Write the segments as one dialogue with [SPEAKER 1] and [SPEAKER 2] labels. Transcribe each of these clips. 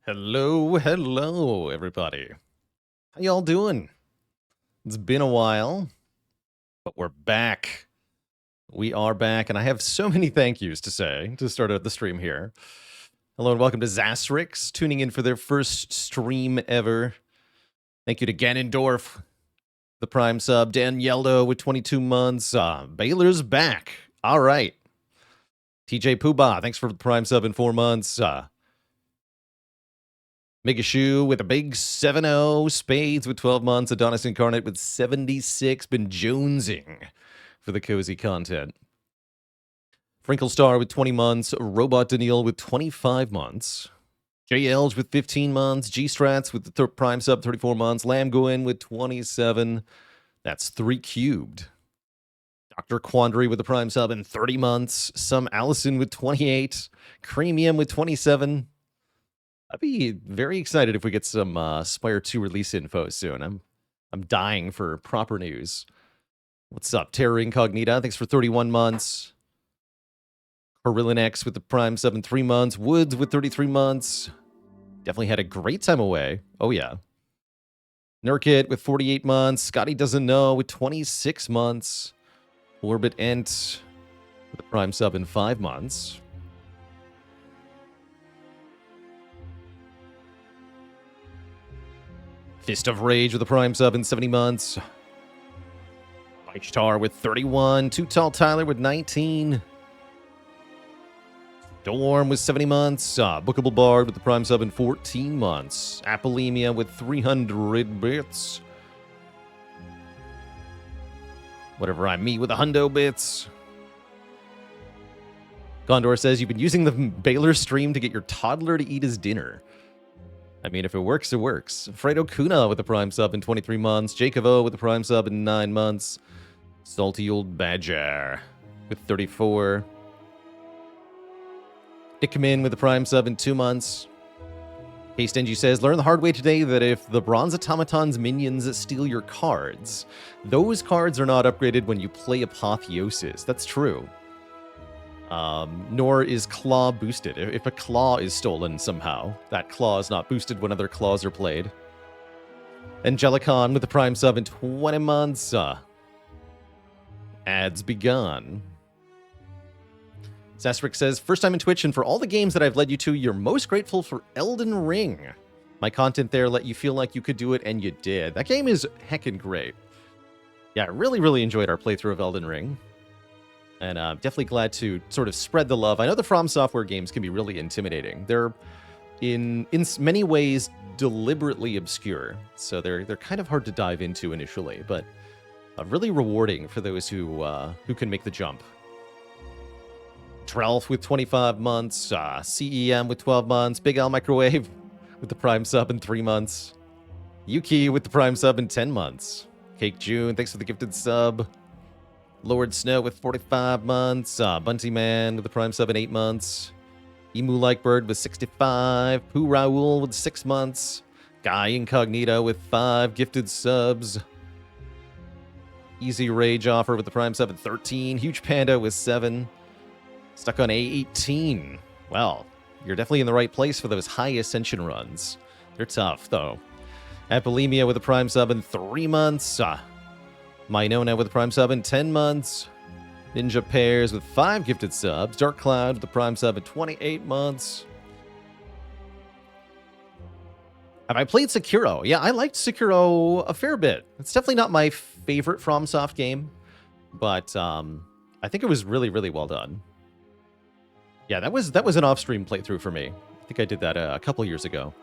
[SPEAKER 1] Hello, everybody. How y'all doing? It's been a while, but we're back. We are back, and I have so many thank yous to say to start out the stream here. Hello, and welcome to Zasrix, tuning in for their first stream ever. Thank you to Ganondorf, the Prime sub, Dan Yeldo with 22 months. Baylor's back. All right. TJ Poobah, thanks for the Prime sub in 4 months. Megashoe with a big 7-0. Spades with 12 months. Adonis Incarnate with 76. Been jonesing for the cozy content. Frinklestar with 20 months. Robot Daniel with 25 months. J. Elge with 15 months. G-Strats with the Prime sub 34 months. Lamgoin with 27. That's 3 cubed. Dr. Quandary with the Prime sub in 30 months. Some Allison with 28. Creamium with 27. I'd be very excited if we get some Spire 2 release info soon. I'm dying for proper news. What's up, Terror Incognita? Thanks for 31 months. Carillon X with the Prime sub in 3 months. Woods with 33 months. Definitely had a great time away. Oh, yeah. Nurkit with 48 months. Scotty Doesn't Know with 26 months. Orbit Ent with the Prime sub in 5 months. Fist of Rage with a Prime sub in 70 months. Ishtar with 31. Too Tall Tyler with 19. Storm with 70 months. Bookable Bard with the Prime sub in 14 months. Apolemia with 300 bits. Whatever I meet with a hundo bits. Gondor says, you've been using the Baylor stream to get your toddler to eat his dinner. I mean, if it works, it works. Fredo Kuna with the Prime sub in 23 months. Jacob O with the Prime sub in 9 months. Salty Old Badger with 34. Dickamin with the Prime sub in 2 months. K-Stengy says, learn the hard way today that if the Bronze Automaton's minions steal your cards, those cards are not upgraded when you play Apotheosis. That's true. Nor is Claw boosted. If a Claw is stolen somehow, that Claw is not boosted when other Claws are played. Angelicon with the Prime sub in 20 months. Ads begun. Zasric says, first time in Twitch, and for all the games that I've led you to, you're most grateful for Elden Ring. My content there let you feel like you could do it, and you did. That game is heckin' great. Yeah, I really enjoyed our playthrough of Elden Ring. And I'm definitely glad to sort of spread the love. I know the From Software games can be really intimidating. They're, in many ways, deliberately obscure. So they're kind of hard to dive into initially, but really rewarding for those who can make the jump. Trelf with 25 months. CEM with 12 months. Big Al Microwave with the Prime sub in 3 months. Yuki with the Prime sub in 10 months. Cake June, thanks for the gifted sub. Lord Snow with 45 months. Bunty Man with the Prime sub in 8 months. Emu Like Bird with 65. Pooh Raoul with 6 months. Guy Incognito with 5 gifted subs. Easy Rage Offer with the Prime sub in 13. Huge Panda with 7. Stuck on A18. Well, you're definitely in the right place for those high Ascension runs. They're tough, though. Apolemia with a Prime sub in 3 months. Minona with a Prime sub in 10 months. Ninja Pairs with 5 gifted subs. Dark Cloud with the Prime sub in 28 months. Have I played Sekiro? Yeah, I liked Sekiro a fair bit. It's definitely not my favorite FromSoft game, but I think it was really well done. Yeah, that was an off-stream playthrough for me. I think I did that a couple years ago.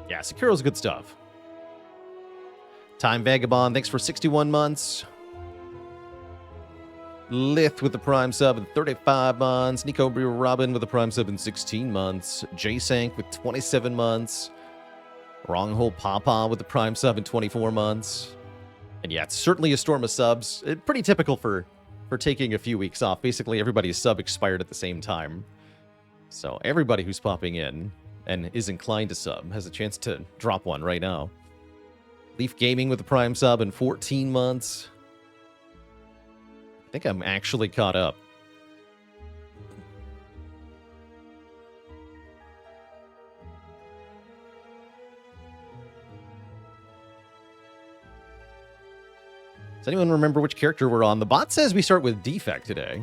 [SPEAKER 1] Yeah, Sekiro's good stuff. Time Vagabond, thanks for 61 months. Lith with the Prime sub in 35 months. Nico B. Robin with the Prime sub in 16 months. J-Sank with 27 months. Wronghole Papa with the Prime sub in 24 months. And yeah, it's certainly a storm of subs. Pretty typical for taking a few weeks off. Basically, everybody's sub expired at the same time. So everybody who's popping in and is inclined to sub has a chance to drop one right now. Leaf Gaming with the Prime sub in 14 months. I think I'm actually caught up. Does anyone remember which character we're on? The bot says we start with Defect today.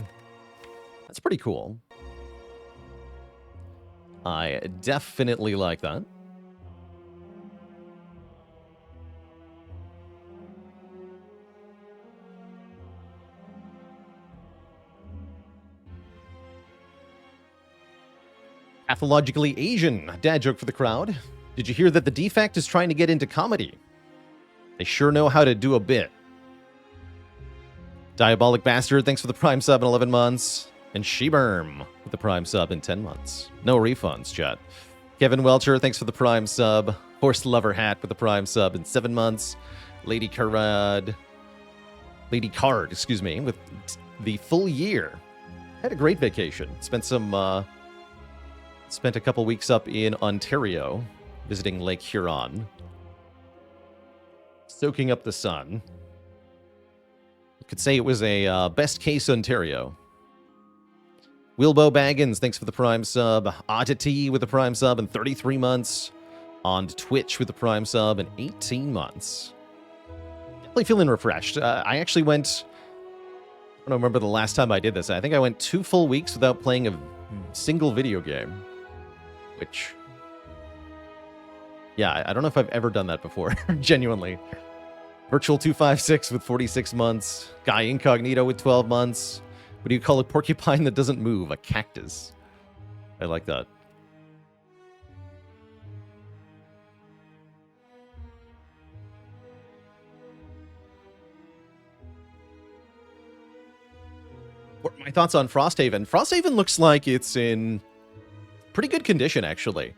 [SPEAKER 1] That's pretty cool. I definitely like that. Pathologically Asian. Dad joke for the crowd. Did you hear that the Defect is trying to get into comedy? They sure know how to do a bit. Diabolic Bastard, thanks for the Prime sub in 11 months. And Sheberm with the Prime sub in 10 months. No refunds, chat. Kevin Welcher, thanks for the Prime sub. Horse Lover Hat with the Prime sub in 7 months. Lady Card, excuse me, with the full year. Had a great vacation. Spent a couple weeks up in Ontario, visiting Lake Huron. Soaking up the sun. You could say it was a best case Ontario. Wilbo Baggins, thanks for the Prime sub. Oddity with the Prime sub in 33 months. On Twitch with the Prime sub in 18 months. Definitely feeling refreshed. I actually went... I don't remember the last time I did this. I think I went 2 full weeks without playing a single video game. Which... yeah, I don't know if I've ever done that before. Genuinely. Virtual 256 with 46 months. Guy Incognito with 12 months. What do you call a porcupine that doesn't move? A cactus. I like that. My thoughts on Frosthaven. Frosthaven looks like it's in pretty good condition, actually.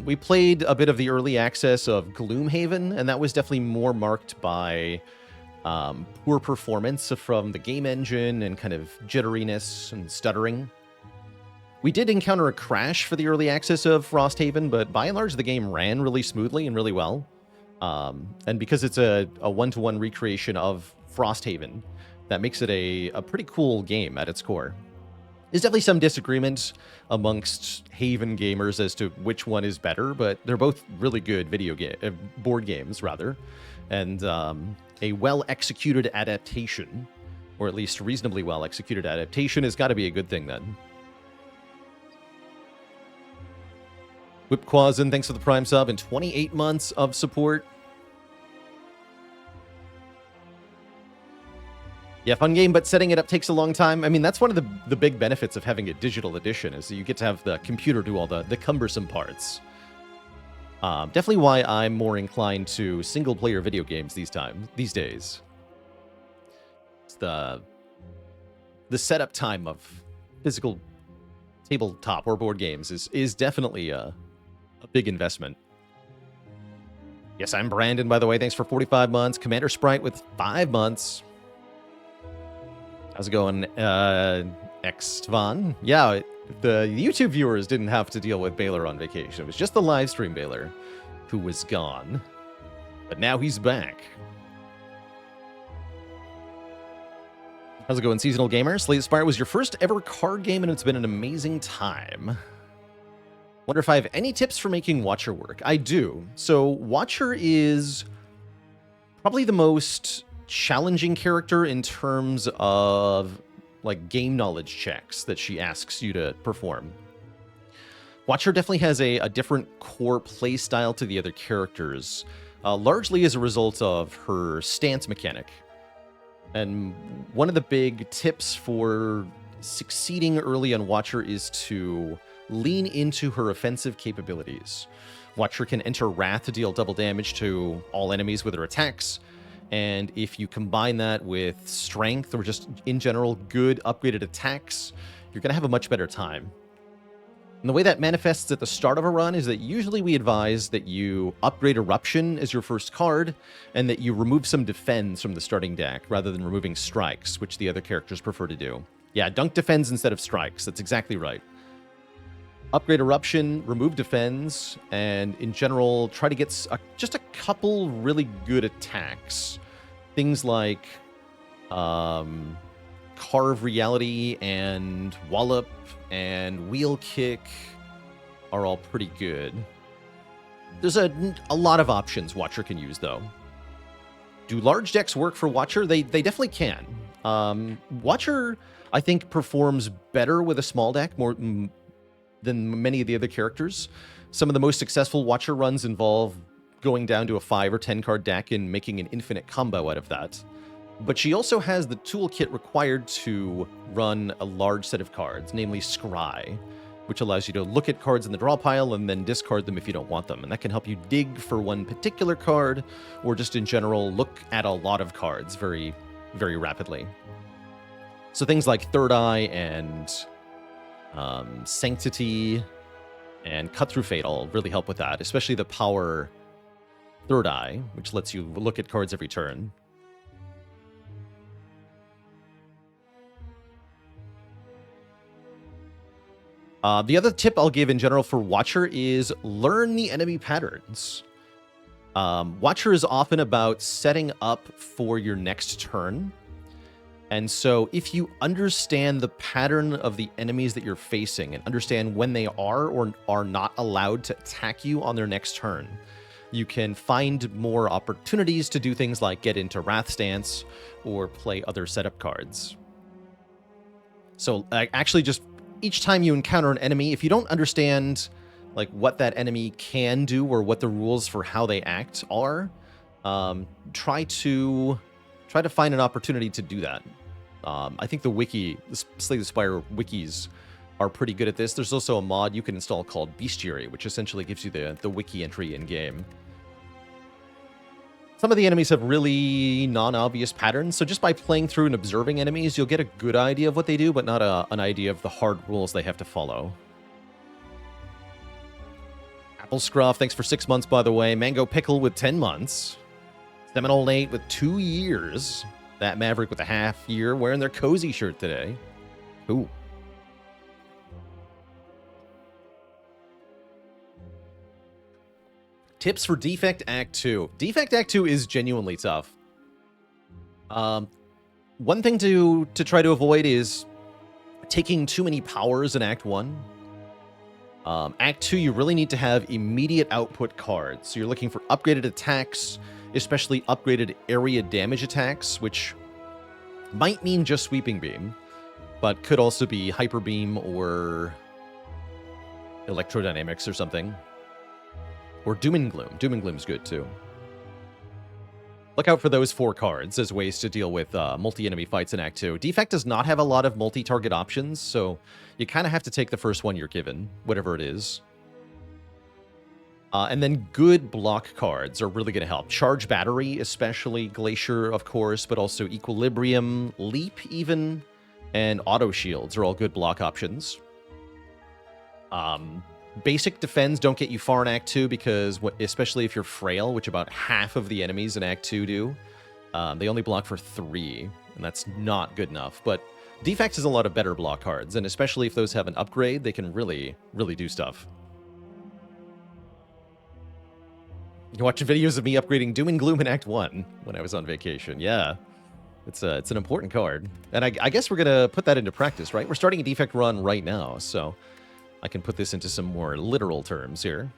[SPEAKER 1] We played a bit of the early access of Gloomhaven, and that was definitely more marked by poor performance from the game engine and kind of jitteriness and stuttering. We did encounter a crash for the early access of Frosthaven, but by and large the game ran really smoothly and really well. And because it's a one-to-one recreation of Frosthaven, that makes it a pretty cool game at its core. There's definitely some disagreement amongst Haven gamers as to which one is better, but they're both really good board games, rather. And a well-executed adaptation, or at least reasonably well-executed adaptation, has got to be a good thing, then. Whipquazen, thanks for the Prime sub and 28 months of support. Yeah, fun game, but setting it up takes a long time. I mean, that's one of the big benefits of having a digital edition, is that you get to have the computer do all the cumbersome parts. Definitely why I'm more inclined to single-player video games these days. It's the setup time of physical tabletop or board games is definitely a big investment. Yes, I'm Brandon, by the way. Thanks for 45 months. Commander Sprite with 5 months. How's it going, Xvan? Yeah, the YouTube viewers didn't have to deal with Baylor on vacation. It was just the live stream Baylor who was gone. But now he's back. How's it going, Seasonal Gamer? Slate Spire was your first ever card game, and it's been an amazing time. Wonder if I have any tips for making Watcher work. I do. So Watcher is probably the most challenging character in terms of like game knowledge checks that she asks you to perform. Watcher definitely has a different core play style to the other characters, largely as a result of her stance mechanic. And one of the big tips for succeeding early on Watcher is to lean into her offensive capabilities. Watcher can enter Wrath to deal double damage to all enemies with her attacks. And if you combine that with strength or just in general good upgraded attacks, you're going to have a much better time. And the way that manifests at the start of a run is that usually we advise that you upgrade Eruption as your first card and that you remove some defends from the starting deck rather than removing strikes, which the other characters prefer to do. Yeah, dunk defends instead of strikes. That's exactly right. Upgrade Eruption, remove defends, and in general, try to get just a couple really good attacks. Things like Carve Reality and Wallop and Wheel Kick are all pretty good. There's a lot of options Watcher can use, though. Do large decks work for Watcher? They definitely can. Watcher, I think, performs better with a small deck more than many of the other characters. Some of the most successful Watcher runs involve going down to a 5 or 10 card deck and making an infinite combo out of that. But she also has the toolkit required to run a large set of cards, namely Scry, which allows you to look at cards in the draw pile and then discard them if you don't want them. And that can help you dig for one particular card, or just in general look at a lot of cards very, very rapidly. So things like Third Eye and Sanctity and Cut Through Fate all really help with that, especially the power Third Eye, which lets you look at cards every turn. The other tip I'll give in general for Watcher is learn the enemy patterns. Watcher is often about setting up for your next turn. And so if you understand the pattern of the enemies that you're facing and understand when they are or are not allowed to attack you on their next turn, you can find more opportunities to do things like get into Wrath Stance or play other setup cards. So actually just each time you encounter an enemy, if you don't understand like what that enemy can do or what the rules for how they act are, try to find an opportunity to do that. I think the Slay the Spire wikis are pretty good at this. There's also a mod you can install called Bestiary, which essentially gives you the wiki entry in game. Some of the enemies have really non-obvious patterns, so just by playing through and observing enemies, you'll get a good idea of what they do, but not an idea of the hard rules they have to follow. Apple Scruff, thanks for 6 months, by the way. Mango Pickle with 10 months. Seminole Nate with 2 years. That Maverick with a half year, wearing their cozy shirt today. Ooh. Tips for Defect Act 2. Defect Act 2 is genuinely tough. One thing to try to avoid is taking too many powers in Act 1. Act 2, you really need to have immediate output cards. So you're looking for upgraded attacks, especially upgraded area damage attacks, which might mean just Sweeping Beam, but could also be Hyper Beam or Electrodynamics or something. Or Doom and Gloom. Doom and Gloom's good, too. Look out for those 4 cards as ways to deal with multi-enemy fights in Act 2. Defect does not have a lot of multi-target options, so you kind of have to take the first one you're given, whatever it is. And then good block cards are really going to help. Charge Battery, especially Glacier, of course, but also Equilibrium, Leap even, and Auto Shields are all good block options. Basic defends don't get you far in Act 2 because, especially if you're frail, which about half of the enemies in Act 2 do, they only block for 3, and that's not good enough. But Defect has a lot of better block cards, and especially if those have an upgrade, they can really, really do stuff. You watch videos of me upgrading Doom and Gloom in Act 1 when I was on vacation. Yeah, it's an important card. And I guess we're going to put that into practice, right? We're starting a Defect run right now, so I can put this into some more literal terms here.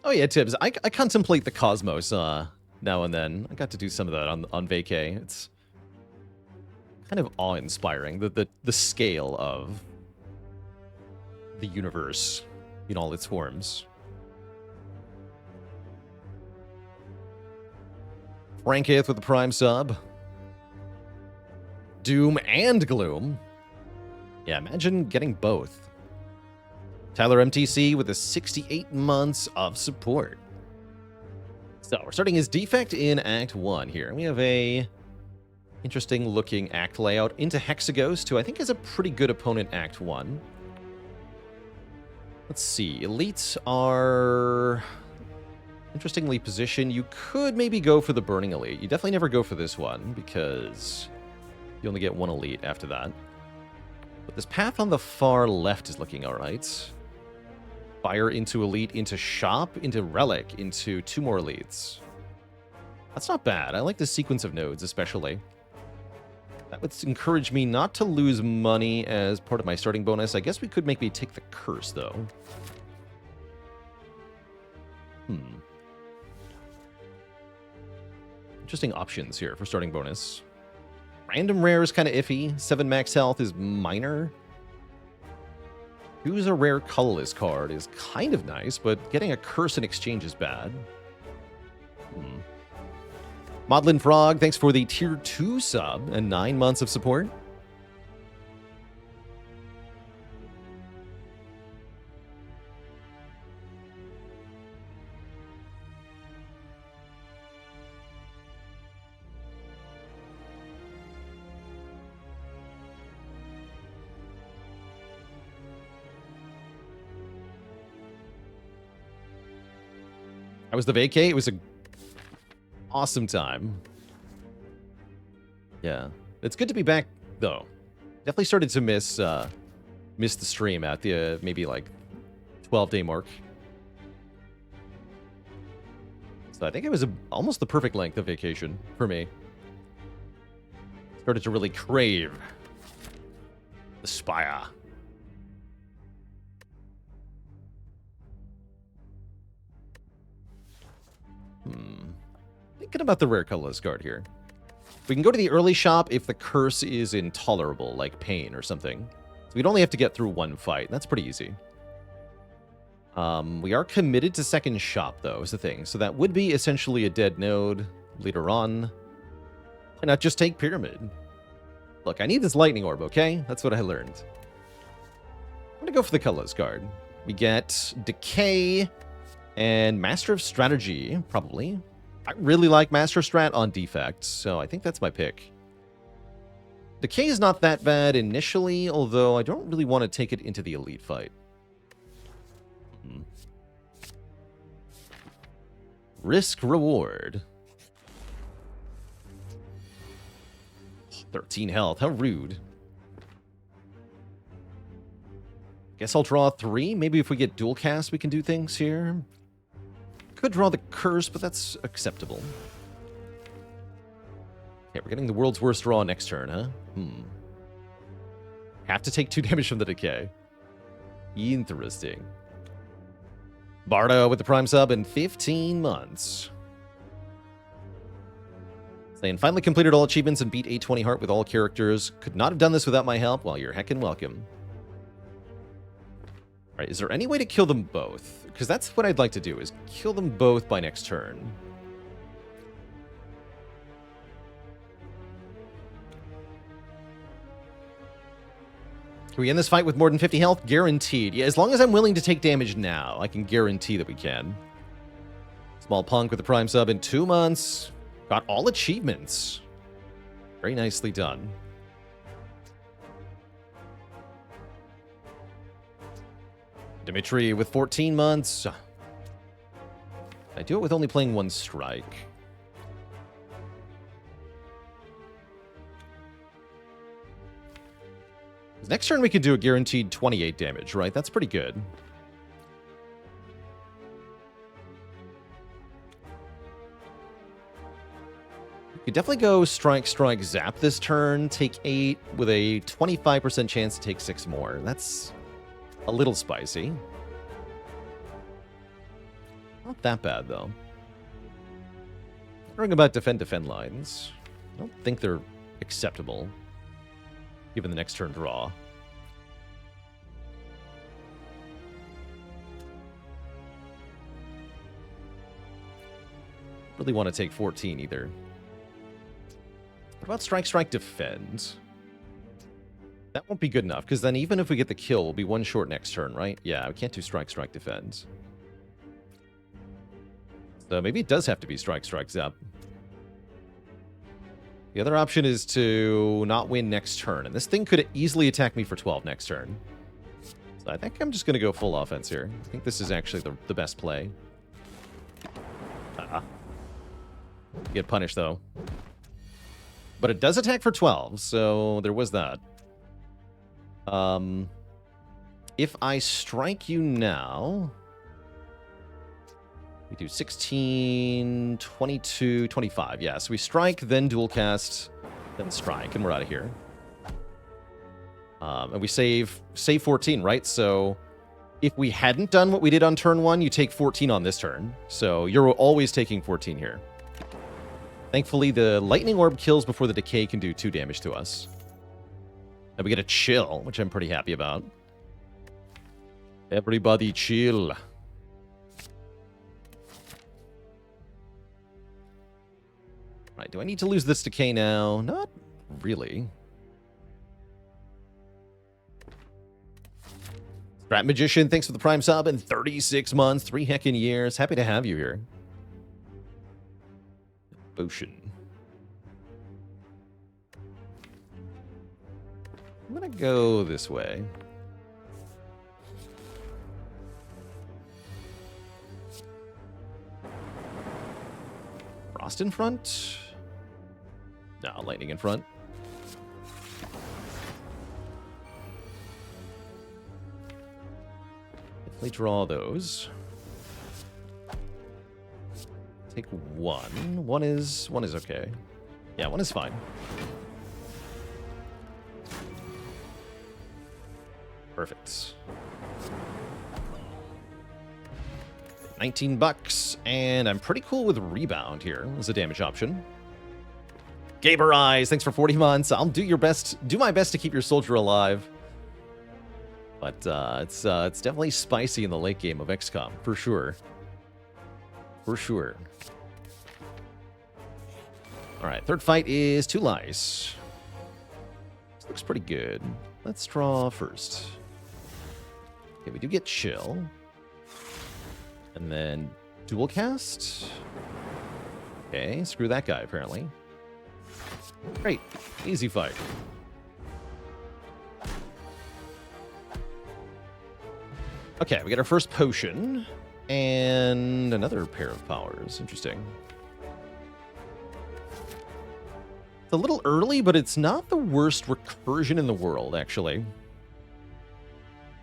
[SPEAKER 1] Oh yeah, Tibbs, I contemplate the cosmos now and then. I got to do some of that on vacay. It's kind of awe-inspiring, the scale of the universe in all its forms. Frankith with the Prime sub. Doom and Gloom. Yeah, imagine getting both. Tyler MTC with a 68 months of support. So, we're starting his Defect in Act 1 here. We have a interesting looking act layout into Hexaghost, who I think is a pretty good opponent Act 1. Let's see. Elites are interestingly positioned. You could maybe go for the Burning Elite. You definitely never go for this one because you only get 1 Elite after that. But this path on the far left is looking alright. Fire into Elite, into Shop, into Relic, into 2 more Elites. That's not bad. I like the sequence of nodes, especially. That would encourage me not to lose money as part of my starting bonus. I guess we could make me take the curse, though. Interesting options here for starting bonus. Random rare is kind of iffy. 7 max health is minor. Choose a rare colorless card is kind of nice, but getting a curse in exchange is bad. Maudlin Frog, thanks for the tier 2 sub and 9 months of support. That was the vacay. It was an awesome time. Yeah. It's good to be back, though. Definitely started to miss the stream at the maybe like 12-day mark. So I think it was almost the perfect length of vacation for me. Started to really crave the Spire. Thinking about the rare colorless card here. We can go to the early shop if the curse is intolerable, like pain or something. So we'd only have to get through one fight. That's pretty easy. We are committed to second shop, though, is the thing. So that would be essentially a dead node later on. Why not just take Pyramid? Look, I need this lightning orb, okay? That's what I learned. I'm going to go for the colorless card. We get Decay and Master of Strategy, probably. I really like Master Strat on Defect, so I think that's my pick. Decay is not that bad initially, although I don't really want to take it into the elite fight. Risk reward. 13 health, how rude. Guess I'll draw 3. Maybe if we get dual cast, we can do things here. Could draw the curse, but that's acceptable. Okay, we're getting the world's worst draw next turn, huh? Have to take 2 damage from the decay. Interesting. Bardo with the prime sub in 15 months. Saying, finally completed all achievements and beat 820 heart with all characters. Could not have done this without my help. Well, you're heckin' welcome. All right, is there any way to kill them both? Because that's what I'd like to do, is kill them both by next turn. Can we end this fight with more than 50 health? Guaranteed. Yeah, as long as I'm willing to take damage now, I can guarantee that we can. Small Punk with the prime sub in 2 months. Got all achievements. Very nicely done. Dimitri with 14 months. I do it with only playing 1 strike. Next turn we can do a guaranteed 28 damage, right? That's pretty good. You could definitely go strike, strike, zap this turn, take 8 with a 25% chance to take 6 more. That's a little spicy. Not that bad, though. Wondering about defend lines. I don't think they're acceptable, given the next turn draw. Really want to take 14 either. What about strike, strike, defend? That won't be good enough, because then even if we get the kill, we'll be 1 short next turn, right? Yeah, we can't do strike, strike, defend. So maybe it does have to be strike, strike, zap. The other option is to not win next turn, and this thing could easily attack me for 12 next turn. So I think I'm just going to go full offense here. I think this is actually the best play. Get punished, though. But it does attack for 12, so there was that. If I strike you now, we do 16, 22, 25. Yeah, so we strike, then dual cast, then strike, and we're out of here. And we save 14, right? So If we hadn't done what we did on turn 1, you take 14 on this turn. So you're always taking 14 here. Thankfully, the lightning orb kills before the decay can do 2 damage to us. Now we get a chill, which I'm pretty happy about. Everybody chill. Right, do I need to lose this decay now? Not really. Strat Magician, thanks for the Prime sub in 36 months, 3 heckin' years. Happy to have you here. Ocean. I'm gonna go this way. Frost in front? No, lightning in front. Definitely draw those. Take 1. One is okay. Yeah, 1 is fine. Perfect. 19 bucks, and I'm pretty cool with rebound here as a damage option. Gaber Eyes, thanks for 40 months. I'll do my best to keep your soldier alive. But it's definitely spicy in the late game of XCOM, for sure. For sure. Alright, third fight is 2 lies. This looks pretty good. Let's draw first. Okay, we do get chill. And then dual cast. Okay, screw that guy, apparently. Great. Easy fight. Okay, we get our first potion. And another pair of powers. Interesting. It's a little early, but it's not the worst recursion in the world, actually.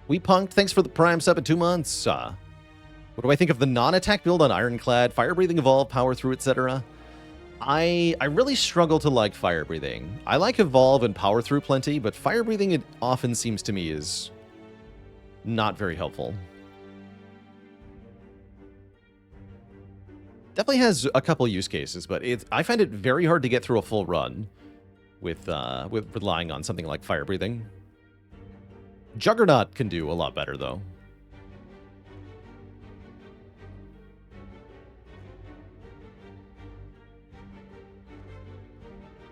[SPEAKER 1] We Punked, thanks for the Prime sub in 2 months. What do I think of the non-attack build on Ironclad? Fire breathing, evolve, power through, etc. I really struggle to like fire breathing. I like evolve and power through plenty, but fire breathing, it often seems to me, is not very helpful. Definitely has a couple use cases, but I find it very hard to get through a full run with relying on something like fire breathing. Juggernaut can do a lot better, though.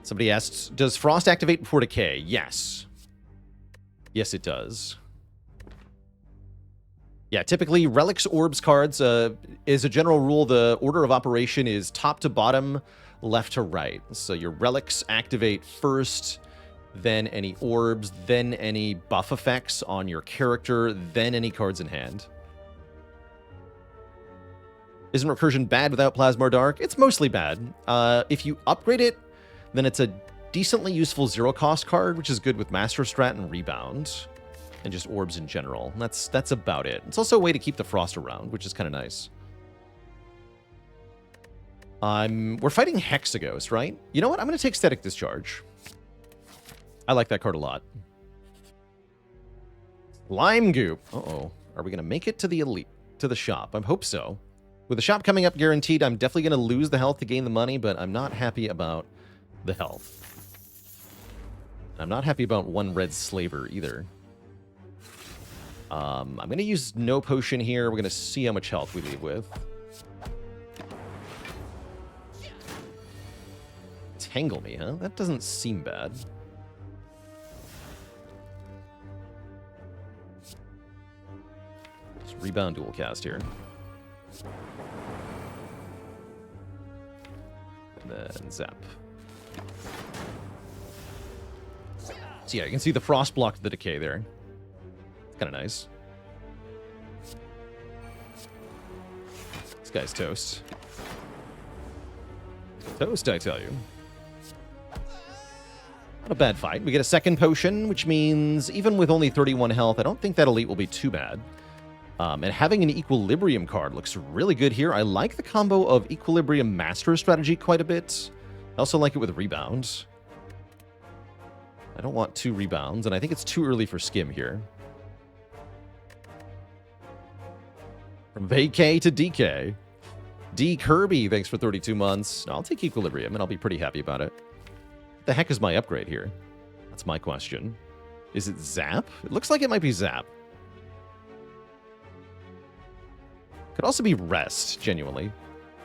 [SPEAKER 1] Somebody asks, does Frost activate before decay? Yes. Yes, it does. Yeah, typically, Relics Orbs cards, as a general rule, the order of operation is top to bottom, left to right. So your Relics activate first, then any Orbs, then any buff effects on your character, then any cards in hand. Isn't Recursion bad without Plasmar Dark? It's mostly bad. If you upgrade it, then it's a decently useful zero-cost card, which is good with Master Strat and Rebound, and just Orbs in general. That's about it. It's also a way to keep the Frost around, which is kind of nice. We're fighting Hexaghost, right? You know what? I'm going to take Static Discharge. I like that card a lot. Lime Goop. Uh-oh. Are we going to make it to the elite, to the shop? I hope so. With the shop coming up guaranteed, I'm definitely going to lose the health to gain the money, but I'm not happy about the health. I'm not happy about 1 red slaver either. I'm going to use no potion here. We're going to see how much health we leave with. Tangle me, huh? That doesn't seem bad. Just rebound dual cast here. And then zap. So yeah, you can see the frost blocked the decay there. It's kind of nice. This guy's toast. Toast, I tell you. Not a bad fight. We get a second potion, which means even with only 31 health, I don't think that elite will be too bad. And having an Equilibrium card looks really good here. I like the combo of Equilibrium Master strategy quite a bit. I also like it with Rebound. I don't want 2 rebounds, and I think it's too early for Skim here. From vacay to DK. D. Kirby, thanks for 32 months. No, I'll take Equilibrium, and I'll be pretty happy about it. What the heck is my upgrade here? That's my question. Is it Zap? It looks like it might be Zap. Could also be Rest, genuinely.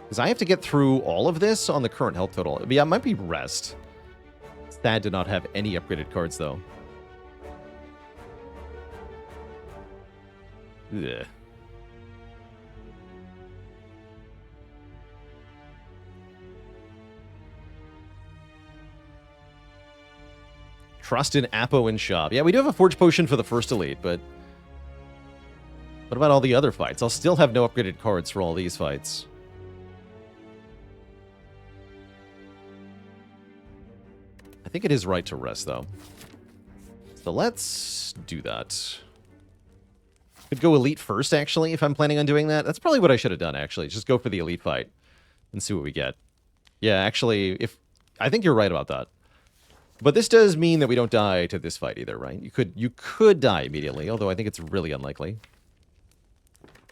[SPEAKER 1] Because I have to get through all of this on the current health total. Yeah, it might be Rest. Sad to not have any upgraded cards, though. Ugh. Trust in Apo and Shop. Yeah, we do have a Forge Potion for the first Elite, but... what about all the other fights? I'll still have no upgraded cards for all these fights. I think it is right to rest, though. So let's do that. Could go Elite first, actually, if I'm planning on doing that. That's probably what I should have done, actually. Just go for the Elite fight and see what we get. Yeah, actually, I think you're right about that. But this does mean that we don't die to this fight either, right? You could die immediately, although I think it's really unlikely.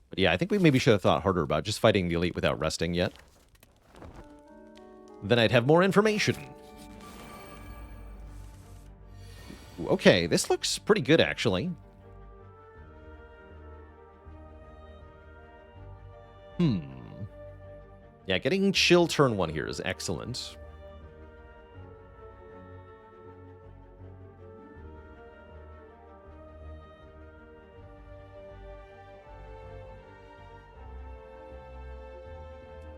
[SPEAKER 1] But yeah, I think we maybe should have thought harder about just fighting the Elite without resting yet. Then I'd have more information. Ooh, okay, this looks pretty good, actually. Yeah, getting chill turn 1 here is excellent.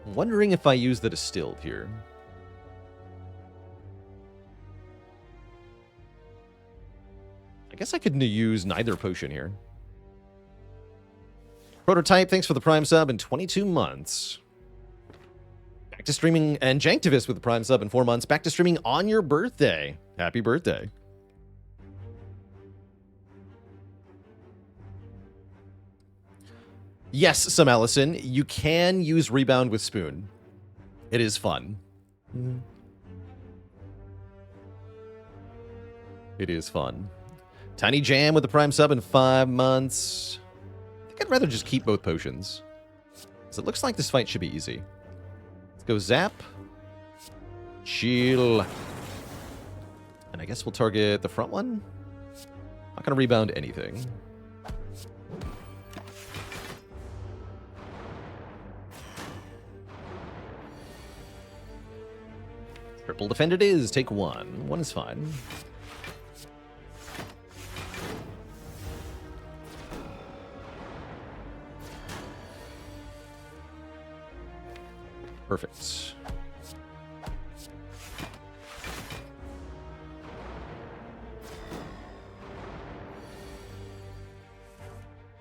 [SPEAKER 1] I'm wondering if I use the Distilled here. I guess I could use neither potion here. Prototype, thanks for the Prime sub in 22 months. Back to streaming, and Janktivist with the Prime sub in 4 months. Back to streaming on your birthday. Happy birthday. Yes, some Allison, you can use Rebound with Spoon. It is fun. It is fun. Tiny Jam with the Prime sub in 5 months. I think I'd rather just keep both potions. Because it looks like this fight should be easy. Let's go Zap. Chill. And I guess we'll target the front one. Not going to rebound anything. Triple defend it is. Take 1. 1 is fine. Perfect.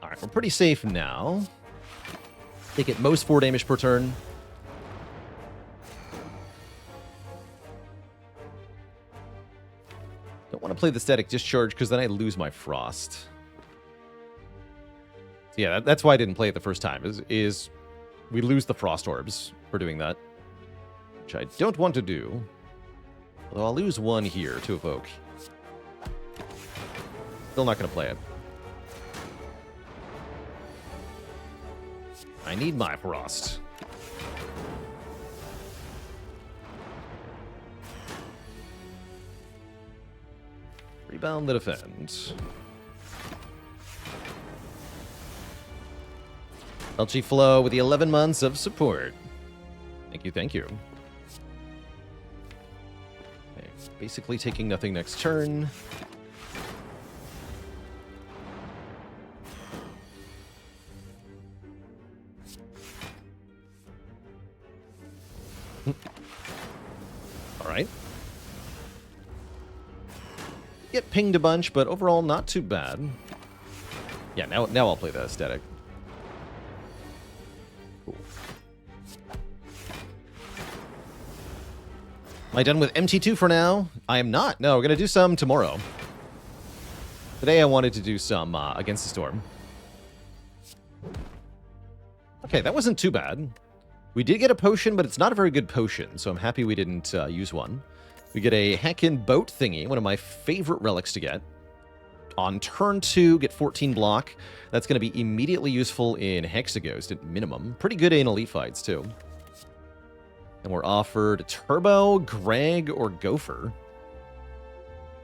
[SPEAKER 1] All right, we're pretty safe now. Take at most 4 damage per turn. Don't want to play the Static Discharge because then I lose my Frost. So yeah, that's why I didn't play it the first time, is we lose the Frost Orbs for doing that, which I don't want to do. Although I'll lose 1 here to evoke. Still not going to play it. I need my Frost. Rebound the defend. LG Flow with the 11 months of support. Thank you, thank you. Okay, basically taking nothing next turn. All right. Get pinged a bunch, but overall not too bad. Yeah, now I'll play the aesthetic. Cool. Am I done with MT2 for now? I am not. No, we're going to do some tomorrow. Today I wanted to do some Against the Storm. Okay, that wasn't too bad. We did get a potion, but it's not a very good potion, so I'm happy we didn't use one. We get a Heckin' Boat thingy, one of my favorite relics to get. On turn 2, get 14 block. That's going to be immediately useful in Hexaghost at minimum. Pretty good in elite fights, too. And we're offered Turbo, Greg, or Gopher.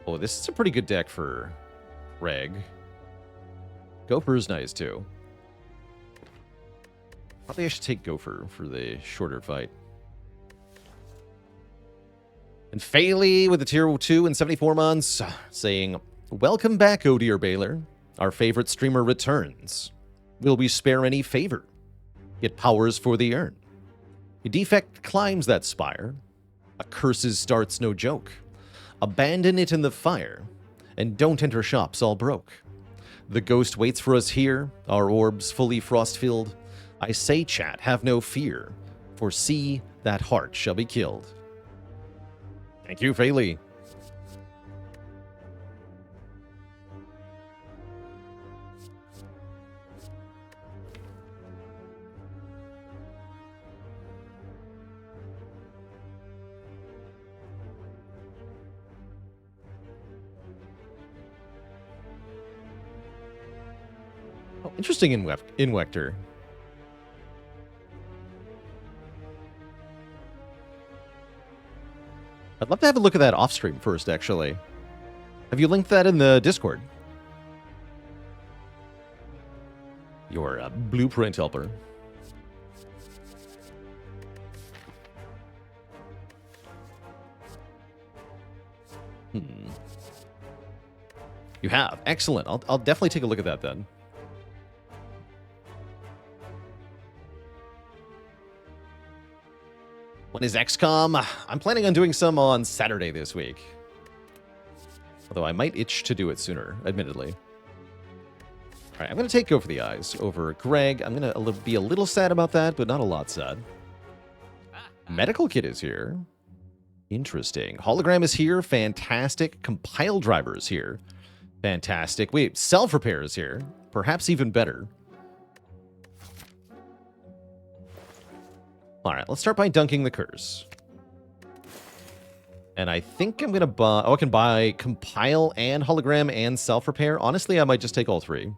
[SPEAKER 1] Oh, this is a pretty good deck for Greg. Gopher's nice, too. Probably I should take Gopher for the shorter fight. And Faley with a tier 2 in 74 months, saying, "Welcome back, oh dear Baylor. Our favorite streamer returns. Will we spare any favor? Get powers for the urn. A defect climbs that spire. A curses starts no joke. Abandon it in the fire, and don't enter shops all broke. The ghost waits for us here, our orbs fully frost-filled. I say, chat, have no fear, for see, that heart shall be killed." Thank you, Faley. Oh, interesting Invector. I'd love to have a look at that off-stream first, actually. Have you linked that in the Discord? Your blueprint helper. You have. Excellent. I'll definitely take a look at that then. When is XCOM? I'm planning on doing some on Saturday this week. Although I might itch to do it sooner, admittedly. All right, I'm going to take Go for the Eyes over Greg. I'm going to be a little sad about that, but not a lot sad. Medical Kit is here. Interesting. Hologram is here. Fantastic. Compile Driver is here. Fantastic. Wait, Self-Repair is here. Perhaps even better. All right, let's start by dunking the curse. And I think I'm going to buy... Oh, I can buy Compile and Hologram and Self-Repair. Honestly, I might just take all three.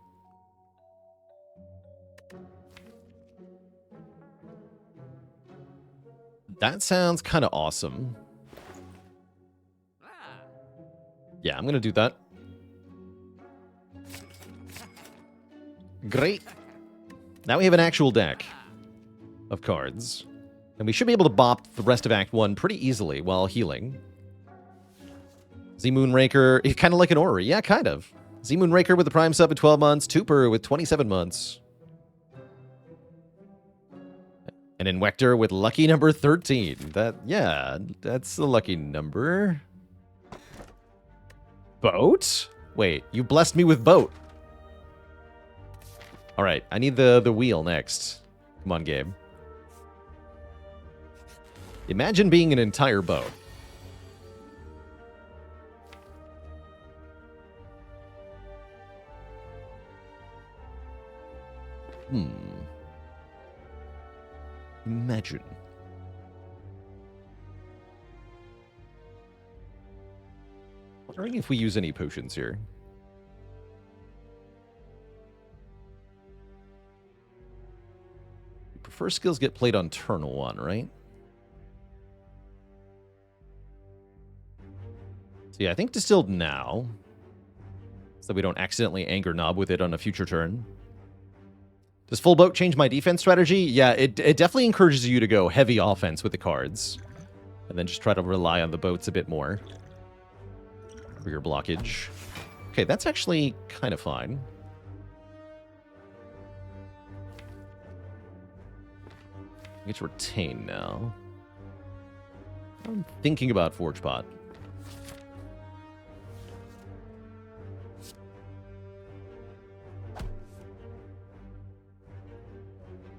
[SPEAKER 1] That sounds kind of awesome. Yeah, I'm going to do that. Great. Now we have an actual deck of cards. And we should be able to bop the rest of Act 1 pretty easily while healing. Z-Moonraker, kind of like an Ori. Yeah, kind of. Z-Moonraker with the Prime sub at 12 months. Tooper with 27 months. And Invector with lucky number 13. Yeah, that's the lucky number. Boat? Wait, you blessed me with boat. All right, I need the wheel next. Come on, Gabe. Imagine being an entire boat. Imagine. Wondering if we use any potions here. Prefer skills get played on turn 1, right? So yeah, I think distilled now, so that we don't accidentally anger Knob with it on a future turn. Does full boat change my defense strategy? Yeah, it definitely encourages you to go heavy offense with the cards. And then just try to rely on the boats a bit more for your blockage. Okay, that's actually kind of fine. I get to retain now. I'm thinking about Forge Pot.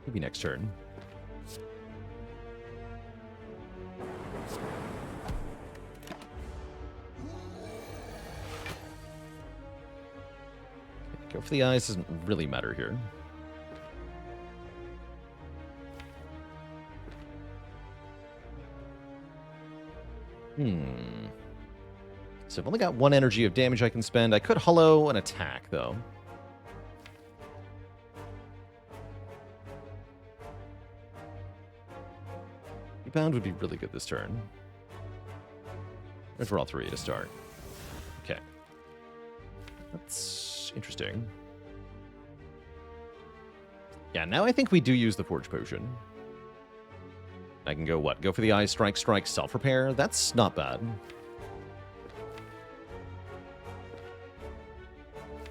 [SPEAKER 1] Maybe next turn. Go for the eyes doesn't really matter here. So I've only got 1 energy of damage I can spend. I could hollow an attack, though. Rebound would be really good this turn. And for all 3 to start. Okay. That's interesting. Yeah, now I think we do use the Forge Potion. I can go, what? Go for the Eye, Strike, Self-Repair? That's not bad.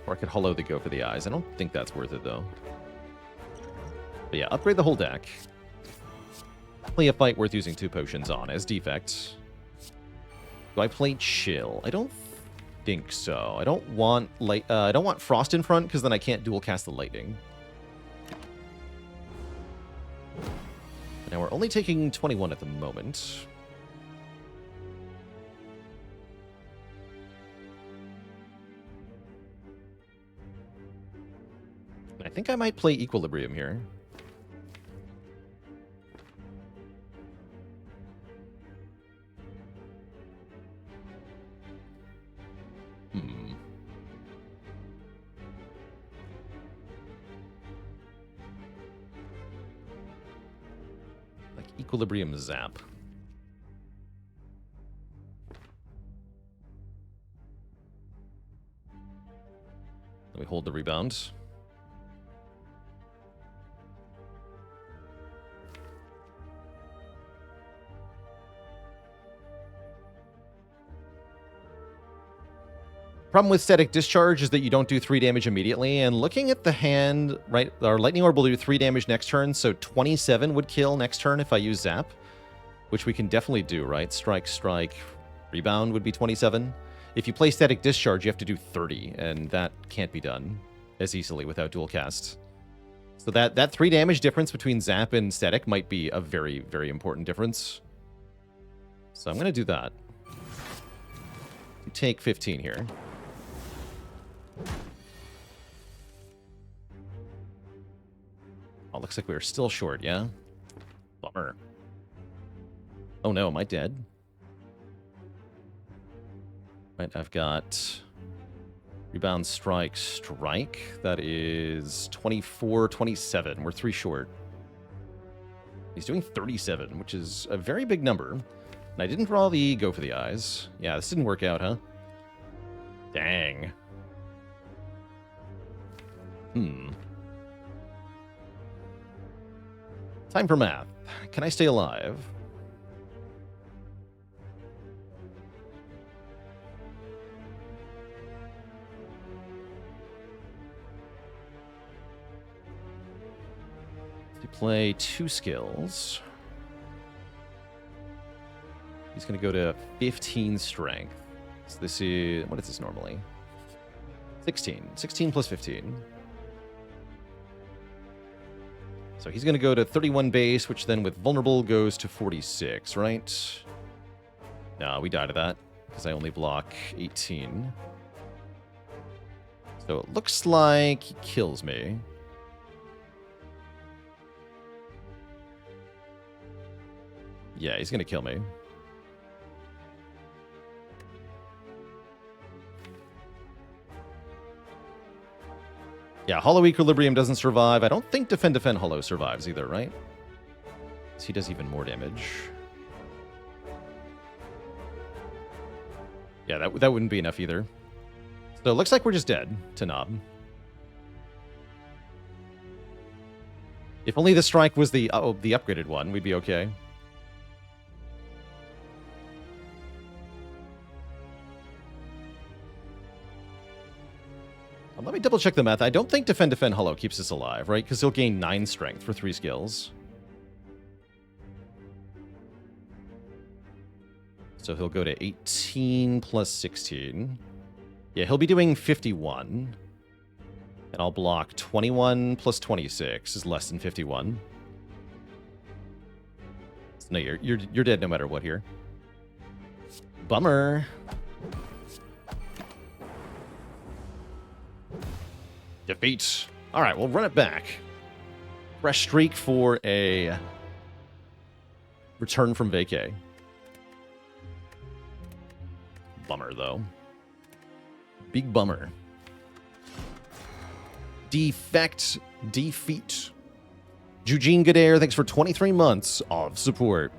[SPEAKER 1] Or I could hollow the Go for the Eyes. I don't think that's worth it, though. But yeah, upgrade the whole deck. Definitely a fight worth using 2 potions on as Defect. Do I play Chill? I don't think so. I don't want I don't want Frost in front because then I can't dual cast the Lightning. Now we're only taking 21 at the moment. I think I might play Equilibrium here. Like Equilibrium Zap. Then we hold the rebound. Problem with Static Discharge is that you don't do 3 damage immediately, and looking at the hand, right, our Lightning Orb will do 3 damage next turn, so 27 would kill next turn if I use Zap, which we can definitely do, right? Strike, Rebound would be 27. If you play Static Discharge, you have to do 30, and that can't be done as easily without dual cast. So that 3 damage difference between Zap and Static might be a very, very important difference. So I'm going to do that. Take 15 here. Oh, looks like we were still short, yeah? Bummer. Oh no, am I dead? Right, I've got Rebound, Strike. That is 24, 27. We're 3 short. He's doing 37, which is a very big number. And I didn't draw the Go for the Eyes. Yeah, this didn't work out, huh? Dang. Time for math. Can I stay alive? To play 2 skills. He's going to go to 15 strength. So this is... What is this normally? 16. 16 plus 15. So he's going to go to 31 base, which then with vulnerable goes to 46, right? No, we die to that, because I only block 18. So it looks like he kills me. Yeah, he's going to kill me. Yeah, Hollow Equilibrium doesn't survive. I don't think Defend Hollow survives either, right? So he does even more damage. Yeah, that wouldn't be enough either. So it looks like we're just dead to Knob. If only the strike was the upgraded one, we'd be okay. Let me double check the math. I don't think Defend Hollow keeps us alive, right? Because he'll gain 9 strength for 3 skills. So he'll go to 18 plus 16. Yeah, he'll be doing 51. And I'll block 21 plus 26 is less than 51. So no, you're dead no matter what here. Bummer. Defeat. All right, we'll run it back. Fresh streak for a return from vacay. Bummer, though. Big bummer. Defect. Defeat. Eugene Goodare, thanks for 23 months of support.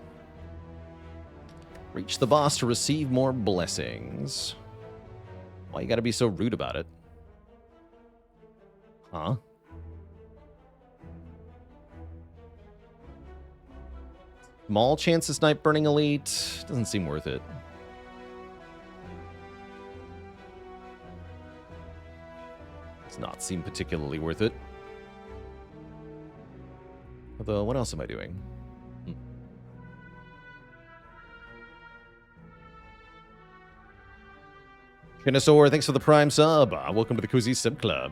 [SPEAKER 1] Reach the boss to receive more blessings. Why you gotta be so rude about it? Huh? Small chance to snipe Burning Elite. Doesn't seem worth it. Does not seem particularly worth it. Although, what else am I doing? Kinosaur, thanks for the Prime sub. Welcome to the Cozy Sub Club.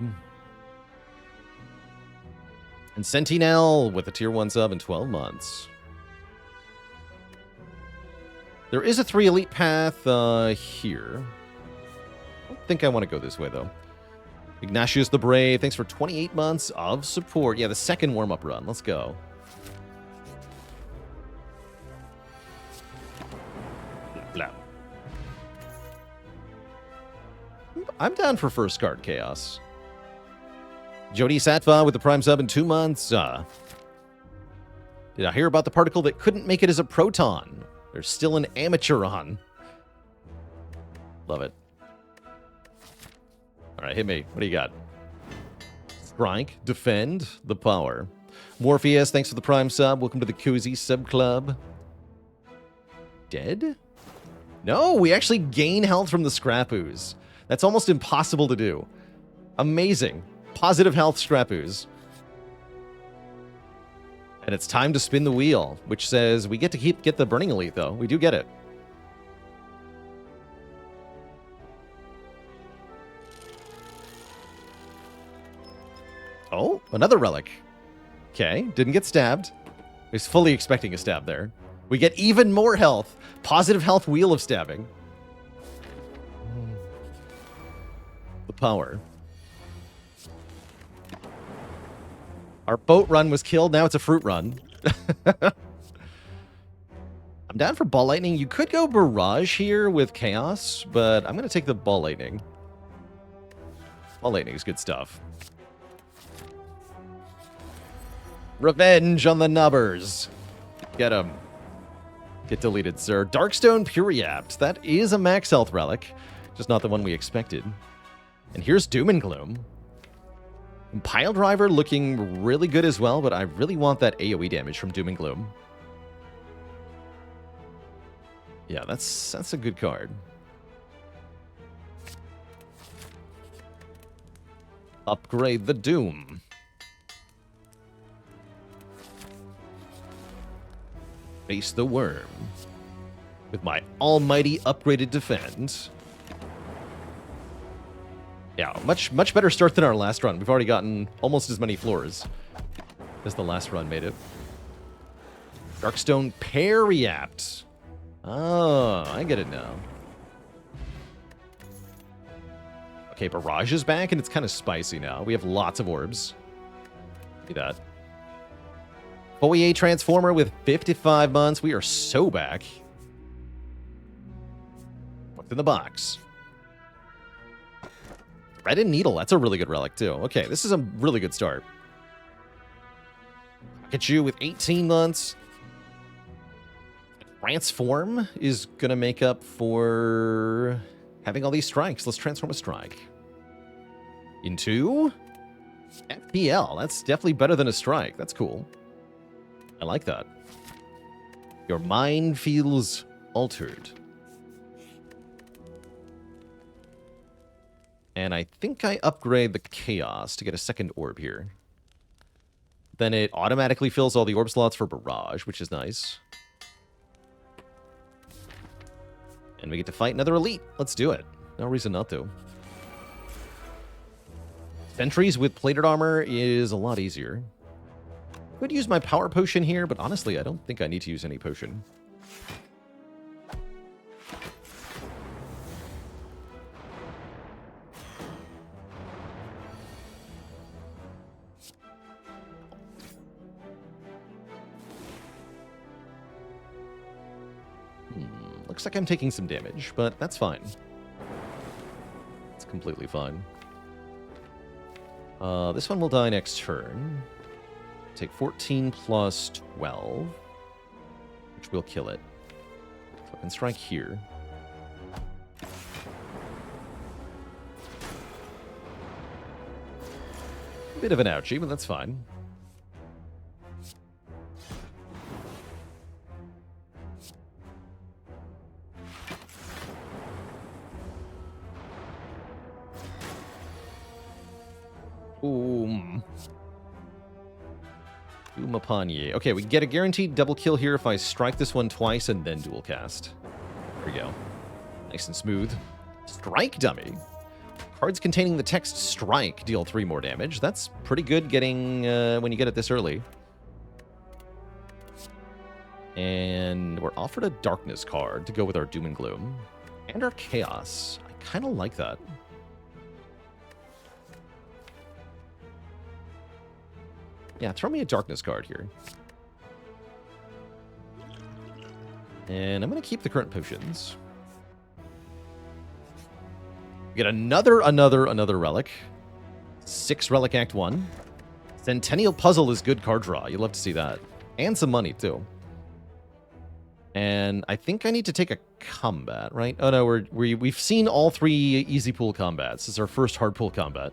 [SPEAKER 1] And Sentinel with a Tier 1 sub in 12 months. There is a 3 Elite path here. I don't think I want to go this way, though. Ignatius the Brave, thanks for 28 months of support. Yeah, the second warm-up run. Let's go. Blah, blah. I'm down for first card chaos. Jody Satva with the Prime sub in 2 months. Did I hear about the particle that couldn't make it as a proton? There's still an amateur on. Love it. All right, hit me. What do you got? Strike, defend, the power. Morpheus, thanks for the Prime sub. Welcome to the Cozy Sub Club. Dead? No, we actually gain health from the Scrap Ooze. That's almost impossible to do. Amazing. Positive health Scrap Ooze. And it's time to spin the wheel, which says we get to get the Burning Elite, though. We do get it. Oh, another relic. Okay, didn't get stabbed. I was fully expecting a stab there. We get even more health. Positive health Wheel of Stabbing. The power. Our boat run was killed, now it's a fruit run. I'm down for Ball Lightning. You could go Barrage here with Chaos, but I'm going to take the Ball Lightning. Ball Lightning is good stuff. Revenge on the Nubbers. Get him. Get deleted, sir. Darkstone Puriapt. That is a max health relic. Just not the one we expected. And here's Doom and Gloom. And Pile Driver looking really good as well, but I really want that AoE damage from Doom and Gloom. Yeah, that's a good card. Upgrade the Doom. Face the Worm. With my almighty upgraded Defend. Yeah, much better start than our last run. We've already gotten almost as many floors as the last run made it. Darkstone Puriapt. Oh, I get it now. Okay, Barrage is back, and it's kind of spicy now. We have lots of orbs. See that. Fourier Transformer with 55 months. We are so back. What's in the box? Red and Needle. That's a really good relic, too. Okay, this is a really good start. Pikachu with 18 months. Transform is going to make up for having all these strikes. Let's transform a strike. Into FPL. That's definitely better than a strike. That's cool. I like that. Your mind feels altered. And I think I upgrade the Chaos to get a second orb here. Then it automatically fills all the orb slots for Barrage, which is nice. And we get to fight another Elite. Let's do it. No reason not to. Sentries with plated armor is a lot easier. Could use my power potion here, but honestly, I don't think I need to use any potion. Looks like I'm taking some damage, but that's fine. completely fine. This one will die next turn. Take 14 plus 12, which will kill it. So I can strike here. A bit of an ouchie, but that's fine. Boom. Boom upon ye. Okay, we get a guaranteed double kill here if I strike this one twice and then dual cast. There we go. Nice and smooth. Strike dummy. Cards containing the text strike deal 3 more damage. That's pretty good getting when you get it this early. And we're offered a darkness card to go with our doom and gloom. And our chaos. I kind of like that. Yeah, throw me a darkness card here. And I'm going to keep the current potions. Get another relic. 6 relic act 1. Centennial Puzzle is good card draw. You'd love to see that. And some money, too. And I think I need to take a combat, right? Oh, no, we've seen all 3 easy pool combats. This is our first hard pool combat.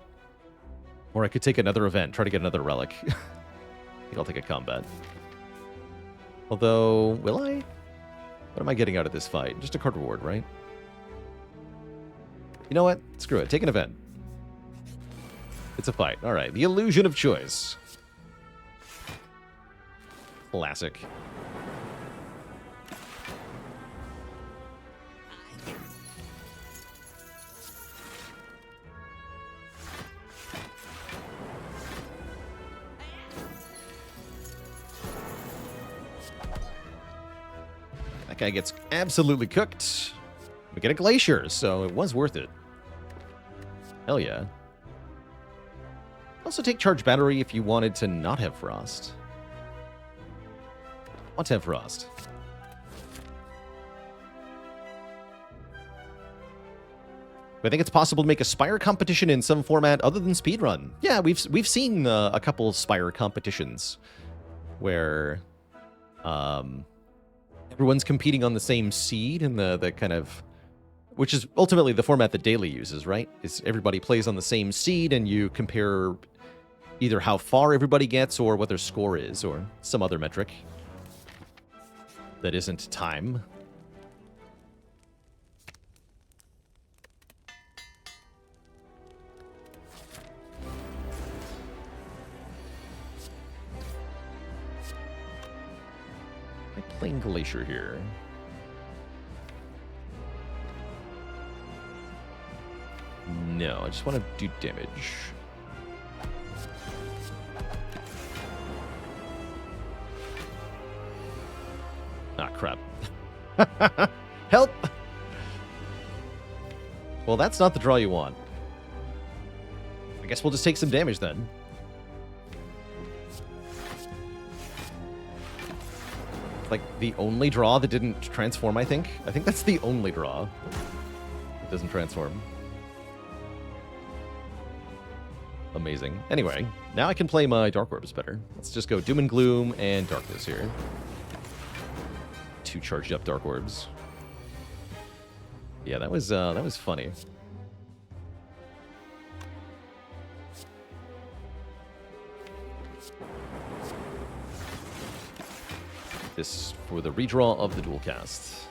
[SPEAKER 1] Or I could take another event, try to get another relic. I think I'll take a combat. Although, will I? What am I getting out of this fight? Just a card reward, right? You know what? Screw it. Take an event. It's a fight. All right. The illusion of choice. Classic. That guy gets absolutely cooked. We get a glacier, so it was worth it. Hell yeah. Also take charge battery if you wanted to not have frost. Want to have frost. I think it's possible to make a Spire competition in some format other than speedrun. Yeah, we've seen a couple Spire competitions where everyone's competing on the same seed and the kind of, which is ultimately the format that Daily uses, right? Is everybody plays on the same seed and you compare either how far everybody gets or what their score is or some other metric that isn't time. I'm playing Glacier here. No, I just want to do damage. Ah, crap. Help! Well, that's not the draw you want. I guess we'll just take some damage then. Like, the only draw that didn't transform, I think. I think that's the only draw that doesn't transform. Amazing. Anyway, now I can play my Dark Orbs better. Let's just go Doom and Gloom and Darkness here. 2 charged up Dark Orbs. Yeah, that was funny. This for the redraw of the dual cast.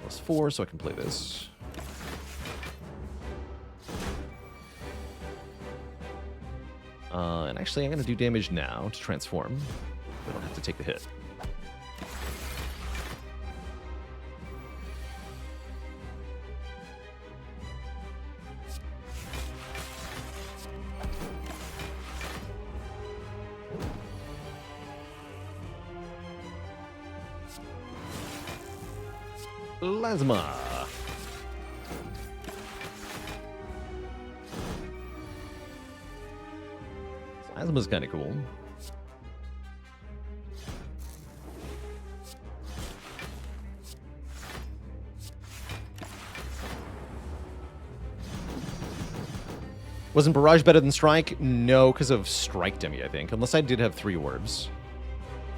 [SPEAKER 1] +4, so I can play this. And actually, I'm going to do damage now to transform. I don't have to take the hit. Plasma. Plasma's kind of cool. Wasn't Barrage better than Strike? No, because of Strike Demi, I think. Unless I did have 3 orbs.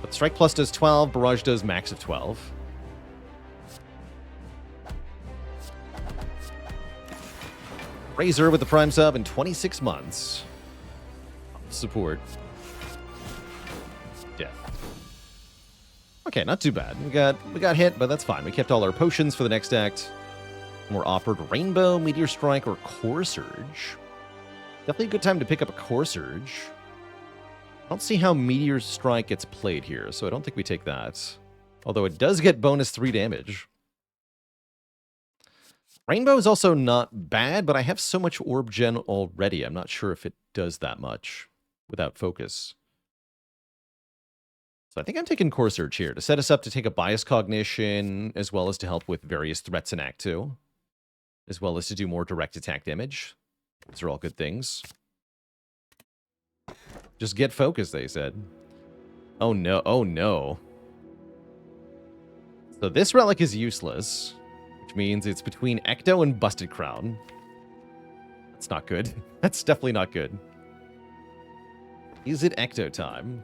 [SPEAKER 1] But Strike Plus does 12, Barrage does max of 12. Razor with the Prime sub in 26 months. Support. Death. Okay, not too bad. We got hit, but that's fine. We kept all our potions for the next act. And we're offered Rainbow, Meteor Strike, or Core Surge. Definitely a good time to pick up a Core Surge. I don't see how Meteor Strike gets played here, so I don't think we take that. Although it does get bonus 3 damage. Rainbow is also not bad, but I have so much Orb Gen already. I'm not sure if it does that much without focus. So I think I'm taking Core Surge here to set us up to take a Bias Cognition, as well as to help with various threats in Act 2. As well as to do more direct attack damage. These are all good things. Just get focused, they said. Oh no, oh no. So this relic is useless, which means it's between Ecto and Busted Crown. That's not good. That's definitely not good. Is it Ecto time?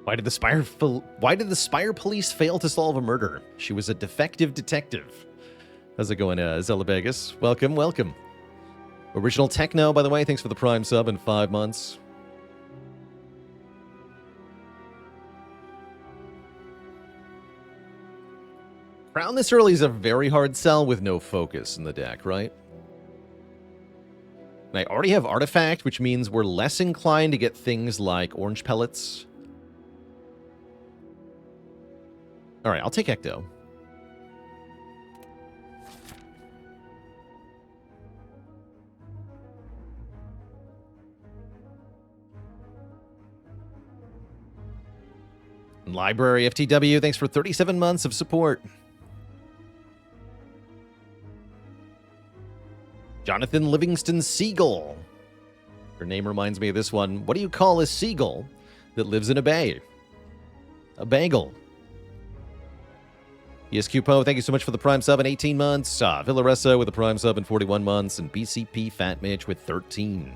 [SPEAKER 1] Why did the Spire police fail to solve a murder? She was a defective detective. How's it going, Zella Vegas? Welcome, welcome. Original Techno, by the way, thanks for the Prime sub in 5 months. Crown this early is a very hard sell with no focus in the deck, right? And I already have Artifact, which means we're less inclined to get things like Orange Pellets. Alright, I'll take Ecto. Library FTW, thanks for 37 months of support. Jonathan Livingston Seagull. Her name reminds me of this one. What do you call a seagull that lives in a bay? A bagel. ESQ Poe, thank you so much for the Prime sub in 18 months. Villaressa with the Prime sub in 41 months. And BCP Fat Mitch with 13.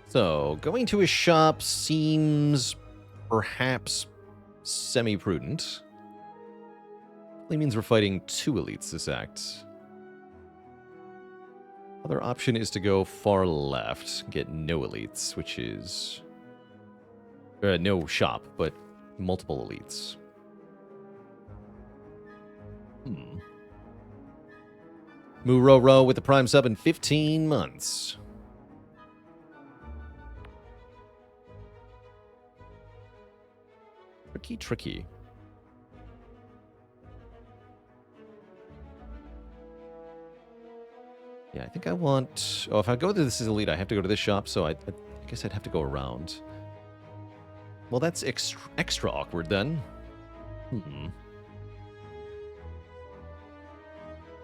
[SPEAKER 1] So, going to a shop seems perhaps semi-prudent. Only means we're fighting 2 elites this act. Other option is to go far left, get no elites, which is... no shop, but multiple elites. Moo with the Prime sub in 15 months. Tricky. Yeah, I think I want... Oh, if I go to this as elite, I have to go to this shop, so I guess I'd have to go around. Well, that's extra awkward, then.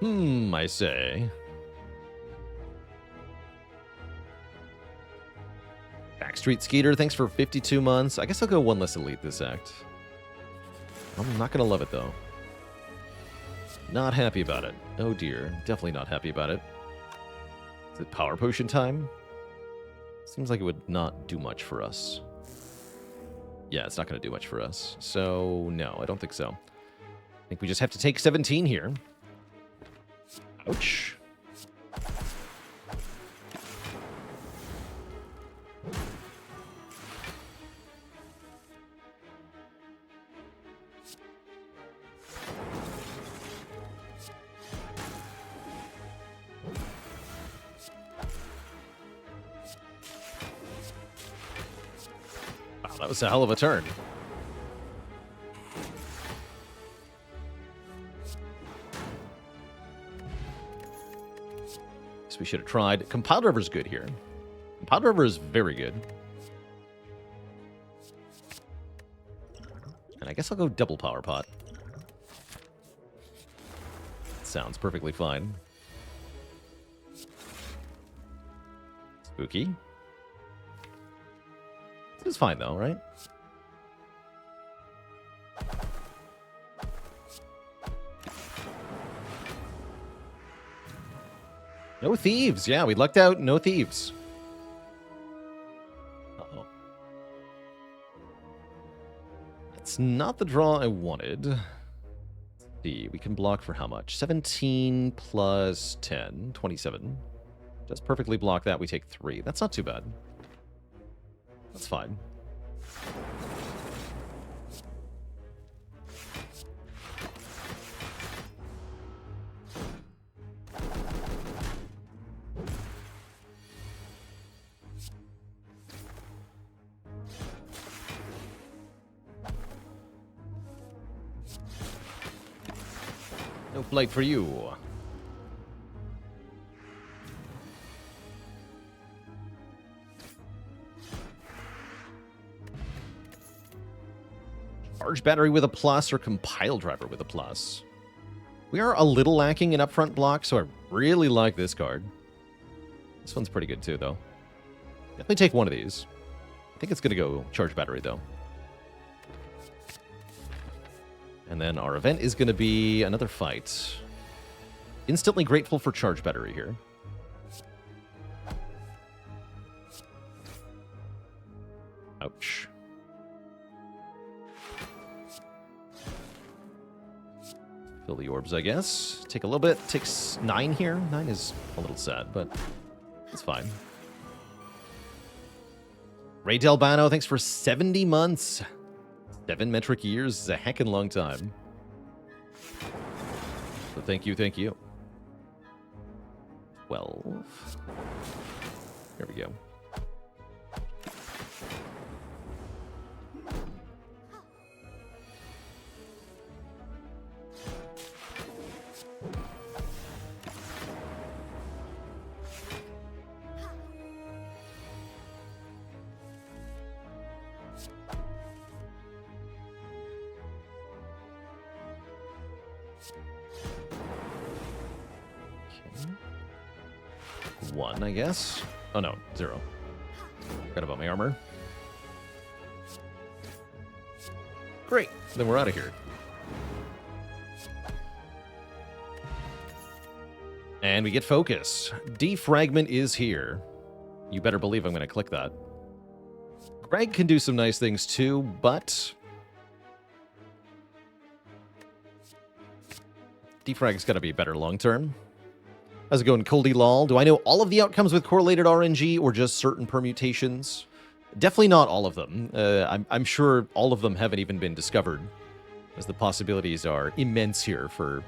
[SPEAKER 1] I say. Backstreet Skeeter, thanks for 52 months. I guess I'll go 1 less elite this act. I'm not going to love it, though. Not happy about it. Oh, dear. Definitely not happy about it. Is it Power Potion time? Seems like it would not do much for us. Yeah, it's not going to do much for us. So, no, I don't think so. I think we just have to take 17 here. Ouch. That was a hell of a turn. Guess we should have tried. Compiled River's good here. Compiled River is very good. And I guess I'll go double Power Pot. Sounds perfectly fine. Spooky. Seems fine, though, right? No thieves. Yeah, we lucked out. No thieves. Uh-oh. That's not the draw I wanted. Let's see. We can block for how much? 17 plus 10. 27. Just perfectly block that. We take 3. That's not too bad. That's fine. No blight for you. Charge battery with a plus or compile driver with a plus. We are a little lacking in upfront block, so I really like this card. This one's pretty good too, though. Definitely take one of these. I think it's going to go charge battery, though. And then our event is going to be another fight. Instantly grateful for charge battery here. Ouch. Fill the orbs, I guess. Take a little bit. Takes 9 here. 9 is a little sad, but it's fine. Ray Delbano, thanks for 70 months. 7 metric years is a heckin' long time. So thank you, thank you. 12. There we go. Okay. 1, I guess. Oh no, 0. Forgot about my armor. Great. Then we're out of here. And we get focus. Defragment is here. You better believe I'm going to click that. Greg can do some nice things too, but Defrag's got to be better long term. How's it going, Coldy Lol? Do I know all of the outcomes with correlated RNG or just certain permutations? Definitely not all of them. I'm sure all of them haven't even been discovered, as the possibilities are immense here for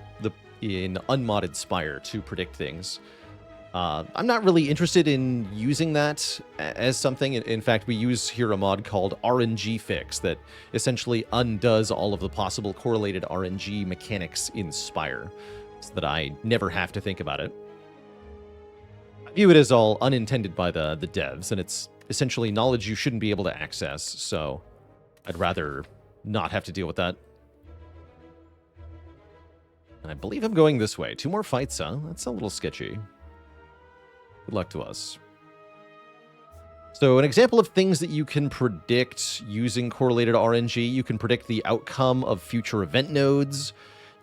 [SPEAKER 1] in unmodded Spire to predict things. I'm not really interested in using that as something. In fact, we use here a mod called RNG Fix that essentially undoes all of the possible correlated RNG mechanics in Spire, so that I never have to think about it. I view it as all unintended by the devs, and it's essentially knowledge you shouldn't be able to access, so I'd rather not have to deal with that. And I believe I'm going this way. 2 more fights, huh? That's a little sketchy. Good luck to us. So an example of things that you can predict using correlated RNG, you can predict the outcome of future event nodes.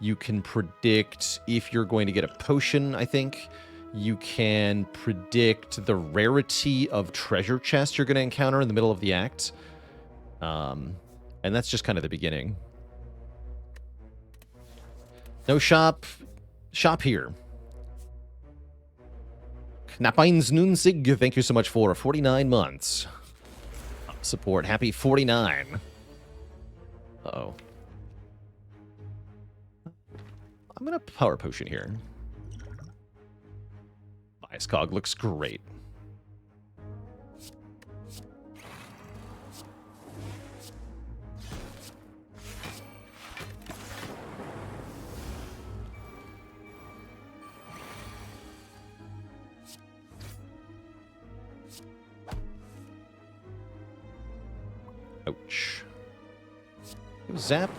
[SPEAKER 1] You can predict if you're going to get a potion, I think. You can predict the rarity of treasure chests you're going to encounter in the middle of the act. And that's just kind of the beginning. No shop. Shop here. Knappines Nunsig, thank you so much for 49 months. Support, happy 49. Uh-oh. I'm gonna power potion here. Bias Cog looks great. Ouch. Zap.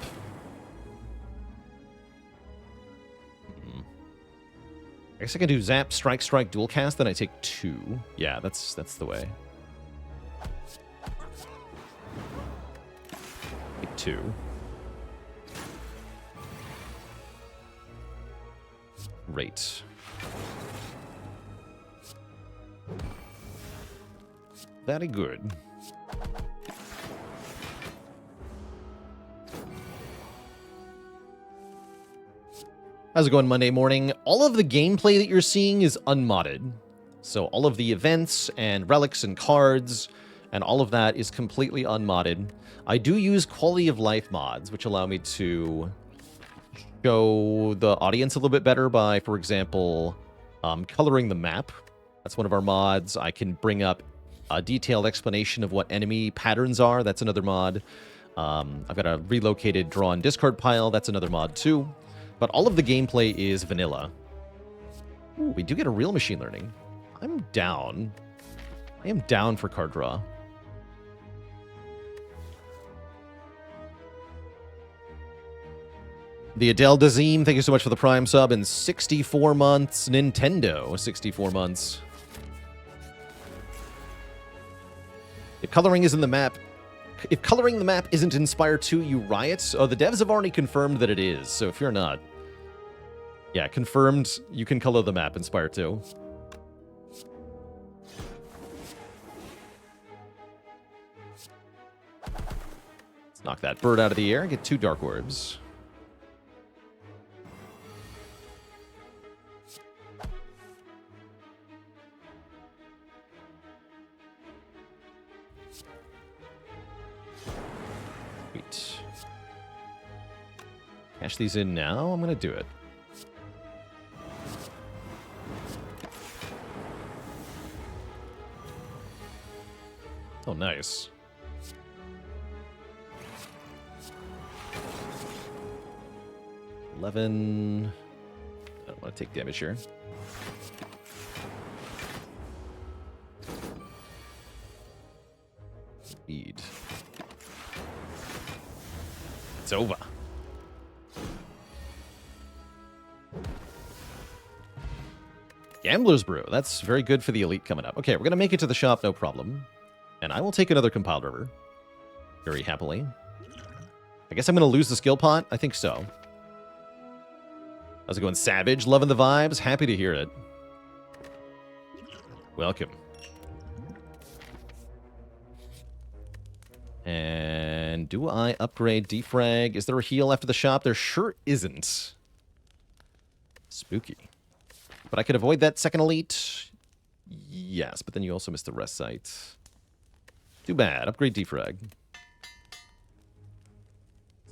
[SPEAKER 1] I guess I can do zap, strike, strike, dual cast, then I take 2. Yeah, that's the way. 2. Great. Very good. How's it going Monday morning? All of the gameplay that you're seeing is unmodded. So all of the events and relics and cards and all of that is completely unmodded. I do use quality of life mods, which allow me to show the audience a little bit better by, for example, coloring the map. That's one of our mods. I can bring up a detailed explanation of what enemy patterns are. That's another mod. I've got a relocated draw and discard pile. That's another mod too. But all of the gameplay is vanilla. Ooh, we do get a real machine learning. I'm down. I am down for card draw. The Adele Dazim, thank you so much for the Prime sub. And 64 months. Nintendo, 64 months. If coloring is in the map, if coloring the map isn't in Spire 2, you riot. Oh, the devs have already confirmed that it is. So if you're not, yeah, confirmed, you can color the map in Spire 2. Let's knock that bird out of the air and get 2 dark orbs. Sweet. Cash these in now. I'm going to do it. Oh, nice. $11. I don't want to take damage here. Speed. It's over. Gambler's Brew. That's very good for the elite coming up. Okay, we're going to make it to the shop, no problem. And I will take another compiled river. Very happily. I guess I'm going to lose the skill pot? I think so. How's it going, Savage? Loving the vibes? Happy to hear it. Welcome. And do I upgrade defrag? Is there a heal after the shop? There sure isn't. Spooky. But I could avoid that second elite. Yes, but then you also missed the rest site. Too bad. Upgrade defrag.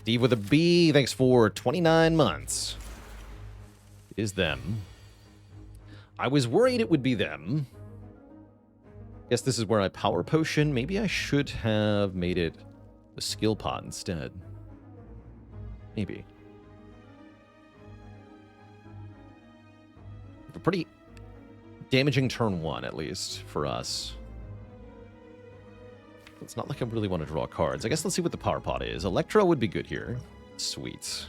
[SPEAKER 1] Steve with a B. Thanks for 29 months. It is them. I was worried it would be them. Guess this is where I power potion. Maybe I should have made it a skill pot instead. Maybe. A pretty damaging turn 1, at least, for us. It's not like I really want to draw cards. I guess let's see what the power pot is. Electro would be good here. Sweet.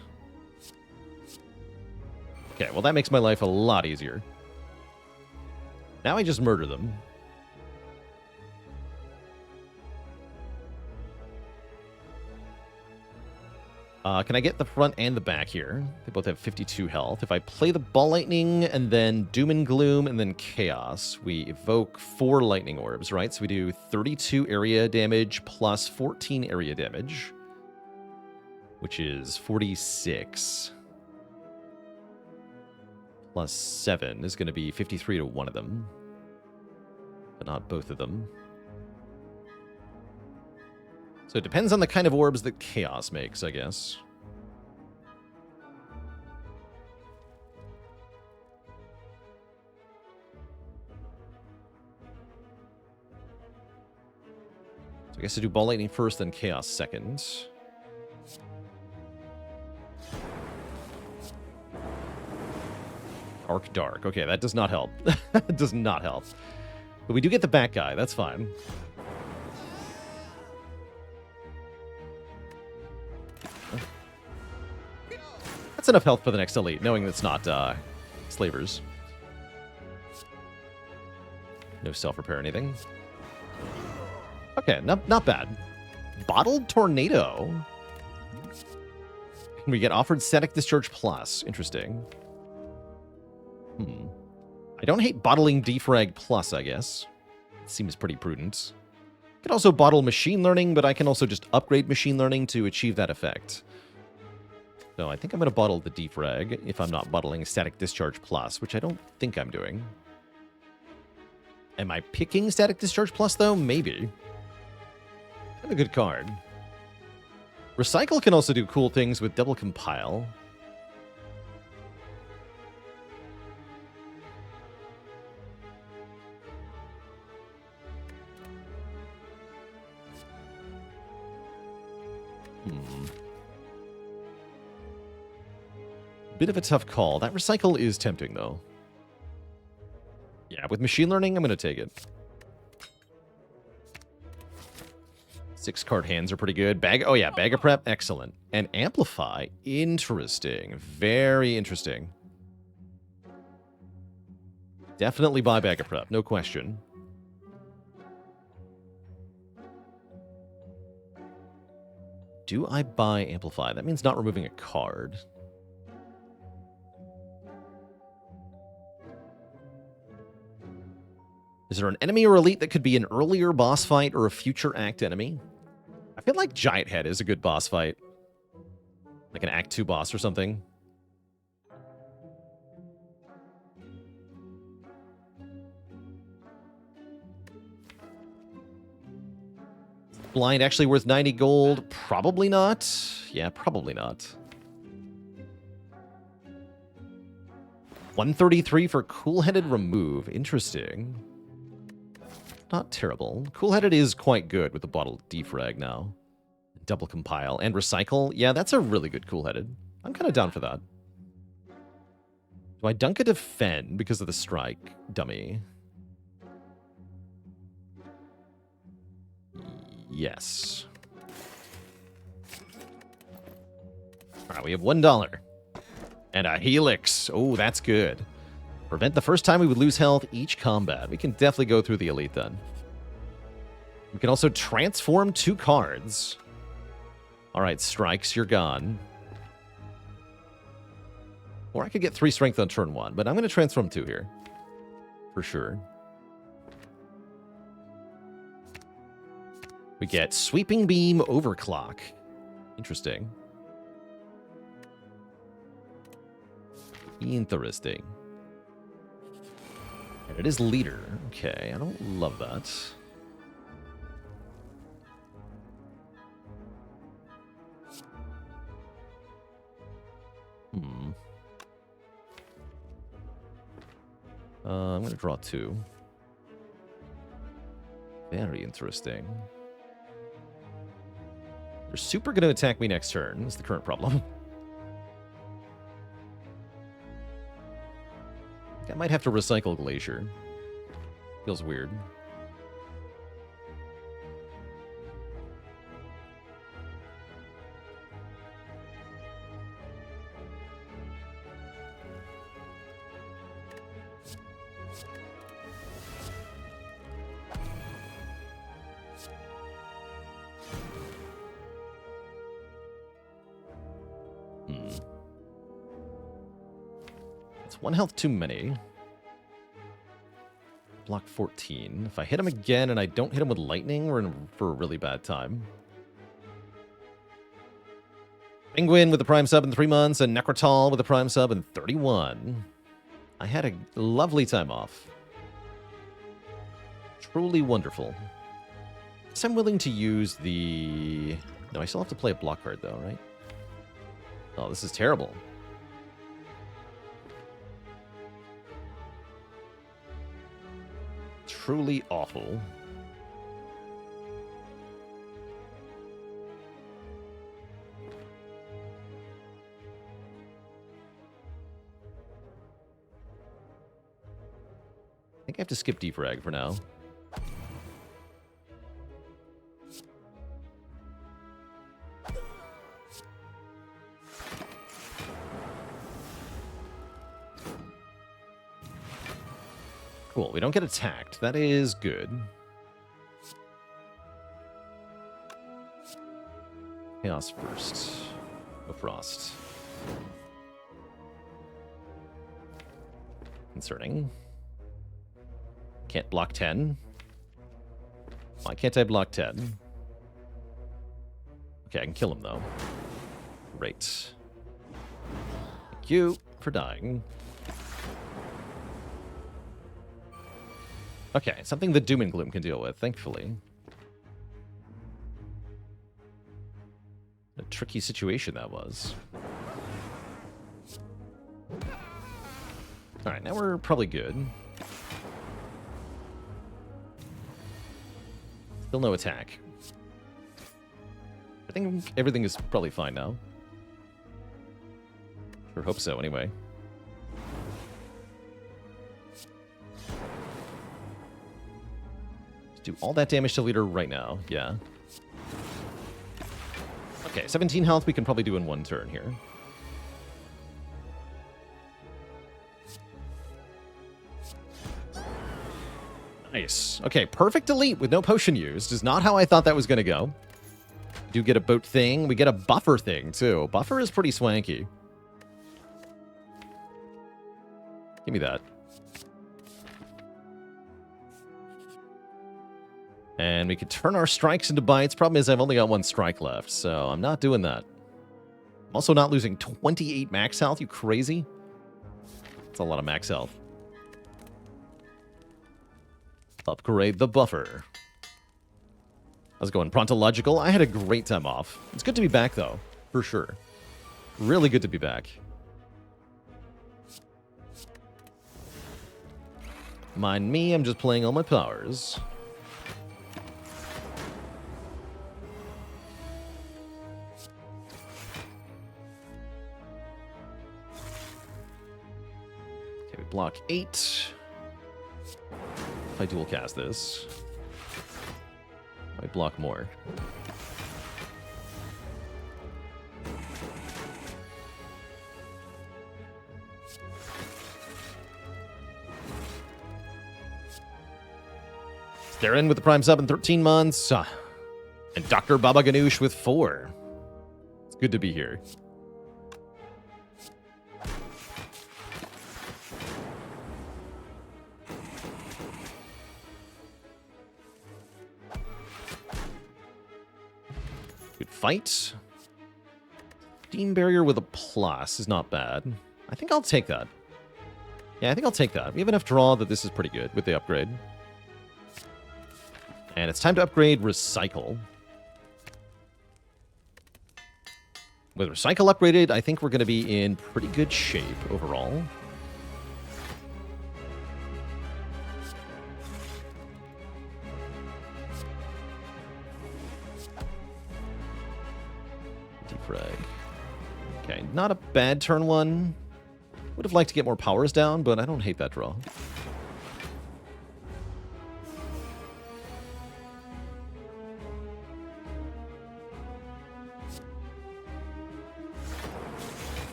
[SPEAKER 1] Okay, well that makes my life a lot easier. Now I just murder them. Can I get the front and the back here? They both have 52 health. If I play the Ball Lightning and then Doom and Gloom and then Chaos, we evoke 4 Lightning Orbs, right? So we do 32 area damage plus 14 area damage, which is 46. Plus 7 is going to be 53 to one of them, but not both of them. So it depends on the kind of orbs that Chaos makes, I guess. So I guess I do Ball Lightning first, then Chaos second. Arc Dark. Okay, that does not help. That does not help. But we do get the back guy. That's fine. That's enough health for the next elite, knowing it's not slavers. No self-repair or anything. Okay, not bad. Bottled Tornado. We get offered Static Discharge Plus. Interesting. I don't hate bottling Defrag Plus, I guess. Seems pretty prudent. I can also bottle Machine Learning, but I can also just upgrade Machine Learning to achieve that effect. So I think I'm going to bottle the Defrag if I'm not bottling Static Discharge Plus, which I don't think I'm doing. Am I picking Static Discharge Plus, though? Maybe. Kind of a good card. Recycle can also do cool things with Double Compile. Bit of a tough call. That Recycle is tempting, though. Yeah, with Machine Learning, I'm going to take it. 6-card hands are pretty good. Oh yeah, Bag of Prep, excellent. And Amplify, interesting. Very interesting. Definitely buy Bag of Prep, no question. Do I buy Amplify? That means not removing a card. Is there an enemy or elite that could be an earlier boss fight or a future act enemy? I feel like Giant Head is a good boss fight. Like an Act 2 boss or something. Blind actually worth 90 gold? Probably not. Yeah, probably not. 133 for Cool-Headed Remove. Interesting. Not terrible. Cool-Headed is quite good with the bottled Defrag now. Double Compile and Recycle. Yeah, that's a really good Cool-Headed. I'm kind of down for that. Do I dunk a Defend because of the strike? Dummy. Yes. Alright, we have $1. And a Helix. Oh, that's good. Prevent the first time we would lose health each combat. We can definitely go through the Elite then. We can also transform 2 cards. Alright, Strikes, you're gone. Or I could get 3 strength on turn 1, but I'm going to transform 2 here. For sure. We get Sweeping Beam Overclock. Interesting. Interesting. And it is Leader. Okay, I don't love that. I'm going to draw 2. Very interesting. They're super going to attack me next turn. That's the current problem. I might have to recycle Glacier. Feels weird. That's 1 health too many. Block 14. If I hit him again and I don't hit him with lightning, we're in for a really bad time. Penguin with the Prime sub in 3 months, and Necrotal with the Prime sub in 31. I had a lovely time off. Truly wonderful. Guess I'm willing to use the... No, I still have to play a block card though, right? Oh, this is terrible. Truly awful. I think I have to skip Defrag for now. Cool, we don't get attacked. That is good. Chaos first. No Frost. Concerning. Can't block 10. Why can't I block 10? Okay, I can kill him, though. Great. Thank you for dying. Okay, something that Doom and Gloom can deal with, thankfully. A tricky situation that was. Alright, now we're probably good. Still no attack. I think everything is probably fine now. Sure hope so, anyway. Let's do all that damage to leader right now, yeah. Okay, 17 health we can probably do in one turn here. Nice. Okay, perfect elite with no potion used is not how I thought that was going to go. We do get a boat thing. We get a buffer thing, too. Buffer is pretty swanky. Give me that. And we could turn our strikes into bites. Problem is I've only got one strike left, so I'm not doing that. I'm also not losing 28 max health. You crazy? That's a lot of max health. Upgrade the buffer. How's it going? Prontological? I had a great time off. It's good to be back, though. For sure. Really good to be back. Mind me, I'm just playing all my powers. Okay, we block 8. If I dual cast this, I block more. They're in with the Prime sub in 13 months. And Dr. Baba Ganoush with 4. It's good to be here. Good fight. Steam Barrier with a plus is not bad. I think I'll take that. Yeah, I think I'll take that. We have enough draw that this is pretty good with the upgrade. And it's time to upgrade Recycle. With Recycle upgraded, I think we're going to be in pretty good shape overall. Defrag. Okay, not a bad turn one. Would have liked to get more powers down, but I don't hate that draw.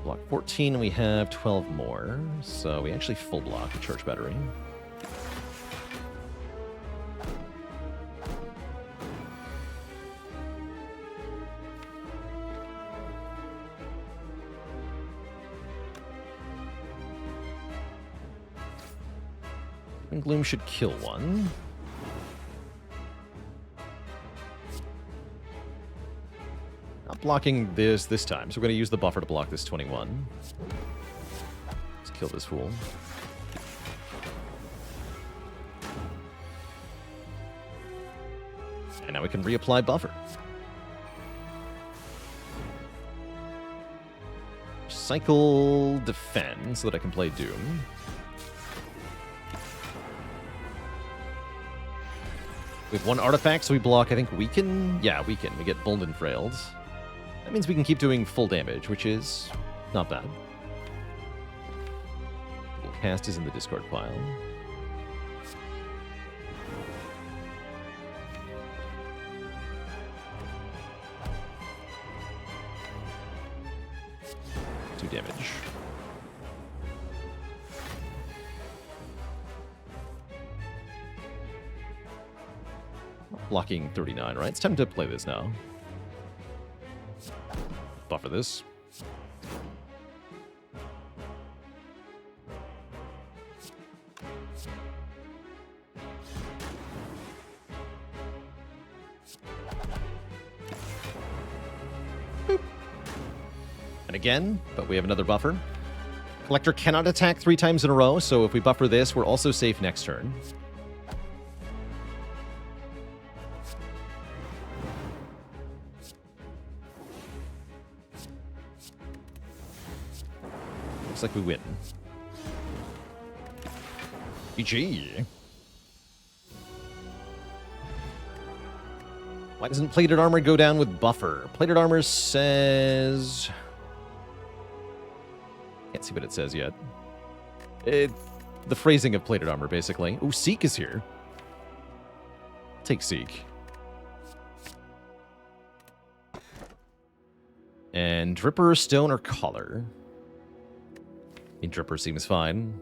[SPEAKER 1] Block 14, and we have 12 more. So we actually full block the Church Battery. And Gloom should kill one. Not blocking this time, so we're going to use the buffer to block this 21. Let's kill this fool. And now we can reapply buffer. Cycle defend so that I can play Doom. With one artifact, so we block, I think, weaken? Yeah, weaken. We get bold and frailed. That means we can keep doing full damage, which is not bad. Cast is in the discard pile. Two damage. Blocking 39, right? It's time to play this now. buffer this. Boop. And again, but we have another buffer. Collector cannot attack 3 times in a row, so if we buffer this, we're also safe next turn. Looks like we win. GG. Why doesn't plated armor go down with buffer? Plated armor says... Can't see what it says yet. The phrasing of plated armor, basically. Oh, Seek is here. Take Seek. And Dripper, Stone, or Collar? I mean, Dripper seems fine.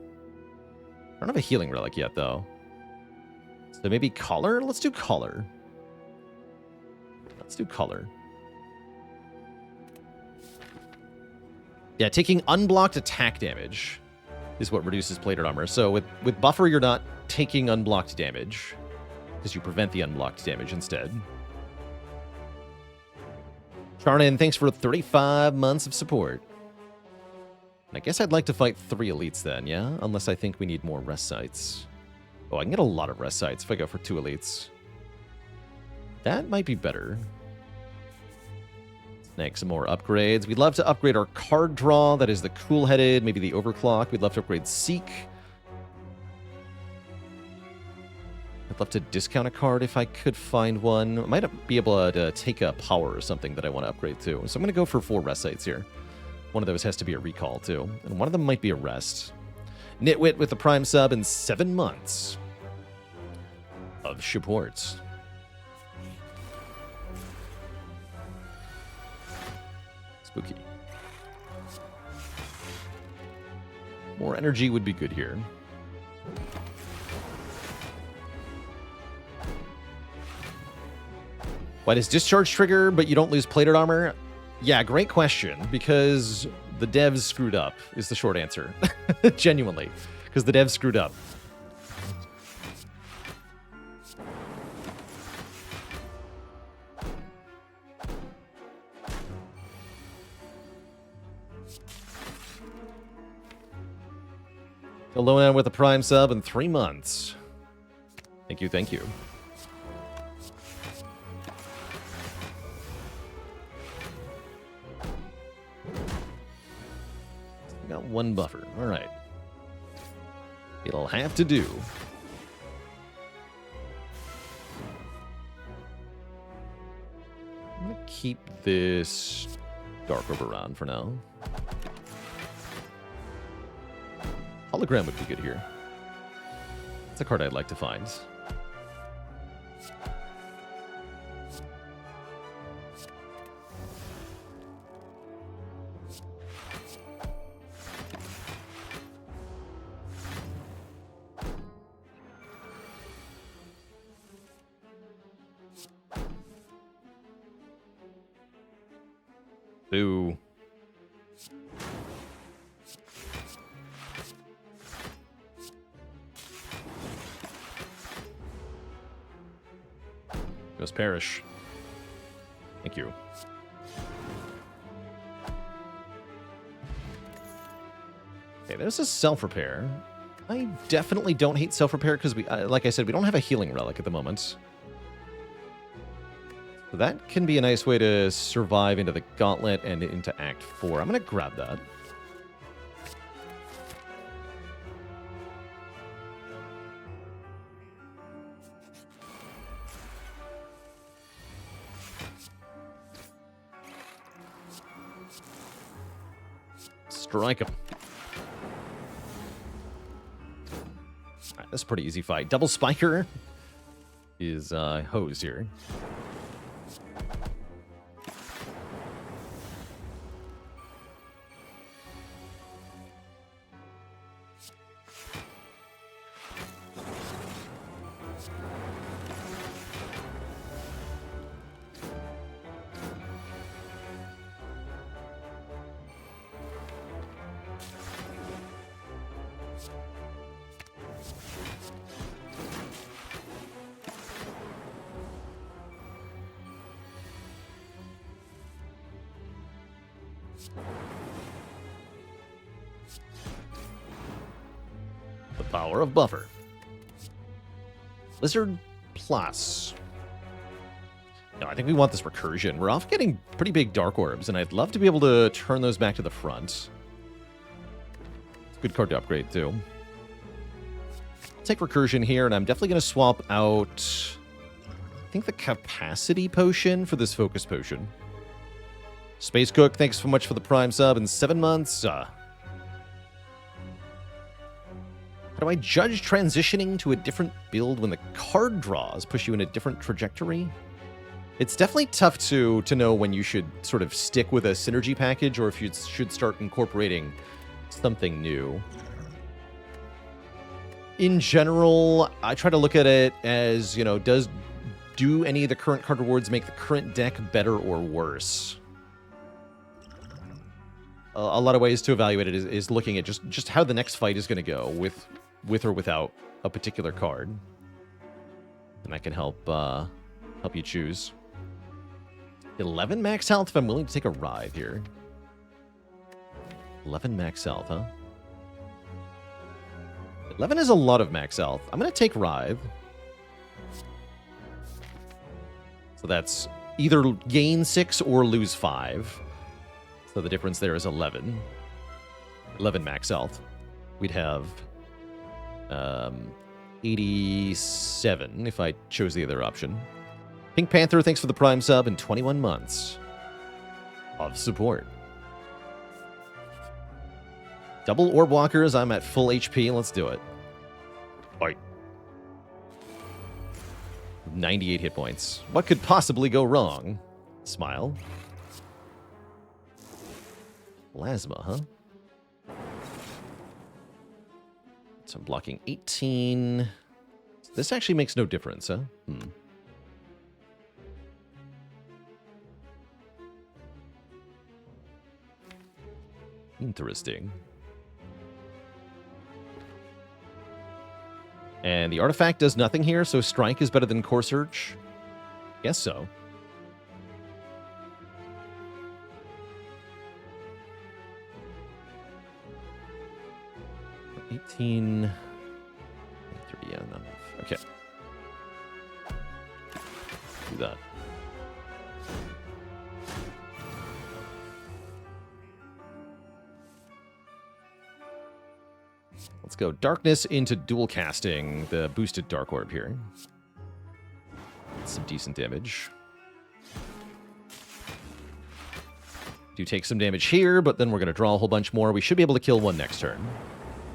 [SPEAKER 1] I don't have a healing relic yet, though. So maybe Collar? Let's do Collar. Let's do Collar. Yeah, taking unblocked attack damage is what reduces plated armor. So with buffer, you're not taking unblocked damage, because you prevent the unblocked damage instead. Charnan, thanks for 35 months of support. I guess I'd like to fight 3 elites then, yeah? Unless I think we need more rest sites. Oh, I can get a lot of rest sites if I go for 2 elites. That might be better. Next, some more upgrades. We'd love to upgrade our card draw. That is the cool-headed, maybe the overclock. We'd love to upgrade Seek. I'd love to discount a card if I could find one. I might be able to take a power or something that I want to upgrade to. So I'm going to go for 4 rest sites here. One of those has to be a recall, too. And one of them might be a rest. Nitwit with the Prime sub in 7 months of support. Spooky. More energy would be good here. Why does discharge trigger, but you don't lose plated armor? Yeah, great question, because the devs screwed up, is the short answer. Genuinely, because the devs screwed up. Alona with a Prime sub in 3 months. Thank you, thank you. Got 1 buffer. All right. It'll have to do. I'm going to keep this Dark Orb around for now. Hologram would be good here. That's a card I'd like to find. Boo. Ghost Parish. Thank you. Okay, there's a self-repair. I definitely don't hate self-repair because we, like I said, we don't have a healing relic at the moment. So that can be a nice way to survive into the Gauntlet and into Act 4. I'm going to grab that. Strike him. Alright, that's a pretty easy fight. Double Spiker is hose here. The power of buffer. Lizard Plus. No, I think we want this recursion. We're off getting pretty big dark orbs, and I'd love to be able to turn those back to the front. It's a good card to upgrade, too. I'll take recursion here, and I'm definitely going to swap out, I think, the capacity potion for this focus potion. Space Cook, thanks so much for the Prime sub in 7 months. How do I judge transitioning to a different build when the card draws push you in a different trajectory? It's definitely tough to know when you should sort of stick with a synergy package or if you should start incorporating something new. In general, I try to look at it as, you know, do any of the current card rewards make the current deck better or worse? A lot of ways to evaluate it is looking at just how the next fight is going to go with or without a particular card. And that can help you choose. 11 max health if I'm willing to take a ride here. 11 max health, huh? 11 is a lot of max health. I'm going to take Rive. So that's either gain 6 or lose 5. So the difference there is 11. 11 max health. We'd have 87 if I chose the other option. Pink Panther, thanks for the Prime sub and 21 months of support. Double Orb Walkers, I'm at full HP. Let's do it. Bite. 98 hit points. What could possibly go wrong? Smile. Plasma, huh? So I'm blocking 18. This actually makes no difference, huh? Interesting. And the artifact does nothing here, so Strike is better than Core Search? Guess so. $18... yeah, not enough. Okay. Do that. Let's go Darkness into dual casting the boosted Dark Orb here. Some decent damage. Do take some damage here, but then we're going to draw a whole bunch more. We should be able to kill one next turn.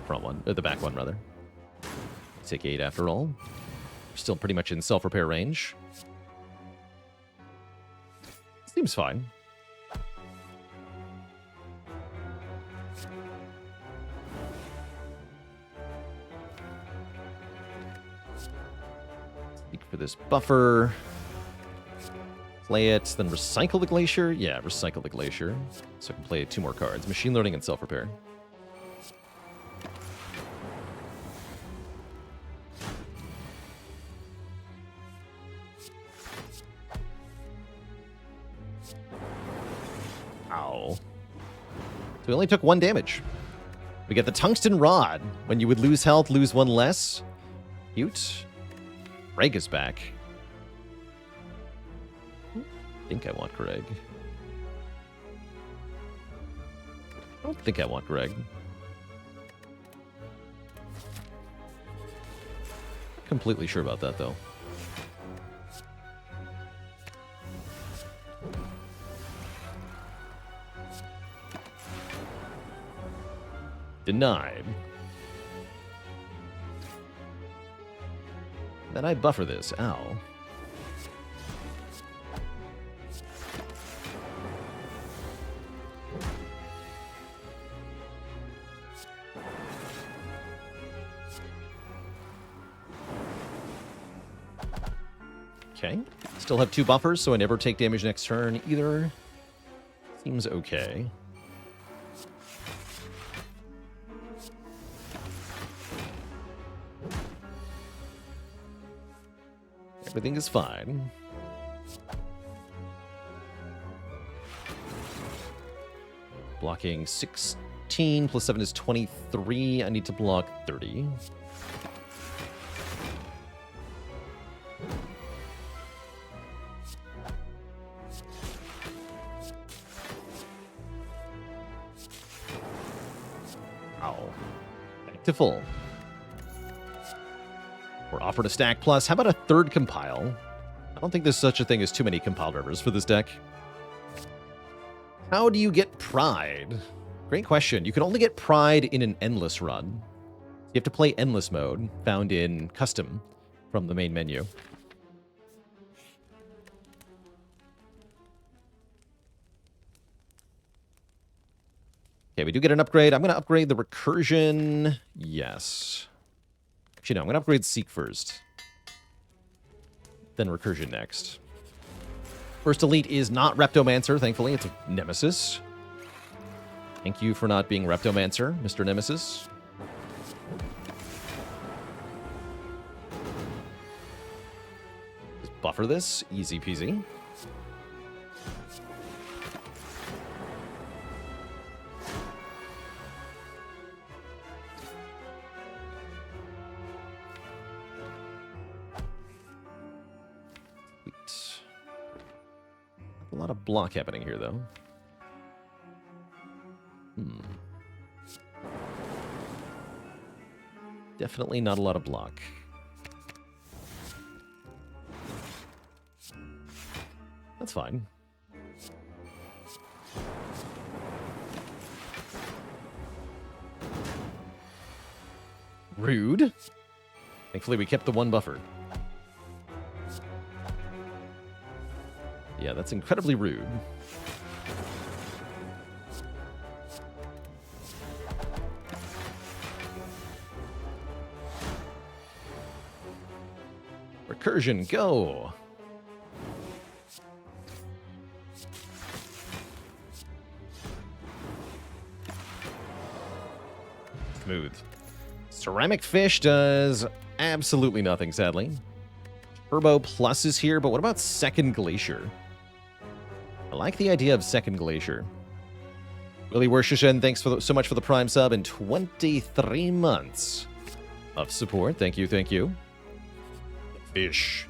[SPEAKER 1] Front one, the back one, rather. Take 8 after all. We're still pretty much in self-repair range. Seems fine. For this buffer. Play it, then recycle the Glacier. Yeah, recycle the Glacier. So I can play 2 more cards. Machine Learning and Self-Repair. Ow. So we only took 1 damage. We get the Tungsten Rod. When you would lose health, lose 1 less. Cute. Greg is back. I think I want Greg. I don't think I want Greg. Not completely sure about that, though. Denied. Then I buffer this. Ow. Okay. Still have 2 buffers, so I never take damage next turn either. Seems okay. Everything is fine. Blocking 16 plus 7 is 23. I need to block 30. Ow. Back to full. We're offered a stack plus. How about a third compile? I don't think there's such a thing as too many compile drivers for this deck. How do you get Pride? Great question. You can only get Pride in an endless run. You have to play endless mode, found in custom from the main menu. Okay, we do get an upgrade. I'm going to upgrade the recursion. Yes. Actually, no, I'm going to upgrade Seek first. Then recursion next. First elite is not Reptomancer, thankfully. It's a Nemesis. Thank you for not being Reptomancer, Mr. Nemesis. Just buffer this. Easy peasy. A lot of block happening here, though. Definitely not a lot of block. That's fine. Rude. Thankfully, we kept the one buffer. Yeah, that's incredibly rude. Recursion, go! Smooth. Ceramic Fish does absolutely nothing, sadly. Turbo Plus is here, but what about Second Glacier? I like the idea of Second Glacier. Willie Worshishen, thanks so much for the Prime sub and 23 months of support. Thank you, thank you. Fish.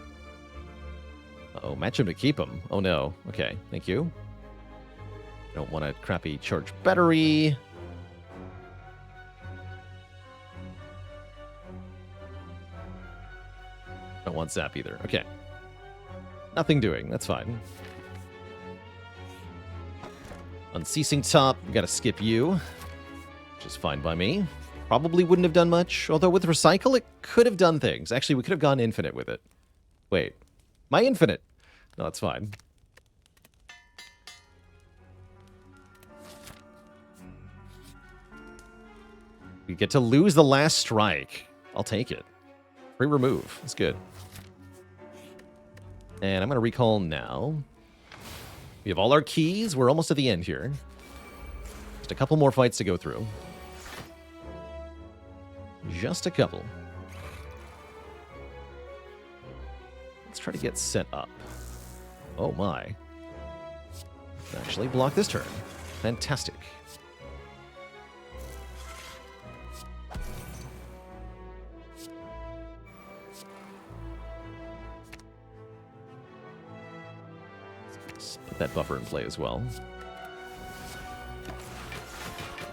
[SPEAKER 1] Uh-oh, match him to keep him. Oh no. Okay, thank you. Don't want a crappy charge battery. Don't want zap either. Okay. Nothing doing. That's fine. Unceasing Top, we gotta skip you, which is fine by me. Probably wouldn't have done much, although with Recycle, it could have done things. Actually, we could have gone infinite with it. Wait, my infinite? No, that's fine. We get to lose the last strike. I'll take it. Free remove. That's good. And I'm going to recall now. We have all our keys. We're almost at the end here. Just a couple more fights to go through. Just a couple. Let's try to get set up. Oh my. Actually block this turn. Fantastic. That buffer in play as well.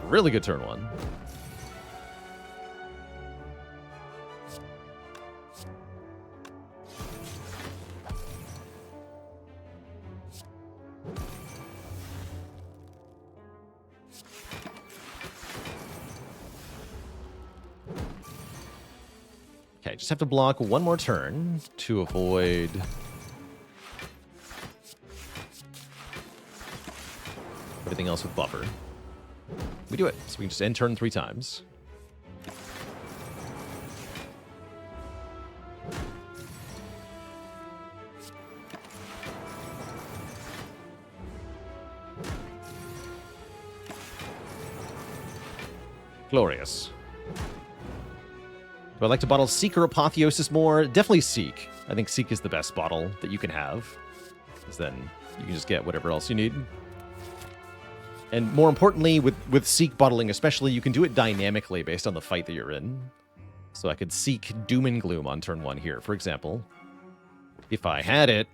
[SPEAKER 1] Really good turn one. Okay, just have to block one more turn to avoid everything else with buffer. We do it, so we can just end turn 3 times. Glorious. Do I like to bottle Seek or Apotheosis more? Definitely Seek. I think Seek is the best bottle that you can have, because then you can just get whatever else you need. And more importantly, with Seek bottling especially, you can do it dynamically based on the fight that you're in. So I could Seek Doom and Gloom on turn 1 here, for example. If I had it...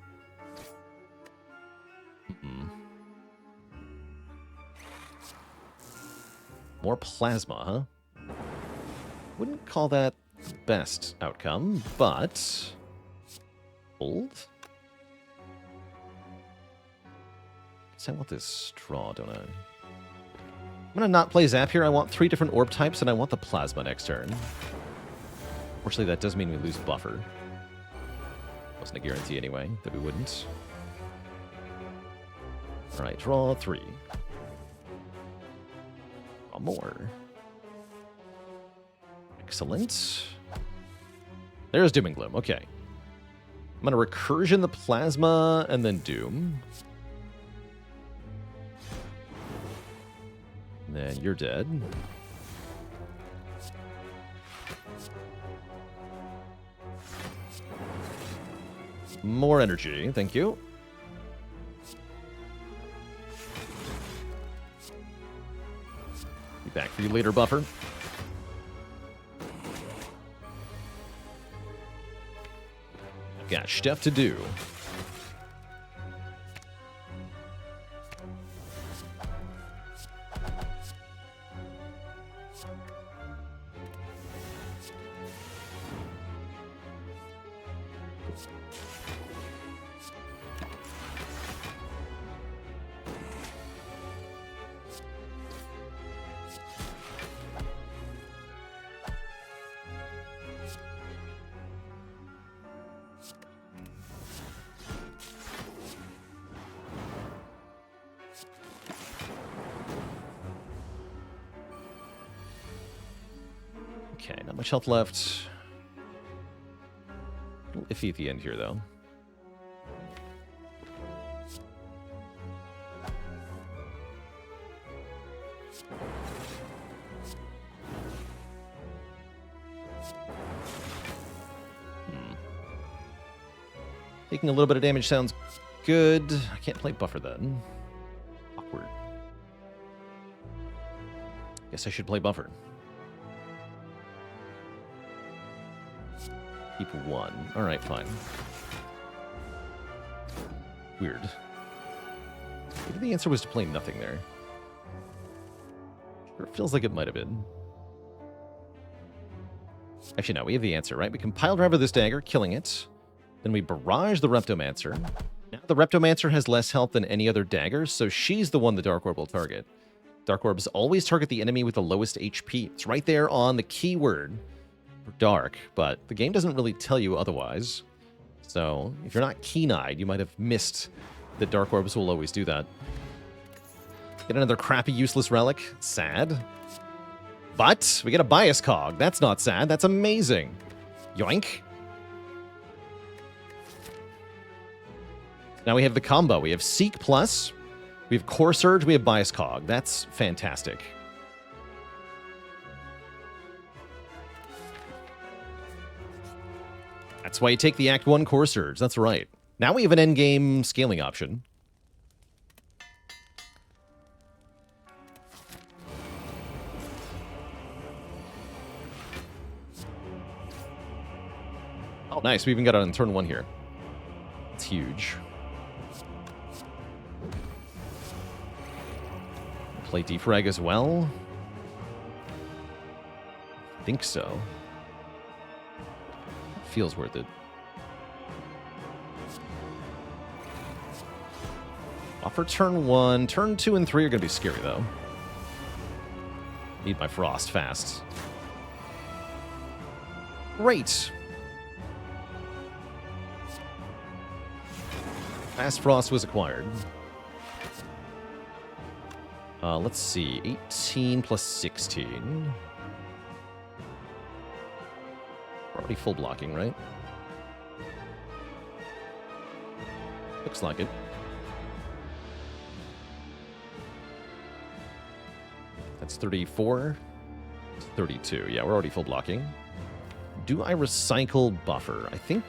[SPEAKER 1] More Plasma, huh? Wouldn't call that the best outcome, but... Hold? Guess I want this straw, don't I? I'm gonna not play Zap here. I want 3 different orb types, and I want the Plasma next turn. Fortunately, that does mean we lose Buffer. Wasn't a guarantee anyway, that we wouldn't. Alright, draw 3. Draw more. Excellent. There's Doom and Gloom, okay. I'm gonna Recursion the Plasma, and then Doom. And then you're dead. More energy, thank you. Be back for you later, Buffer. I've got stuff to do. Okay, not much health left. A little iffy at the end here, though. Taking a little bit of damage sounds good. I can't play Buffer then. Awkward. Guess I should play Buffer. Keep 1. Alright, fine. Weird. Maybe the answer was to play nothing there. Sure feels like it might have been. Actually, no, we have the answer, right? We can pile driver this dagger, killing it. Then we barrage the Reptomancer. Now the Reptomancer has less health than any other dagger, so she's the one the Dark Orb will target. Dark Orbs always target the enemy with the lowest HP. It's right there on the keyword for Dark, but the game doesn't really tell you otherwise. So if you're not keen-eyed, you might have missed that Dark Orbs will always do that. Get another crappy, useless relic. Sad. But we get a Bias Cog. That's not sad. That's amazing. Yoink. Now we have the combo. We have Seek Plus, we have Core Surge, we have Bias Cog. That's fantastic. That's why you take the Act 1 Core Surge. That's right. Now we have an endgame scaling option. Oh, nice. We even got it on turn 1 here. It's huge. Play defrag as well? I think so. Feels worth it. Offer turn 1. Turn 2 and 3 are going to be scary, though. Need my Frost fast. Great. Fast Frost was acquired. Let's see. 18 plus 16. We're already full blocking, right? Looks like it. That's 34. 32. Yeah, we're already full blocking. Do I recycle Buffer? I think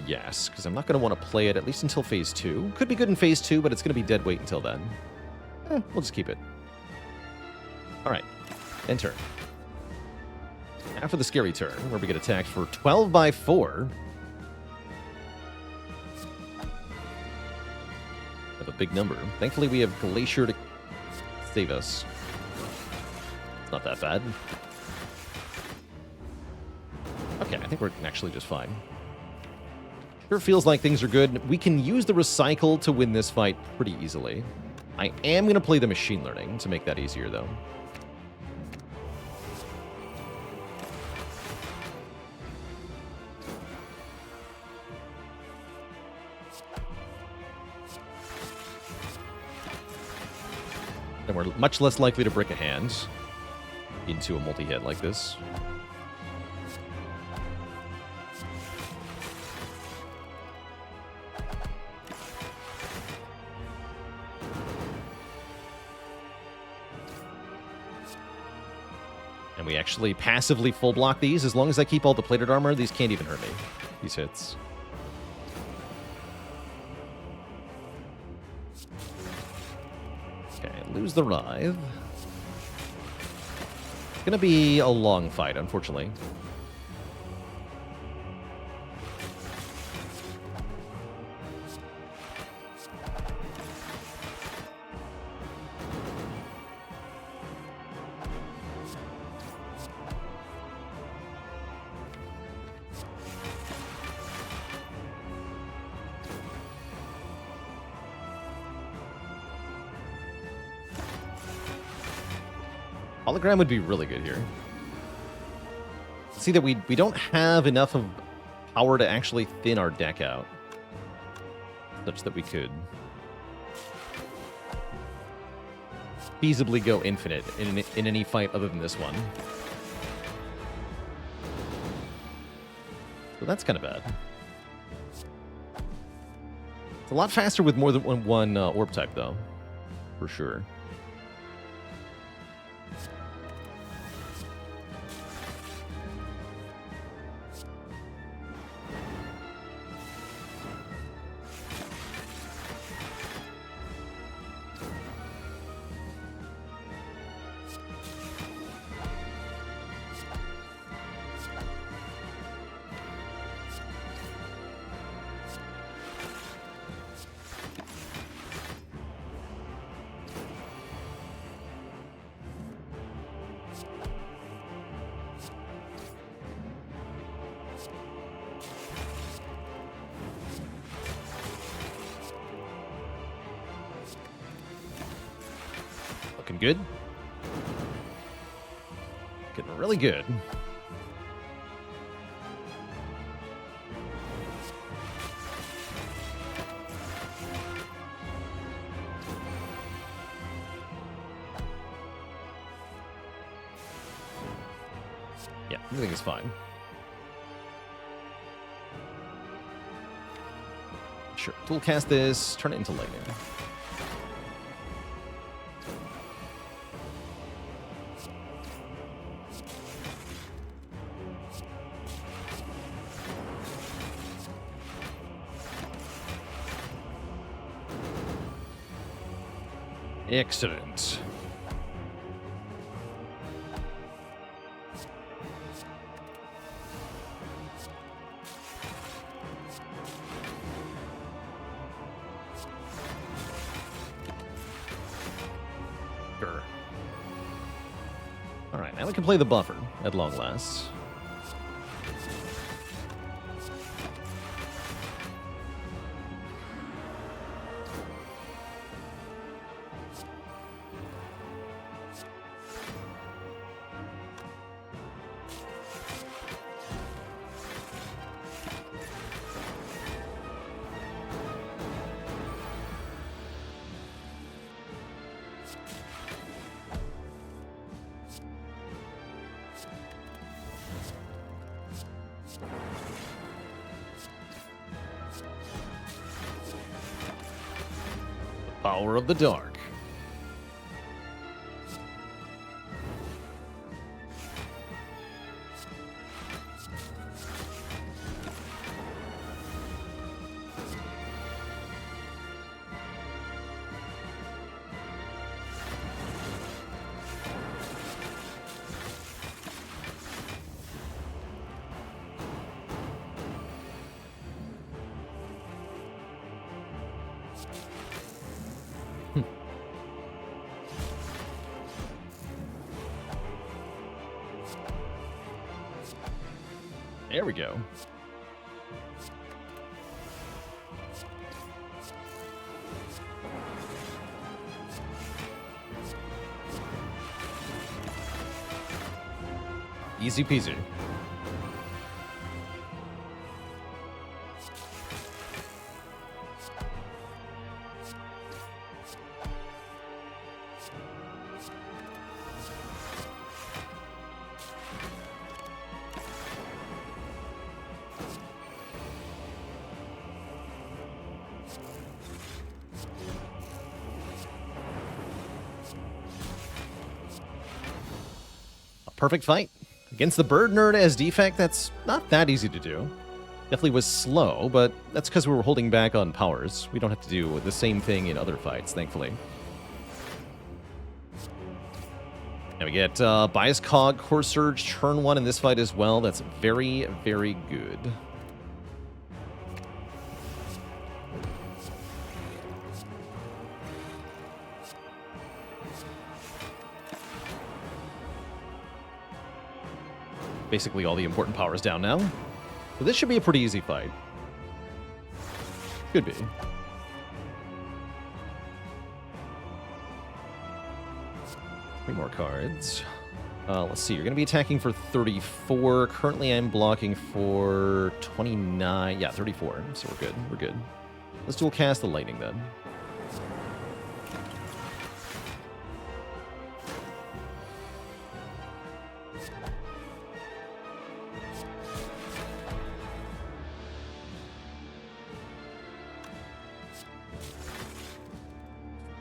[SPEAKER 1] yes, because I'm not going to want to play it at least until phase 2. Could be good in phase 2, but it's going to be dead weight until then. We'll just keep it. All right, end turn. After the scary turn, where we get attacked for 12 by 4. Have a big number. Thankfully, we have Glacier to save us. It's not that bad. Okay, I think we're actually just fine. Sure feels like things are good. We can use the recycle to win this fight pretty easily. I am going to play the machine learning to make that easier, though. And we're much less likely to break a hand into a multi-hit like this. And we actually passively full block these. As long as I keep all the plated armor, these can't even hurt me, these hits. Okay, lose the Writhe. It's gonna be a long fight, unfortunately. Hologram would be really good here. See that we don't have enough of power to actually thin our deck out, such that we could feasibly go infinite in any fight other than this one. So that's kind of bad. It's a lot faster with more than one orb type, though, for sure. Looking good. Getting really good. Yeah, everything is fine. Sure. Tool cast this, turn it into lightning. Excellent. Sure. All right, now we can play the buffer at long last. Power of the Dark. There we go. Easy peasy. A perfect fight. Against the bird nerd as Defect, that's not that easy to do. Definitely was slow, but that's because we were holding back on powers. We don't have to do the same thing in other fights, thankfully. And we get Bias Cog, Core Surge, turn 1 in this fight as well. That's very, very good. Basically all the important powers down now. So this should be a pretty easy fight. Could be. 3 more cards. Let's see, you're going to be attacking for 34. Currently I'm blocking for 29. Yeah, 34. So we're good. We're good. Let's dual cast the lightning then.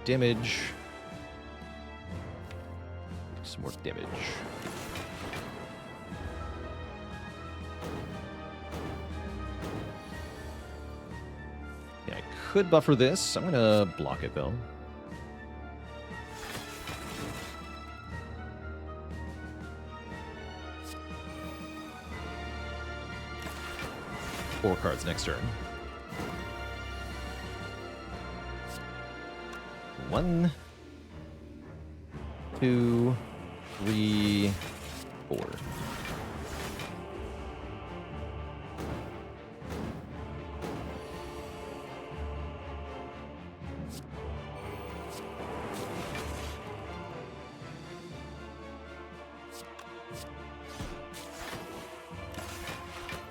[SPEAKER 1] Damage. Some more damage. Yeah, I could buffer this. I'm gonna block it though. Four cards next turn. 1, 2, 3, 4.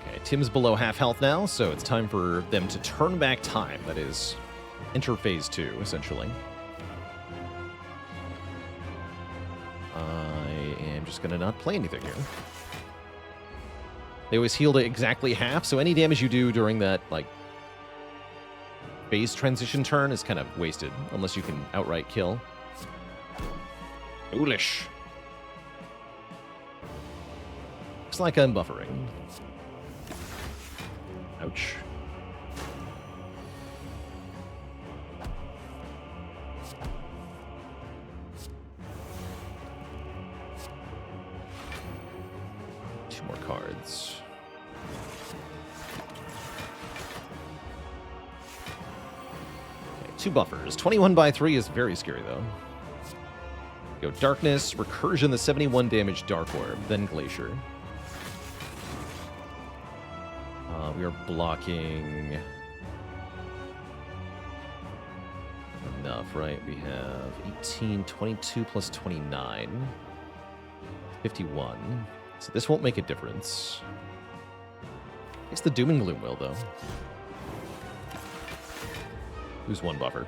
[SPEAKER 1] Okay, Tim's below half health now, so it's time for them to turn back time. That is, enter phase 2, essentially. Just gonna not play anything here. They always heal to exactly half, so any damage you do during that, like, phase transition turn is kind of wasted, unless you can outright kill. Foolish. Looks like I'm buffering. Ouch. Cards. Okay, 2 buffers. 21 by 3 is very scary, though. Go Darkness, Recursion, the 71 damage Dark Orb, then Glacier. We are blocking enough, right? We have 18, 22 plus 29. 51. So this won't make a difference. It's the Doom and Gloom will, though. Lose 1 buffer.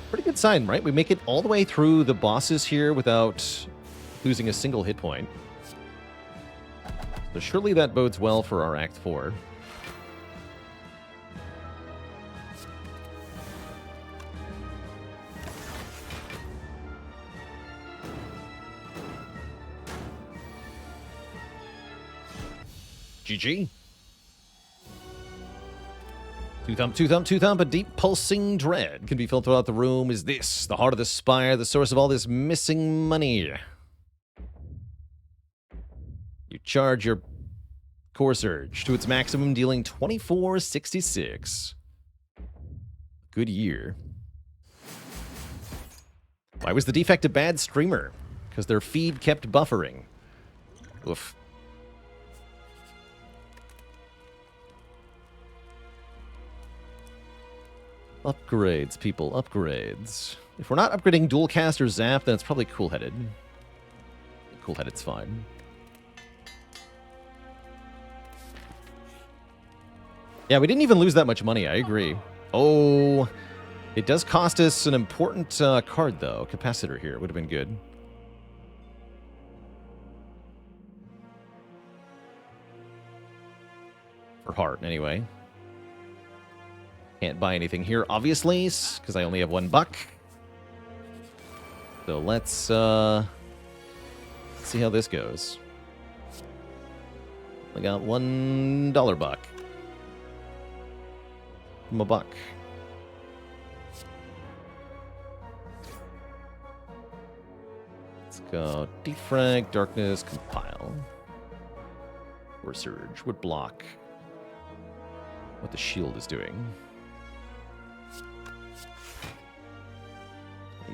[SPEAKER 1] Pretty good sign, right? We make it all the way through the bosses here without losing a single hit point. So surely that bodes well for our Act 4. GG. Two thump, two thump, two thump. A deep pulsing dread can be felt throughout the room. Is this the heart of the Spire, the source of all this missing money? You charge your Core Surge to its maximum, dealing 2466. Good year. Why was the Defect a bad streamer? Because their feed kept buffering. Oof. Upgrades, people, upgrades. If we're not upgrading dual cast or zap, then it's probably cool-headed. Cool-headed's fine. Yeah, we didn't even lose that much money, I agree. Oh, it does cost us an important card, though. Capacitor here would have been good. For heart, anyway. Can't buy anything here, obviously, because I only have $1. So let's see how this goes. I got $1 buck. I'm a buck. Let's go defrag, darkness, compile. Or surge would block what the shield is doing.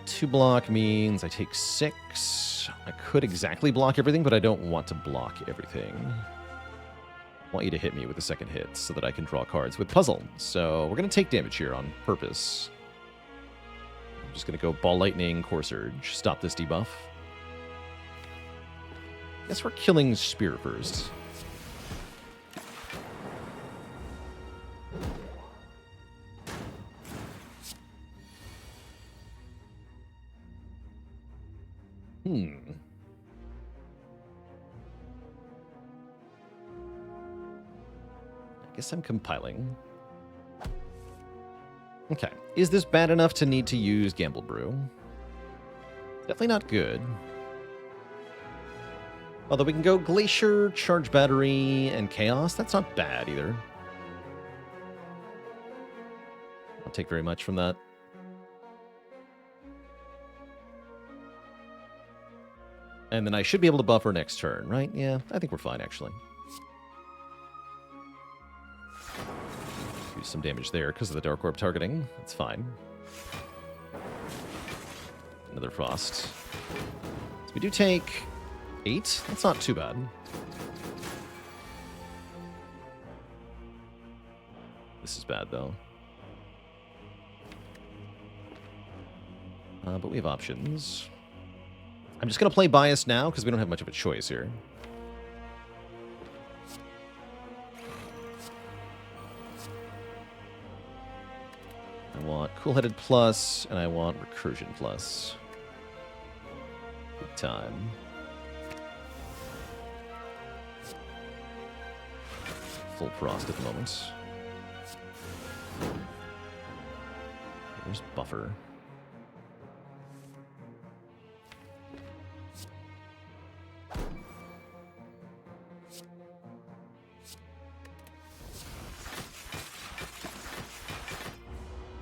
[SPEAKER 1] 2 block means I take 6. I could exactly block everything, but I don't want to block everything. I want you to hit me with the second hit so that I can draw cards with puzzle. So we're going to take damage here on purpose. I'm just going to go Ball Lightning, Core Surge. Stop this debuff. Guess we're killing Spire first. I guess I'm compiling. Okay. Is this bad enough to need to use Gamble Brew? Definitely not good. Although we can go Glacier, Charge Battery, and Chaos. That's not bad either. I'll take very much from that. And then I should be able to buffer next turn, right? Yeah, I think we're fine, actually. Do some damage there because of the Dark Orb targeting. That's fine. Another Frost. So we do take 8. That's not too bad. This is bad, though. But we have options. I'm just going to play Bias now because we don't have much of a choice here. I want Cool-Headed Plus, and I want Recursion Plus. Big time. Full Frost at the moment. There's Buffer.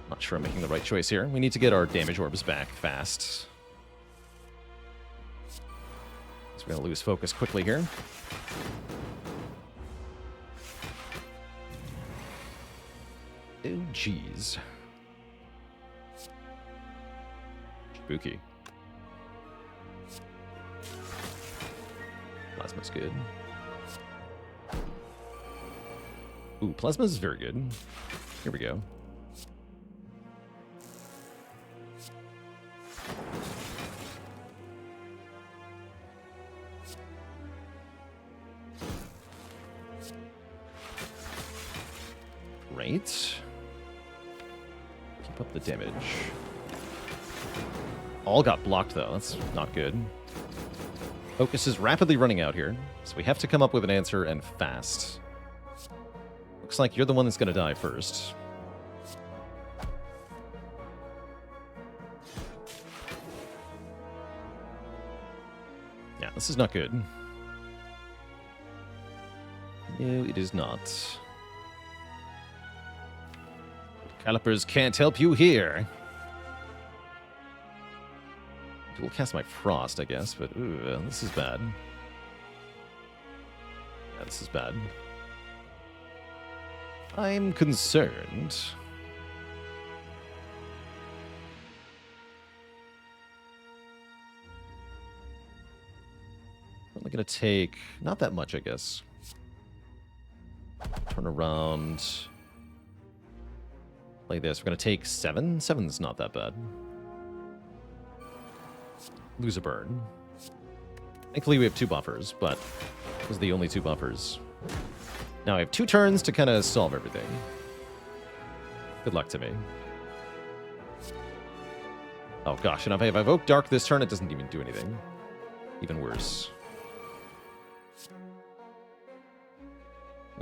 [SPEAKER 1] Not sure I'm making the right choice here. We need to get our damage orbs back fast. So we're going to lose focus quickly here. Oh, jeez. Spooky. Plasma's good. Ooh, Plasma's very good. Here we go. Great. Keep up the damage. All got blocked, though. That's not good. Focus is rapidly running out here, so we have to come up with an answer, and fast. Looks like you're the one that's going to die first. Yeah, this is not good. No, it is not. Calipers can't help you here. We'll cast my Frost, I guess, but ooh, this is bad. Yeah, this is bad. I'm concerned. I'm going to take... not that much, I guess. Turn around. Like this. We're going to take 7. 7's not that bad. Lose a burn. Thankfully, we have 2 buffers, but those are the only 2 buffers. Now I have 2 turns to kind of solve everything. Good luck to me. Oh gosh, and if I evoke Dark this turn, it doesn't even do anything. Even worse.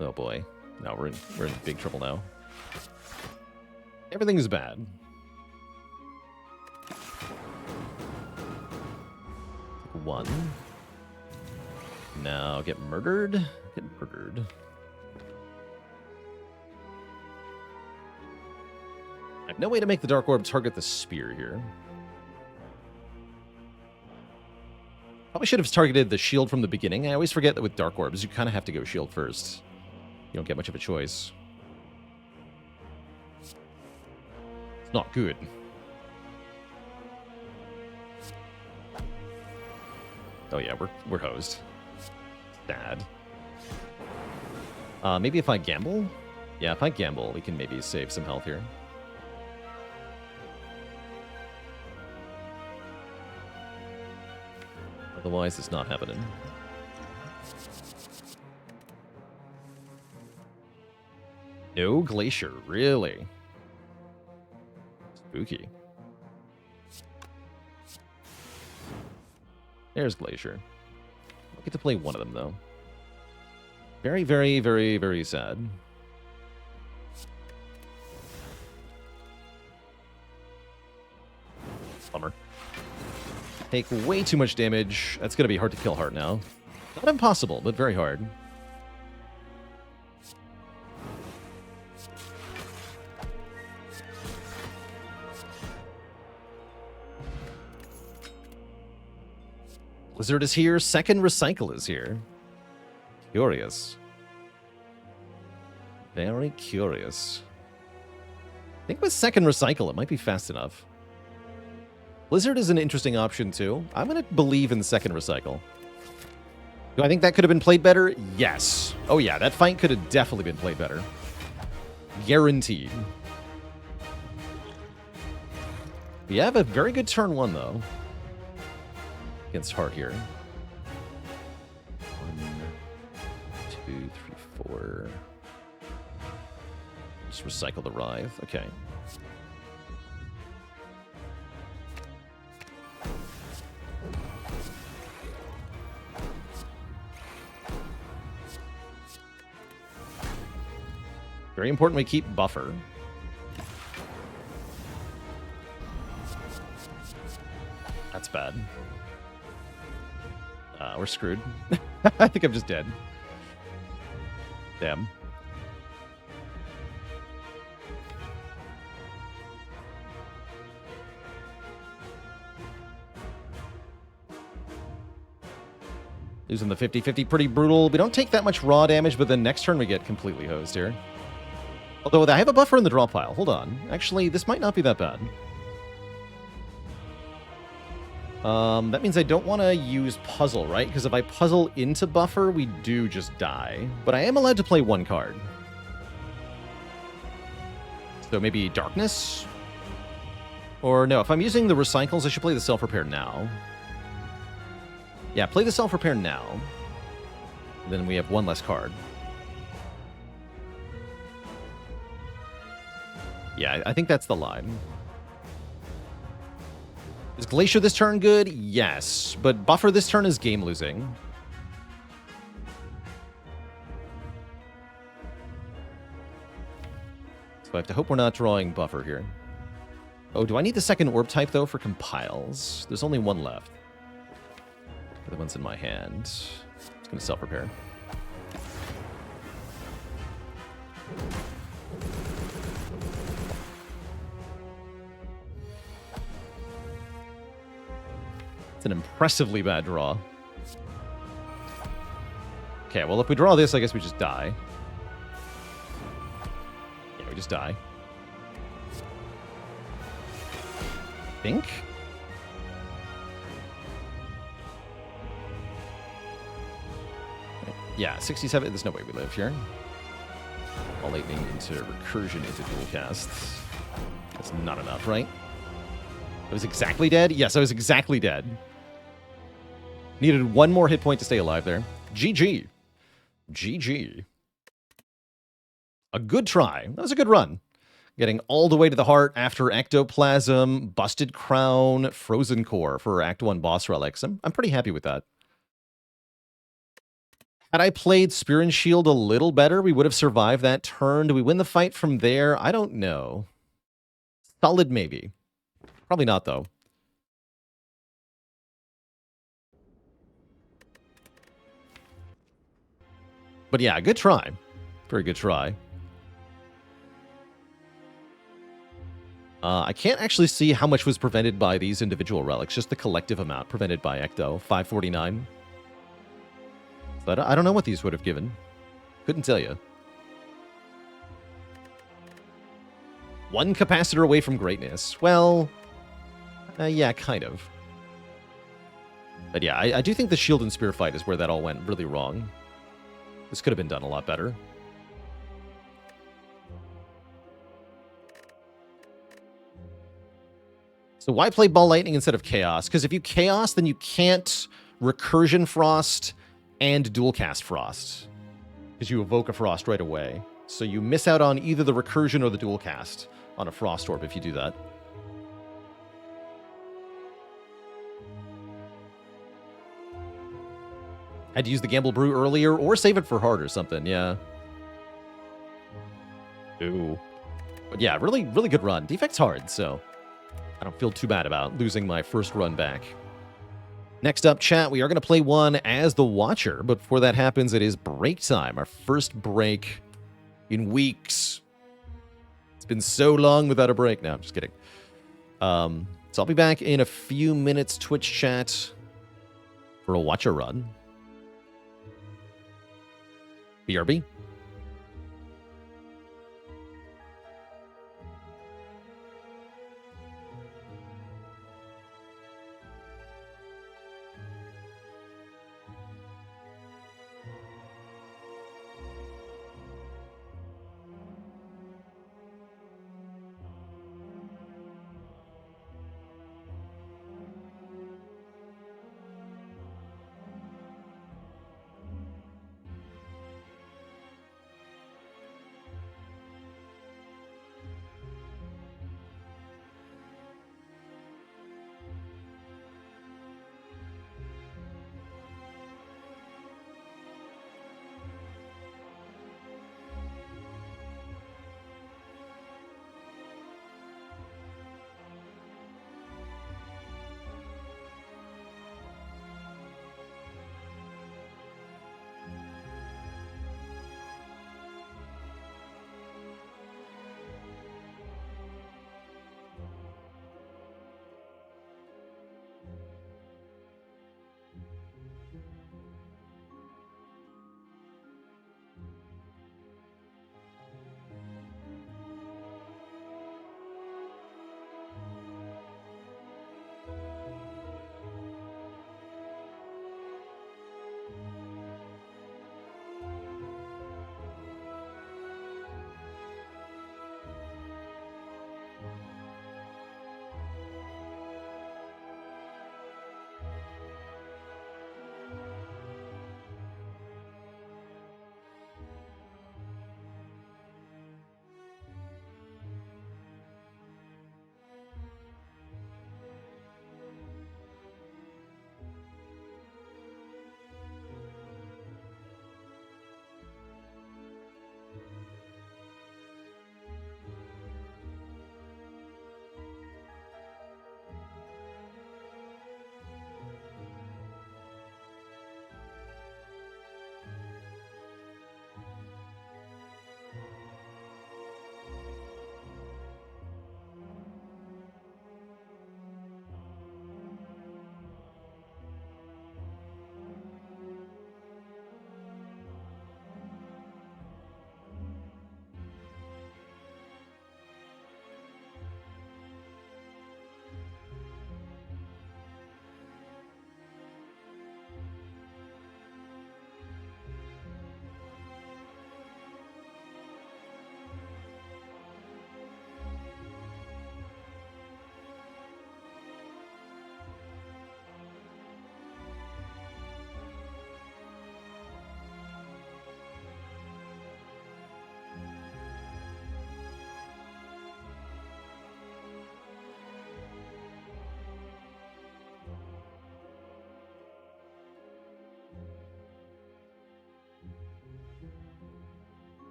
[SPEAKER 1] Oh boy. No, we're in big trouble now. Everything is bad. Take 1. Now get murdered. Get murdered. I have no way to make the Dark Orb target the spear here. Probably should have targeted the shield from the beginning. I always forget that with Dark Orbs, you kind of have to go shield first. You don't get much of a choice. It's not good. Oh yeah, we're hosed. Sad. Maybe if I gamble? Yeah, if I gamble, we can maybe save some health here. Otherwise, it's not happening. No Glacier, really? Spooky. There's Glacier. I'll get to play one of them, though. Very, very, very, very sad. Bummer. Take way too much damage. That's going to be hard to kill hard now. Not impossible, but very hard. Blizzard is here. Second Recycle is here. Curious. Very curious. I think with second Recycle, it might be fast enough. Blizzard is an interesting option, too. I'm going to believe in second Recycle. Do I think that could have been played better? Yes. Oh, yeah, that fight could have definitely been played better. Guaranteed. We have a very good turn 1, though. Against Heart here. 1, 2, 3, 4. Just recycle the Writhe. Okay. Very important we keep buffer. That's bad. We're screwed. I think I'm just dead. Damn. Losing the 50-50, pretty brutal. We don't take that much raw damage, but then next turn we get completely hosed here. Although I have a buffer in the draw pile. Hold on. Actually, this might not be that bad. That means I don't want to use puzzle, right? Because if I puzzle into buffer, we do just die. But I am allowed to play 1 card. So maybe Darkness? Or no, if I'm using the recycles, I should play the self-repair now. Yeah, play the self-repair now. Then we have 1 less card. Yeah, I think that's the line. Is Glacier this turn good? Yes. But buffer this turn is game losing. So I have to hope we're not drawing buffer here. Oh, do I need the second orb type, though, for compiles? There's only 1 left. The other one's in my hand. It's going to self-repair. It's an impressively bad draw. Okay, well, if we draw this, I guess we just die. Yeah, we just die. I think. Yeah, 67. There's no way we live here. All lightning into recursion into dual casts. That's not enough, right? I was exactly dead? Yes, I was exactly dead. Needed one more hit point to stay alive there. GG. GG. A good try. That was a good run. Getting all the way to the heart after Ectoplasm, Busted Crown, Frozen Core for Act 1 boss relics. I'm pretty happy with that. Had I played Spear and Shield a little better, we would have survived that turn. Do we win the fight from there? I don't know. Solid maybe. Probably not, though. But yeah, good try. Very good try. I can't actually see how much was prevented by these individual relics, just the collective amount prevented by Ecto. 549. But I don't know what these would have given. Couldn't tell you. One capacitor away from greatness. Well, yeah, kind of. But yeah, I do think the Shield and Spear fight is where that all went really wrong. This could have been done a lot better. So why play Ball Lightning instead of Chaos? Because if you Chaos, then you can't Recursion Frost and Dual Cast Frost. Because you evoke a Frost right away. So you miss out on either the Recursion or the Dual Cast on a Frost Orb if you do that. Had to use the Gamble Brew earlier or save it for hard or something, yeah. Ooh. But yeah, really, really good run. Defect's hard, so I don't feel too bad about losing my first run back. Next up, chat, we are going to play one as the Watcher, but before that happens, it is break time. Our first break in weeks. It's been so long without a break. No, I'm just kidding. So I'll be back in a few minutes, Twitch chat, for a Watcher run. BRB.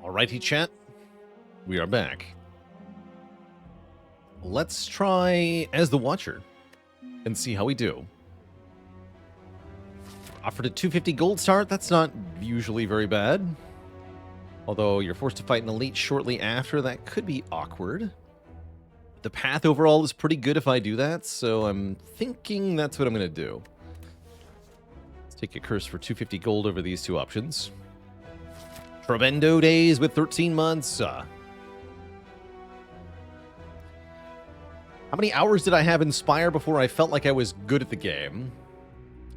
[SPEAKER 1] Alrighty, chat. We are back. Let's try as the Watcher and see how we do. Offered a 250 gold start. That's not usually very bad. Although you're forced to fight an elite shortly after, that could be awkward. The path overall is pretty good if I do that, so I'm thinking that's what I'm going to do. Let's take a curse for 250 gold over these two options. Tremendo days with 13 months. How many hours did I have in Spire before I felt like I was good at the game?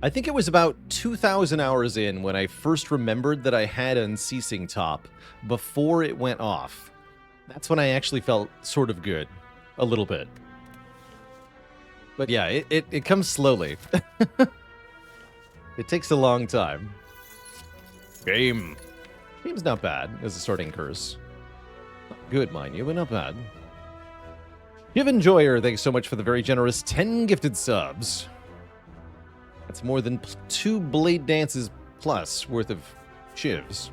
[SPEAKER 1] I think it was about 2,000 hours in when I first remembered that I had Unceasing Top before it went off. That's when I actually felt sort of good. A little bit. But yeah, it comes slowly. It takes a long time. Game. Game's not bad as a starting curse. Not good, mind you, but not bad. Give Enjoyer, thanks so much for the very generous 10 gifted subs. That's more than 2 Blade Dances plus worth of shivs.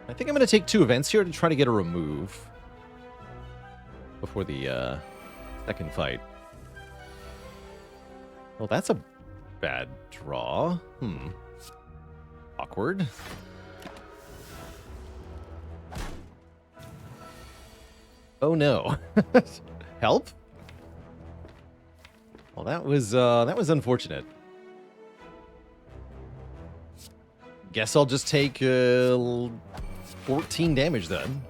[SPEAKER 1] I think I'm going to take 2 events here to try to get a remove before the second fight. Well, that's a bad draw. Awkward. Oh no. Help? Well, that was unfortunate. Guess I'll just take 14 damage then.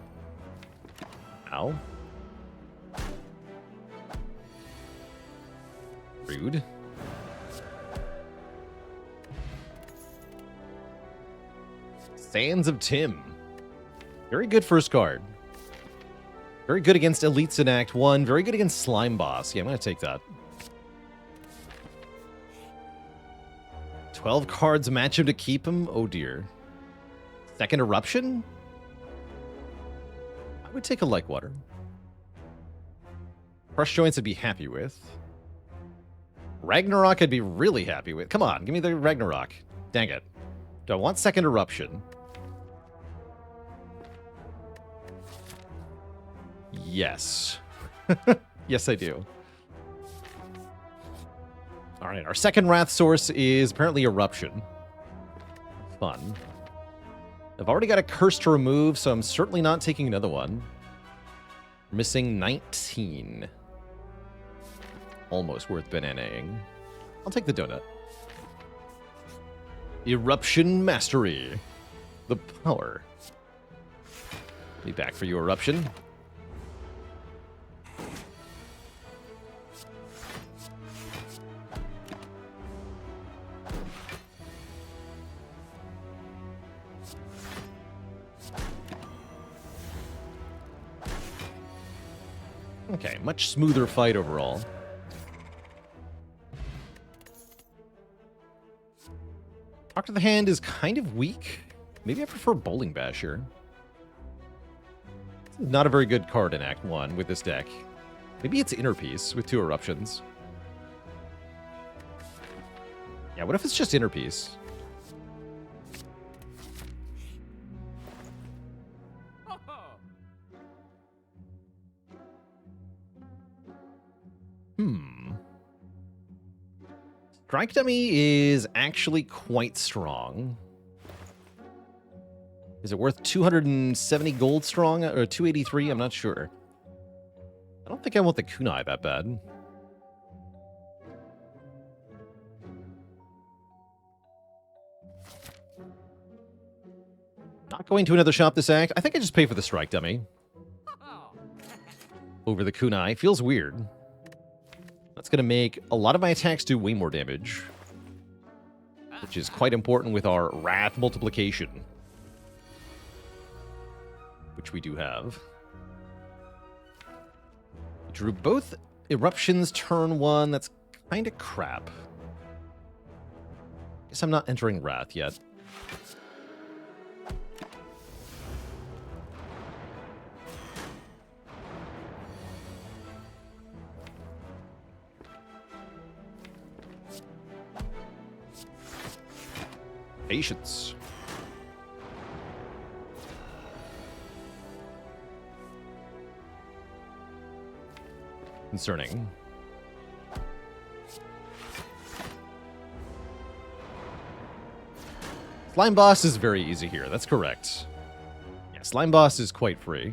[SPEAKER 1] Ow. Rude. Sands of Tim. Very good first card. Very good against Elites in Act 1. Very good against Slime Boss. Yeah, I'm going to take that. 12 cards match him to keep him? Oh dear. Second Eruption? I would take a Like Water. Crush Joints I'd be happy with. Ragnarok I'd be really happy with. Come on, give me the Ragnarok. Dang it. Do I want Second Eruption? Yes. Yes, I do. Alright, our second Wrath source is apparently Eruption. Fun. I've already got a curse to remove, so I'm certainly not taking another one. Missing 19. Almost worth bananaing. I'll take the donut. Eruption Mastery. The power. Be back for you, Eruption. Okay, much smoother fight overall. Talk to the Hand is kind of weak. Maybe I prefer Bowling Bash here. Not a very good card in Act 1 with this deck. Maybe it's Inner Peace with 2 Eruptions. Yeah, what if it's just Inner Peace? Strike Dummy is actually quite strong. Is it worth 270 gold strong or 283? I'm not sure. I don't think I want the kunai that bad. Not going to another shop this act. I think I just pay for the Strike Dummy over the kunai. Feels weird. That's going to make a lot of my attacks do way more damage, which is quite important with our Wrath multiplication, which we do have. Drew both Eruptions turn 1. That's kind of crap. Guess I'm not entering Wrath yet. Patience. concerning. Slime boss is very easy here. That's correct. Yeah, slime boss is quite free.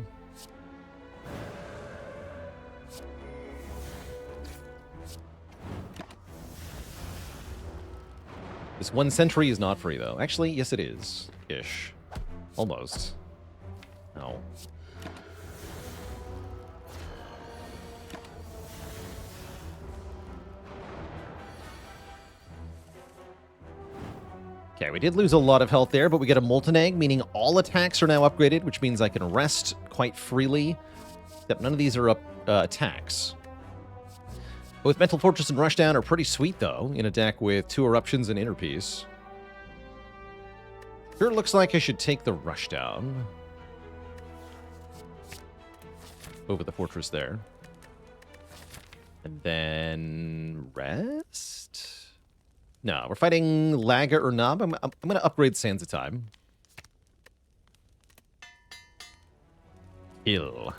[SPEAKER 1] This one sentry is not free, though. Actually, yes, it is. Ish. Almost. No. Okay, we did lose a lot of health there, but we get a Molten Egg, meaning all attacks are now upgraded, which means I can rest quite freely. Except none of these are up attacks. Both Mental Fortress and Rushdown are pretty sweet, though, in a deck with 2 Eruptions and Inner Peace. Sure looks like I should take the Rushdown over the Fortress there. And then rest? No, we're fighting Laga or Nob. I'm going to upgrade Sands of Time. Kill.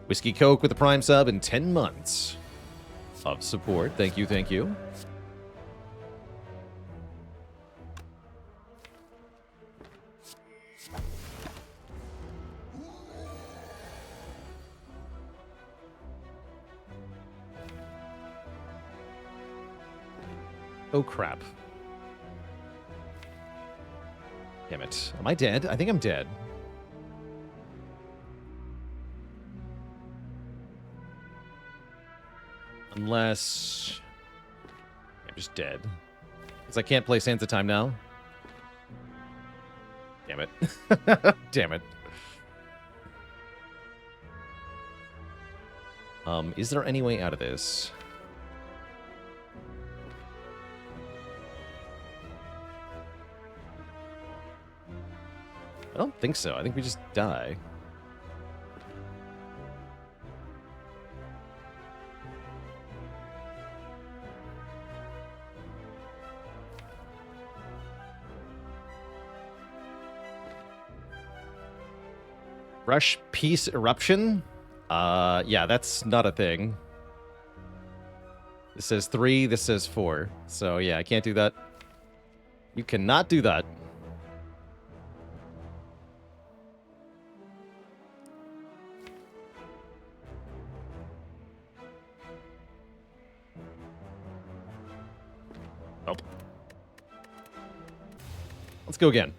[SPEAKER 1] Whiskey Coke with the Prime sub in 10 months of support. Thank you, thank you. Oh, crap. Damn it. Am I dead? I think I'm dead. Unless... I'm just dead. Because I can't play Sands of Time now. Damn it. Damn it. Is there any way out of this? I don't think so. I think we just die. Rush Peace Eruption? Yeah, that's not a thing. This says 3, this says 4. So yeah, I can't do that. You cannot do that. Nope. Let's go again.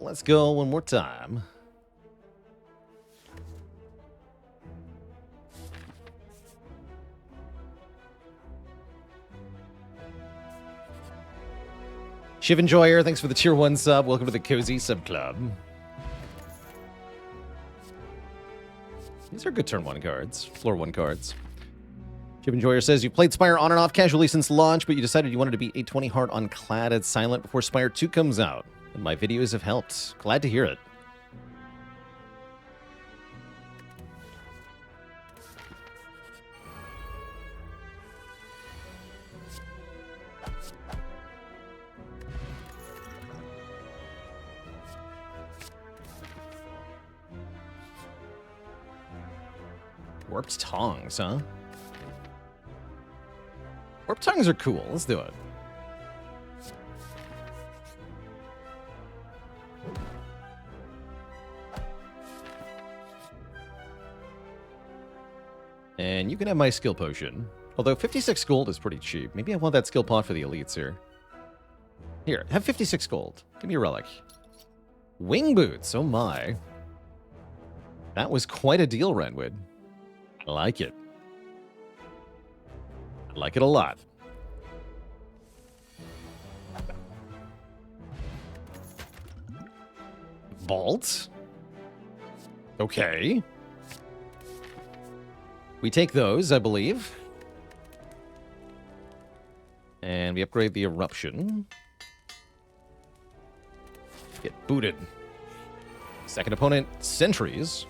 [SPEAKER 1] Let's go one more time. Shiv Enjoyer, thanks for the tier 1 sub. Welcome to the Cozy Sub Club. These are good turn 1 cards, floor 1 cards. Shiv Enjoyer says, you played Spire on and off casually since launch, but you decided you wanted to be 820 hard on Clad at Silent before Spire 2 comes out. And my videos have helped. Glad to hear it. Warped Tongs, huh? Warped Tongs are cool. Let's do it. And you can have my skill potion. Although 56 gold is pretty cheap. Maybe I want that skill pot for the elites here. Here, have 56 gold. Give me a relic. Wing boots, oh my. That was quite a deal, Renwood. I like it. I like it a lot. Vault? Okay. We take those, I believe. And we upgrade the Eruption. Get booted. Second opponent, Sentries.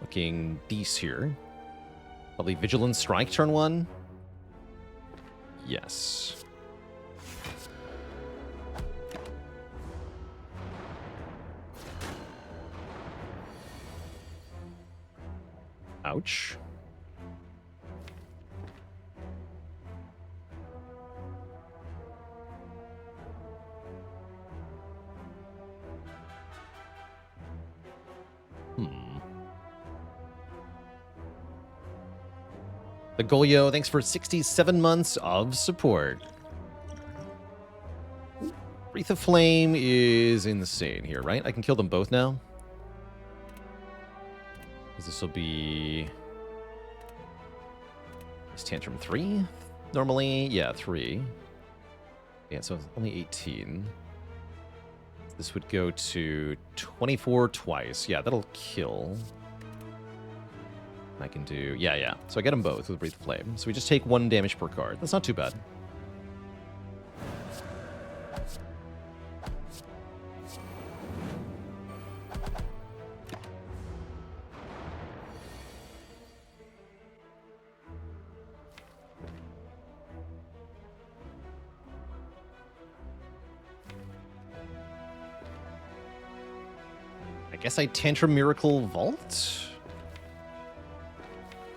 [SPEAKER 1] Looking decent here. Probably Vigilant Strike turn 1. Yes. Ouch. The Golyo, thanks for 67 months of support. Wreath of Flame is insane here, right? I can kill them both now. This will be... Is Tantrum 3? Normally, yeah, 3. Yeah, so it's only 18. This would go to 24 twice. Yeah, that'll kill. I can do... Yeah. So I get them both with Breathe of Flame. So we just take 1 damage per card. That's not too bad. I guess I Tantrum Miracle Vault?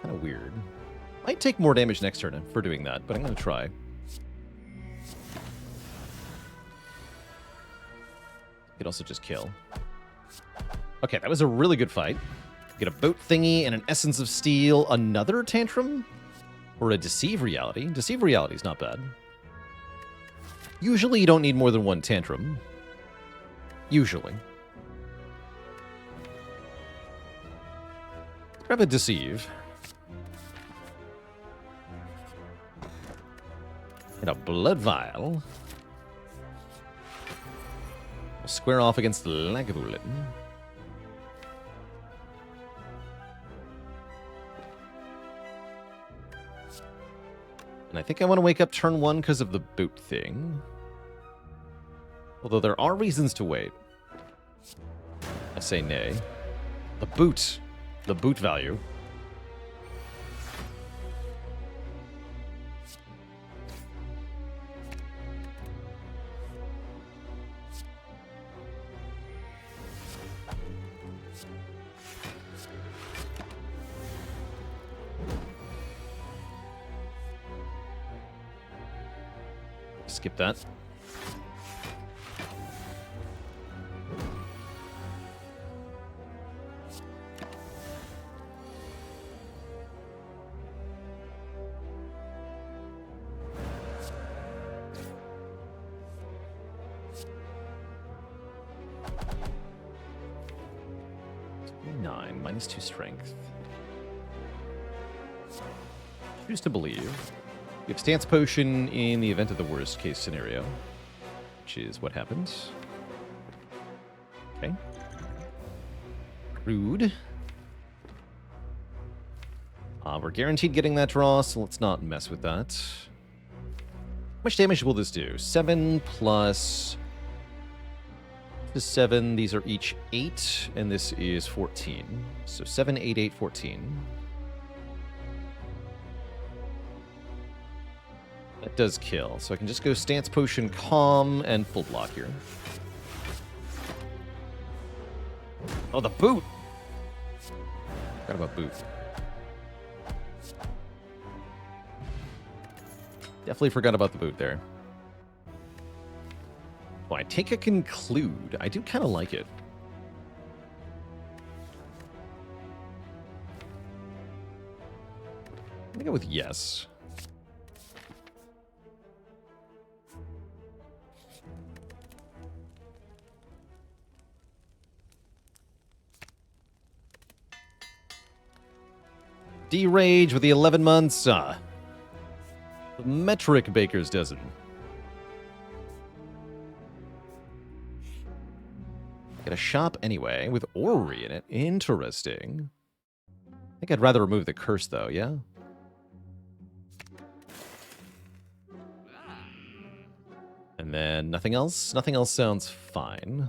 [SPEAKER 1] Kind of weird. Might take more damage next turn for doing that, but I'm going to try. Could also just kill. Okay, that was a really good fight. Get a boat thingy and an Essence of Steel. Another Tantrum? Or a Deceive Reality. Deceive Reality is not bad. Usually you don't need more than 1 Tantrum. Usually. Grab a Deceive. And a Blood Vial. We'll square off against Lagavulin. And I think I want to wake up turn 1 because of the boot thing. Although there are reasons to wait. I say nay. The boot. The boot value. Skip that. -2 strength. Choose to believe. You have Stance Potion in the event of the worst case scenario, which is what happens. Okay. Rude. We're guaranteed getting that draw, so let's not mess with that. How much damage will this do? 7 plus... This is 7, these are each 8, and this is 14. So 7, 8, 8, 14. That does kill, so I can just go Stance Potion, Calm, and full block here. Oh, the boot! Forgot about boot. Definitely forgot about the boot there. Oh, I take a Conclude. I do kind of like it. I'm gonna go with yes. D-Rage with the 11 months. The metric Baker's dozen. Get a shop anyway, with Orrery in it. Interesting. I think I'd rather remove the curse, though, yeah? And then nothing else? Nothing else sounds fine.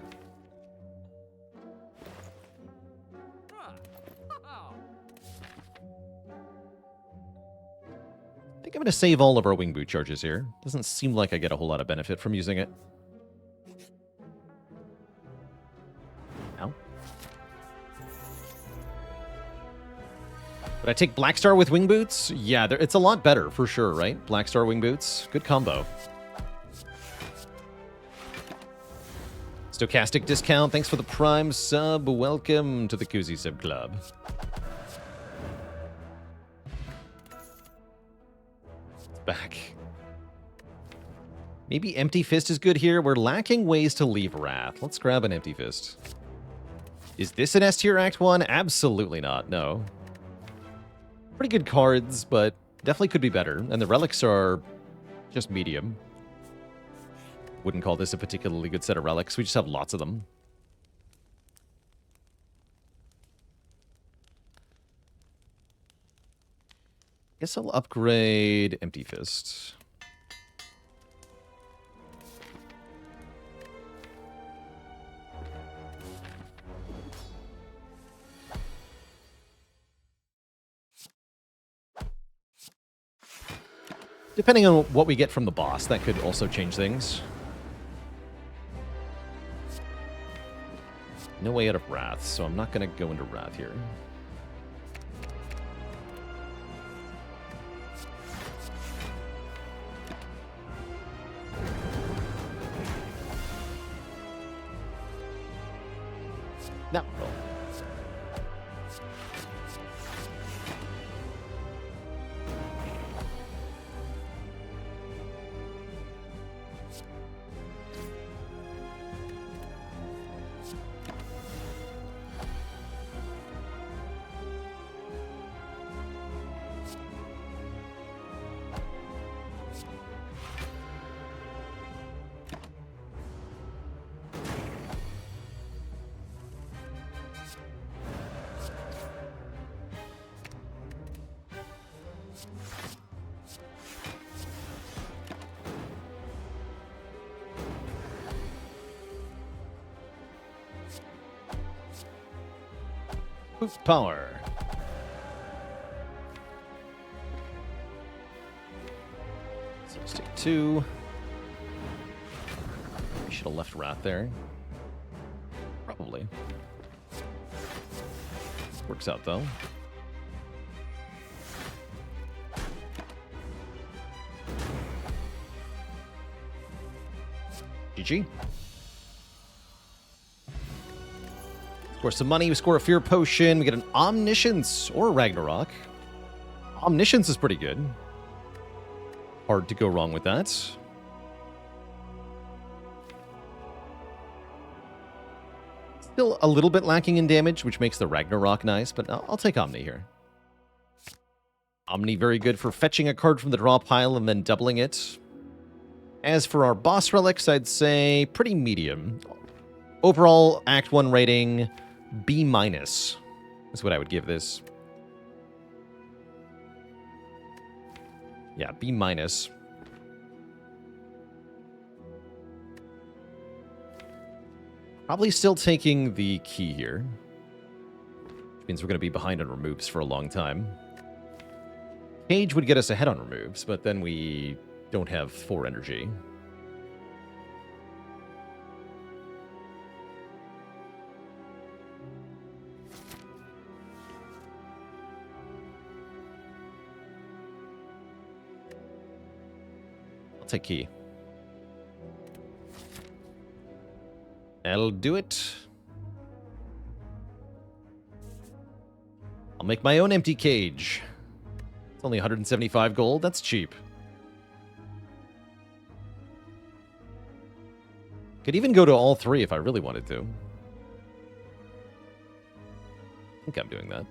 [SPEAKER 1] think I'm going to save all of our wing boot charges here. Doesn't seem like I get a whole lot of benefit from using it. Ow. But I take Black Star with wing boots? Yeah, it's a lot better for sure, right? Black Star wing boots. Good combo. Stochastic discount. Thanks for the Prime sub. Welcome to the Koozie Sub Club. It's back. Maybe Empty Fist is good here. We're lacking ways to leave Wrath. Let's grab an Empty Fist. Is this an S tier Act 1? Absolutely not, no. Pretty good cards, but definitely could be better. And the relics are just medium. Wouldn't call this a particularly good set of relics. We just have lots of them. Guess I'll upgrade Empty Fist. Depending on what we get from the boss, that could also change things. No way out of Wrath, so I'm not going to go into Wrath here. No. Roll. Boost power. So let's take 2. We should have left Wrath there. Probably. Works out though. GG. Score some money, we score a Fear Potion, we get an Omniscience or Ragnarok. Omniscience is pretty good. Hard to go wrong with that. Still a little bit lacking in damage, which makes the Ragnarok nice, but I'll take Omni here. Omni very good for fetching a card from the draw pile and then doubling it. As for our boss relics, I'd say pretty medium. Overall, Act 1 rating, B- is what I would give this. Yeah, B-. Probably still taking the key here. Which means we're going to be behind on removes for a long time. Cage would get us ahead on removes, but then we don't have 4 energy. Take key. I'll do it. I'll make my own empty cage. It's only 175 gold. That's cheap. Could even go to all 3 if I really wanted to. I think I'm doing that.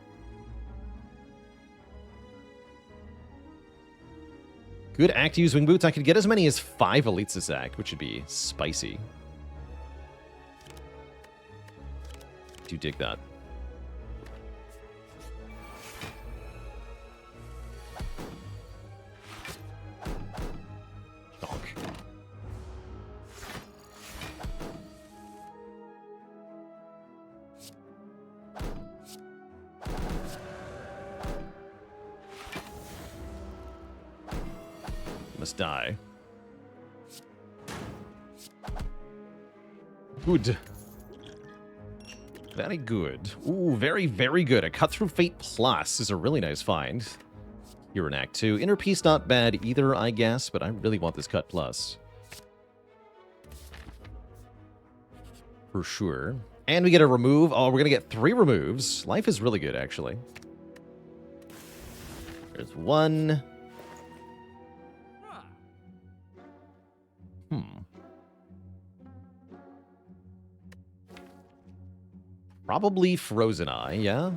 [SPEAKER 1] Good act to use wing boots. I could get as many as 5 elites this act, which would be spicy. Do dig that. Donk. Must die. Good. Very good. Ooh, very, very good. A Cut Through Fate Plus is a really nice find. Here in Act 2. Inner Peace not bad either, I guess, but I really want this Cut Plus. For sure. And we get a remove. Oh, we're going to get 3 removes. Life is really good, actually. There's 1. Probably Frozen Eye, yeah?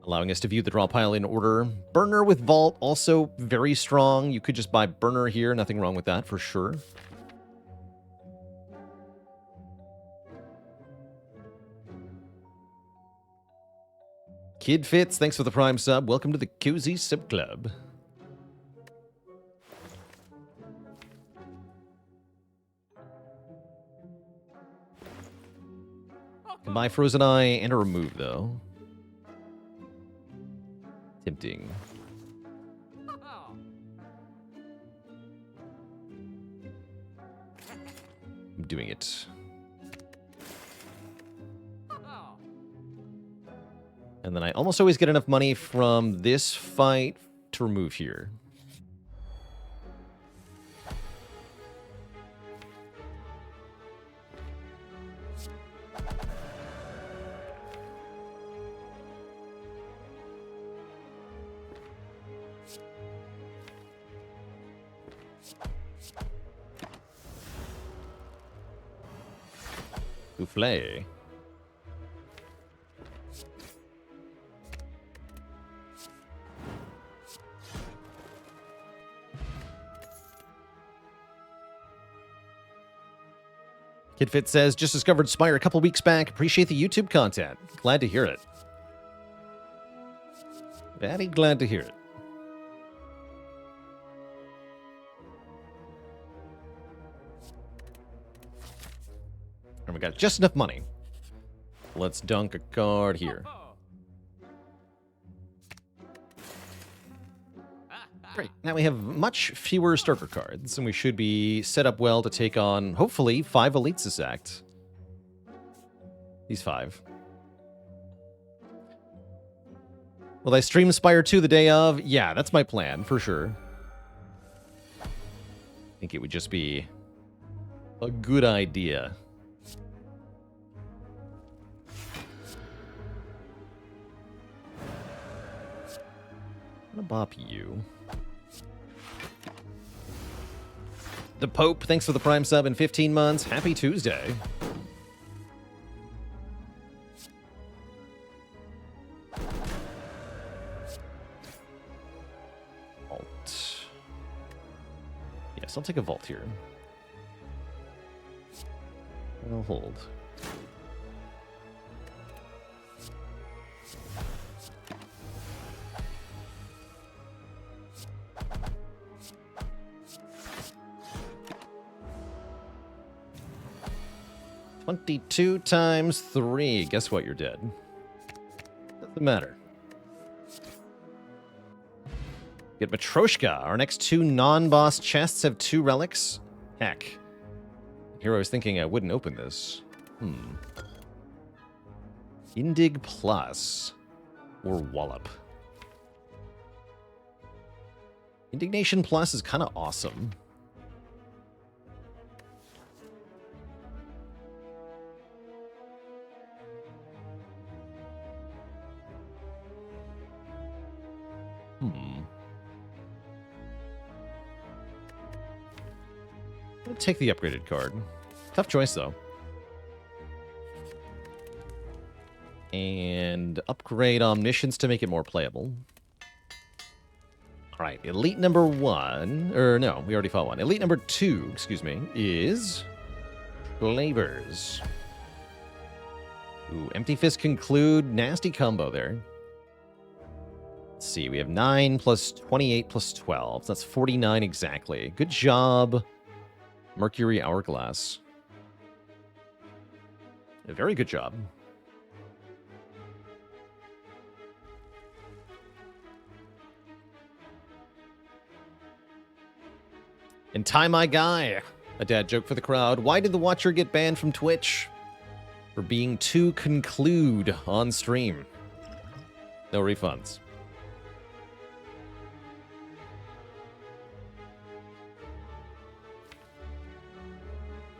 [SPEAKER 1] Allowing us to view the draw pile in order. Burner with Vault, also very strong. You could just buy Burner here. Nothing wrong with that, for sure. Kid Fits, thanks for the Prime sub. Welcome to the Cozy Sub Club. Can buy Frozen Eye and a remove, though. Tempting. I'm doing it. And then I almost always get enough money from this fight to remove here. Souffle. KidFit says, just discovered Spire a couple weeks back. Appreciate the YouTube content. Glad to hear it. Very glad to hear it. And we got just enough money. Let's dunk a card here. Great. Now we have much fewer starter cards, and we should be set up well to take on, hopefully, 5 elites this act. These 5. Will I stream Spire 2 the day of? Yeah, that's my plan, for sure. I think it would just be a good idea. I'm gonna bop you. The Pope, thanks for the Prime sub in 15 months. Happy Tuesday. Vault. Yes, I'll take a vault here. I'll hold. $22 times 3. Guess what? You're dead. Doesn't matter. Get Matryoshka. Our next 2 non-boss chests have 2 relics. Heck. Here I was thinking I wouldn't open this. Indig Plus. Or Wallop. Indignation Plus is kind of awesome. I'll take the upgraded card. Tough choice, though. And upgrade Omniscience to make it more playable. All right, Elite number 1, or no, we already fought 1. Elite number 2, excuse me, is Flavors. Ooh, Empty Fist Conclude. Nasty combo there. Let's see, we have 9 plus 28 plus 12. That's 49 exactly. Good job, Mercury Hourglass. A very good job. And Tie My Guy, a dad joke for the crowd. Why did the Watcher get banned from Twitch? For being too conclude on stream. No refunds.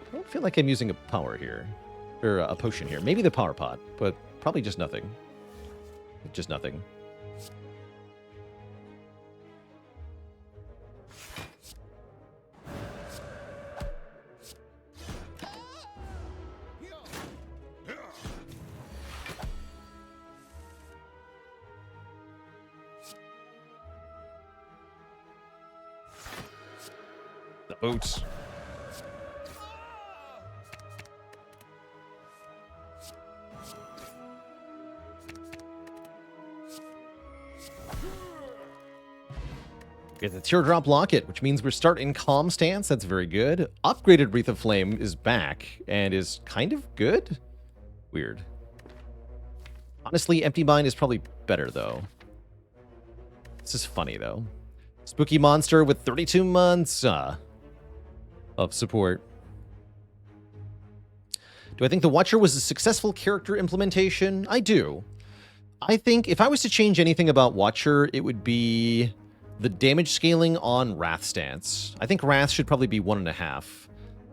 [SPEAKER 1] I don't feel like I'm using a power here. Or a potion here. Maybe the power pot, but probably just nothing. Just nothing. The boots. Get the Teardrop Locket, which means we're starting Calm Stance. That's very good. Upgraded Wreath of Flame is back and is kind of good. Weird. Honestly, Empty Mind is probably better, though. This is funny, though. Spooky Monster with 32 months of support. Do I think The Watcher was a successful character implementation? I do. I think if I was to change anything about Watcher, it would be the damage scaling on Wrath stance. I think Wrath should probably be 1.5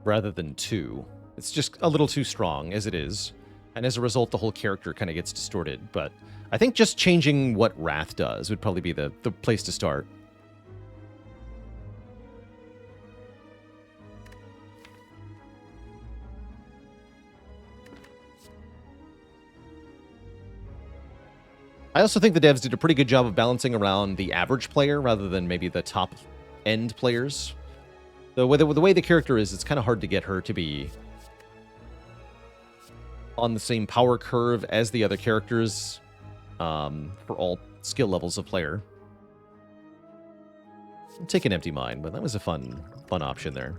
[SPEAKER 1] rather than 2. It's just a little too strong as it is. And as a result, the whole character kind of gets distorted. But I think just changing what Wrath does would probably be the place to start. I also think the devs did a pretty good job of balancing around the average player rather than maybe the top-end players. The way the character is, it's kind of hard to get her to be on the same power curve as the other characters for all skill levels of player. I'll take an Empty Mind, but that was a fun option there.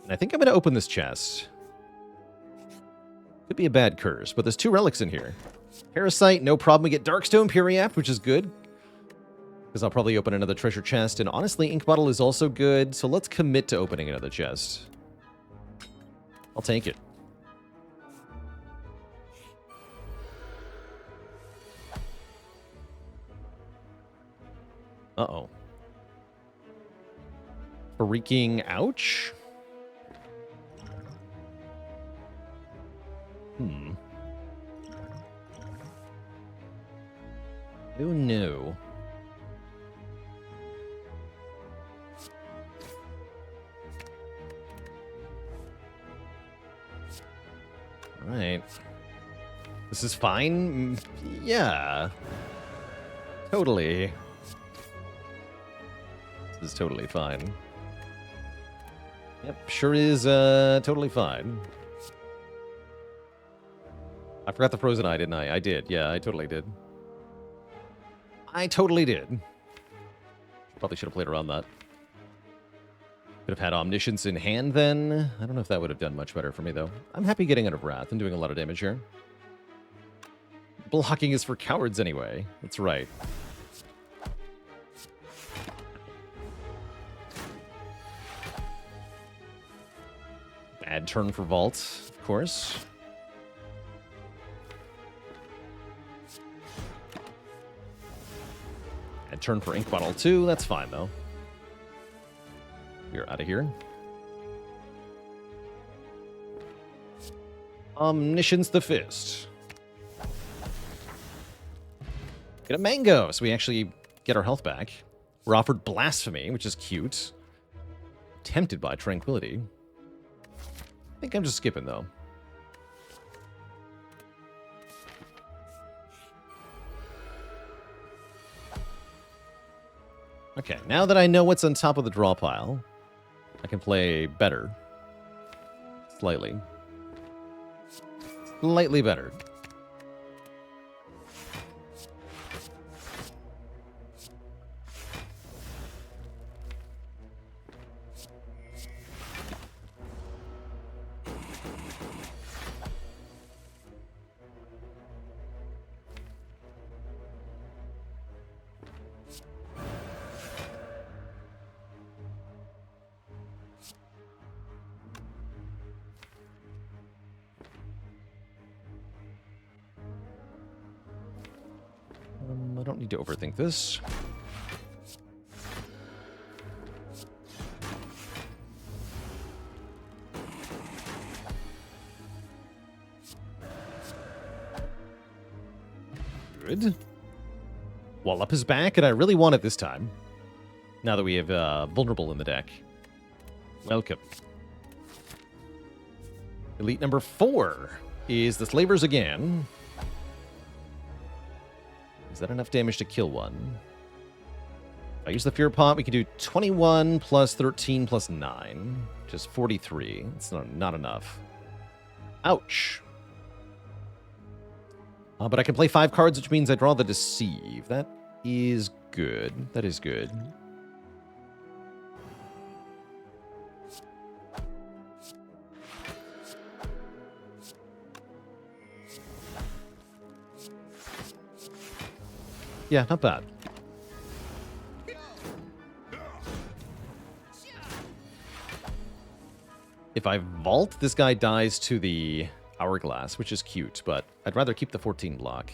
[SPEAKER 1] And I think I'm going to open this chest. Could be a bad curse, but there's 2 relics in here. Parasite, no problem. We get Darkstone Periapt, which is good. Because I'll probably open another treasure chest. And honestly, Ink Bottle is also good. So let's commit to opening another chest. I'll take it. Uh-oh. Freaking ouch? Oh no. Alright. This is fine? Yeah. Totally. This is totally fine. Yep, sure is totally fine. I forgot the Frozen Eye, didn't I? I did. Yeah, I totally did. I totally did. Probably should have played around that. Could have had Omniscience in hand then. I don't know if that would have done much better for me, though. I'm happy getting out of Wrath and doing a lot of damage here. Blocking is for cowards anyway. That's right. Bad turn for Vault, of course. Bad turn for Ink Bottle too. That's fine, though. You're out of here. Omniscience the Fist. Get a mango, so we actually get our health back. We're offered Blasphemy, which is cute. Tempted by Tranquility. I think I'm just skipping, though. Okay, now that I know what's on top of the draw pile, I can play better. Slightly. Slightly better. Need to overthink this. Good. Wallop is back, and I really want it this time. Now that we have Vulnerable in the deck. Welcome. Elite number 4 is the Slavers again. Is that enough damage to kill one? If I use the Fear Pot, we can do 21 plus 13 plus 9. Which is 43. It's not enough. Ouch. But I can play 5 cards, which means I draw the Deceive. That is good. That is good. Yeah, not bad. If I vault, this guy dies to the Hourglass, which is cute, but I'd rather keep the 14 block.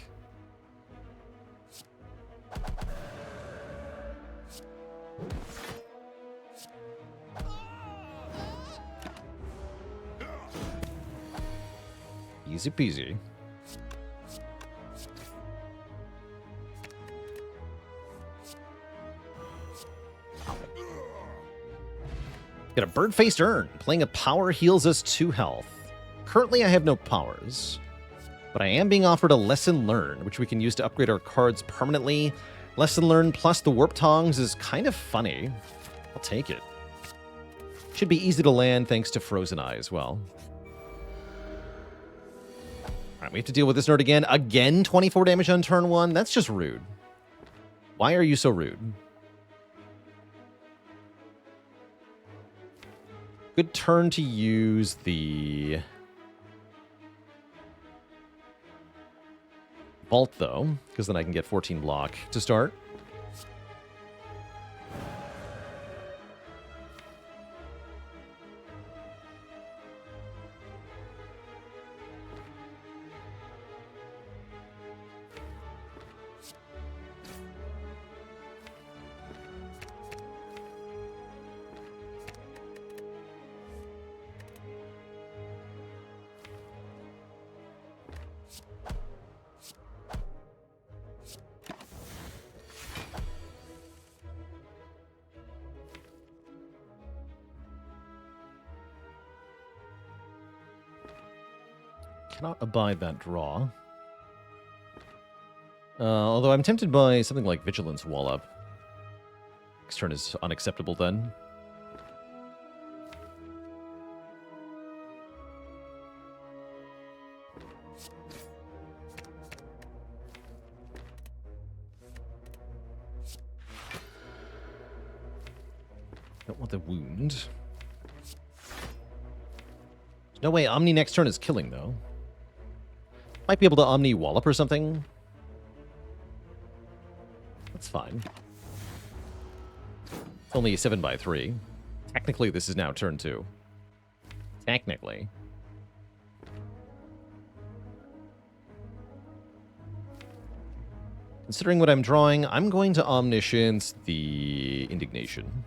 [SPEAKER 1] Easy peasy. Get a bird-faced urn. Playing a power heals us 2 health. Currently, I have no powers, but I am being offered a Lesson Learned, which we can use to upgrade our cards permanently. Lesson Learned plus the Warp Tongs is kind of funny. I'll take it. Should be easy to land thanks to Frozen Eye as well. All right, we have to deal with this nerd again. Again, 24 damage on turn 1. That's just rude. Why are you so rude? Good turn to use the Vault, though, because then I can get 14 block to start. Cannot abide that draw. Although I'm tempted by something like Vigilance Wallop. Next turn is unacceptable then. Don't want the wound. There's no way Omni next turn is killing, though. Might be able to Omni Wallop or something. That's fine. It's only 7/3. Technically, this is now turn 2. Technically. Considering what I'm drawing, I'm going to Omniscience the Indignation.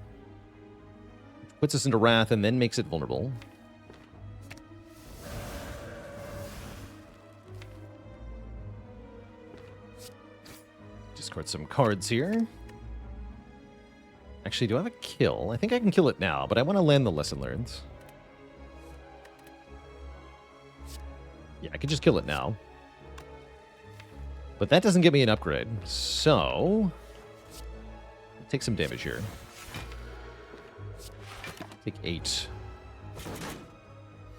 [SPEAKER 1] Puts us into Wrath and then makes it vulnerable. Discard some cards here. Actually, do I have a kill? I think I can kill it now, but I want to land the Lesson Learned. Yeah, I could just kill it now. But that doesn't give me an upgrade, so take some damage here. Take 8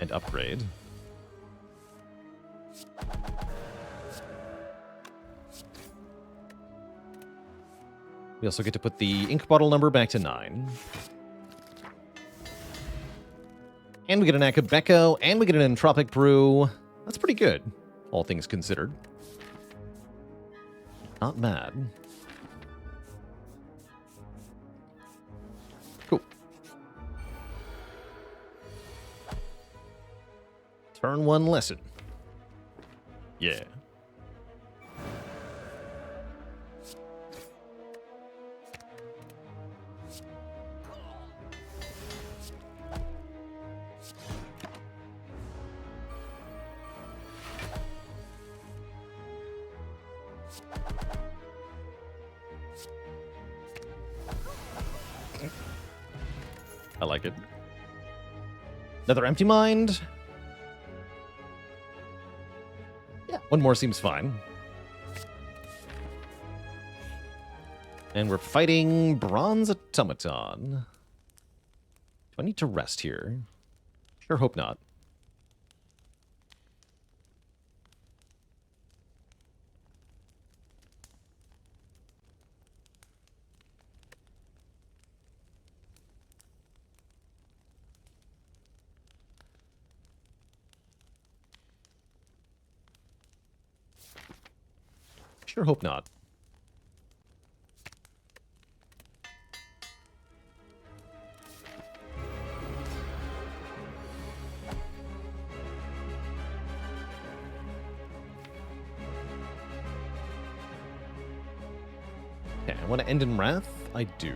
[SPEAKER 1] and upgrade. We also get to put the ink bottle number back to 9. And we get an Akabeko, and we get an Entropic Brew. That's pretty good, all things considered. Not bad. Cool. Turn 1 lesson. I like it. Another Empty Mind. Yeah, one more seems fine. And we're fighting Bronze Automaton. Do I need to rest here? Sure hope not. Sure hope not. Okay, I want to end in Wrath? I do.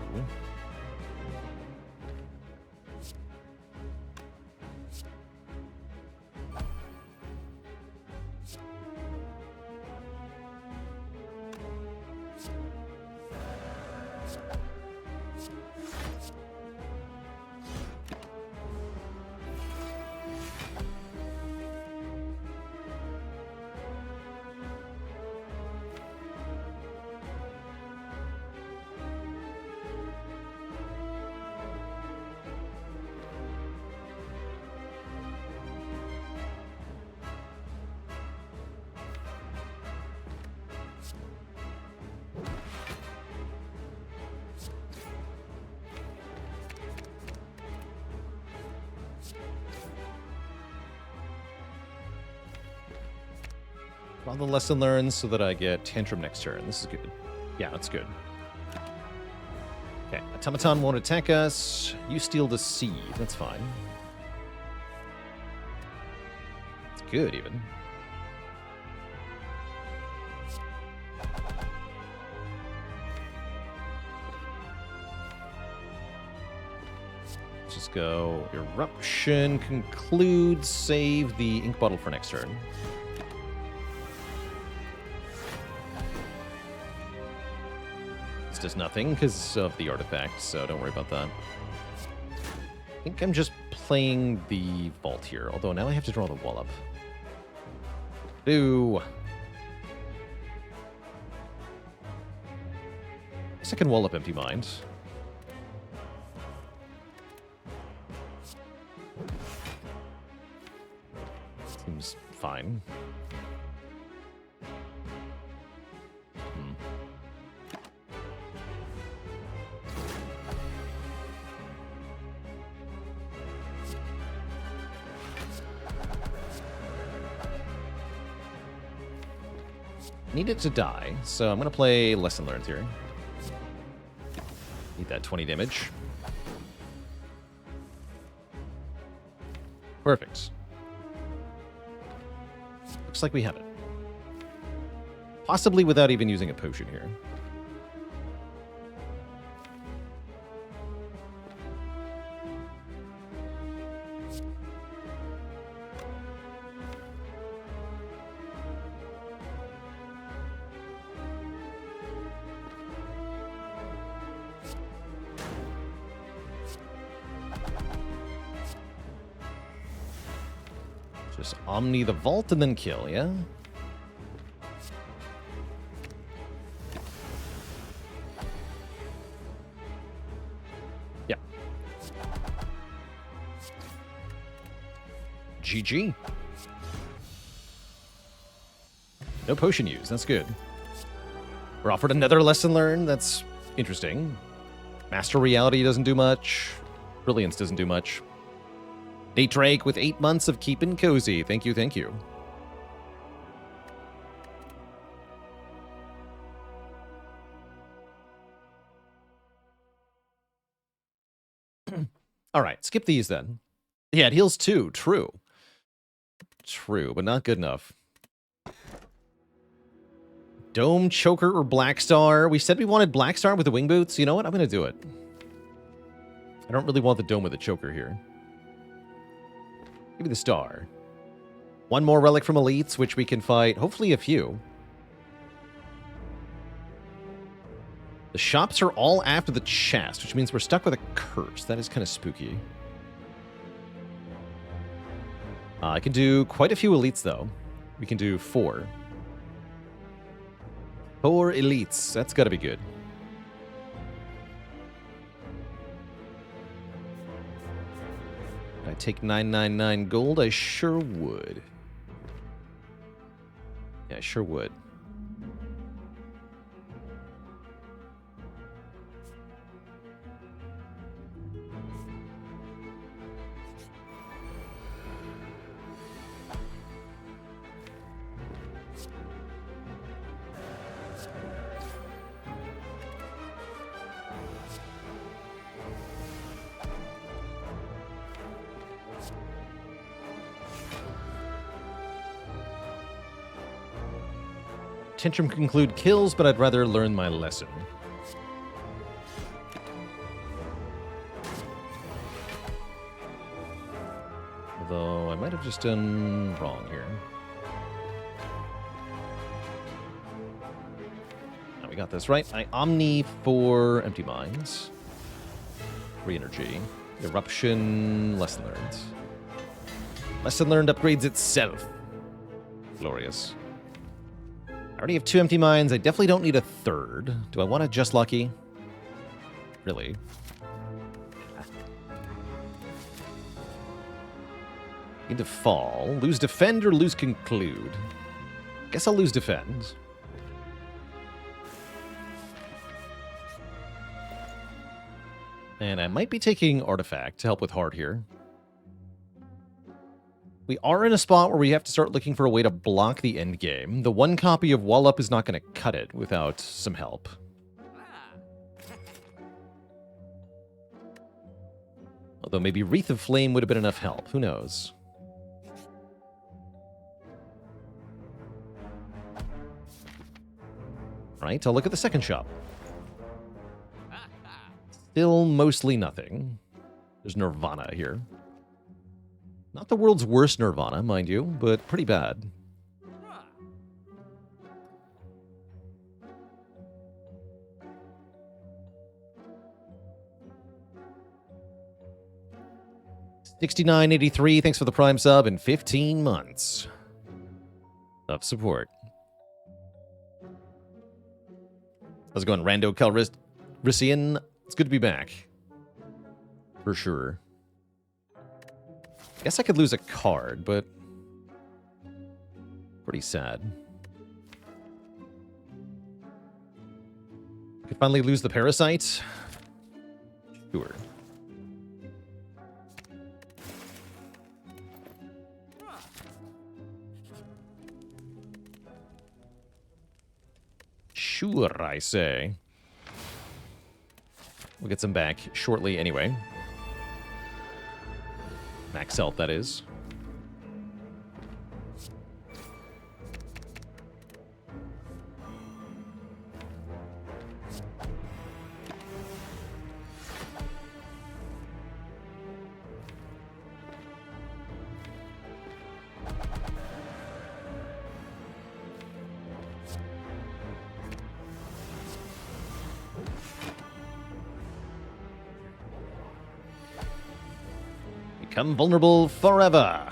[SPEAKER 1] All the lesson learned so that I get Tantrum next turn. This is good. Yeah, that's good. Okay, Automaton won't attack us. You steal the seed. That's fine. It's good, even. Let's just go Eruption, conclude, save the ink bottle for next turn. Does nothing because of the artifact, so don't worry about that. I think I'm just playing the vault here, although now I have to draw the wall up. Ooh. Second wall up Empty Mind. Seems fine. Need it to die, so I'm going to play Lesson Learned here. Need that 20 damage. Perfect. Looks like we have it. Possibly without even using a potion here. Just Omni the Vault and then kill, yeah? Yeah. GG. No potion used, that's good. We're offered another lesson learned, that's interesting. Master Reality doesn't do much. Brilliance doesn't do much. Nate Drake with 8 months of keeping cozy. Thank you, thank you. All right, skip these then. Yeah, it heals 2. True. True, but not good enough. Dome, Choker, or Black Star? We said we wanted Black Star with the wing boots. You know what? I'm going to do it. I don't really want the Dome with the Choker here. Give me the Star. One more relic from Elites, which we can fight, hopefully a few. The shops are all after the chest, which means we're stuck with a curse. That is kind of spooky. I can do quite a few elites, though. We can do 4. 4 elites. That's got to be good. I'd take 999 gold. I sure would. Yeah, I sure would. Tantrum can include kills, but I'd rather learn my lesson. Although I might have just done wrong here. Now we got this right. I Omni for Empty Minds. Re-energy. Eruption. Lesson learned. Lesson learned upgrades itself. Glorious. I already have 2 Empty Minds. I definitely don't need a 3rd. Do I want a Just Lucky? Really? Need to fall. Lose Defend or lose Conclude? Guess I'll lose Defend. And I might be taking Artifact to help with Hard here. We are in a spot where we have to start looking for a way to block the end game. The 1 copy of Wall Up is not going to cut it without some help. Although maybe Wreath of Flame would have been enough help. Who knows? Right, I'll look at the second shop. Still mostly nothing. There's Nirvana here. Not the world's worst Nirvana, mind you, but pretty bad. $69.83, thanks for the Prime sub, and 15 months of support. How's it going, Rando Calrissian? It's good to be back. For sure. Guess I could lose a card, but pretty sad. Could finally lose the Parasite? Sure. Sure, I say. We'll get some back shortly anyway. Max health, that is. Become vulnerable forever.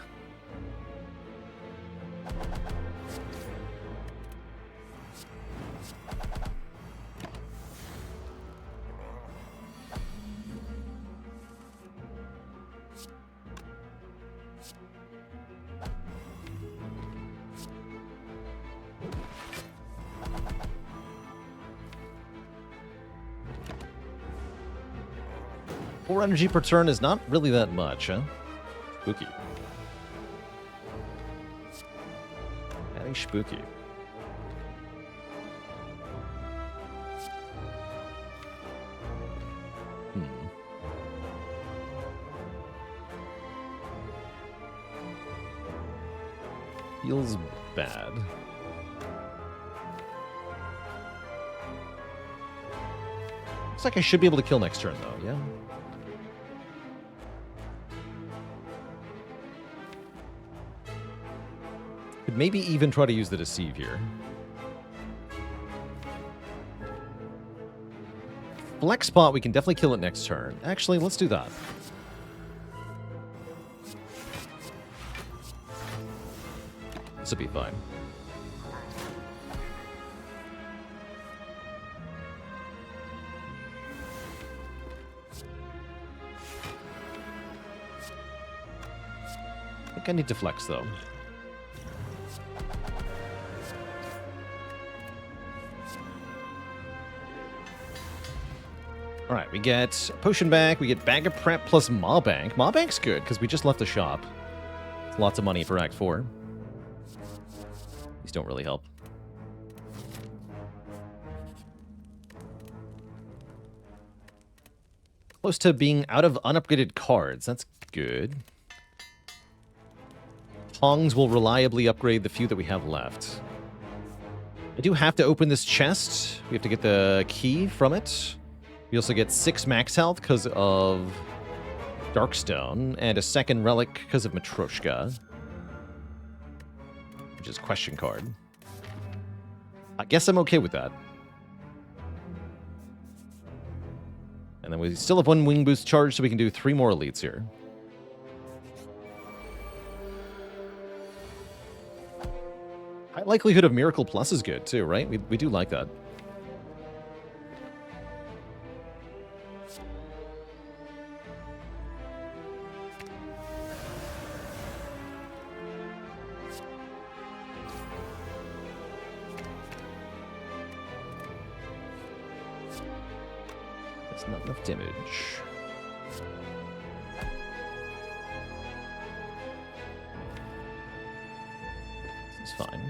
[SPEAKER 1] Four energy per turn is not really that much, huh? Spooky. Very spooky. Feels bad. Looks like I should be able to kill next turn, though, yeah? Could maybe even try to use the Deceive here. flex spot, we can definitely kill it next turn. Actually, let's do that. This will be fine. I think I need to flex, though. All right, we get Potion back, we get Bag of Prep plus Maw Bank. Maw Bank's good, because we just left the shop. It's lots of money for Act 4. These don't really help. Close to being out of unupgraded cards. That's good. Tongs will reliably upgrade the few that we have left. I do have to open this chest. We have to get the key from it. We also get 6 max health because of Darkstone, and a second relic because of Matryoshka, which is question card. I guess I'm okay with that. And then we still have 1 wing boost charge, so we can do 3 more elites here. High likelihood of Miracle Plus is good too, right? We do like that. That's not enough damage. This is fine.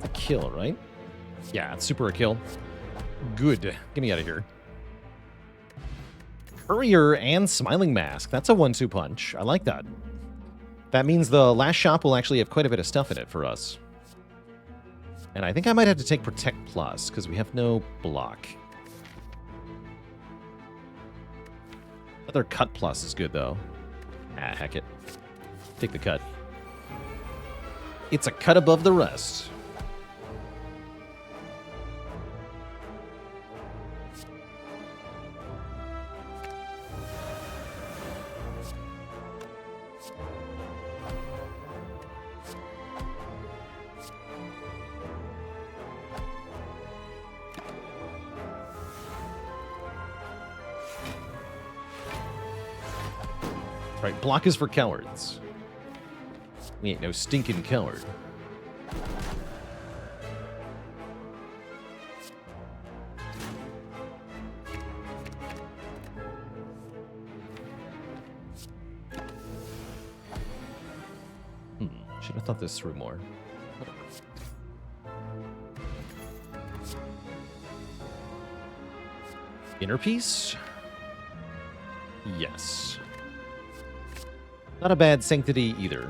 [SPEAKER 1] It's a kill, right? Yeah, it's super a kill. Good. Get me out of here. Courier and Smiling Mask. That's a 1-2 punch. I like that. That means the last shop will actually have quite a bit of stuff in it for us. And I think I might have to take Protect Plus, because we have no block. Another Cut Plus is good, though. Ah, heck it. Take the cut. It's a cut above the rest. Right, block is for cowards. We ain't no stinking coward. Should have thought this through more. Inner Peace? Yes. Not a bad Sanctity either.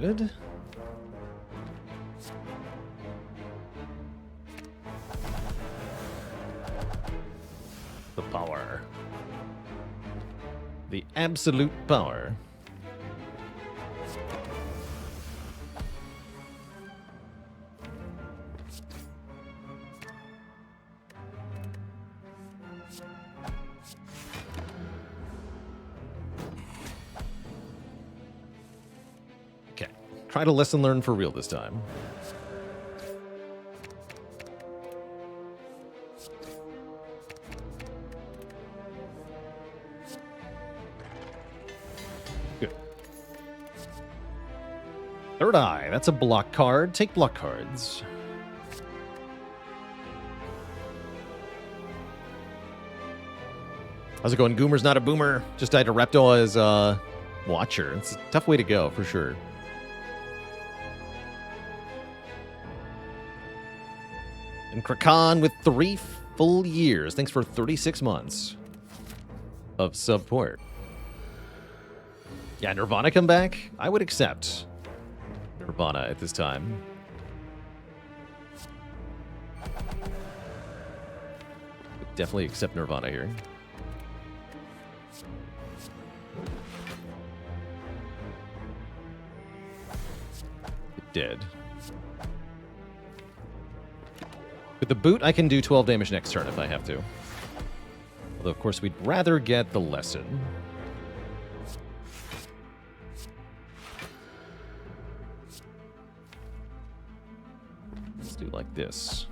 [SPEAKER 1] Good. The power. The absolute power. Try to lesson learn for real this time. Good. Third Eye. That's a block card. Take block cards. How's it going? Goomer's not a boomer. Just died to Repto as a Watcher. It's a tough way to go, for sure. And Krakan with 3 full years. Thanks for 36 months of support. Yeah, Nirvana come back? I would accept Nirvana at this time. Would definitely accept Nirvana here. It did. With the boot, I can do 12 damage next turn if I have to. Although, of course, we'd rather get the lesson. Let's do like this.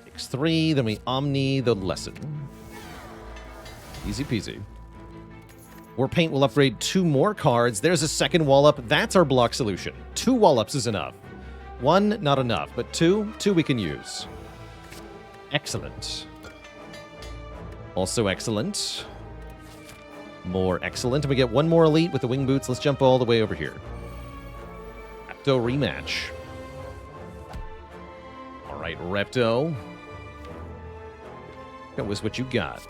[SPEAKER 1] Takes 3, then we Omni the lesson. Easy peasy. War Paint will upgrade 2 more cards. There's a second wall-up. That's our block solution. 2 wall-ups is enough. 1, not enough, but 2 we can use. Excellent. Also excellent. More excellent. And we get 1 more elite with the wing boots. Let's jump all the way over here. Repto rematch. All right, Repto. That was what you got.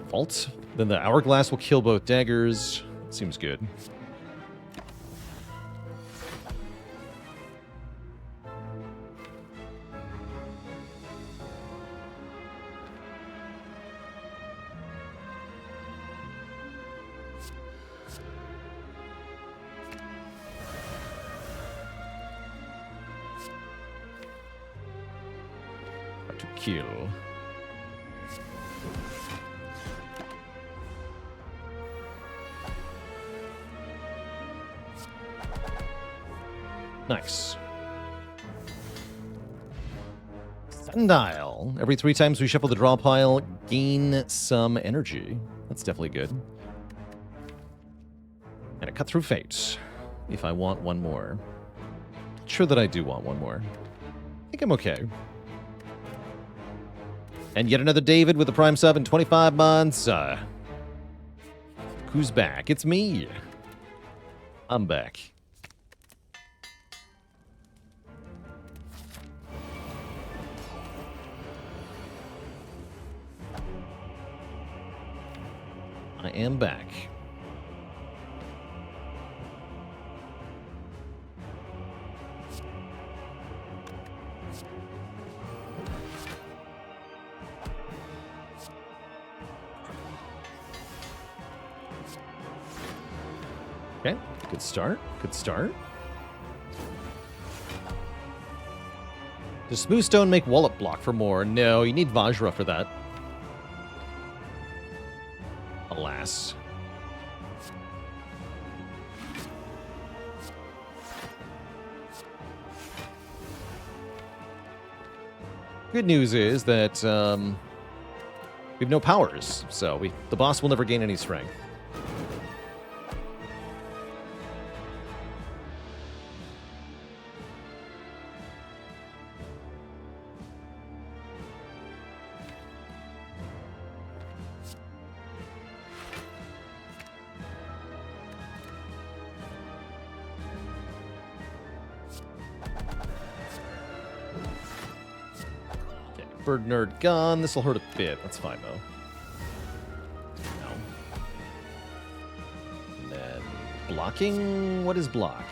[SPEAKER 1] Vault. Then the Hourglass will kill both daggers. Seems good. Hard to kill. Nice. Sundial. Every 3 times we shuffle the draw pile, gain some energy. That's definitely good. And a Cut Through Fate, if I want 1 more. Not sure that I do want 1 more. I think I'm okay. And yet another David with a Prime sub in 25 months. Who's back? It's me. I'm back. I am back. Okay, good start. Good start. Does Smooth Stone make Wallop block for more? No, you need Vajra for that. Alas. Good news is that we have no powers, so the boss will never gain any strength. Bird Nerd gone. This will hurt a bit. That's fine, though. No. And then blocking. What is block?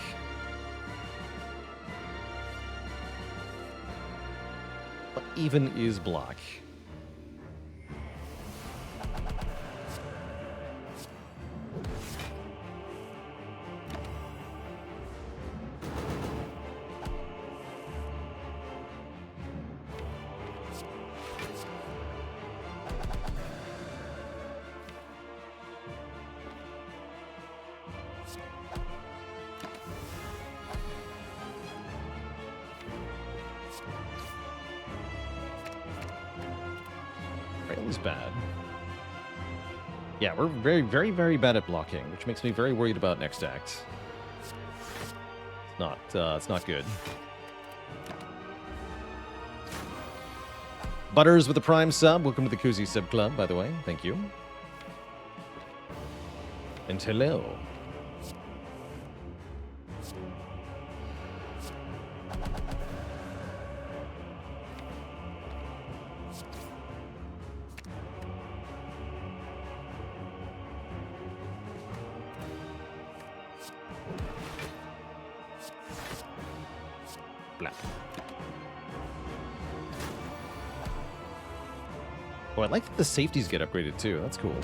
[SPEAKER 1] What even is block? is bad. Yeah, we're very, very, very bad at blocking, which makes me very worried about next act. It's not good. Butters with the Prime sub. Welcome to the Koozie Sub Club, by the way. Thank you. And hello. Blah. Oh, I like that the safeties get upgraded too. That's cool.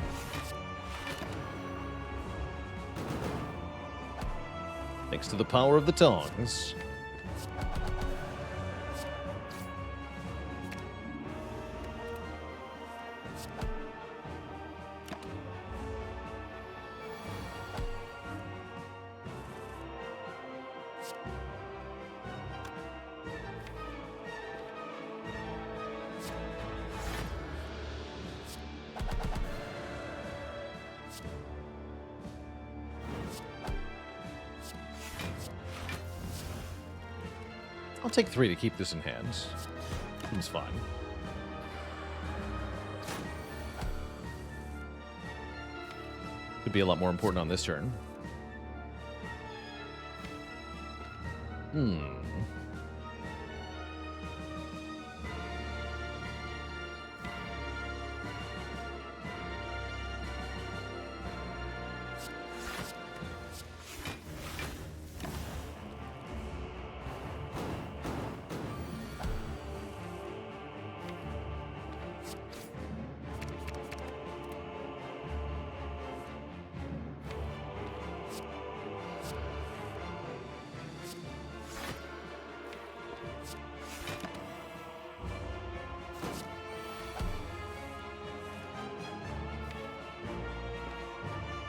[SPEAKER 1] Thanks to the power of the tongs. I'll take 3 to keep this in hand. Seems fine. Could be a lot more important on this turn.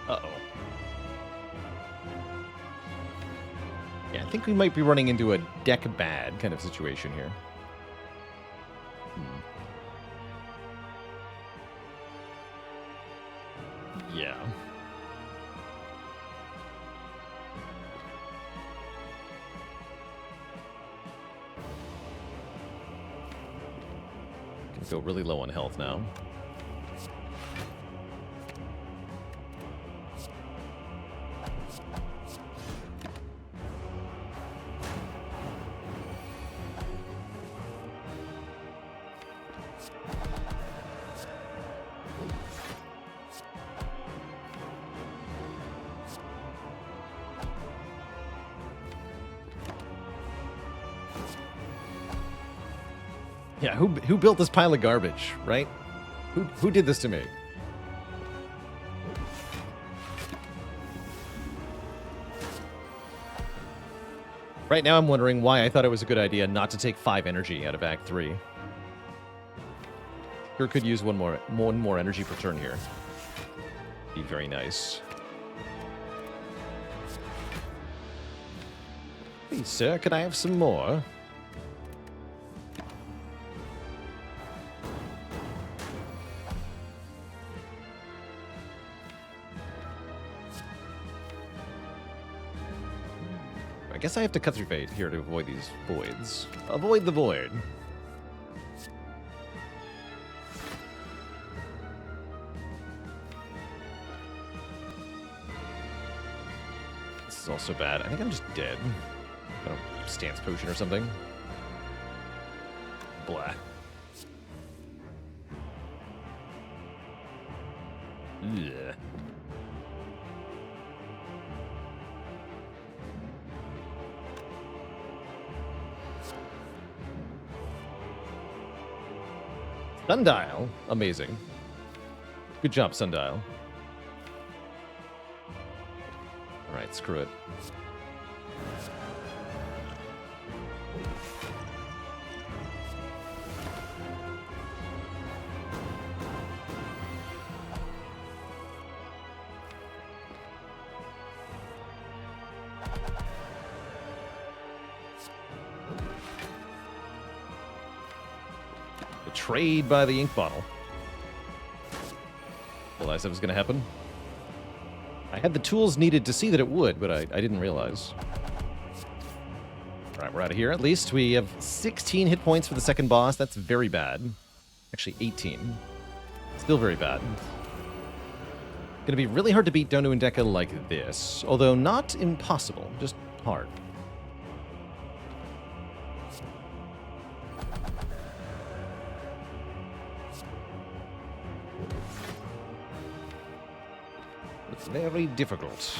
[SPEAKER 1] Uh-oh. Yeah, I think we might be running into a deck bad kind of situation here. Yeah. Gonna go really low on health now. Yeah, who built this pile of garbage, right? Who did this to me? Right now I'm wondering why I thought it was a good idea not to take 5 energy out of Act 3. Sure could use one more energy per turn here. Be very nice. Please, sir, can I have some more? I guess I have to cut through fate here to avoid these voids. Avoid the void. This is also bad. I think I'm just dead. I don't stance potion or something. Blah. Yeah. Sundial. Amazing. Good job, Sundial. Alright, screw it. Betrayed by the ink bottle. realize that was going to happen. I had the tools needed to see that it would, but I didn't realize. All right, we're out of here. At least we have 16 hit points for the second boss. That's very bad. Actually, 18. Still very bad. Gonna be really hard to beat Donu and Deka like this, although not impossible, just hard. It's very difficult.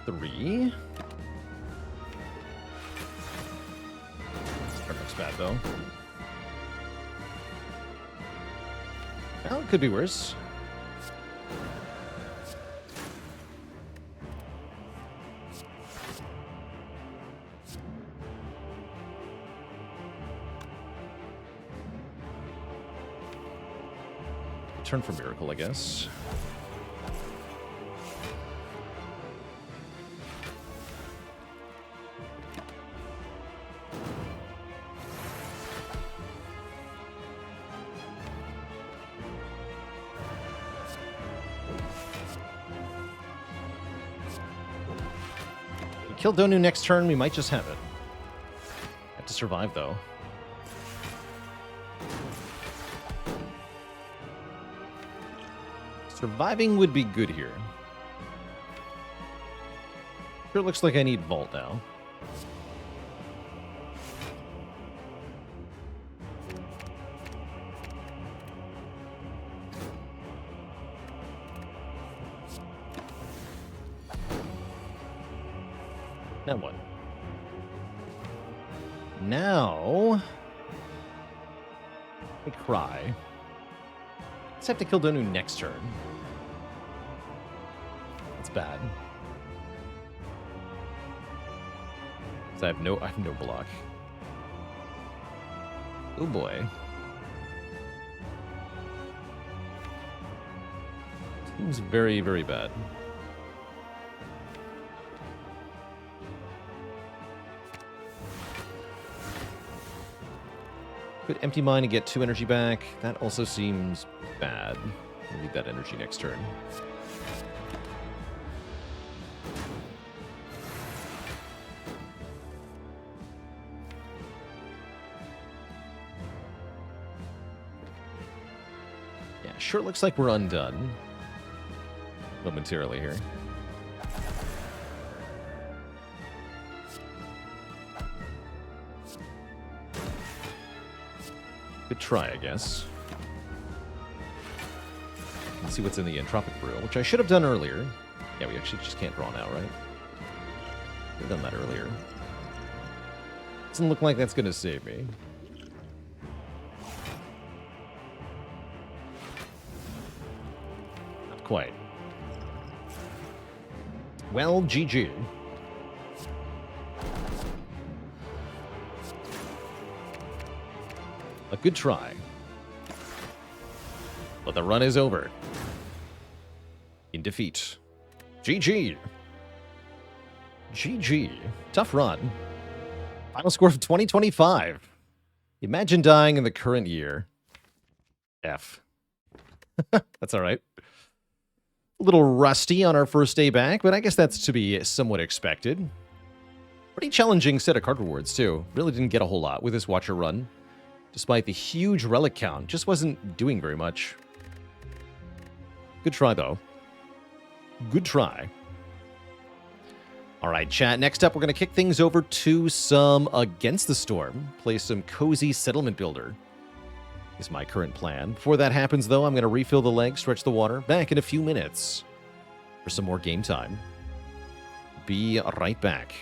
[SPEAKER 1] Three. That looks bad, though. Well, it could be worse. Turn for miracle, I guess. Kill Donu next turn, we might just have it. Have to survive, though. Surviving would be good here. Sure looks like I need Vault now. Now what? Now... I cry. Let's have to kill Donu next turn. That's bad. 'Cause I have no block. Oh boy. Seems very, very bad. Could empty mine and get 2 energy back. That also seems bad. I need that energy next turn. Yeah, sure looks like we're undone. Momentarily here. Good try, I guess. Let's see what's in the Entropic Brew, which I should have done earlier. Yeah, we actually just can't draw now, right? We've done that earlier. Doesn't look like that's going to save me. Not quite. Well, GG. A good try. But the run is over. In defeat. GG. GG. Tough run. Final score of 2025. Imagine dying in the current year. F. That's all right. A little rusty on our first day back, but I guess that's to be somewhat expected. Pretty challenging set of card rewards, too. Really didn't get a whole lot with this Watcher run. Despite the huge relic count, just wasn't doing very much. Good try, though. Good try. All right, chat. Next up, we're going to kick things over to some Against the Storm. Play some Cozy Settlement Builder is my current plan. Before that happens, though, I'm going to refill the leg, stretch the water. Back in a few minutes for some more game time. Be right back.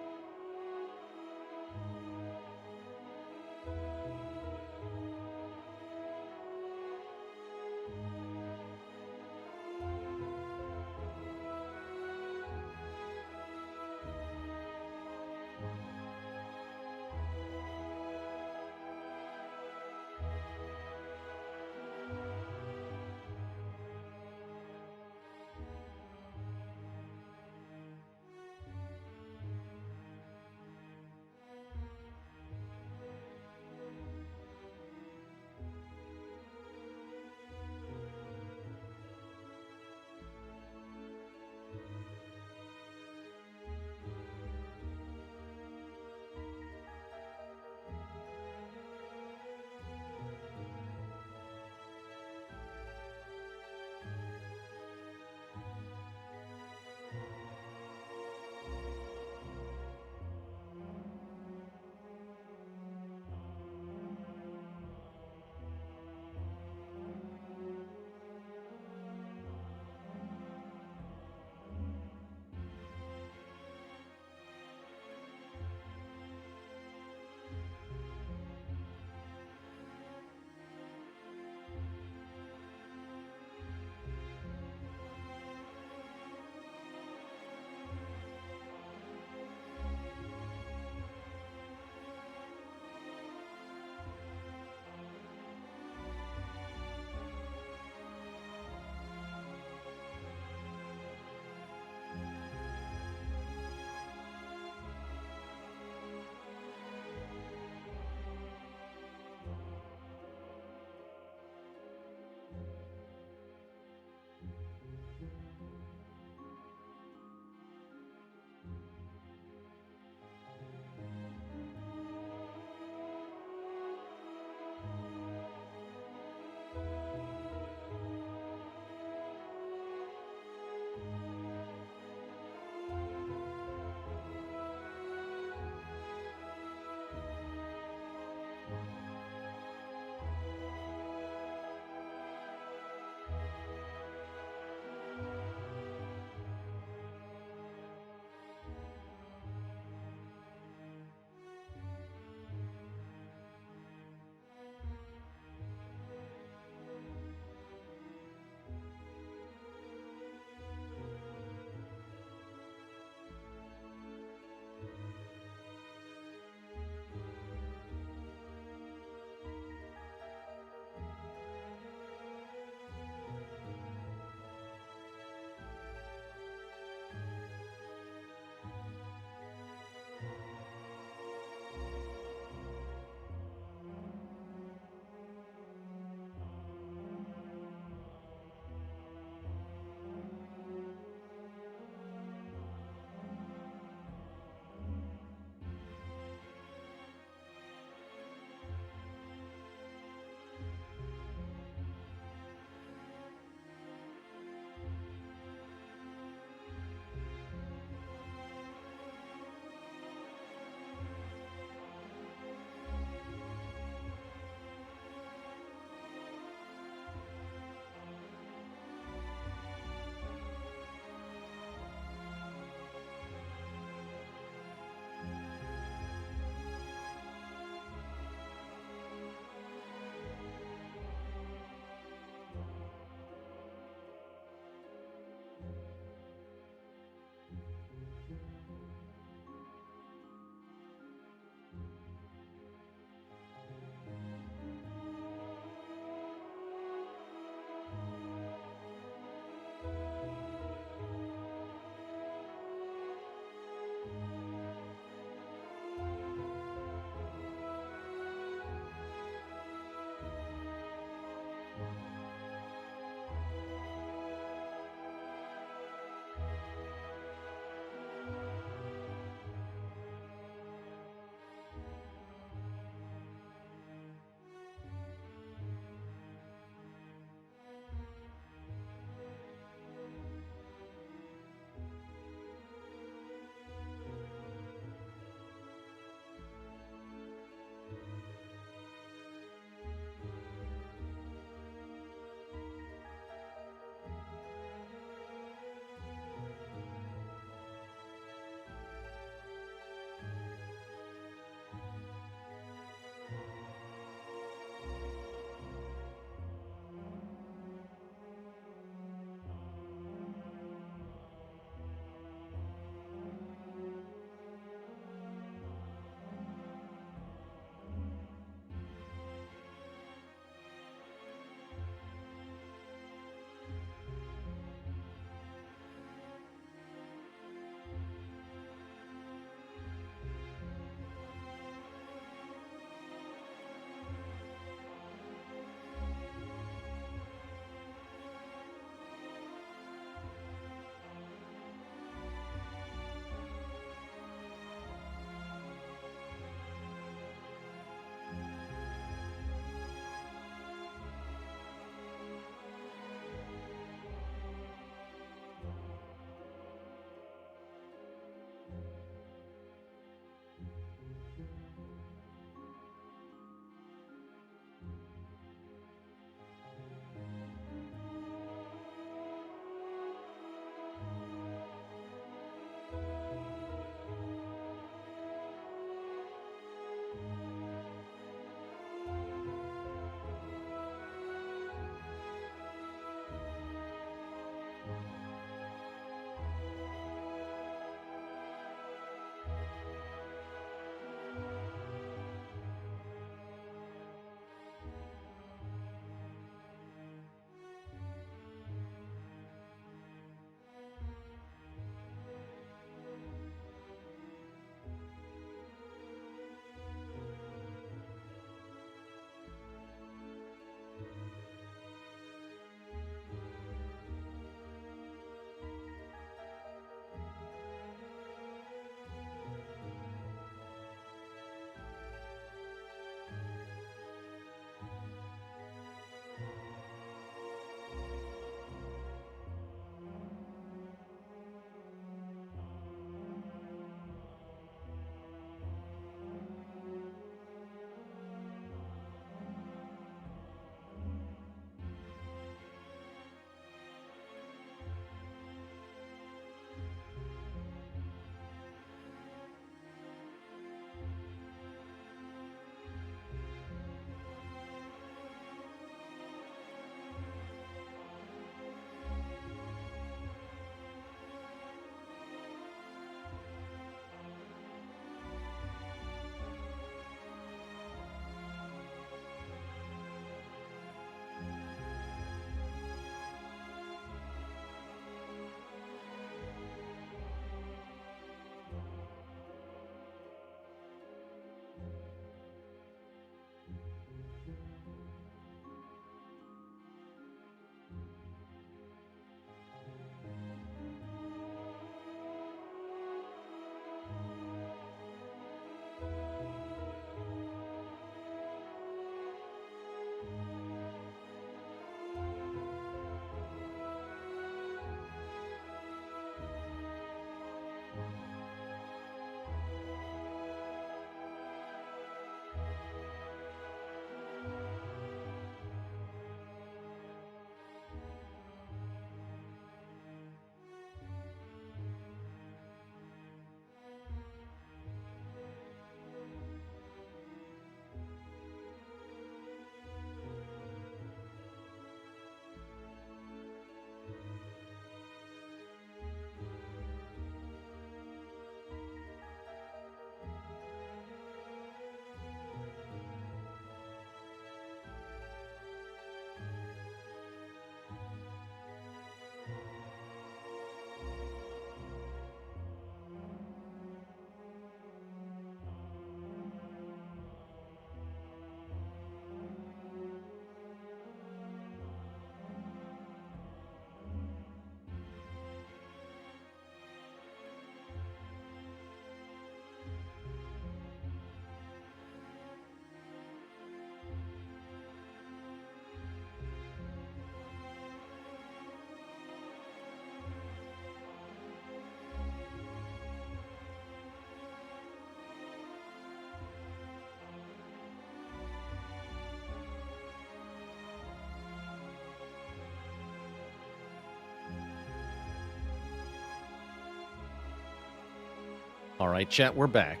[SPEAKER 1] All right, chat, we're back.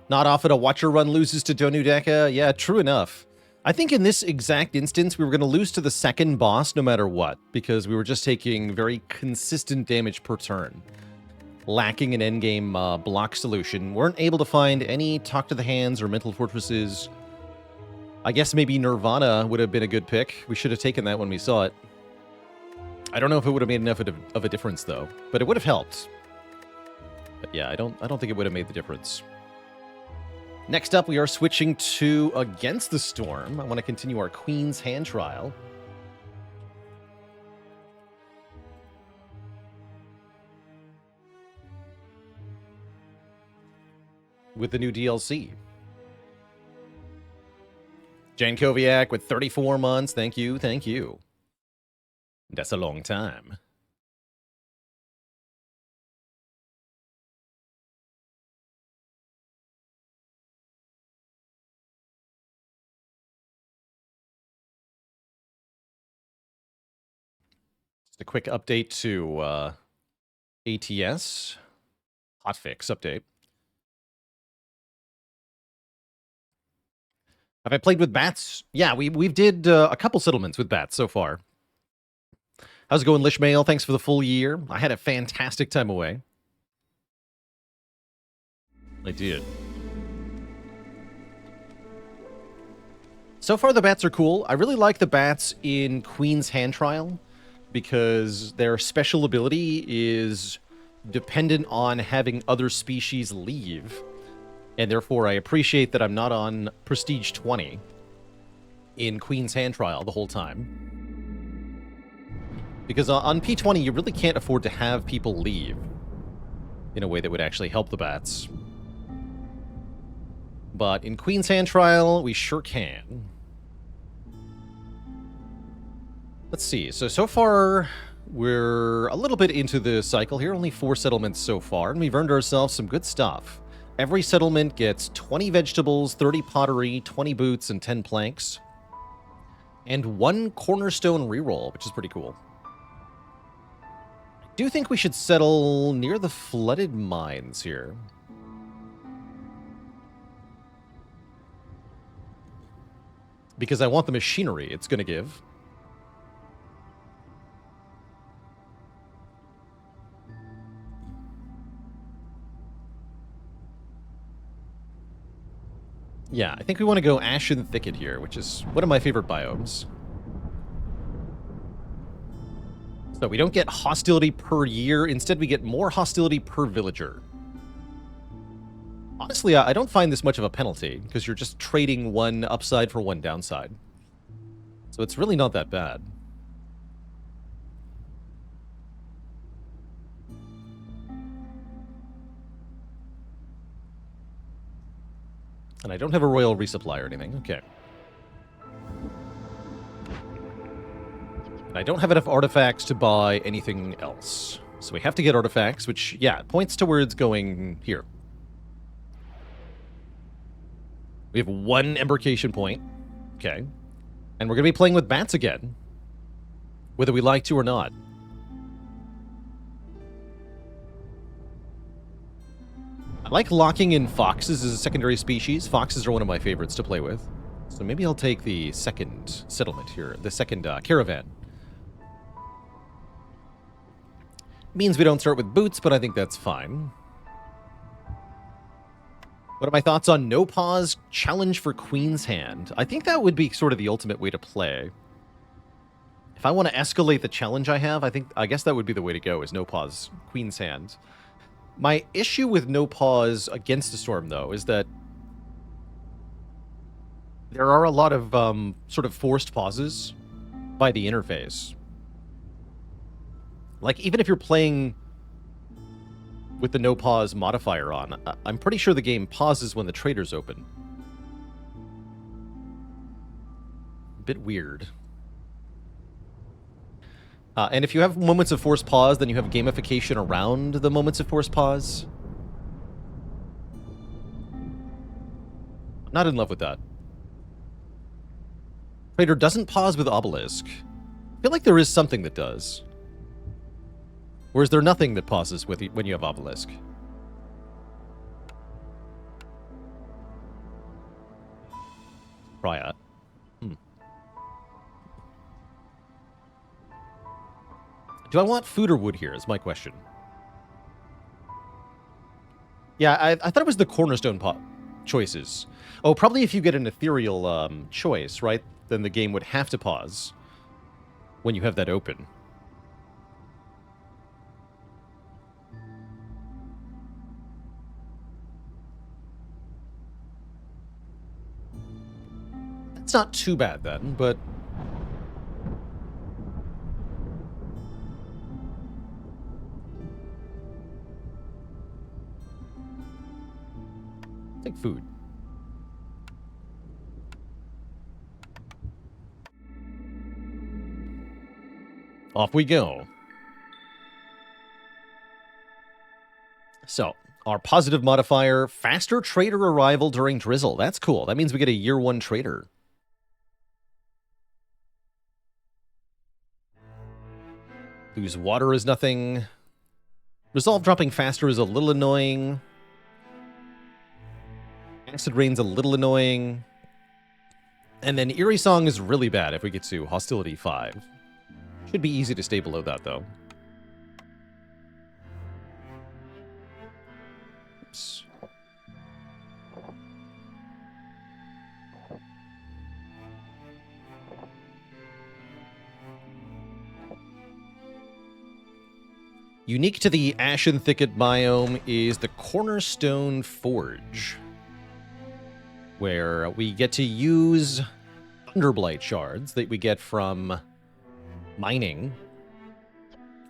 [SPEAKER 1] Not often a Watcher run loses to Donudeka. Yeah, true enough. I think in this exact instance, we were going to lose to the second boss no matter what, because we were just taking very consistent damage per turn. Lacking an endgame block solution. Weren't able to find any Talk to the Hands or Mental Fortresses. I guess maybe Nirvana would have been a good pick. We should have taken that when we saw it. I don't know if it would have made enough of a difference, though. But it would have helped. But yeah, I don't think it would have made the difference. Next up, we are switching to Against the Storm. I want to continue our Queen's Hand trial. With the new DLC. Jan Koviak with 34 months. Thank you, thank you. That's a long time. Just a quick update to ATS. Hotfix update. Have I played with bats? Yeah, we've did a couple settlements with bats so far. How's it going, Lishmail? Thanks for the full year. I had a fantastic time away. I did. So far, the bats are cool. I really like the bats in Queen's Hand Trial because their special ability is dependent on having other species leave. And therefore, I appreciate that I'm not on Prestige 20 in Queen's Hand Trial the whole time. Because on P20, you really can't afford to have people leave in a way that would actually help the bats. But in Queen's Hand Trial, we sure can. Let's see. So far, we're a little bit into the cycle here. Only 4 settlements so far, and we've earned ourselves some good stuff. Every settlement gets 20 vegetables, 30 pottery, 20 boots, and 10 planks. And 1 cornerstone reroll, which is pretty cool. I do think we should settle near the flooded mines here. Because I want the machinery it's going to give. Yeah, I think we want to go Ashen Thicket here, which is one of my favorite biomes. So we don't get hostility per year. Instead, we get more hostility per villager. Honestly, I don't find this much of a penalty, because you're just trading 1 upside for 1 downside. So it's really not that bad. And I don't have a royal resupply or anything. Okay. And I don't have enough artifacts to buy anything else. So we have to get artifacts, which, yeah, points towards going here. We have 1 embarkation point. Okay. And we're going to be playing with bats again. Whether we like to or not. I like locking in foxes as a secondary species. Foxes are one of my favorites to play with. So maybe I'll take the second settlement here. The second caravan. Means we don't start with boots, but I think that's fine. What are my thoughts on No Pause Challenge for Queen's Hand? I think that would be sort of the ultimate way to play. If I want to escalate the challenge I have, I guess that would be the way to go, is No Pause Queen's Hand. My issue with No Pause Against the Storm, though, is that there are a lot of sort of forced pauses by the interface. Like, even if you're playing with the no pause modifier on, I'm pretty sure the game pauses when the trader's open. A bit weird. And if you have moments of forced pause, then you have gamification around the moments of forced pause. I'm not in love with that. Trader doesn't pause with obelisk. I feel like there is something that does. Or is there nothing that pauses with when you have obelisk? Riot. Do I want food or wood here is my question. Yeah, I thought it was the cornerstone choices. Oh, probably if you get an ethereal choice, right? Then the game would have to pause when you have that open. It's not too bad then, but... take food. Off we go. So, our positive modifier, faster trader arrival during drizzle. That's cool. That means we get a year 1 trader. Whose water is nothing. Resolve dropping faster is a little annoying. Acid Rain's a little annoying. And then Eerie Song is really bad if we get to Hostility 5. Should be easy to stay below that, though. Oops. Unique to the Ashen Thicket biome is the Cornerstone Forge, where we get to use Thunderblight shards that we get from mining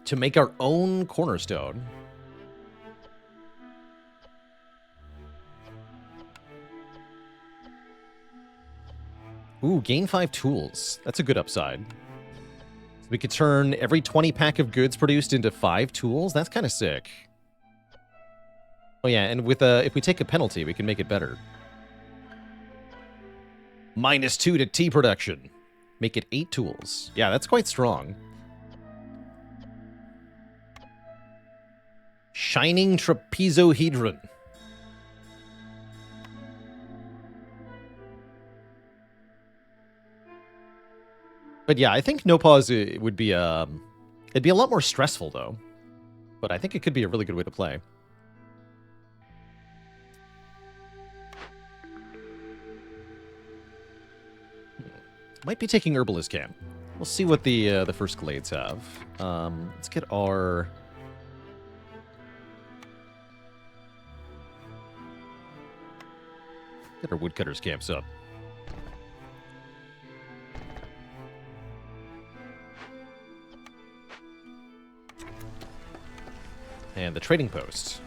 [SPEAKER 1] to make our own cornerstone. Ooh, gain 5 tools. That's a good upside. So we could turn every 20 pack of goods produced into 5 tools. That's kind of sick. Oh yeah, and with if we take a penalty, we can make it better. -2 to tea production. Make it 8 tools. Yeah, that's quite strong. Shining trapezohedron. But yeah, I think no pause would be it'd be a lot more stressful though. But I think it could be a really good way to play. Might be taking Herbalist Camp. We'll see what the first glades have. Let's get our woodcutters camps up. And the trading post.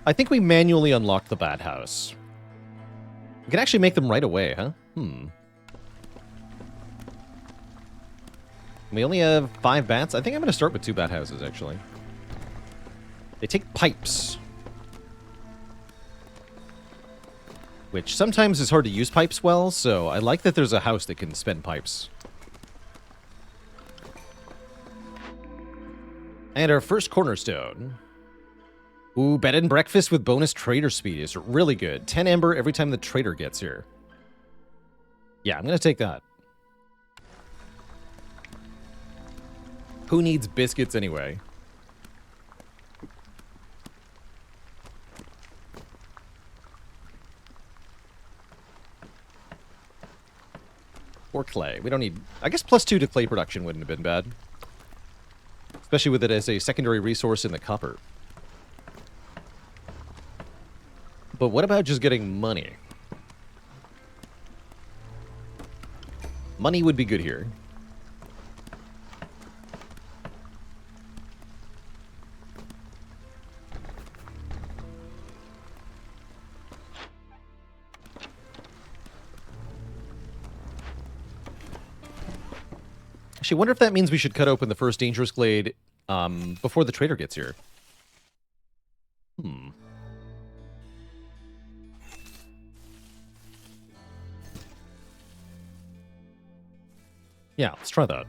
[SPEAKER 1] I think we manually unlocked the bat house. We can actually make them right away, huh? We only have 5 bats. I think I'm going to start with 2 bat houses, actually. They take pipes. Which sometimes is hard to use pipes well, so I like that there's a house that can spend pipes. And our first cornerstone. Ooh, bed and breakfast with bonus trader speed is really good. 10 amber every time the trader gets here. Yeah, I'm going to take that. Who needs biscuits anyway? Or clay. We don't need... I guess +2 to clay production wouldn't have been bad. Especially with it as a secondary resource in the copper. But what about just getting money? Money would be good here. Actually, I wonder if that means we should cut open the first dangerous glade before the trader gets here. Yeah, let's try that.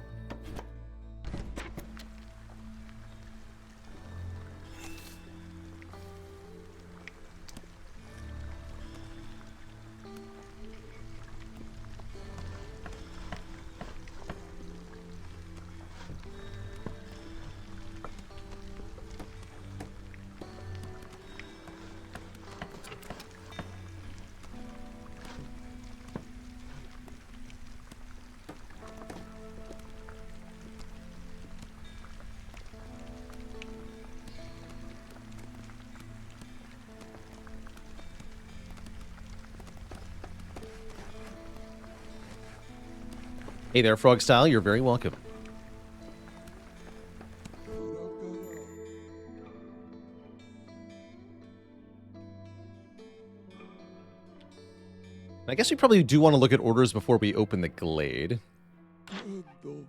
[SPEAKER 1] Hey there, Frog Style. You're very welcome. I guess we probably do want to look at orders before we open the glade. So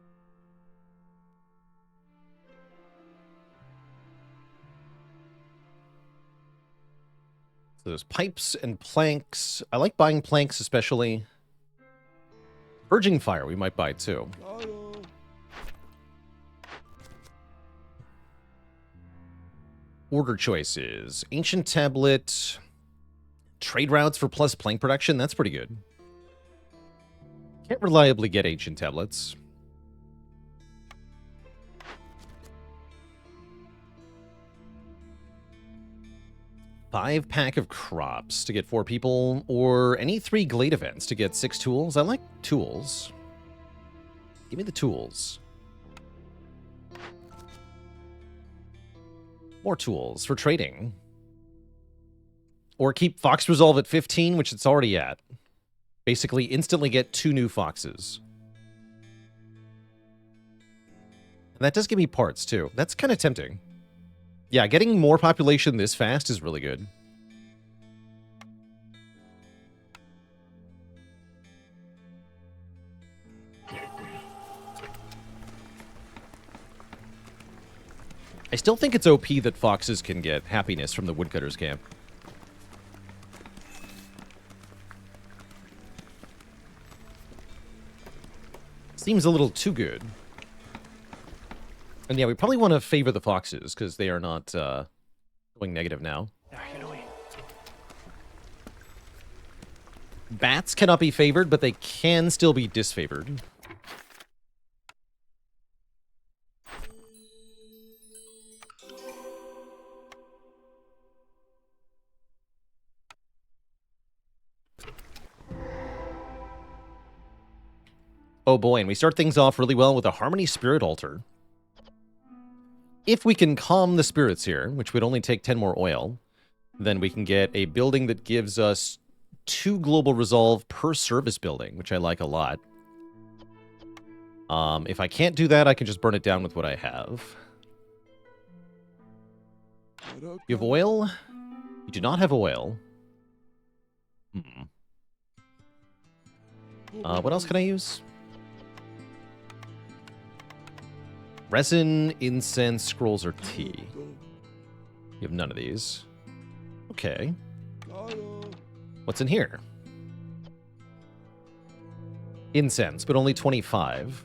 [SPEAKER 1] there's pipes and planks. I like buying planks especially. Purging fire we might buy too. Order choices. Ancient tablet. Trade routes for plus plank production. That's pretty good. Can't reliably get ancient tablets. Five pack of crops to get 4 people, or any 3 glade events to get 6 tools. I like tools. Give me the tools. More tools for trading. Or keep Fox Resolve at 15, which it's already at. Basically, instantly get 2 new foxes. And that does give me parts, too. That's kind of tempting. Yeah, getting more population this fast is really good. I still think it's OP that foxes can get happiness from the woodcutter's camp. Seems a little too good. And yeah, we probably want to favor the foxes, because they are not going negative now. Bats cannot be favored, but they can still be disfavored. Oh boy, and we start things off really well with a Harmony Spirit Altar. If we can calm the spirits here, which would only take 10 more oil, then we can get a building that gives us 2 global resolve per service building, which I like a lot. If I can't do that, I can just burn it down with what I have. You have oil? You do not have oil. What else can I use? Resin, incense, scrolls, or tea. You have none of these. Okay. What's in here? Incense, but only 25.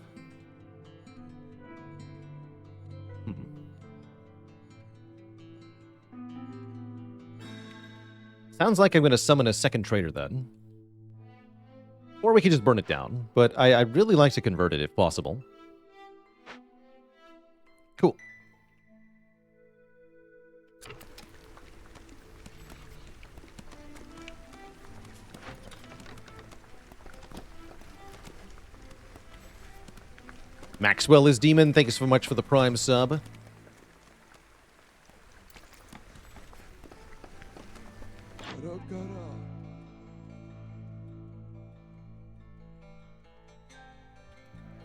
[SPEAKER 1] Sounds like I'm going to summon a second trader then. Or we could just burn it down. But I'd really like to convert it if possible. Cool. Maxwell is Demon. Thank you so much for the Prime sub.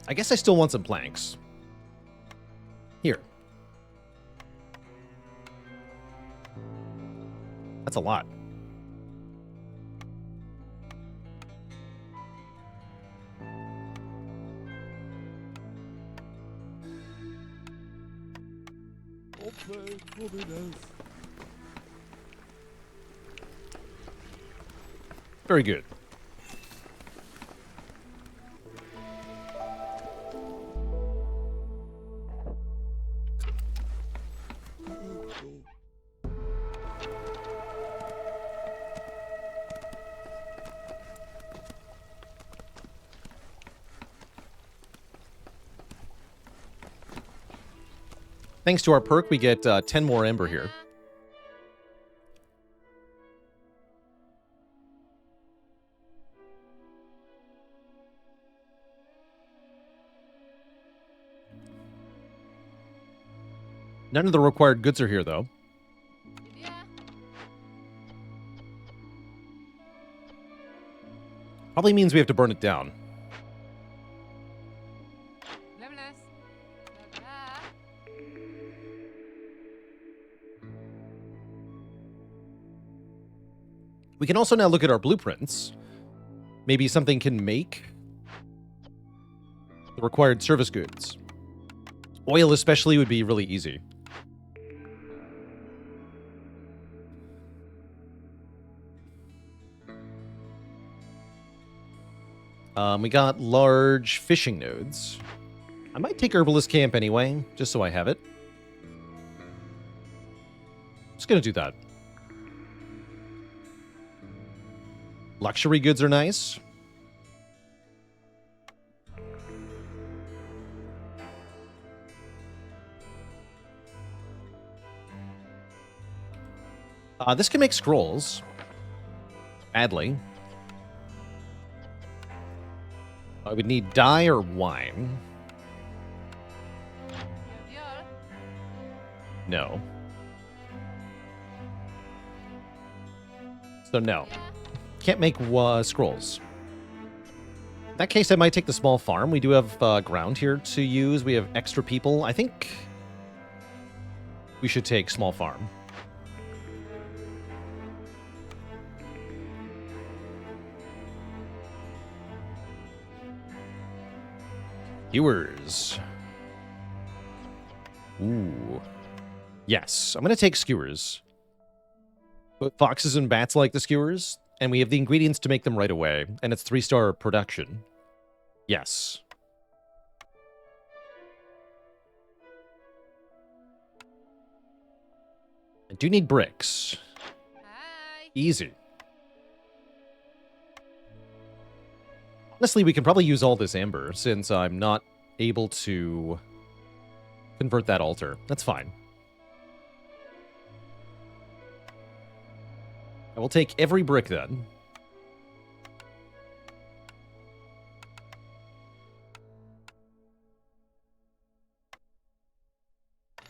[SPEAKER 1] I guess I still want some planks. Here. That's a lot. Very good. Thanks to our perk, we get 10 more ember here. None of the required goods are here, though. Probably means we have to burn it down. We can also now look at our blueprints. Maybe something can make the required service goods. Oil especially would be really easy. We got large fishing nodes. I might take Herbalist Camp anyway, just so I have it. Just gonna do that. Luxury goods are nice. This can make scrolls. Badly. I would need dye or wine. No. So no. Can't make scrolls. In that case, I might take the small farm. We do have ground here to use. We have extra people. I think we should take small farm. Skewers. Ooh. Yes, I'm going to take skewers. But foxes and bats like the skewers, and we have the ingredients to make them right away, and it's 3-star production. Yes. I do need bricks.
[SPEAKER 2] Hi.
[SPEAKER 1] Easy. Honestly, we can probably use all this amber, since I'm not able to convert that altar. That's fine. I will take every brick then.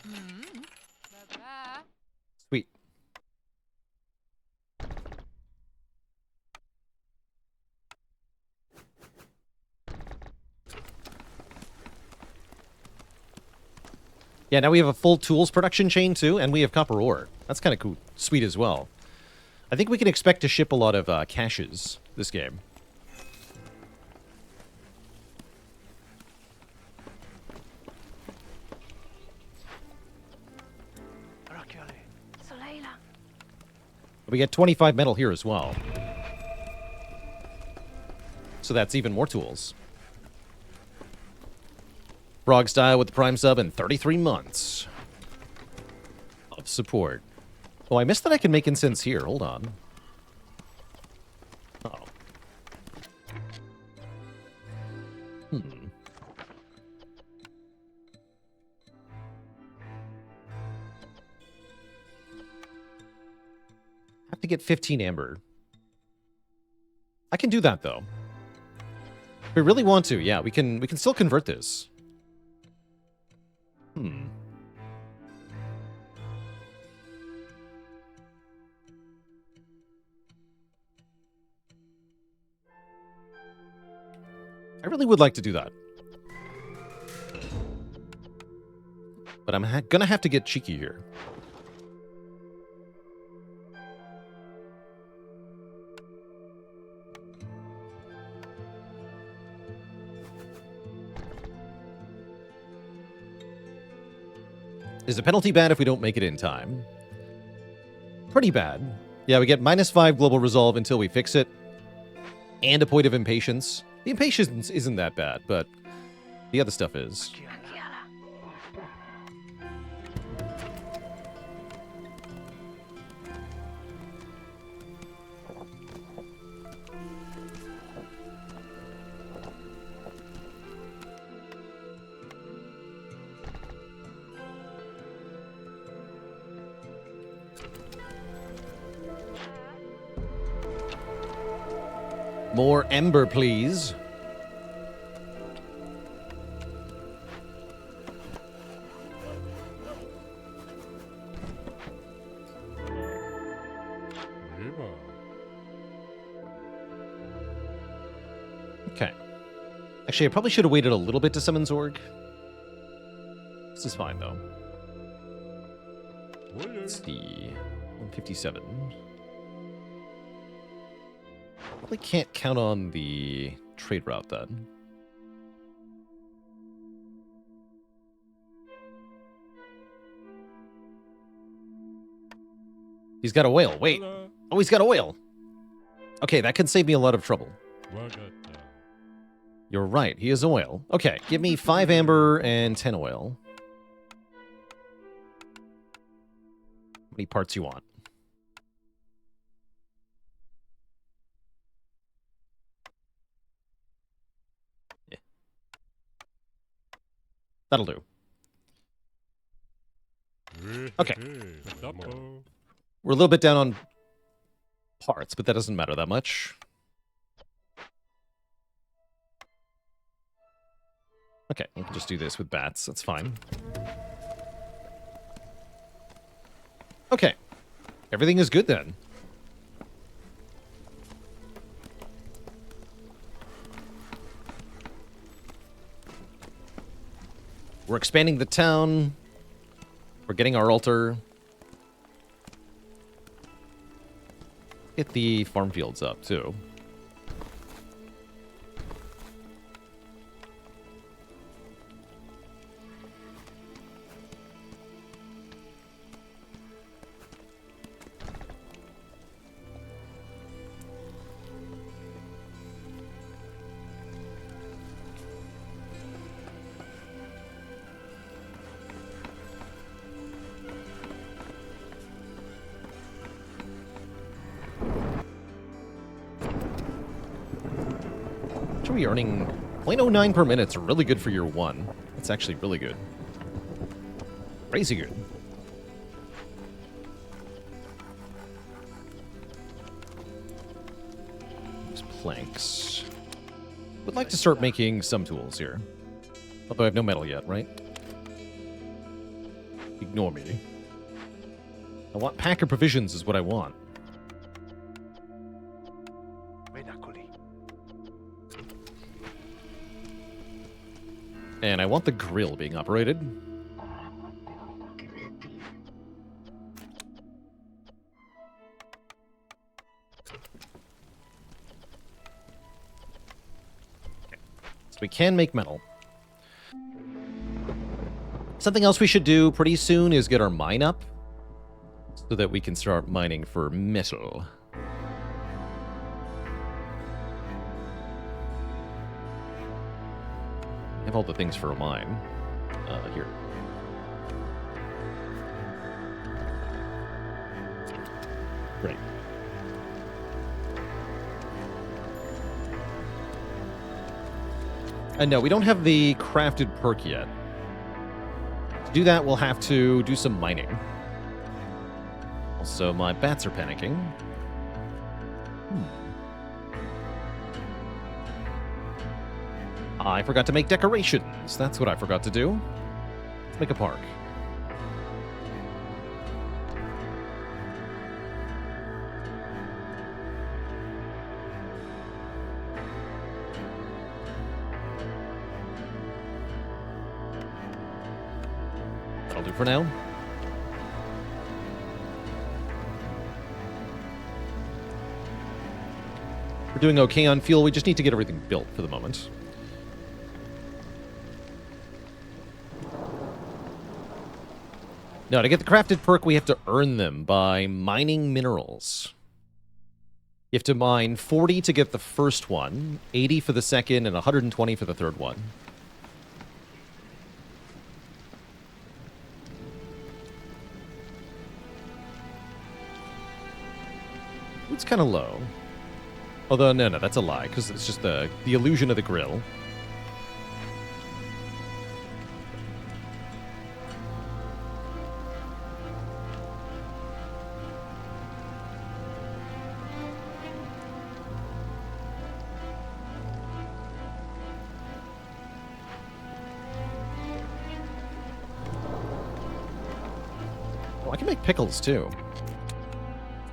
[SPEAKER 2] Baba.
[SPEAKER 1] Sweet. Yeah, now we have a full tools production chain too, and we have copper ore. That's kind of cool, sweet as well. I think we can expect to ship a lot of caches this game. We get 25 metal here as well. So that's even more tools. Frog Style with the Prime sub in 33 months of support. Oh, I missed that I can make incense here. Hold on. Uh-oh. Have to get 15 amber. I can do that though. If we really want to, yeah, we can still convert this. I really would like to do that. But I'm gonna have to get cheeky here. Is the penalty bad if we don't make it in time? Pretty bad. Yeah, we get -5 global resolve until we fix it. And a point of impatience. The impatience isn't that bad, but the other stuff is. More ember, please. Okay. Actually, I probably should have waited a little bit to summon Zorg. This is fine, though. Let's see. 157. Probably can't count on the trade route then. He's got a whale. Wait. Oh, he's got a whale. Okay, that can save me a lot of trouble. You're right. He is a whale. Okay, give me 5 amber and 10 oil. How many parts you want? That'll do. Okay. We're a little bit down on parts, but that doesn't matter that much. Okay, we can just do this with bats. That's fine. Okay. Everything is good then. We're expanding the town. We're getting our altar. Get the farm fields up, too. Should be earning 0.09 per minute. It's really good for year 1. It's actually really good. Crazy good. These planks. Would like to start making some tools here. Although I have no metal yet, right? Ignore me. I want packer provisions is what I want. And I want the grill being operated. Okay. So we can make metal. Something else we should do pretty soon is get our mine up so that we can start mining for metal. I have all the things for a mine. Here. Great. And no, we don't have the crafted perk yet. To do that, we'll have to do some mining. Also, my bats are panicking. I forgot to make decorations. That's what I forgot to do. Let's make a park. That'll do for now. We're doing okay on fuel. We just need to get everything built for the moment. No, to get the crafted perk, we have to earn them by mining minerals. You have to mine 40 to get the first one, 80 for the second, and 120 for the third one. It's kind of low. Although, no, that's a lie, because it's just the illusion of the grill. Oh, I can make pickles, too.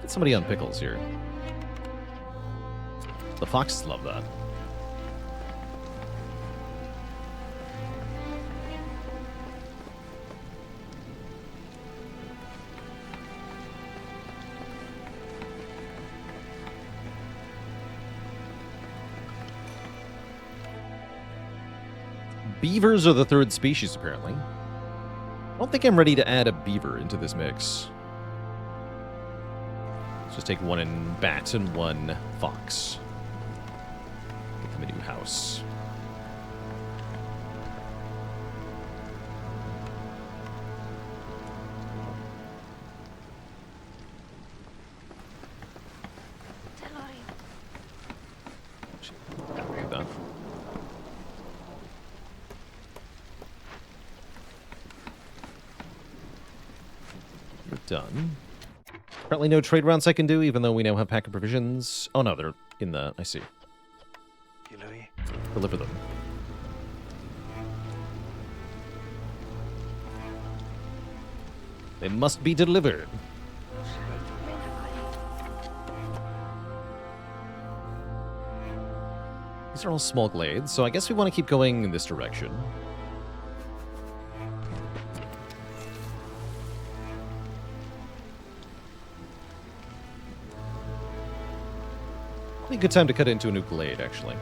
[SPEAKER 1] Get somebody on pickles here. The foxes love that. Beavers are the third species, apparently. I don't think I'm ready to add a beaver into this mix. Let's just take one in bat and one fox. Get them a new house. Done. Apparently no trade routes I can do, even though we now have pack of provisions. Oh no, they're in the... I see. Deliver them. They must be delivered. These are all small glades, so I guess we want to keep going in this direction. Probably a good time to cut into a new glade, actually.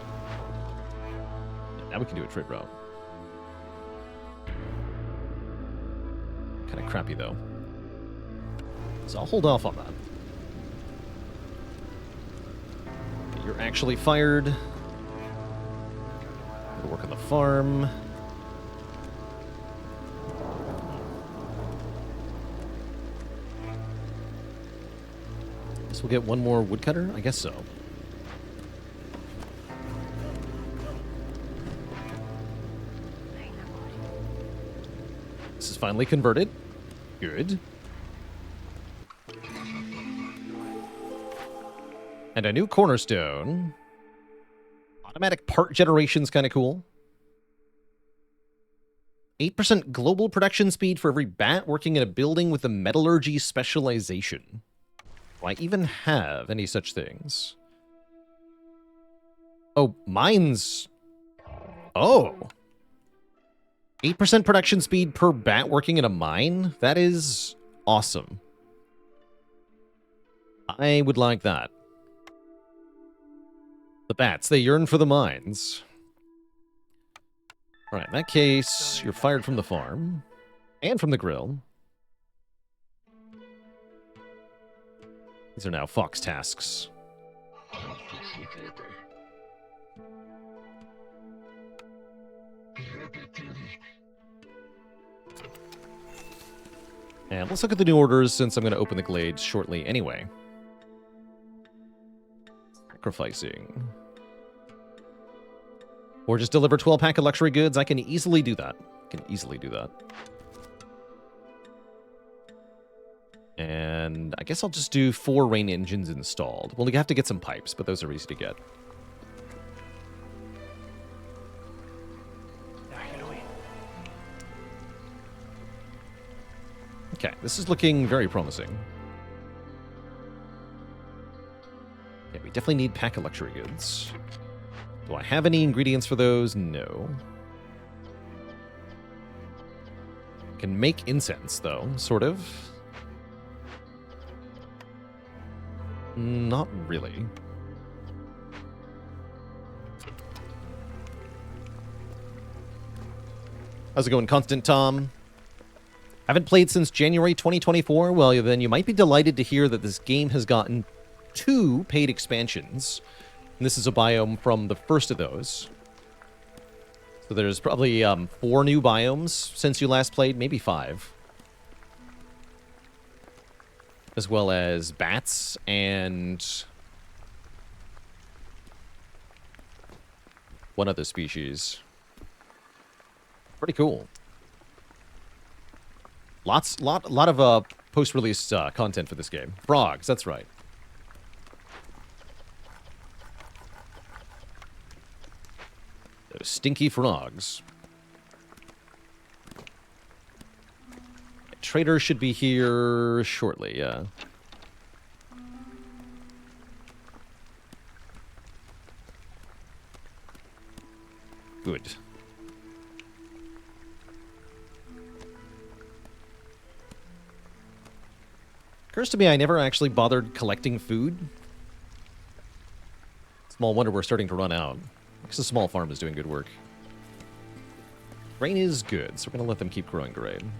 [SPEAKER 1] Now we can do a trade route. Kind of crappy, though. So I'll hold off on that. You're actually fired. Gotta work on the farm. Guess we'll get one more woodcutter? I guess so. This is finally converted. Good. And a new cornerstone. Automatic part generation's kind of cool. 8% global production speed for every bat working in a building with a metallurgy specialization. Do I even have any such things? Oh, mines. Oh. 8% production speed per bat working in a mine? That is awesome. I would like that. The bats, they yearn for the mines. Alright, in that case, you're fired from the farm. And from the grill. These are now fox tasks. And let's look at the new orders, since I'm going to open the glades shortly anyway. Sacrificing. Or just deliver 12 pack of luxury goods. I can easily do that. And I guess I'll just do 4 rain engines installed. Well, we have to get some pipes, but those are easy to get. Okay, this is looking very promising. Yeah, we definitely need pack of luxury goods. Do I have any ingredients for those? No. Can make incense, though, sort of. Not really. How's it going, Constant Tom? Haven't played since January 2024? Well, then you might be delighted to hear that this game has gotten 2 paid expansions. And this is a biome from the first of those. So there's probably 4 new biomes since you last played, maybe 5. As well as bats and one other species. Pretty cool. Lot of post-release content for this game. Frogs, that's right. Those stinky frogs. Trader should be here shortly, yeah. Good. Occurs to me I never actually bothered collecting food. Small wonder we're starting to run out. Because the small farm is doing good work. Grain is good, so we're going to let them keep growing grain.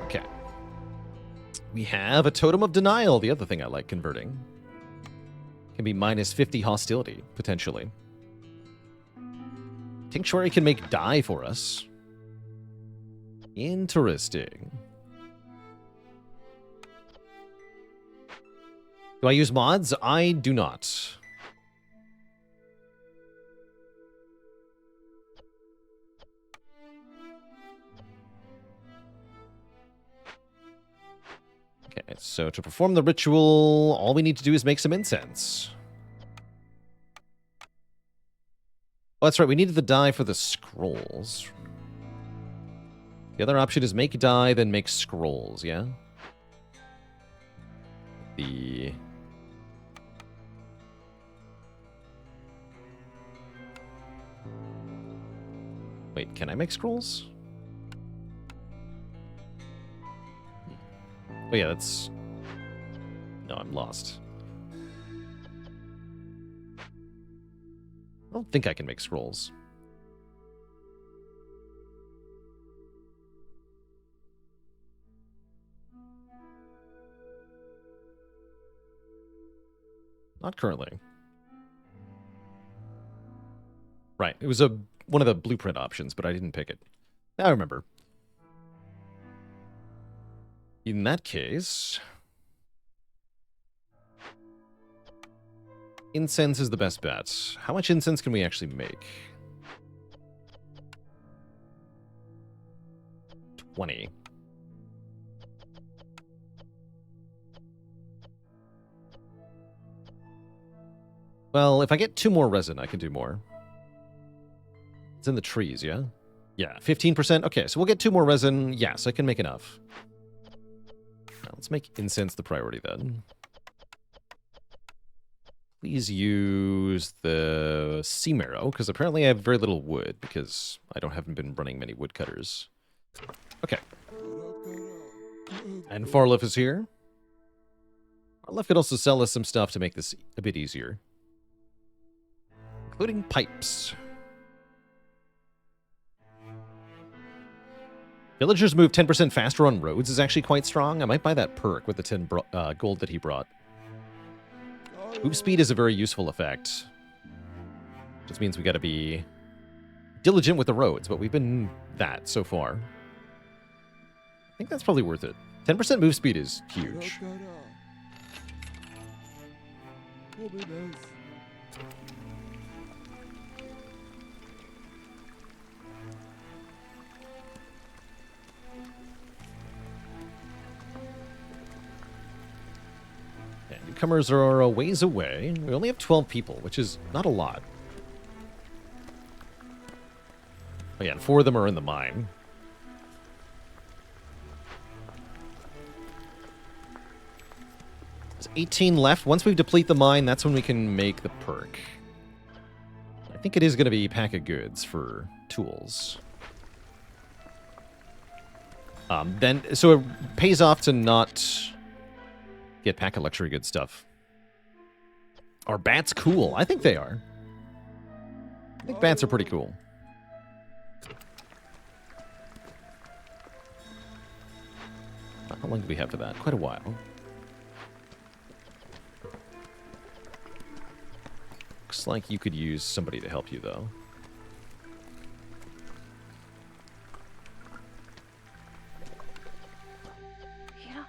[SPEAKER 1] Okay. We have a Totem of Denial, the other thing I like converting. Can be minus 50 hostility, potentially. Tinctuary can make dye for us. Interesting. Do I use mods? I do not. Okay, so to perform the ritual, all we need to do is make some incense. Oh, that's right, we needed the dye for the scrolls. The other option is make dye, then make scrolls, yeah? Wait, can I make scrolls? Oh yeah, that's... No, I'm lost. I don't think I can make scrolls. Not currently. Right, it was one of the blueprint options, but I didn't pick it. Now I remember. In that case... Incense is the best bet. How much incense can we actually make? 20. Well, if I get 2 more resin, I can do more. It's in the trees, yeah? Yeah, 15%? Okay, so we'll get 2 more resin. Yes, I can make enough. Now, let's make incense the priority then. Please use the sea marrow, because apparently I have very little wood, because haven't been running many woodcutters. Okay. And Farliff is here. Farliff could also sell us some stuff to make this a bit easier. Including pipes. Villagers move 10% faster on roads is actually quite strong. I might buy that perk with the 10 gold that he brought. Move speed is a very useful effect. Just means we gotta be diligent with the roads, but we've been that so far. I think that's probably worth it. 10% move speed is huge. Newcomers are a ways away. We only have 12 people, which is not a lot. Oh yeah, and 4 of them are in the mine. There's 18 left. Once we deplete the mine, that's when we can make the perk. I think it is going to be pack of goods for tools. So it pays off to not get pack of luxury good stuff. Are bats cool? I think they are. I think bats are pretty cool. How long do we have for that? Quite a while. Looks like you could use somebody to help you, though.
[SPEAKER 2] Yeah.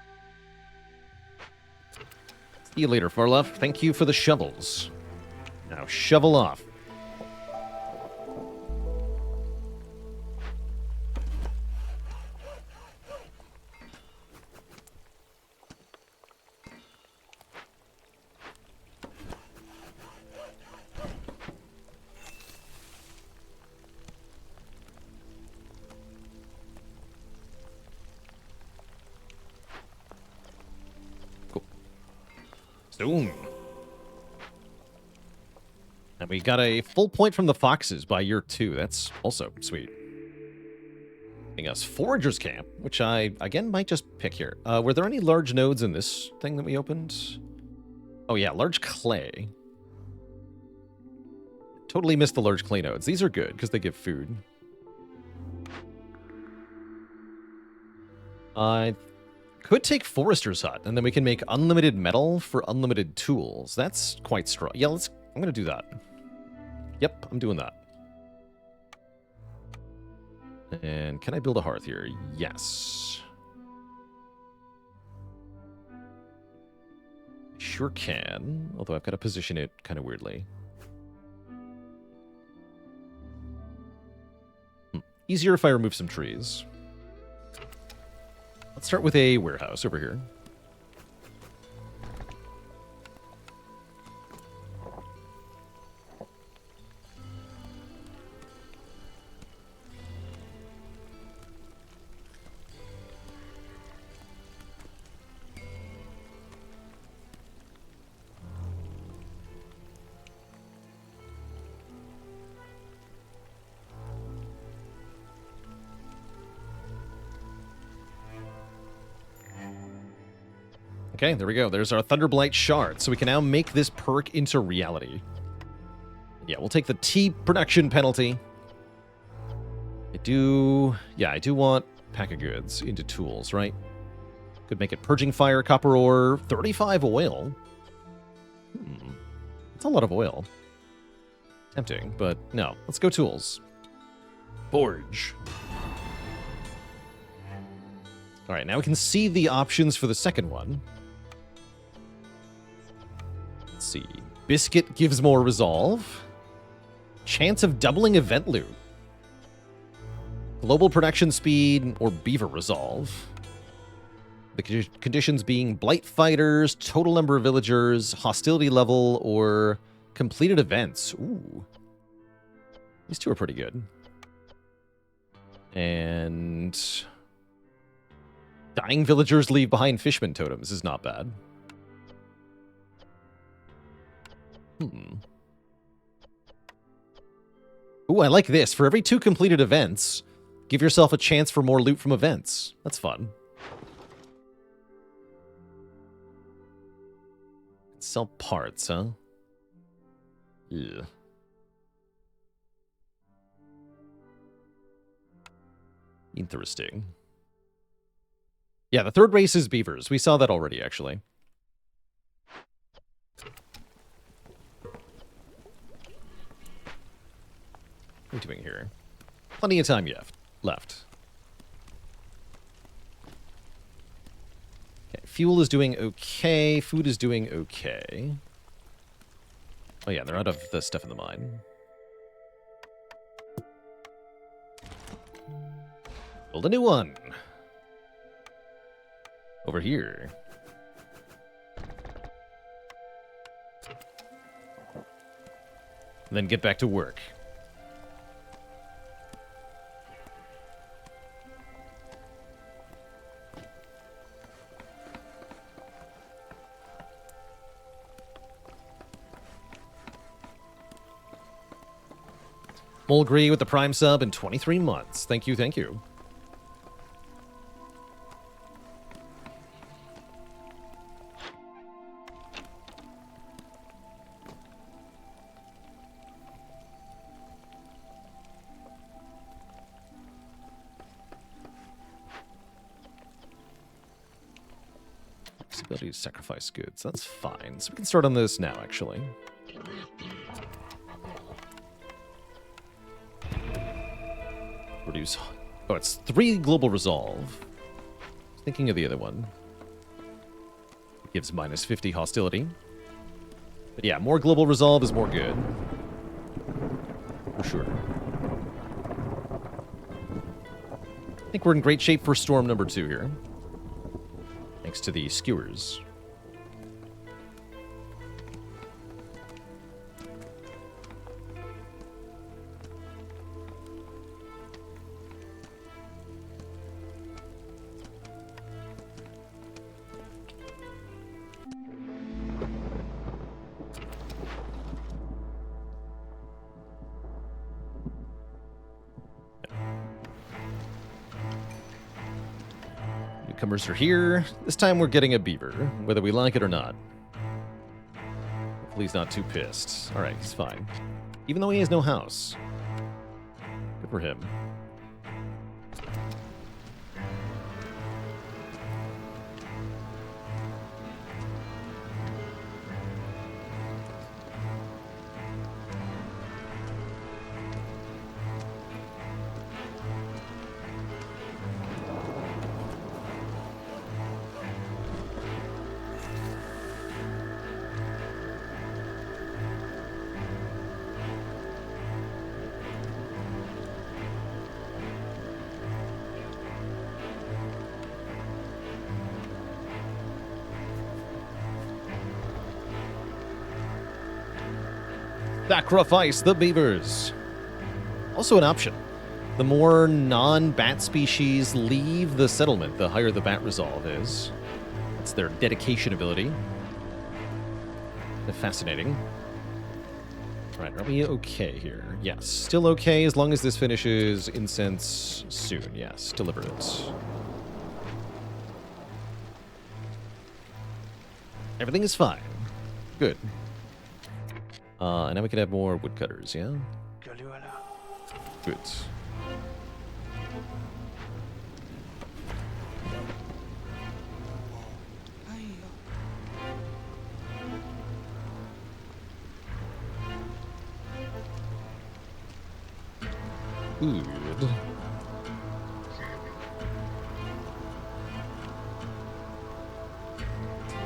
[SPEAKER 1] See you later, Farluff. Thank you for the shovels. Now shovel off. Stone. And we got a full point from the foxes by year 2. That's also sweet. Giving us Forager's Camp, which I, again, might just pick here. Were there any large nodes in this thing that we opened? Oh, yeah, large clay. Totally missed the large clay nodes. These are good because they give food. I could take Forester's Hut, and then we can make unlimited metal for unlimited tools. That's quite strong. Yeah, I'm going to do that. Yep, I'm doing that. And can I build a hearth here? Yes. Sure can, although I've got to position it kind of weirdly. Easier if I remove some trees. Let's start with a warehouse over here. Okay, there we go. There's our Thunderblight shard. So we can now make this perk into reality. Yeah, we'll take the tea production penalty. I do want pack of goods into tools, right? Could make it purging fire, copper ore, 35 oil. That's a lot of oil. Tempting, but no. Let's go tools. Forge. All right, now we can see the options for the second one. Let's see. Biscuit gives more resolve. Chance of doubling event loot. Global production speed or beaver resolve. The conditions being blight fighters, total number of villagers, hostility level, or completed events. Ooh. These two are pretty good. And dying villagers leave behind fishman totems is not bad. Ooh, I like this. For every 2 completed events, give yourself a chance for more loot from events. That's fun. Sell parts, huh? Yeah. Interesting. Yeah, the third race is beavers. We saw that already, actually. What are we doing here? Plenty of time left. Okay, fuel is doing okay. Food is doing okay. Oh yeah, they're out of the stuff in the mine. Build a new one. Over here. Then get back to work. Mulgree with the Prime sub in 23 months. Thank you, thank you. Ability to sacrifice goods. That's fine. So we can start on this now, actually. Reduce. Oh, it's 3 global resolve. Thinking of the other one. It gives minus 50 hostility. But yeah, more global resolve is more good. For sure. I think we're in great shape for storm number 2 here. Thanks to the skewers. Newcomers are here. This time we're getting a beaver, whether we like it or not. Hopefully he's not too pissed. Alright, he's fine. Even though he has no house. Good for him. Sacrifice the beavers. Also an option. The more non-bat species leave the settlement, the higher the bat resolve is. That's their dedication ability. Fascinating. Alright, are we okay here? Yes, still okay as long as this finishes incense soon. Yes, deliver it. Everything is fine. Good. And now we can have more woodcutters, yeah? Good. Good.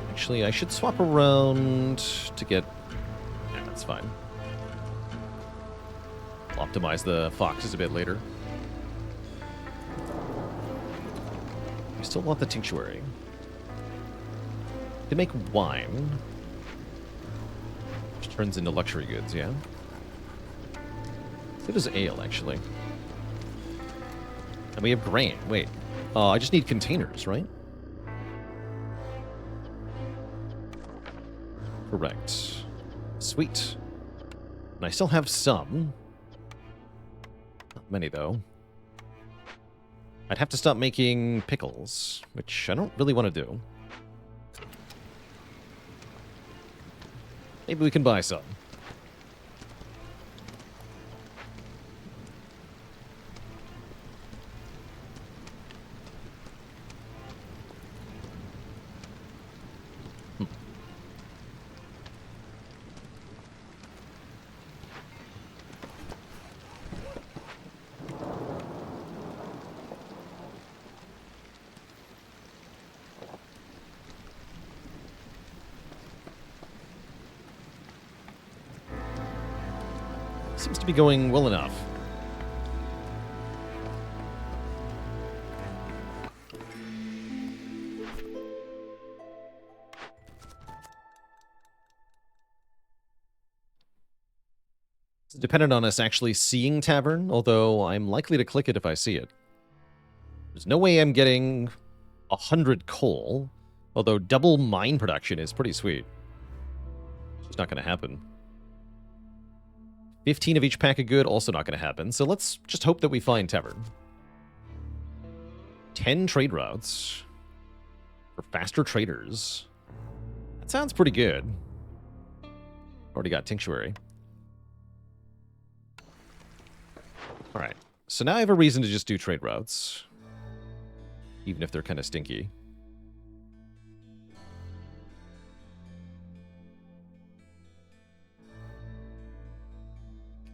[SPEAKER 1] Actually, I should swap around to get... Yeah, that's fine. I'll optimize the foxes a bit later. I still want the tinctuary. Can make wine. Which turns into luxury goods, yeah? So does ale, actually. And we have grain. Wait. I just need containers, right? Correct. Sweet. And I still have some. Not many, though. I'd have to stop making pickles, which I don't really want to do. Maybe we can buy some. Seems to be going well enough. It's dependent on us actually seeing Tavern, although I'm likely to click it if I see it. There's no way I'm getting 100 coal, although double mine production is pretty sweet. It's just not going to happen. 15 of each pack of good, also not going to happen. So let's just hope that we find Tavern. 10 trade routes for faster traders. That sounds pretty good. Already got Tinctuary. All right. So now I have a reason to just do trade routes. Even if they're kind of stinky.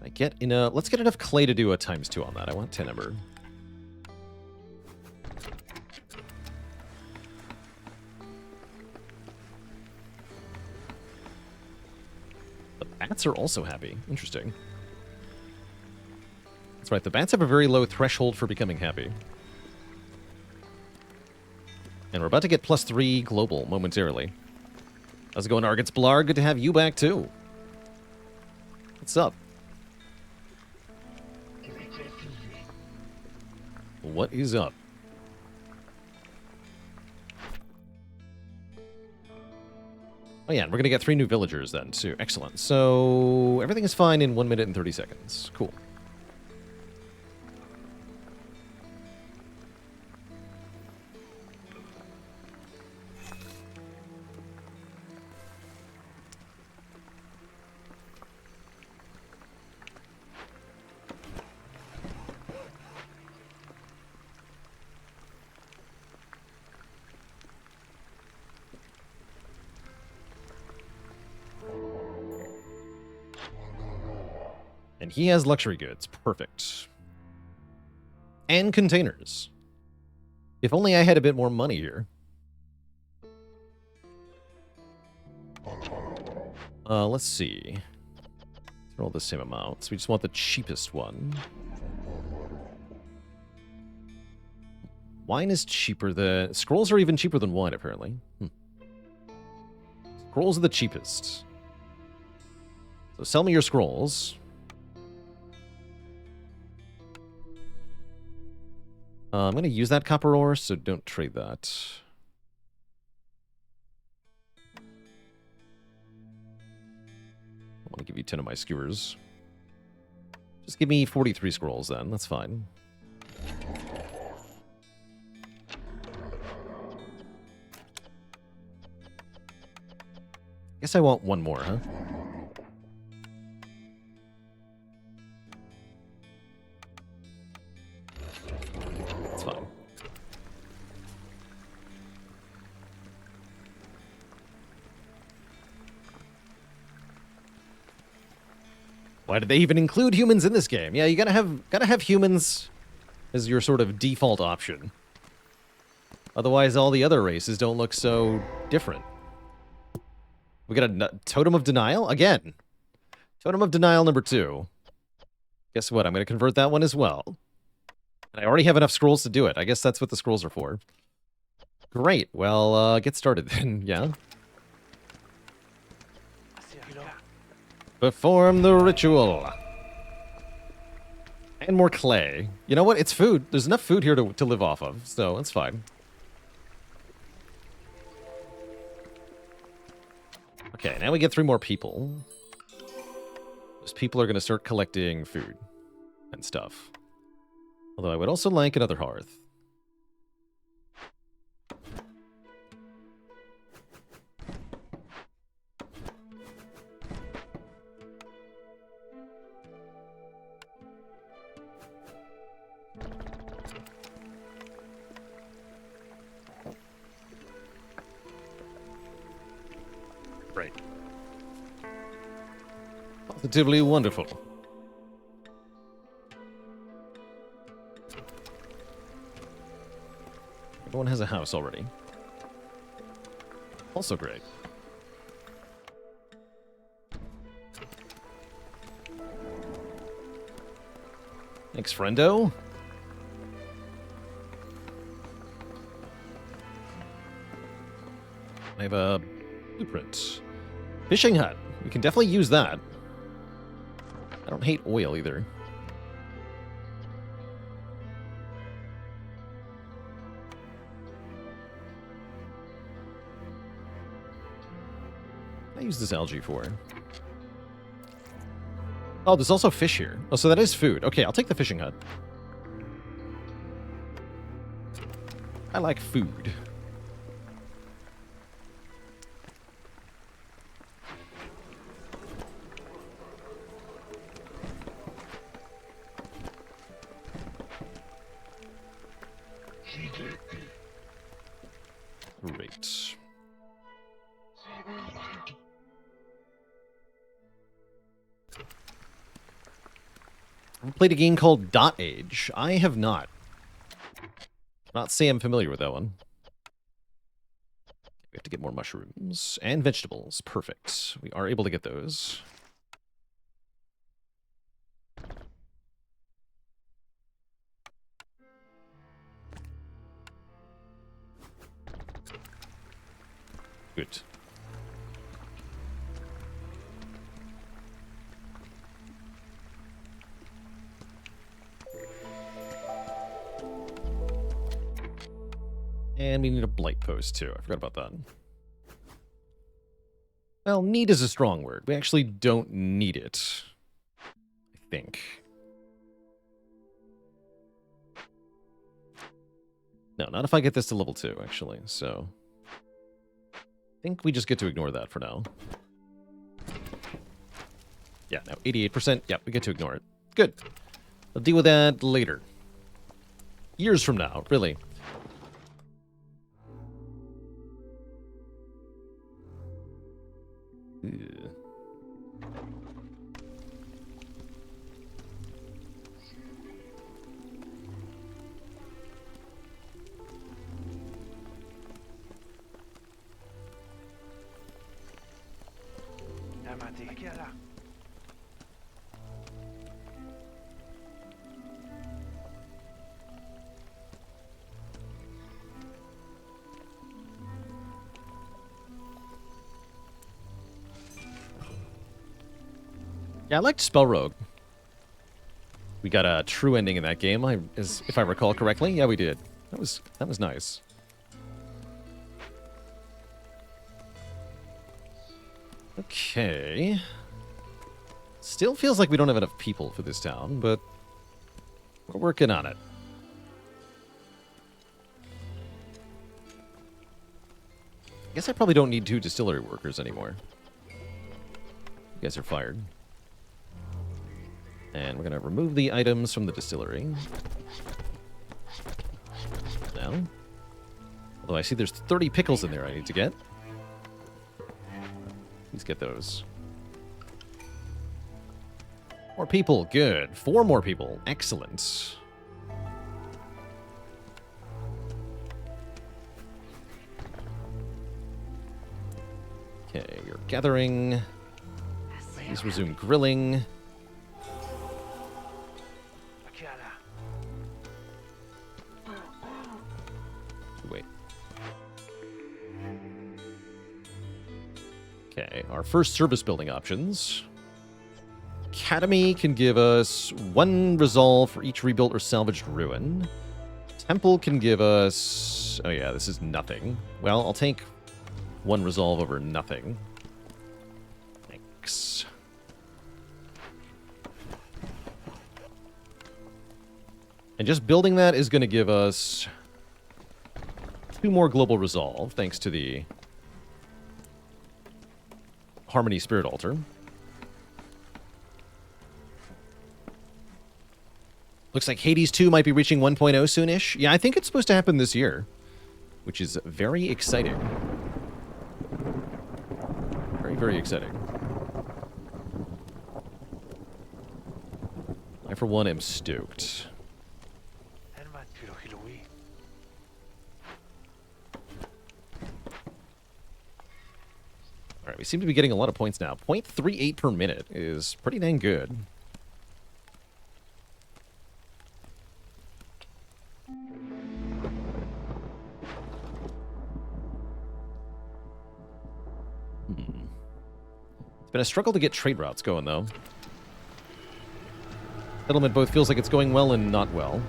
[SPEAKER 1] I get let's get enough clay to do a ×2 on that. I want 10 ember. The bats are also happy. Interesting. That's right, the bats have a very low threshold for becoming happy. And we're about to get +3 global momentarily. How's it going, Argets Blar? Good to have you back too. What's up? What is up? Oh yeah, and we're gonna get 3 new villagers then too. Excellent. So everything is fine in 1 minute and 30 seconds. Cool. And he has luxury goods. Perfect. And containers. If only I had a bit more money here. Let's see. They're all the same amounts. We just want the cheapest one. Wine is cheaper than... Scrolls are even cheaper than wine, apparently. Scrolls are the cheapest. So sell me your scrolls. I'm going to use that copper ore, so don't trade that. I want to give you 10 of my skewers. Just give me 43 scrolls then, that's fine. Guess I want one more, huh? Why did they even include humans in this game? Yeah, you gotta have humans as your sort of default option. Otherwise, all the other races don't look so different. We got a Totem of Denial again. Totem of Denial number 2. Guess what? I'm gonna convert that one as well. And I already have enough scrolls to do it. I guess that's what the scrolls are for. Great. Well, get started then. Yeah. Perform the ritual. And more clay. You know what? It's food. There's enough food here to live off of, so it's fine. Okay, now we get 3 more people. Those people are going to start collecting food and stuff. Although I would also like another hearth. Right. Positively wonderful. Everyone has a house already. Also great. Thanks, friendo. I have a blueprint. Fishing hut. We can definitely use that. I don't hate oil either. What I use this algae for? Oh, there's also fish here. Oh, so that is food. Okay, I'll take the fishing hut. I like food. Great. I've played a game called Dot Age. I have not. Not say I'm familiar with that one. We have to get more mushrooms and vegetables. Perfect. We are able to get those. Good. And we need a blight post, too. I forgot about that. Well, need is a strong word. We actually don't need it. I think. No, not if I get this to level 2, actually. So, I think we just get to ignore that for now. Yeah, no, 88%. Yeah, we get to ignore it. Good. I'll deal with that later. Years from now, really. Ew. Yeah, I liked Spell Rogue. We got a true ending in that game, if I recall correctly. Yeah, we did. That was nice. Okay. Still feels like we don't have enough people for this town, but we're working on it. I guess I probably don't need 2 distillery workers anymore. You guys are fired. And we're going to remove the items from the distillery. Now. Although I see there's 30 pickles in there I need to get. Let's get those. More people. Good. 4 more people. Excellent. Okay, you're gathering. Please resume grilling. Wait. Okay, our first service building options. Academy can give us 1 resolve for each rebuilt or salvaged ruin. Temple can give us... Oh yeah, this is nothing. Well, I'll take 1 resolve over nothing. Thanks. And just building that is going to give us 2 more global resolve, thanks to the Harmony Spirit Altar. Looks like Hades 2 might be reaching 1.0 soonish. Yeah, I think it's supposed to happen this year, which is very exciting. Very, very exciting. I, for one, am stoked. Alright, we seem to be getting a lot of points now. 0.38 per minute is pretty dang good. It's been a struggle to get trade routes going, though. Settlement both feels like it's going well and not well.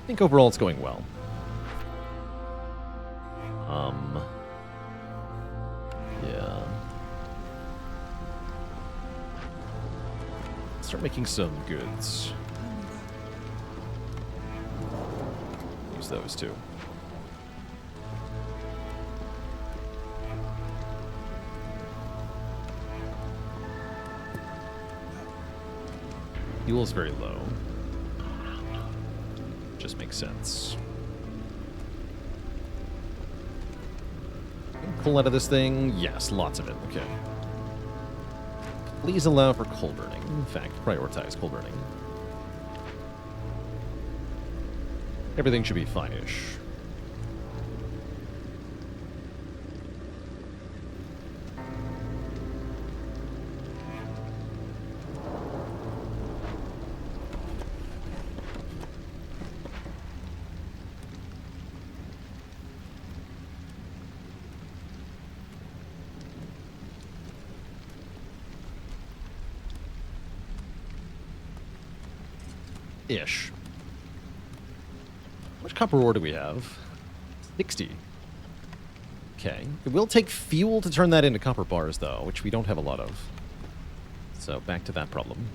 [SPEAKER 1] I think overall it's going well. start making some goods. Use those too. Fuel's very low. Just makes sense. Coal out of this thing? Yes, lots of it. Okay. Please allow for coal burning. In fact, prioritize coal burning. Everything should be fine-ish. Ish. How much copper ore do we have? 60. Okay. It will take fuel to turn that into copper bars, though, which we don't have a lot of. So, back to that problem.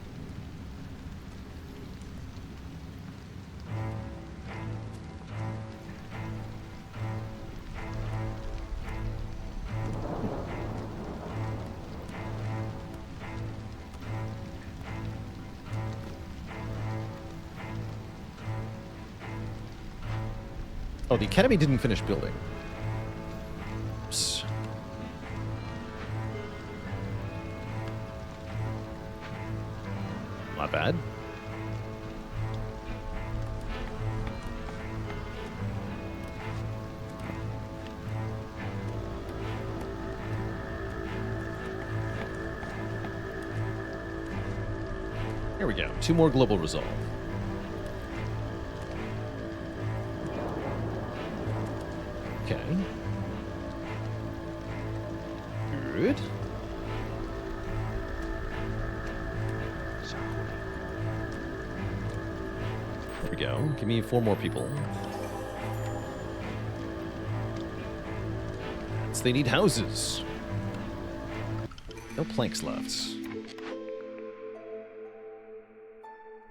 [SPEAKER 1] Oh, the Academy didn't finish building. Oops. Not bad. Here we go. 2 more global resolve. Okay. Good. There we go. Give me 4 more people. So they need houses. No planks left.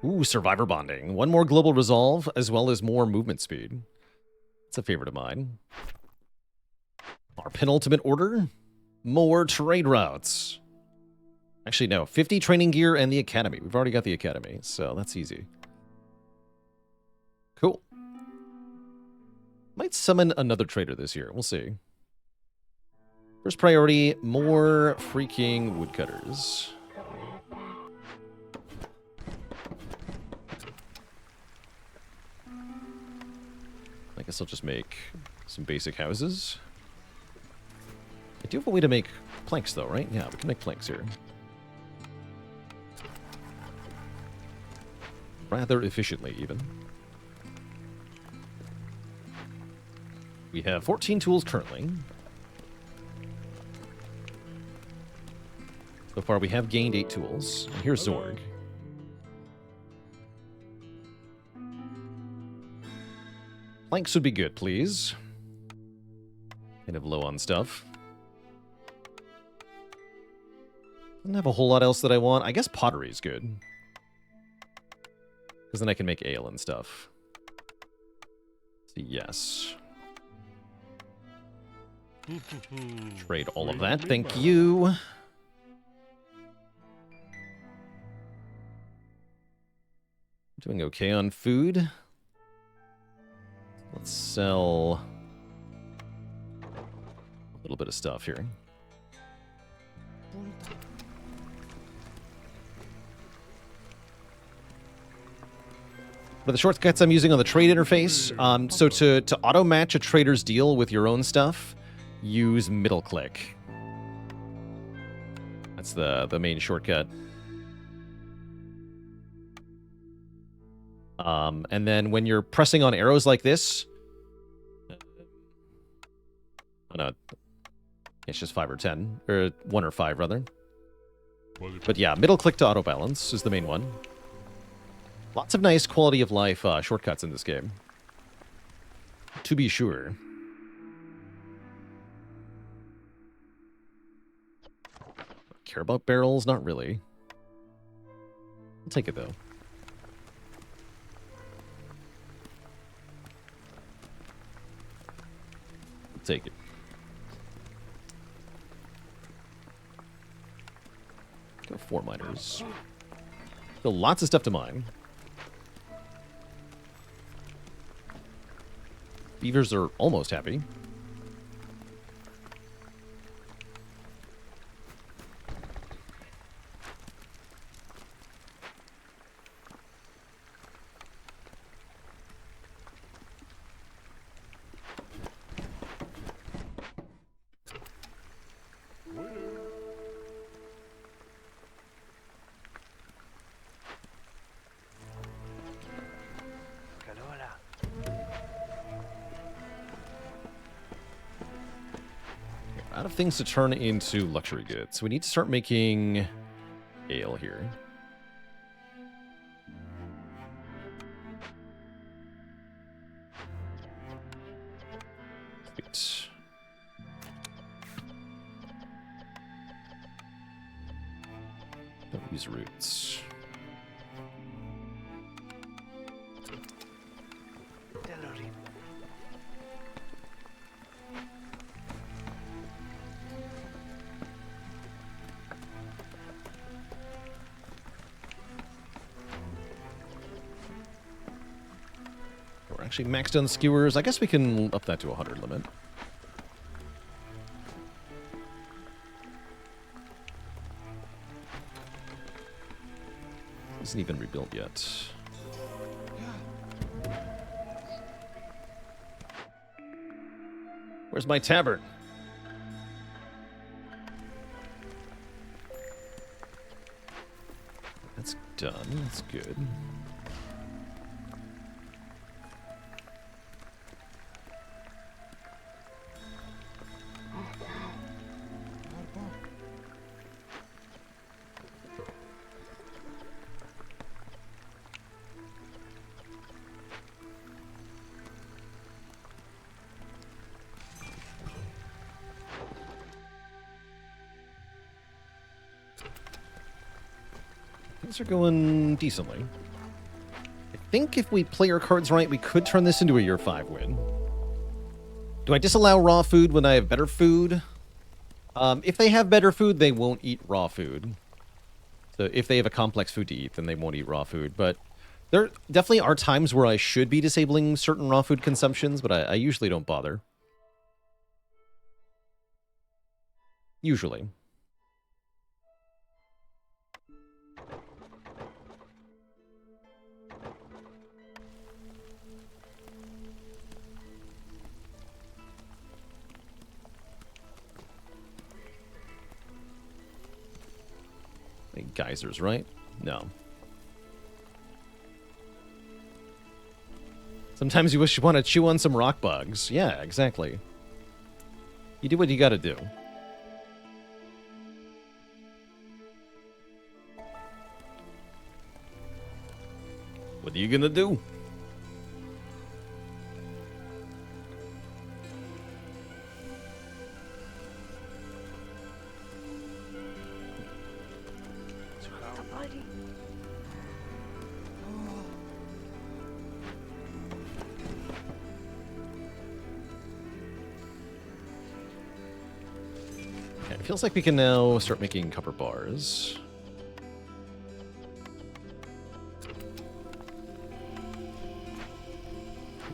[SPEAKER 1] Ooh, survivor bonding. 1 more global resolve, as well as more movement speed. It's a favorite of mine. Our penultimate order? More trade routes. Actually, no. 50 training gear and the Academy. We've already got the Academy, so that's easy. Cool. Might summon another trader this year. We'll see. First priority, more freaking woodcutters. I guess I'll just make some basic houses. I do have a way to make planks, though, right? Yeah, we can make planks here. Rather efficiently, even. We have 14 tools currently. So far, we have gained 8 tools. And here's Zorg. Planks would be good, please. Kind of low on stuff. Doesn't have a whole lot else that I want. I guess pottery is good. Because then I can make ale and stuff. So yes. Trade all of that. Thank you. Doing okay on food. Let's sell a little bit of stuff here. What are the shortcuts I'm using on the trade interface? So to auto-match a trader's deal with your own stuff, use middle click. That's the main shortcut. And then when you're pressing on arrows like this... Oh no, it's just 5 or 10. Or 1 or 5, rather. But yeah, middle click to auto-balance is the main one. Lots of nice quality of life shortcuts in this game. To be sure. Care about barrels? Not really. I'll take it, though. I'll take it. Go 4 miners. Still lots of stuff to mine. Beavers are almost happy. Out of things to turn into luxury goods. So we need to start making ale here. Sweet. Don't use roots. Actually maxed on skewers. I guess we can up that to 100 limit. Isn't even rebuilt yet. Where's my tavern? That's done. That's good. Things are going decently. I think if we play our cards right, we could turn this into a year 5 win. Do I disallow raw food when I have better food? If they have better food, they won't eat raw food. So if they have a complex food to eat, then they won't eat raw food. But there definitely are times where I should be disabling certain raw food consumptions, but I usually don't bother. Usually. Geysers, right? No. Sometimes you wish you want to chew on some rock bugs. Yeah, exactly. You do what you gotta do. What are you gonna do? Feels like we can now start making copper bars.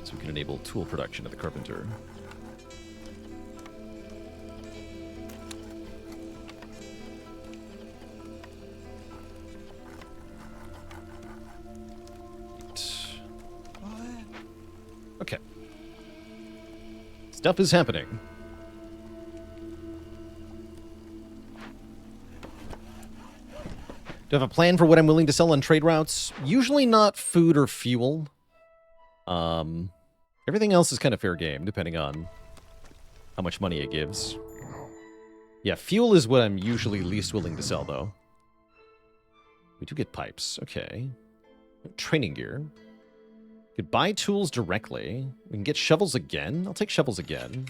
[SPEAKER 1] So we can enable tool production of the carpenter. Okay. Stuff is happening. Do I have a plan for what I'm willing to sell on trade routes? Usually not food or fuel. Everything else is kind of fair game, depending on how much money it gives. Yeah, fuel is what I'm usually least willing to sell, though. We do get pipes. Okay. Training gear. Could buy tools directly. We can get shovels again. I'll take shovels again.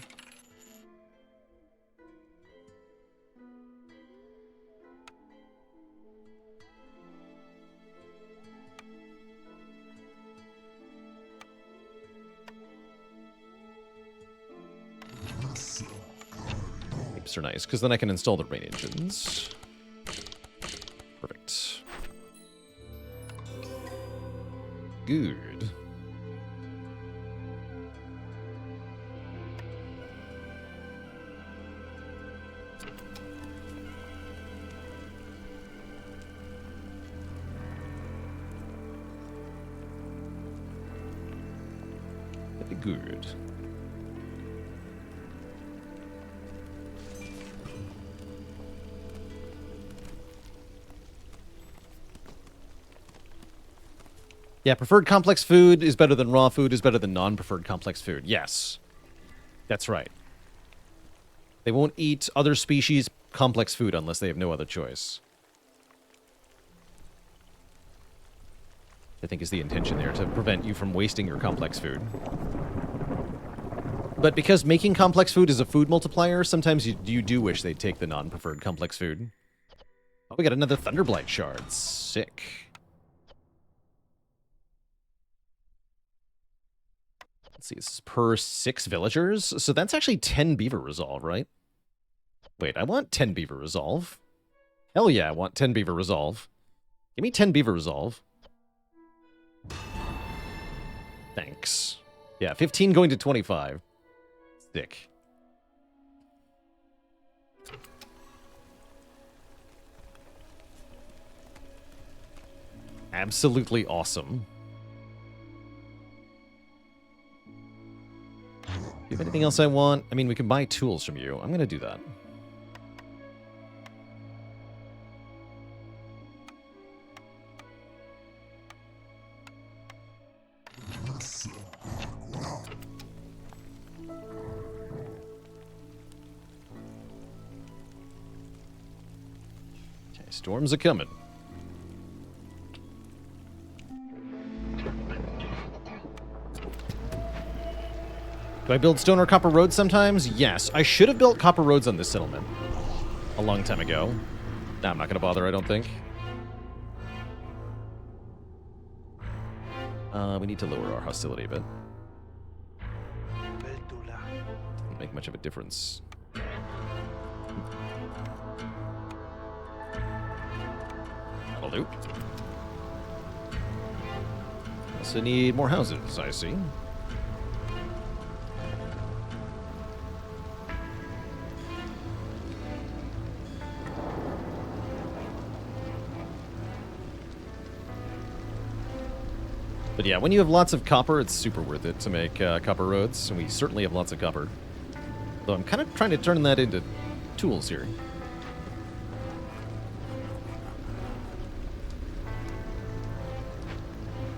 [SPEAKER 1] pipes are nice, because then I can install the rain engines. Perfect. Good. Very good. Yeah, preferred complex food is better than raw food is better than non-preferred complex food. Yes. That's right. They won't eat other species' complex food unless they have no other choice. I think is the intention there, to prevent you from wasting your complex food. But because making complex food is a food multiplier, sometimes you do wish they'd take the non-preferred complex food. Oh, we got another Thunderblight shard. Sick. Let's see, this is per 6 villagers. So that's actually 10 beaver resolve, right? Wait, I want 10 beaver resolve. Hell yeah, I want 10 beaver resolve. Give me 10 beaver resolve. Thanks. Yeah, 15 going to 25. Sick. Absolutely awesome. Do you have anything else I want? I mean, we can buy tools from you. I'm going to do that. Okay, storms are coming. Do I build stone or copper roads sometimes? Yes. I should have built copper roads on this settlement a long time ago. Nah, I'm not going to bother, I don't think. We need to lower our hostility a bit. Doesn't make much of a difference. That'll do. Also need more houses, I see. But yeah, when you have lots of copper, it's super worth it to make copper roads, and we certainly have lots of copper. Though I'm kind of trying to turn that into tools here.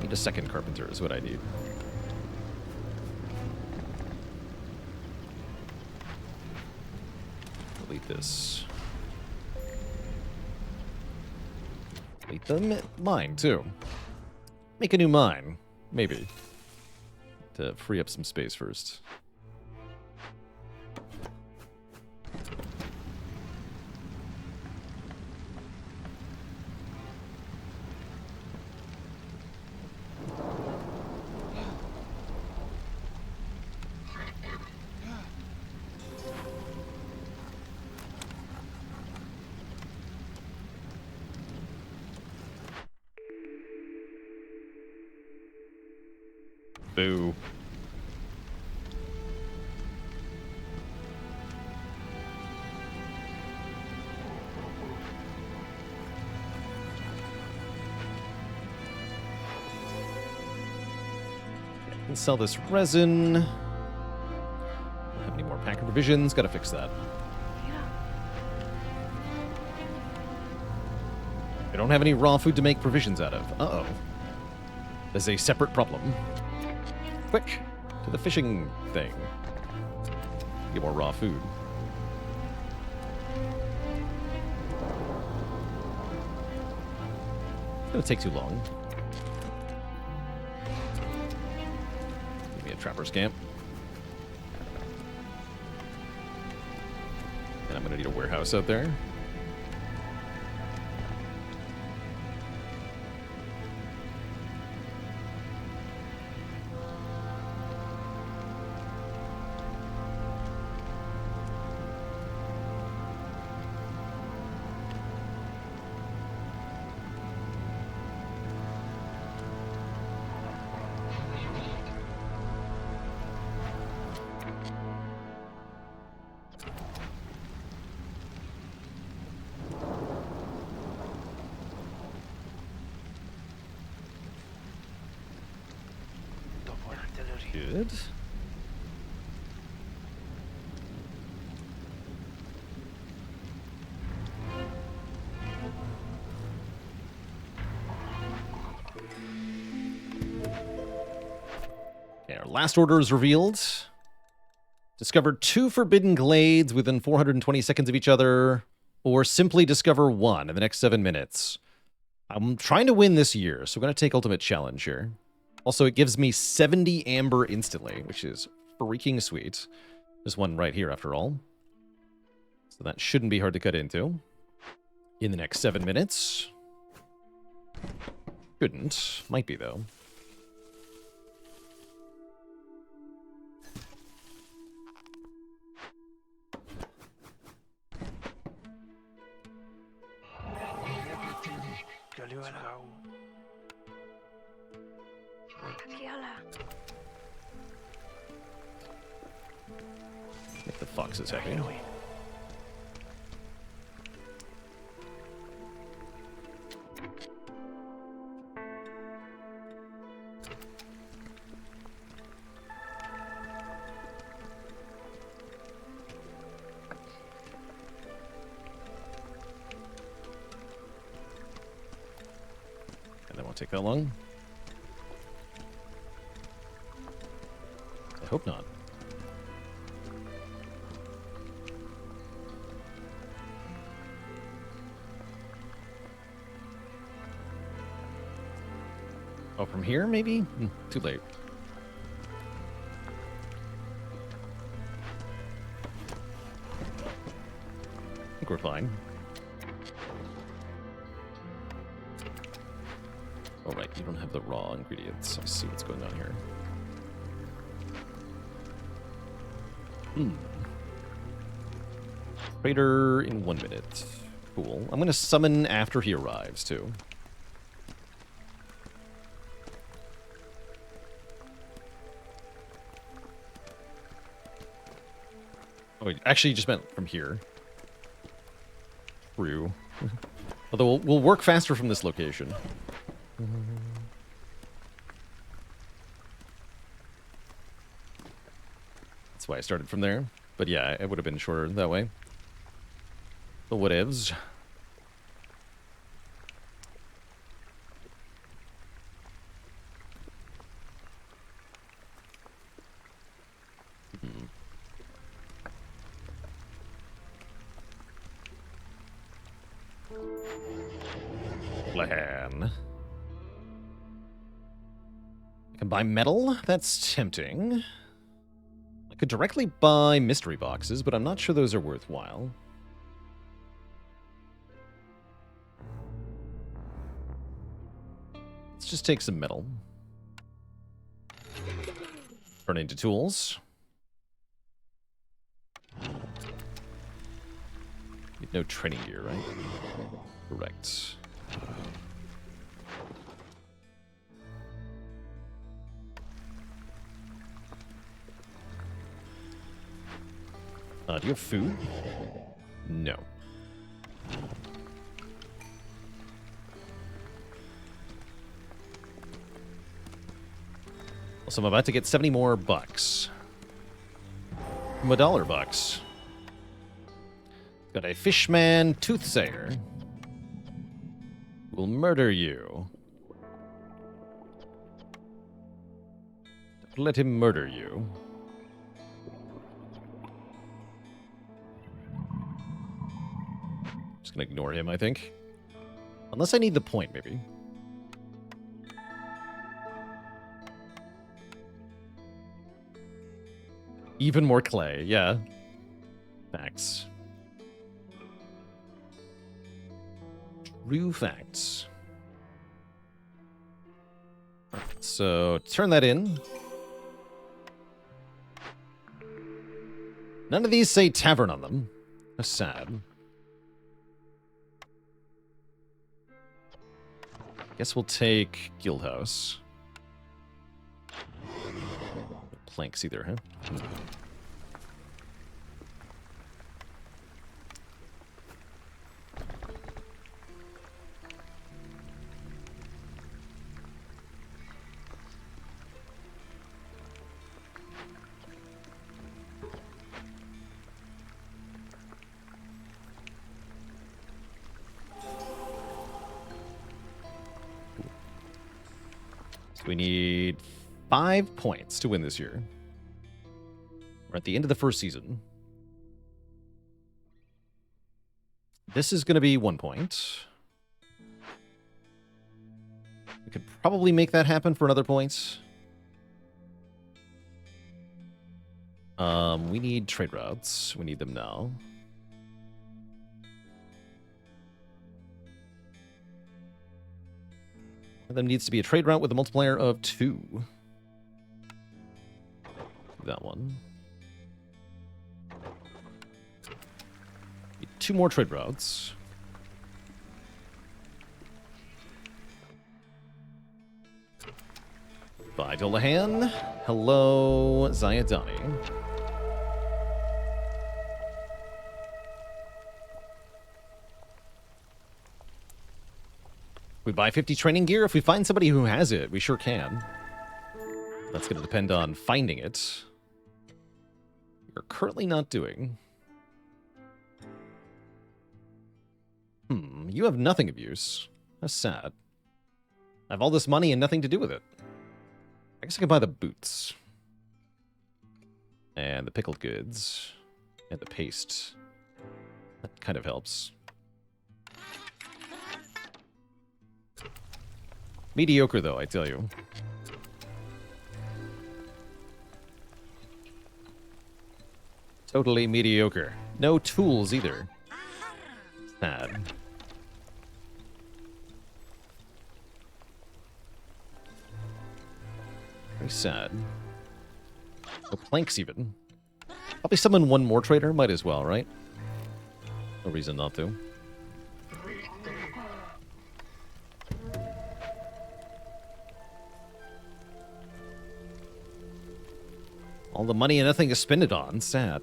[SPEAKER 1] Need a second carpenter is what I need. Delete this. Delete the mine, too. Make a new mine, maybe. To free up some space first. Boo. Can sell this resin. Don't have any more pack of provisions. Gotta fix that. I don't have any raw food to make provisions out of. Uh-oh. There's a separate problem. Quick, to the fishing thing. Get more raw food. It's gonna take too long. Give me a trapper's camp. And I'm gonna need a warehouse out there. Good. Okay, our last order is revealed. Discover 2 forbidden glades within 420 seconds of each other, or simply discover 1 in the next 7 minutes. I'm trying to win this year, so we're going to take Ultimate Challenge here. Also, it gives me 70 amber instantly, which is freaking sweet. There's one right here, after all. So that shouldn't be hard to cut into in the next 7 minutes. Shouldn't. Might be, though. If the fox is happy. And that won't take that long. I hope not. Oh, from here, maybe? Too late. I think we're fine. Oh, right, you don't have the raw ingredients. I see what's going on here. Trader in 1 minute. Cool. I'm going to summon after he arrives, too. Oh, actually, you just meant from here. True. Although we'll work faster from this location. That's why I started from there. But yeah, it would have been shorter that way. The whatevs. Plan. I can buy metal? That's tempting. I could directly buy mystery boxes, but I'm not sure those are worthwhile. Let's just take some metal. Turn into tools. Need no training gear, right? Correct. Do you have food? No. So I'm about to get 70 more bucks. From $1 Got a fishman toothsayer. Will murder you. Let him murder you. Just gonna ignore him, I think. Unless I need the point, maybe. Even more clay, yeah. Facts. True facts. So, turn that in. None of these say tavern on them. That's sad. Guess we'll take Guildhouse. No planks either, huh? We need 5 points to win this year. We're at the end of the first season. This is going to be 1 point. We could probably make that happen for another point. We need trade routes. We need them now. There needs to be a trade route with a multiplier of 2. That one. Need 2 more trade routes. Bye, Dolahan. Hello, Zayadani. We buy 50 training gear. If we find somebody who has it, we sure can. That's going to depend on finding it. We're currently not doing. You have nothing of use. That's sad. I have all this money and nothing to do with it. I guess I could buy the boots. And the pickled goods. And the paste. That kind of helps. Mediocre, though, I tell you. Totally mediocre. No tools, either. Sad. Very sad. No planks, even. Probably summon one more trader. Might as well, right? No reason not to. All the money and nothing to spend it on. Sad.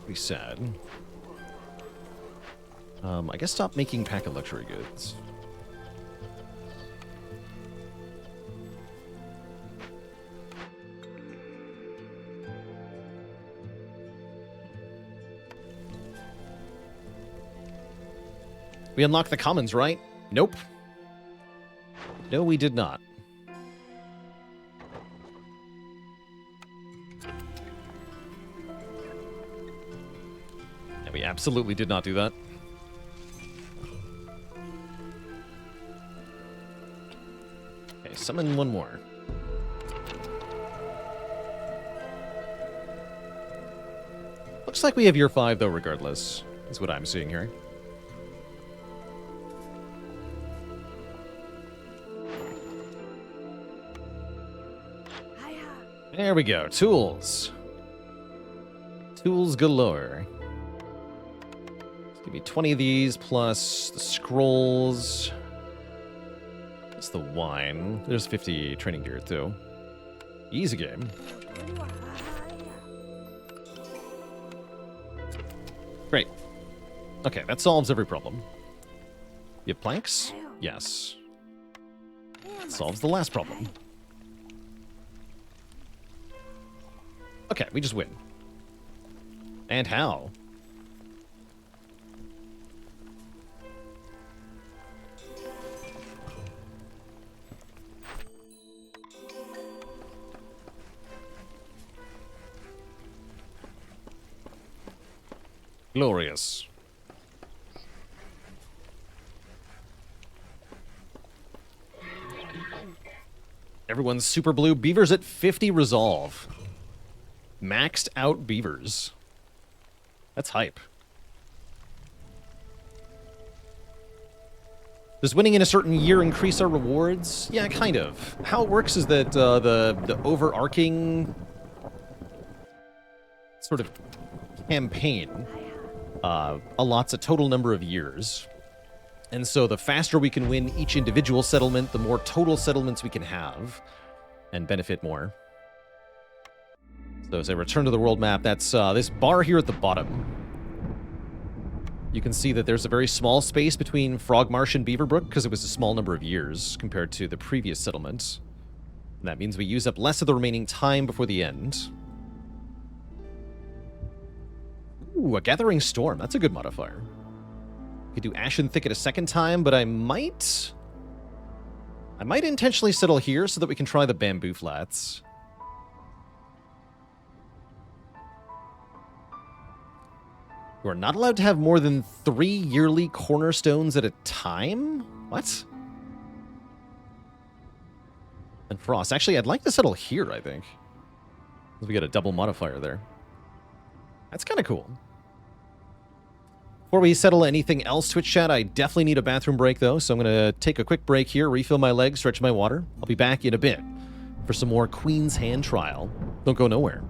[SPEAKER 1] Pretty sad. I guess stop making pack of luxury goods. We unlocked the commons, right? Nope. No, we did not. We absolutely did not do that. Okay, summon one more. Looks like we have year 5, though, regardless, is what I'm seeing here. There we go. Tools. Tools galore. Give me 20 of these, plus the scrolls. That's the wine. There's 50 training gear, too. Easy game. Great. Okay, that solves every problem. You have planks? Yes. That solves the last problem. Okay, we just win. And how? Glorious. Everyone's super blue. Beavers at 50 resolve. Maxed out beavers. That's hype. Does winning in a certain year increase our rewards? Yeah, kind of. How it works is that the overarching sort of campaign allots a total number of years. And so the faster we can win each individual settlement, the more total settlements we can have and benefit more. So as I return to the world map, that's this bar here at the bottom. You can see that there's a very small space between Frogmarsh and Beaverbrook because it was a small number of years compared to the previous settlement. And that means we use up less of the remaining time before the end. Ooh, a Gathering Storm. That's a good modifier. Could do Ashen Thicket a second time, but I might I might intentionally settle here so that we can try the bamboo flats. We're not allowed to have more than 3 yearly cornerstones at a time? What? And frost. Actually, I'd like to settle here, I think. We get a double modifier there. That's kind of cool. Before we settle anything else, Twitch chat, I definitely need a bathroom break, though, so I'm going to take a quick break here, refill my legs, stretch my water. I'll be back in a bit for some more Queen's Hand trial. Don't go nowhere.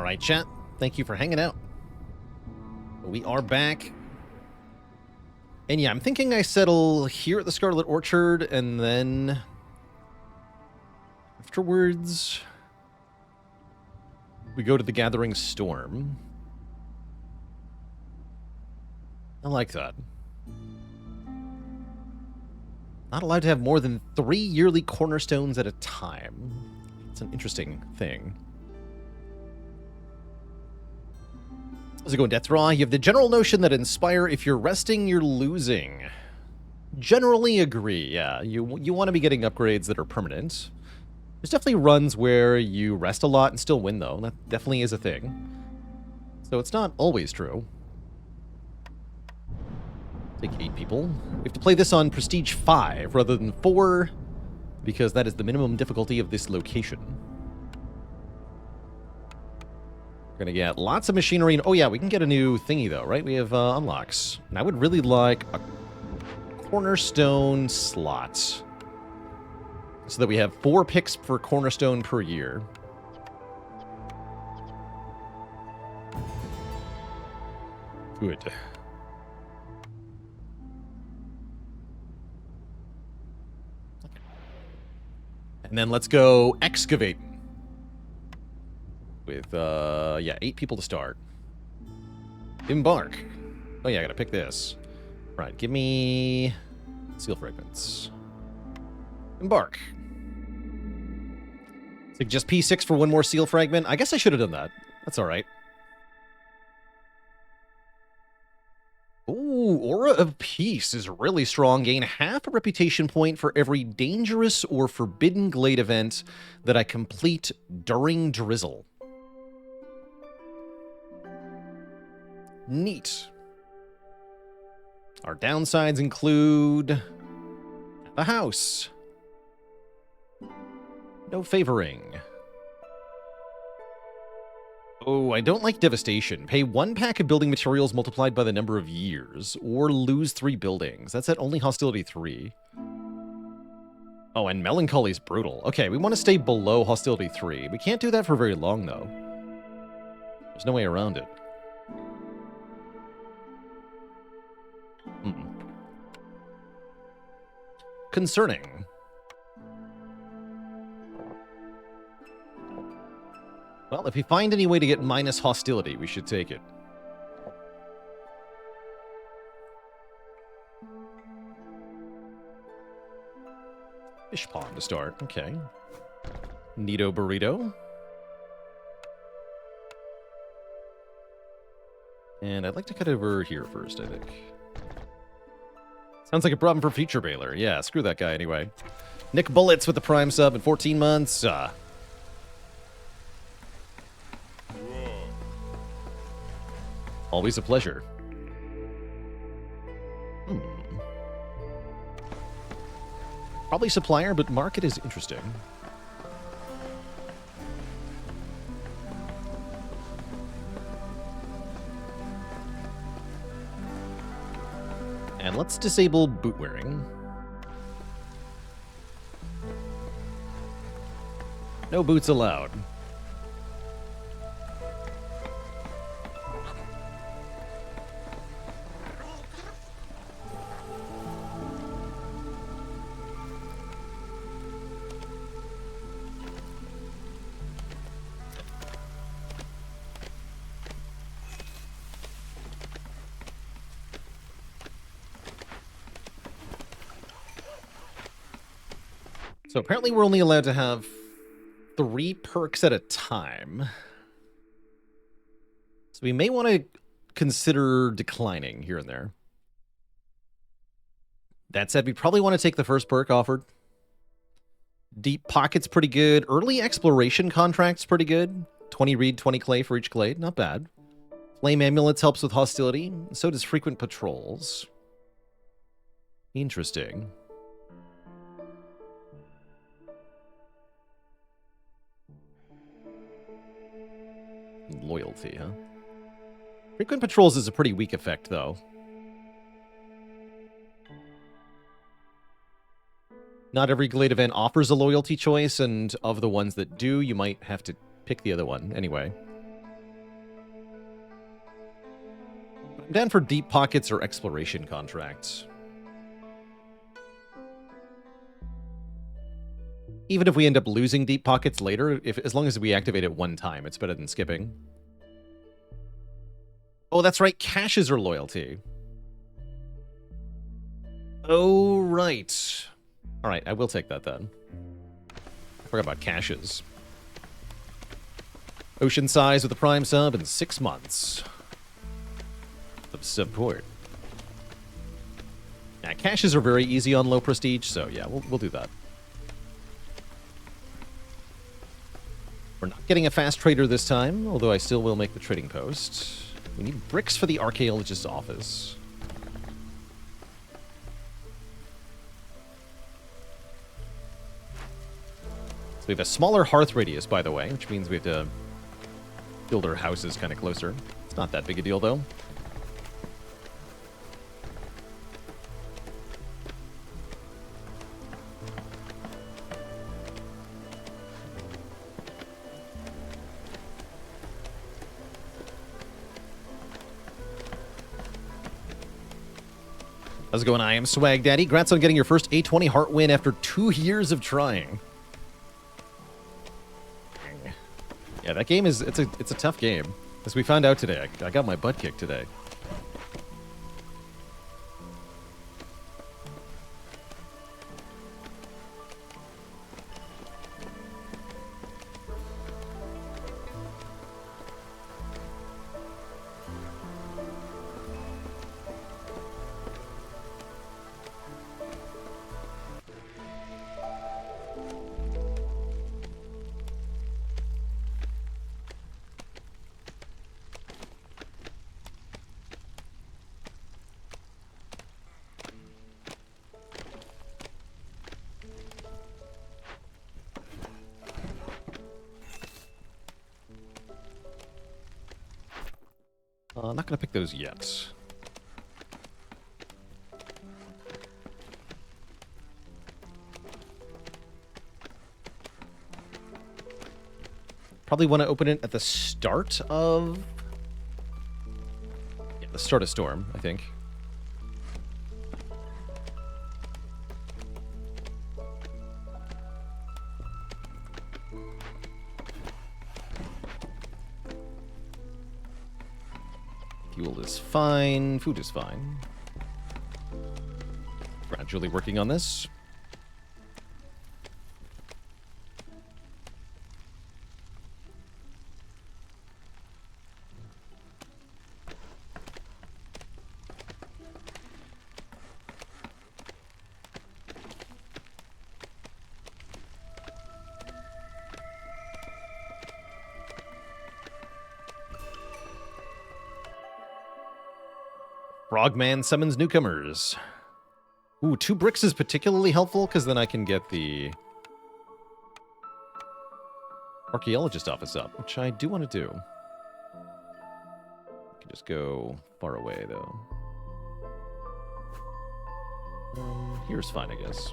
[SPEAKER 1] All right, chat. Thank you for hanging out. We are back. And yeah, I'm thinking I settle here at the Scarlet Orchard, and then afterwards we go to the Gathering Storm. I like that. Not allowed to have more than 3 yearly cornerstones at a time. It's an interesting thing. How's it going, Deathraw? You have the general notion that in Spire, if you're resting, you're losing. Generally agree, yeah. You want to be getting upgrades that are permanent. There's definitely runs where you rest a lot and still win, though. That definitely is a thing. So it's not always true. Take 8 people. We have to play this on Prestige 5 rather than 4, because that is the minimum difficulty of this location. We're going to get lots of machinery. And, oh, yeah, we can get a new thingy, though, right? We have unlocks. And I would really like a cornerstone slot, so that we have 4 picks per cornerstone per year. Good. And then let's go excavate. With, yeah, 8 people to start. Embark. Oh, yeah, I gotta pick this. Right, give me seal fragments. Embark. Suggest P6 for 1 more seal fragment. I guess I should have done that. That's alright. Ooh, Aura of Peace is really strong. Gain half a reputation point for every dangerous or forbidden glade event that I complete during Drizzle. Neat. Our downsides include a house. No favoring. Oh, I don't like Devastation. Pay 1 pack of building materials multiplied by the number of years, or lose 3 buildings. That's at only Hostility 3. Oh, and Melancholy's brutal. Okay, we want to stay below Hostility 3. We can't do that for very long, though. There's no way around it. Concerning. Well, if we find any way to get minus hostility, we should take it. Fish pond to start. Okay. Neato burrito. And I'd like to cut over here first, I think. Sounds like a problem for future Baylor. Yeah, screw that guy anyway. Nick Bullets with the Prime sub in 14 months. Always a pleasure. Probably supplier, but market is interesting. And let's disable boot wearing. No boots allowed. So apparently we're only allowed to have 3 perks at a time. So we may want to consider declining here and there. That said, we probably want to take the first perk offered. Deep Pocket's pretty good. Early Exploration Contract's pretty good. 20 reed, 20 clay for each glade. Not bad. Flame Amulets helps with hostility. So does Frequent Patrols. Interesting. Loyalty, huh? Frequent Patrols is a pretty weak effect, though. Not every glade event offers a loyalty choice, and of the ones that do, you might have to pick the other one anyway. I'm down for deep pockets or exploration contracts. Even if we end up losing deep pockets later, as long as we activate it one time, it's better than skipping. Oh, that's right. Caches are loyalty. Oh, right. All right, I will take that then. I forgot about caches. Ocean size with a prime sub in 6 months of support. Yeah, caches are very easy on low prestige, so yeah, we'll do that. We're not getting a fast trader this time, although I still will make the trading post. We need bricks for the archaeologist's office. So we have a smaller hearth radius, by the way, which means we have to build our houses kind of closer. It's not that big a deal, though. How's it going? I am Swag Daddy. Congrats on getting your first A20 heart win after 2 years of trying. Yeah, that game is it's a tough game. As we found out today, I got my butt kicked today. I'm not going to pick those yet. Probably want to open it at the start of... Yeah, the start of Storm, I think. Fuel is fine. Food is fine. Gradually working on this. Frogman summons newcomers. Ooh, 2 bricks is particularly helpful, because then I can get the archaeologist office up, which I do want to do. I can just go far away, though. Here's fine, I guess.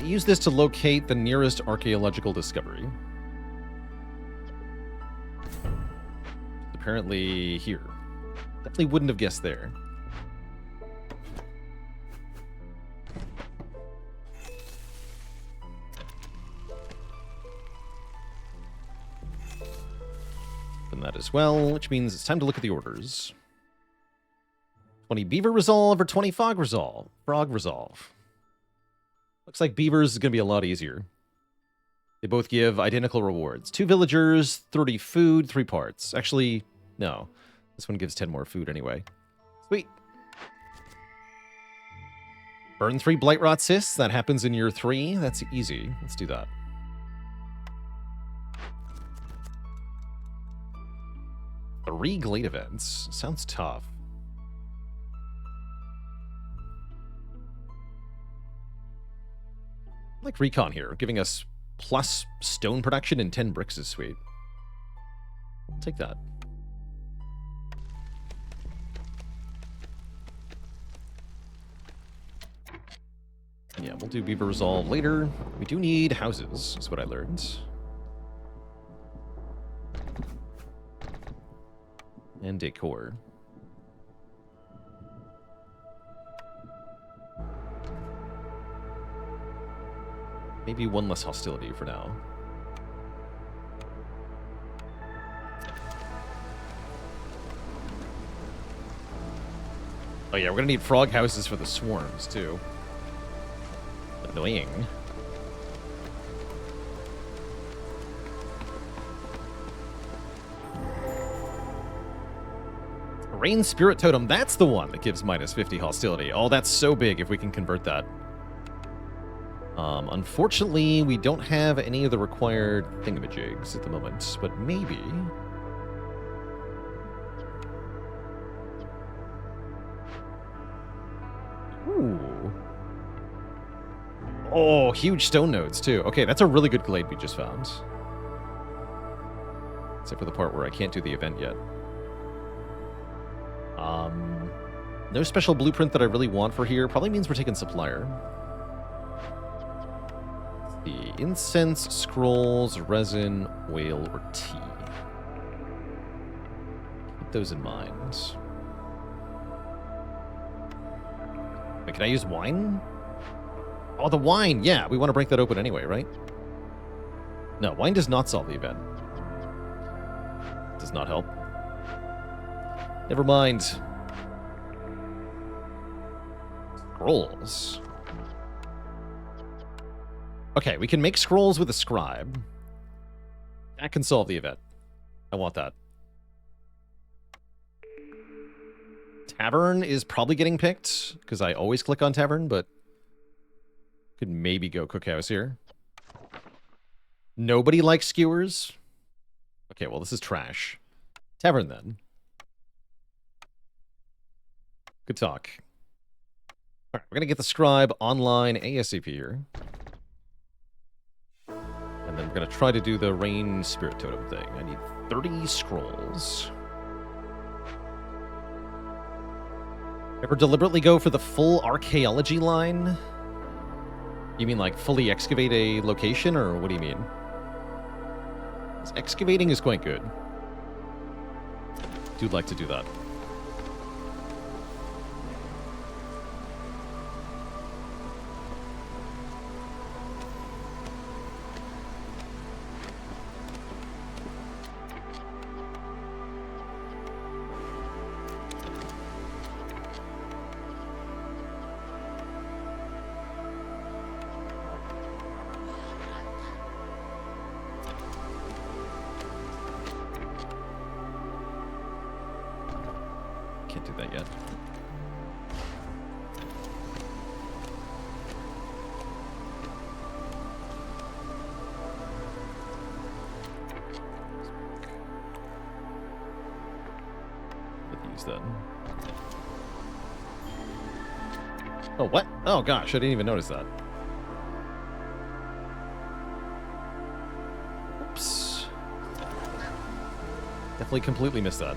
[SPEAKER 1] Use this to locate the nearest archaeological discovery. Apparently here. Definitely wouldn't have guessed there. Open that as well, which means it's time to look at the orders. 20 Beaver Resolve or 20 Frog Resolve. Looks like Beavers is going to be a lot easier. They both give identical rewards. 2 villagers, 30 food, 3 parts. Actually, no. This one gives 10 more food anyway. Sweet. Burn 3 Blight Rot Cysts. That happens in year 3. That's easy. Let's do that. Three Glade events. Sounds tough. like recon here. Giving us plus stone production and 10 bricks is sweet. I'll take that. Yeah, we'll do Beaver Resolve later. We do need houses, is what I learned. And decor. Maybe one less hostility for now. Oh yeah, we're gonna need frog houses for the swarms, too. Annoying. Rain Spirit Totem, that's the one that gives minus 50 hostility. Oh, that's so big if we can convert that. Unfortunately, we don't have any of the required thingamajigs at the moment, but maybe... Ooh. Oh, huge stone nodes, too. Okay, that's a really good glade we just found. Except for the part where I can't do the event yet. No special blueprint that I really want for here. Probably means we're taking Supplier. The incense, scrolls, resin, oil, or tea. Keep those in mind. Wait, can I use wine? Oh, the wine! Yeah, we want to break that open anyway, right? No, wine does not solve the event. Does not help. Never mind. Scrolls. Okay, we can make scrolls with a scribe. That can solve the event. I want that. Tavern is probably getting picked, because I always click on Tavern, but could maybe go Cookhouse here. Nobody likes skewers? Okay, well, this is trash. Tavern, then. Good talk. All right, we're going to get the scribe online ASAP here. And then we're going to try to do the Rain Spirit Totem thing. I need 30 scrolls. Ever deliberately go for the full archaeology line? You mean like fully excavate a location, or what do you mean? 'Cause excavating is quite good. Dude like to do that. Can't do that yet. With these then. Oh, what? Oh gosh, I didn't even notice that. Oops. Definitely completely missed that.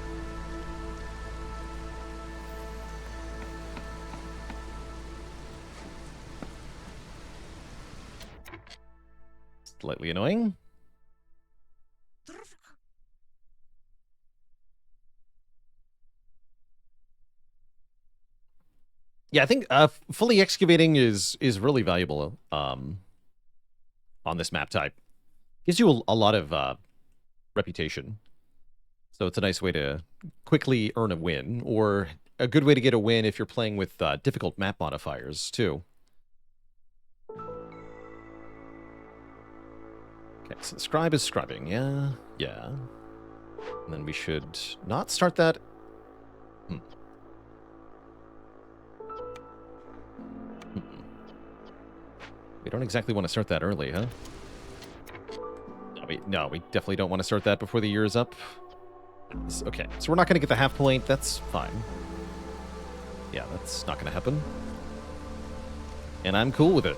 [SPEAKER 1] Slightly annoying. Yeah, I think fully excavating is really valuable on this map type. Gives you a lot of reputation. So it's a nice way to quickly earn a win, or a good way to get a win if you're playing with difficult map modifiers, too. Okay, so the scribe is scribing, yeah, yeah. And then we should not start that. We don't exactly want to start that early, huh? No, we definitely don't want to start that before the year is up. Okay, so we're not going to get the half point. That's fine. Yeah, that's not going to happen. And I'm cool with it.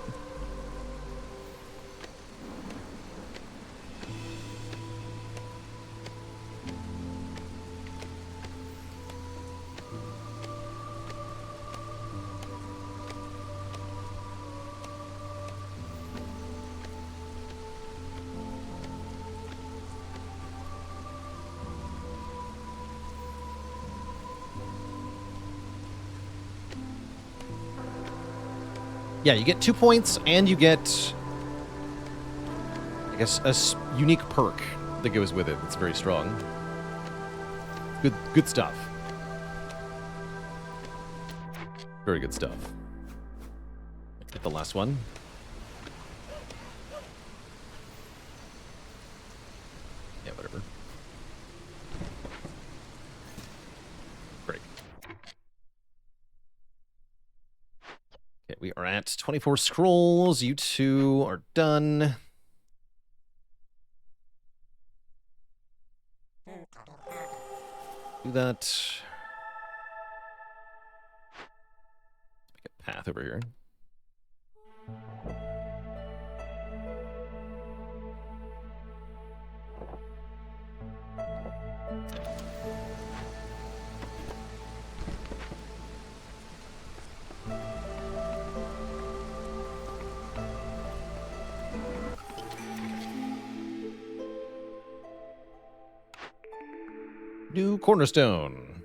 [SPEAKER 1] Yeah, you get 2 points, and you get, I guess, a unique perk that goes with it. It's very strong. Good stuff. Very good stuff. Get the last one. Yeah, whatever. Great. Okay, we are at 24 scrolls. You two are done. Do that. Let's make a path over here. New cornerstone.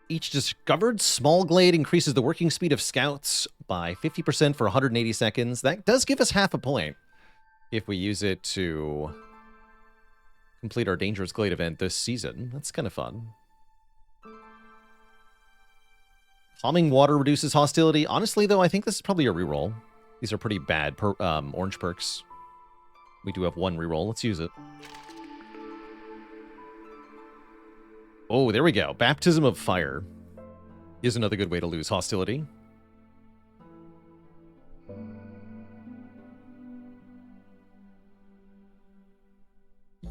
[SPEAKER 1] Each discovered small glade increases the working speed of scouts by 50% for 180 seconds. That does give us half a point if we use it to complete our dangerous glade event this season. That's kind of fun. Calming water reduces hostility. Honestly, though, I think this is probably a reroll. These are pretty bad orange perks. We do have one reroll. Let's use it. Oh, there we go. Baptism of Fire is another good way to lose hostility.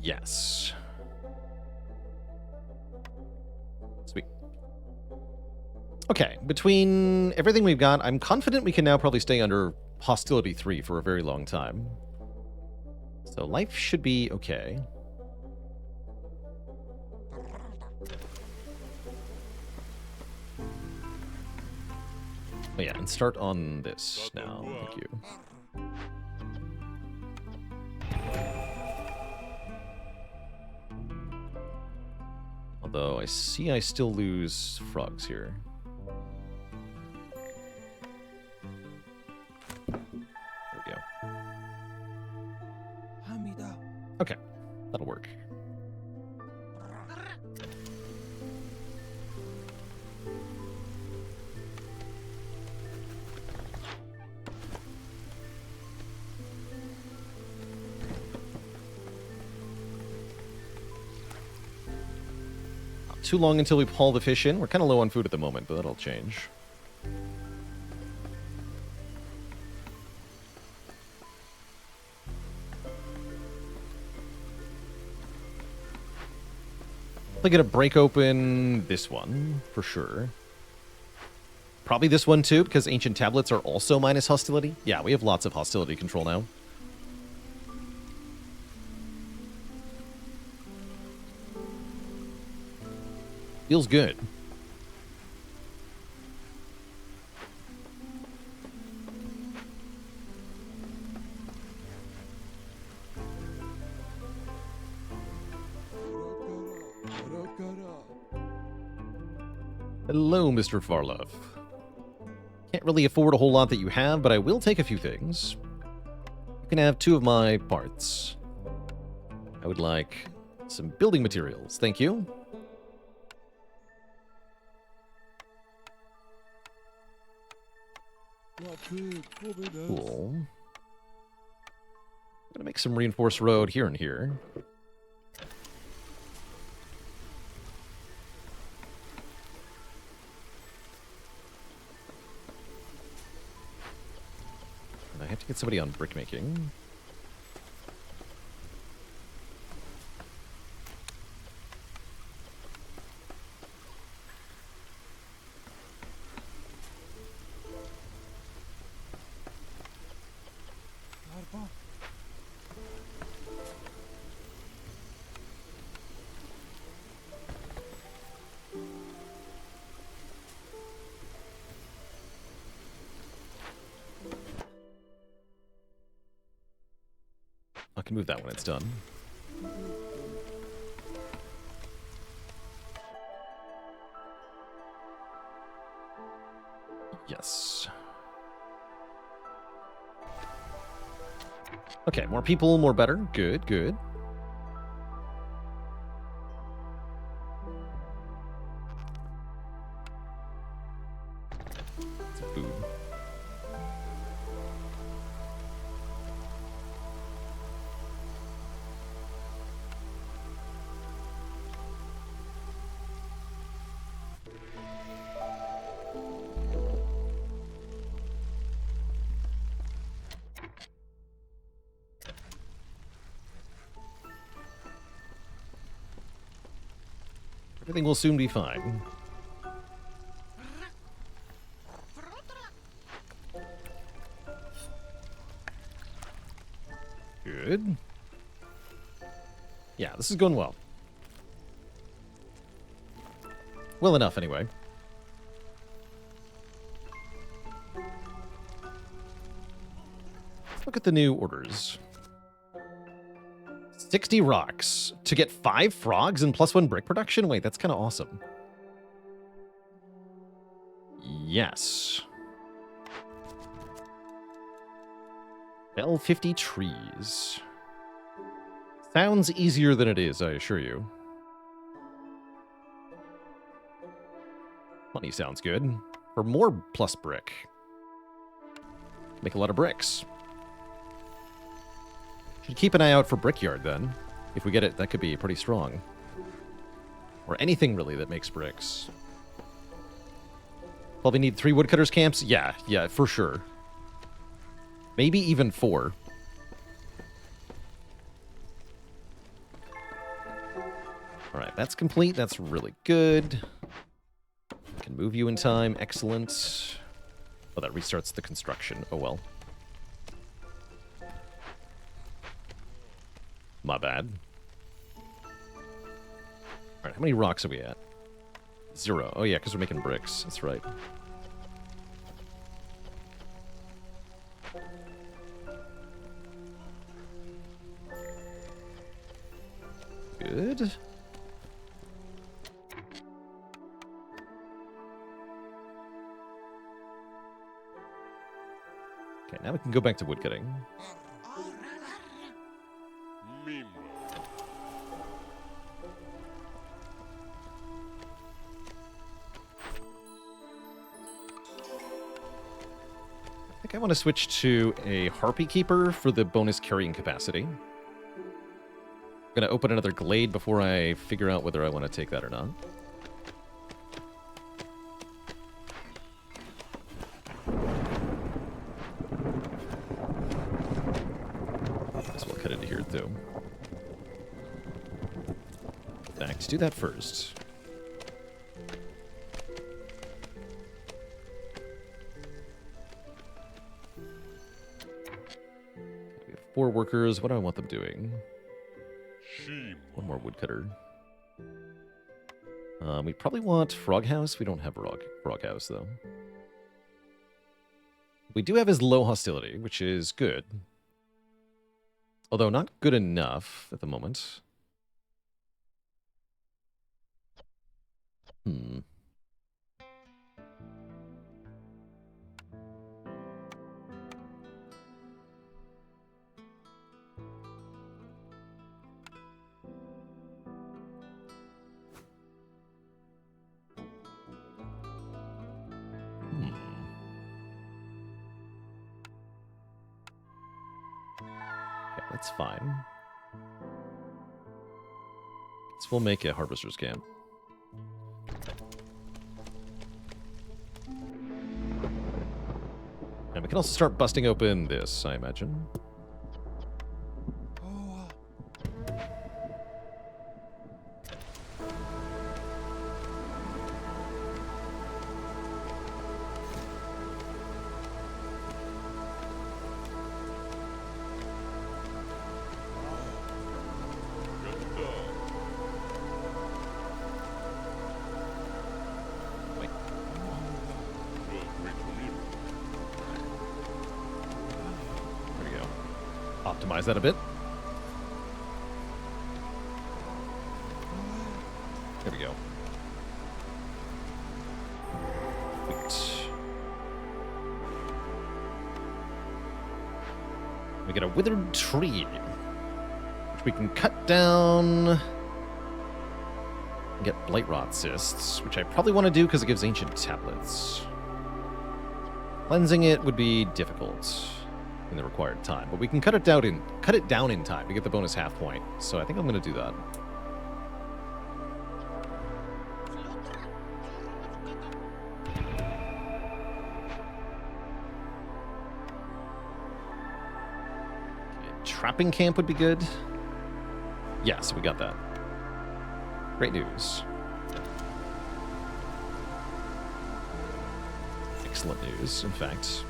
[SPEAKER 1] Yes. Sweet. Okay, between everything we've got, I'm confident we can now probably stay under hostility 3 for a very long time. So life should be okay. Oh yeah, and start on this now. Thank you. Although I see I still lose frogs here. There we go. Okay, that'll work. Not too long until we haul the fish in. We're kind of low on food at the moment, but that'll change. I'm gonna break open this one, for sure. Probably this one too, because ancient tablets are also minus hostility. Yeah, we have lots of hostility control now. Feels good. Hello, Mr. Farlove. Can't really afford a whole lot that you have, but I will take a few things. You can have 2 of my parts. I would like some building materials. Thank you. Cool. I'm gonna make some reinforced road here and here. I have to get somebody on brickmaking. I can move that when it's done. Yes. Okay, more people, more better. Good, good. Some food. Everything will soon be fine. Good. Yeah, this is going well. Well enough, anyway. Let's look at the new orders. 60 rocks to get 5 frogs and +1 brick production? Wait, that's kind of awesome. Yes. Fell 50 trees. Sounds easier than it is, I assure you. Money sounds good. For more plus brick. Make a lot of bricks. Should keep an eye out for Brickyard, then. If we get it, that could be pretty strong. Or anything, really, that makes bricks. Probably need 3 woodcutters camps? Yeah, for sure. Maybe even 4. Alright, that's complete. That's really good. Can move you in time. Excellent. Oh, that restarts the construction. Oh, well. My bad. Alright, how many rocks are we at? 0. Oh, yeah, because we're making bricks. That's right. Good. Okay, now we can go back to woodcutting. I think I want to switch to a Harpy Keeper for the bonus carrying capacity. I'm going to open another glade before I figure out whether I want to take that or not. Guess we'll cut into here, too. In fact, do that first. 4 workers. What do I want them doing? 1 more woodcutter. We probably want frog house. We don't have frog house, though. We do have his low hostility, which is good. Although not good enough at the moment. Okay, that's fine. Guess we'll make a harvester's camp. And we can also start busting open this, I imagine. Optimize that a bit. There we go. Sweet. We get a withered tree, which we can cut down and get blight rot cysts, which I probably want to do because it gives ancient tablets. Cleansing it would be difficult in the required time, but we can cut it down in time to get the bonus half point. So I think I'm going to do that. Trapping camp would be good. Yeah, so we got that. Great news. Excellent news, in fact.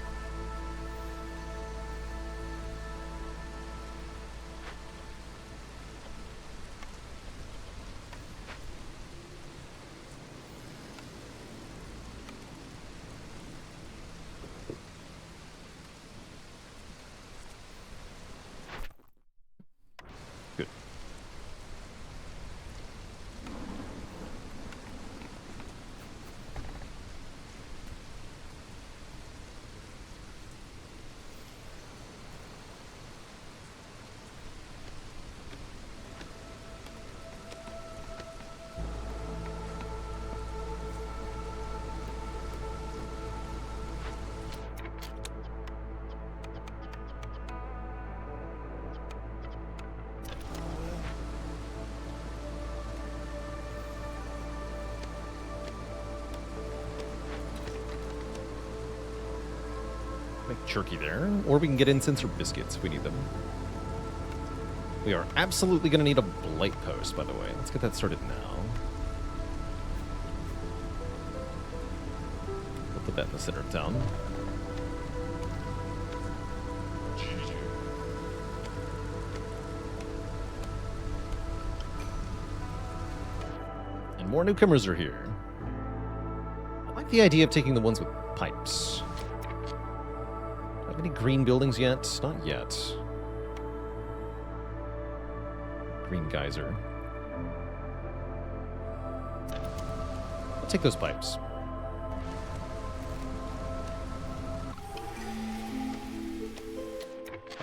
[SPEAKER 1] Make jerky there, or we can get incense or biscuits if we need them. We are absolutely going to need a blight post, by the way. Let's get that started now. We'll put that in the center of town. And more newcomers are here. I like the idea of taking the ones with pipes. Any green buildings yet? Not yet. Green geyser. I'll take those pipes.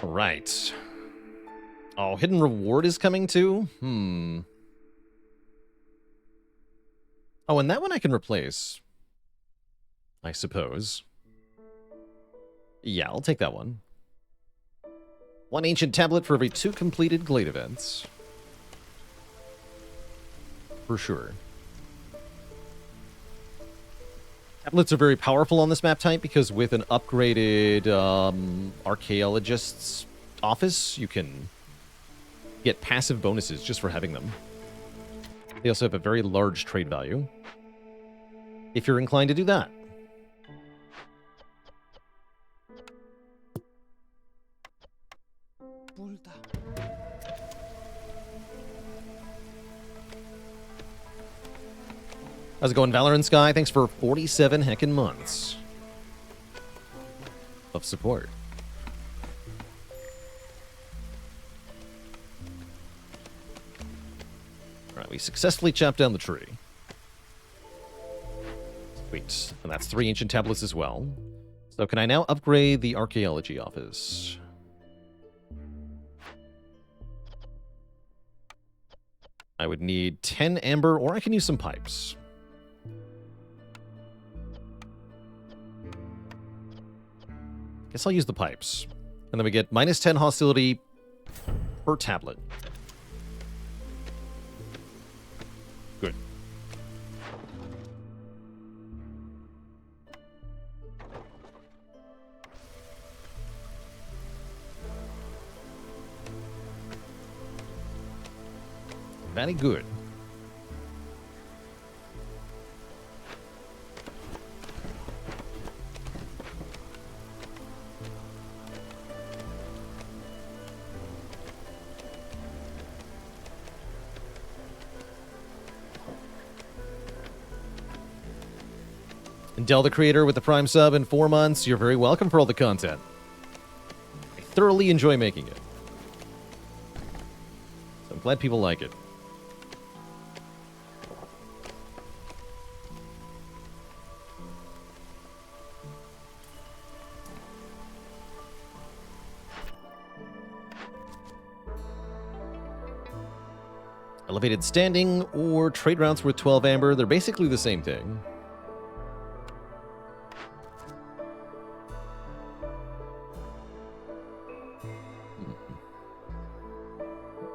[SPEAKER 1] All right. Oh, hidden reward is coming too? Oh, and that one I can replace, I suppose. Yeah, I'll take that one. One ancient tablet for every 2 completed Glade events. For sure. Tablets are very powerful on this map type because with an upgraded archaeologist's office, you can get passive bonuses just for having them. They also have a very large trade value, if you're inclined to do that. How's it going, Valorant Sky? Thanks for 47 heckin' months of support. Alright, we successfully chopped down the tree. Sweet. And that's 3 ancient tablets as well. So can I now upgrade the archaeology office? I would need 10 amber, or I can use some pipes. Guess I'll use the pipes. And then we get minus 10 hostility per tablet. Good. Very good. And Del the Creator with the Prime sub in 4 months. You're very welcome for all the content. I thoroughly enjoy making it. So I'm glad people like it. Elevated standing or trade routes worth 12 amber. They're basically the same thing.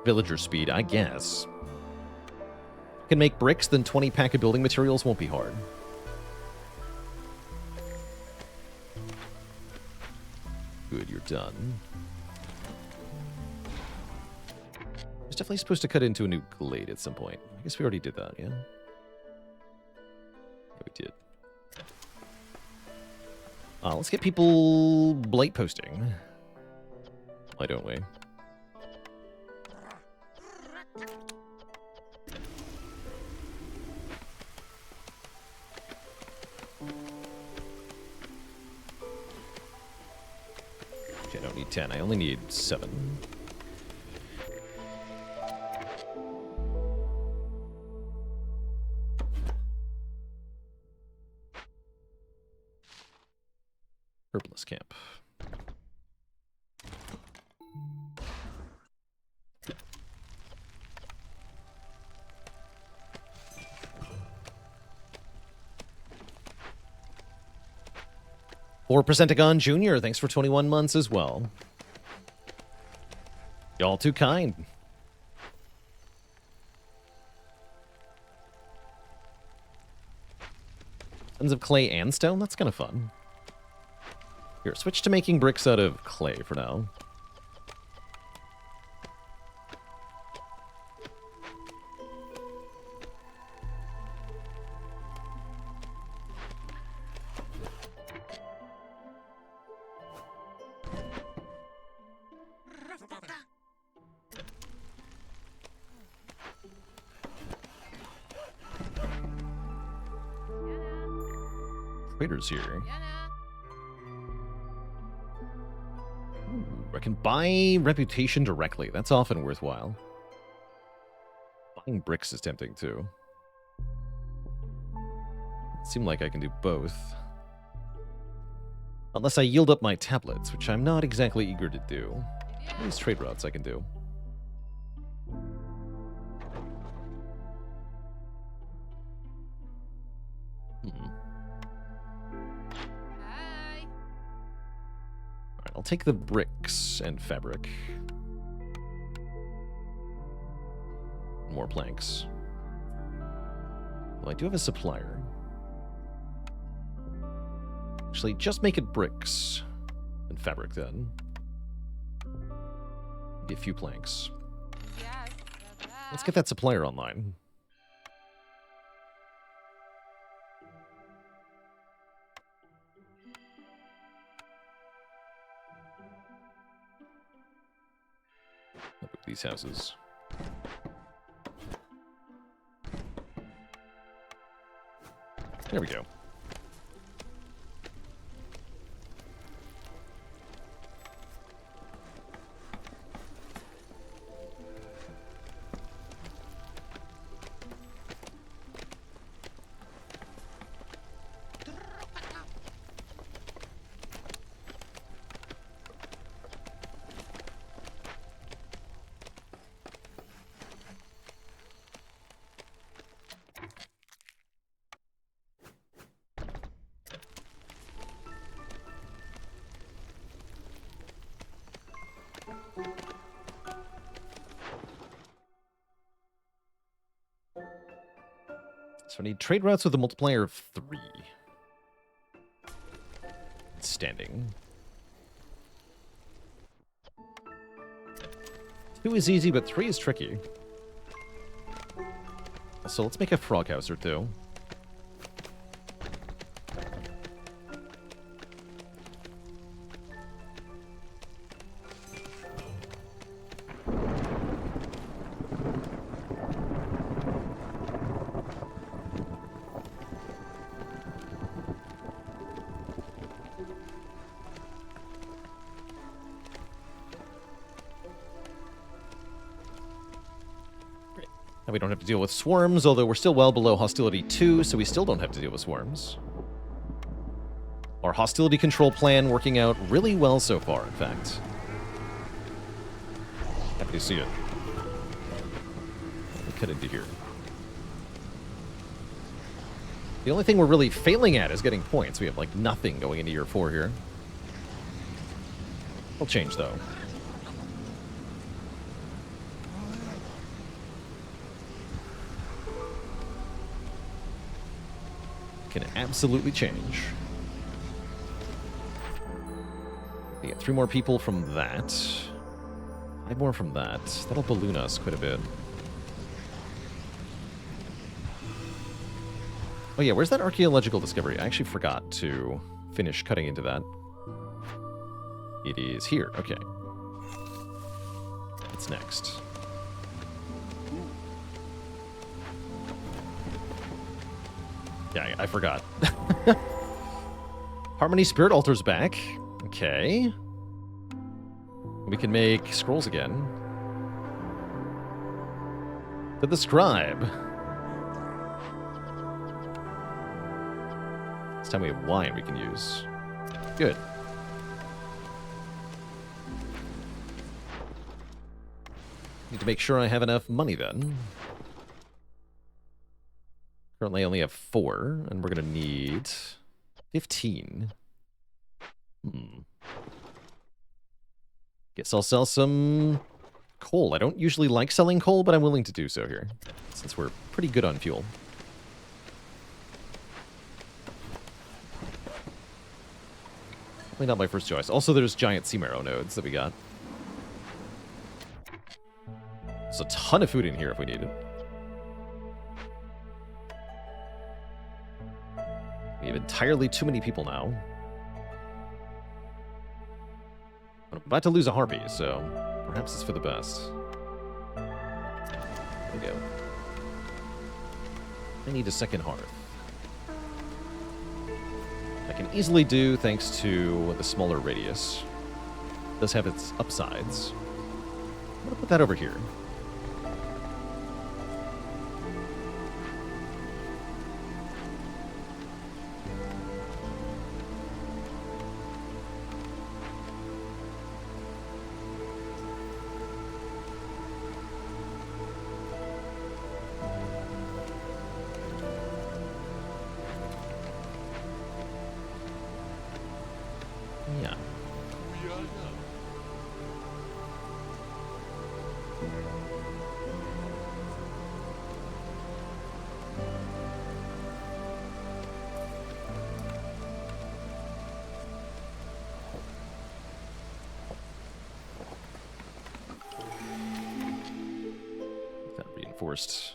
[SPEAKER 1] Villager speed, I guess. Can make bricks, then 20 pack of building materials won't be hard. Good, you're done. I was definitely supposed to cut into a new glade at some point. I guess we already did that, yeah? Yeah, we did. Let's get people blight posting. Why don't we? Okay, I don't need 10. I only need 7. Herbalist camp. 4 Pentagon Jr., thanks for 21 months as well. Y'all too kind. Tons of clay and stone? That's kind of fun. Here, switch to making bricks out of clay for now. Traders here. Ooh, I can buy reputation directly. That's often worthwhile. Buying bricks is tempting too. It seems like I can do both. Unless I yield up my tablets, which I'm not exactly eager to do. These trade routes I can do. I'll take the bricks and fabric. More planks. Well, I do have a supplier. Actually, just make it bricks and fabric then. Get a few planks. Let's get that supplier online. Look at these houses. There we go. So I need trade routes with a multiplier of 3. Standing. 2 is easy, but 3 is tricky. So let's make a frog house or 2. We don't have to deal with swarms, although we're still well below hostility 2, so we still don't have to deal with swarms. Our hostility control plan working out really well so far, in fact. Happy to see it. cut into here. The only thing we're really failing at is getting points. We have, like, nothing going into year 4 here. It'll change, though. Can absolutely change. We get 3 more people from that. 5 more from that. That'll balloon us quite a bit. Oh yeah, where's that archaeological discovery? I actually forgot to finish cutting into that. It is here. Okay. What's next? Yeah, I forgot. Harmony Spirit Altar's back. Okay. We can make scrolls again. To the scribe. This time we have wine we can use. Good. Need to make sure I have enough money then. Currently I only have 4, and we're gonna need 15. Guess I'll sell some coal. I don't usually like selling coal, but I'm willing to do so here, since we're pretty good on fuel. Probably not my first choice. Also, there's giant sea marrow nodes that we got. There's a ton of food in here if we need it. We have entirely too many people now. I'm about to lose a harpy, so perhaps it's for the best. There we go. I need a second hearth. I can easily do thanks to the smaller radius. It does have its upsides. I'm gonna put that over here. Yeah. That reinforced.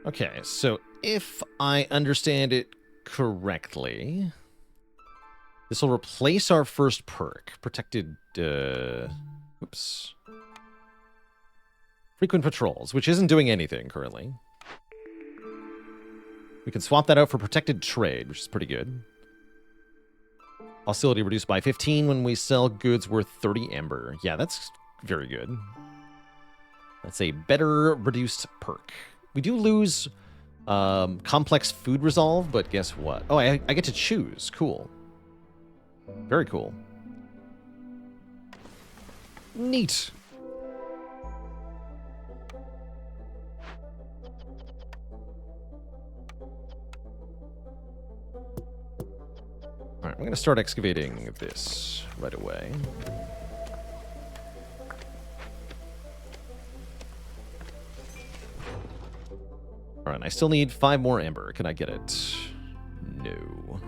[SPEAKER 1] Okay, so if I understand it correctly, this will replace our first perk. Protected, oops. Frequent patrols, which isn't doing anything currently. We can swap that out for protected trade, which is pretty good. Hostility reduced by 15 when we sell goods worth 30 amber. Yeah, that's very good. That's a better reduced perk. We do lose complex food resolve, but guess what? Oh, I get to choose. Cool. Very cool. Neat. All right, we're going to start excavating this right away. All right, I still need 5 more amber. Can I get it? No.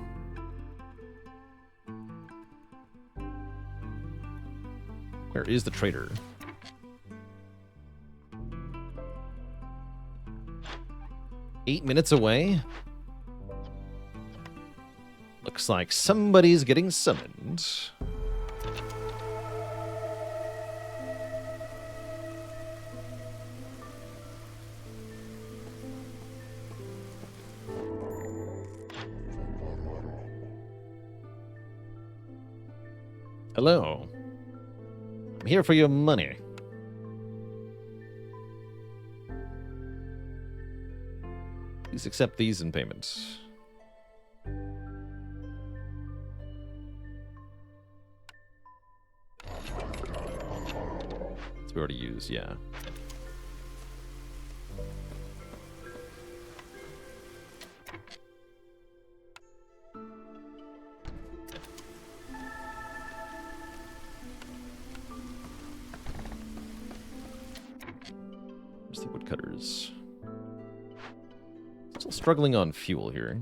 [SPEAKER 1] Where is the trader? Eight minutes away? Looks like somebody's getting summoned. Hello. I'm here for your money. Please accept these in payment. we already used, yeah. Where's the woodcutters? Still struggling on fuel here.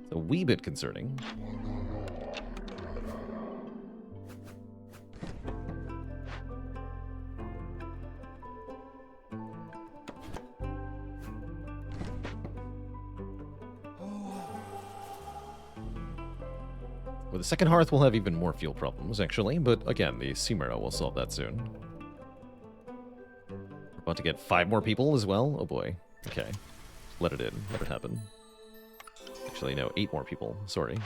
[SPEAKER 1] It's a wee bit concerning. With the second hearth, we'll have even more fuel problems, actually. But again, the Cimero will solve that soon. We're about to get 5 more people as well. Oh boy. Okay. Let it in. Let it happen. Actually, no, 8 more people. Sorry.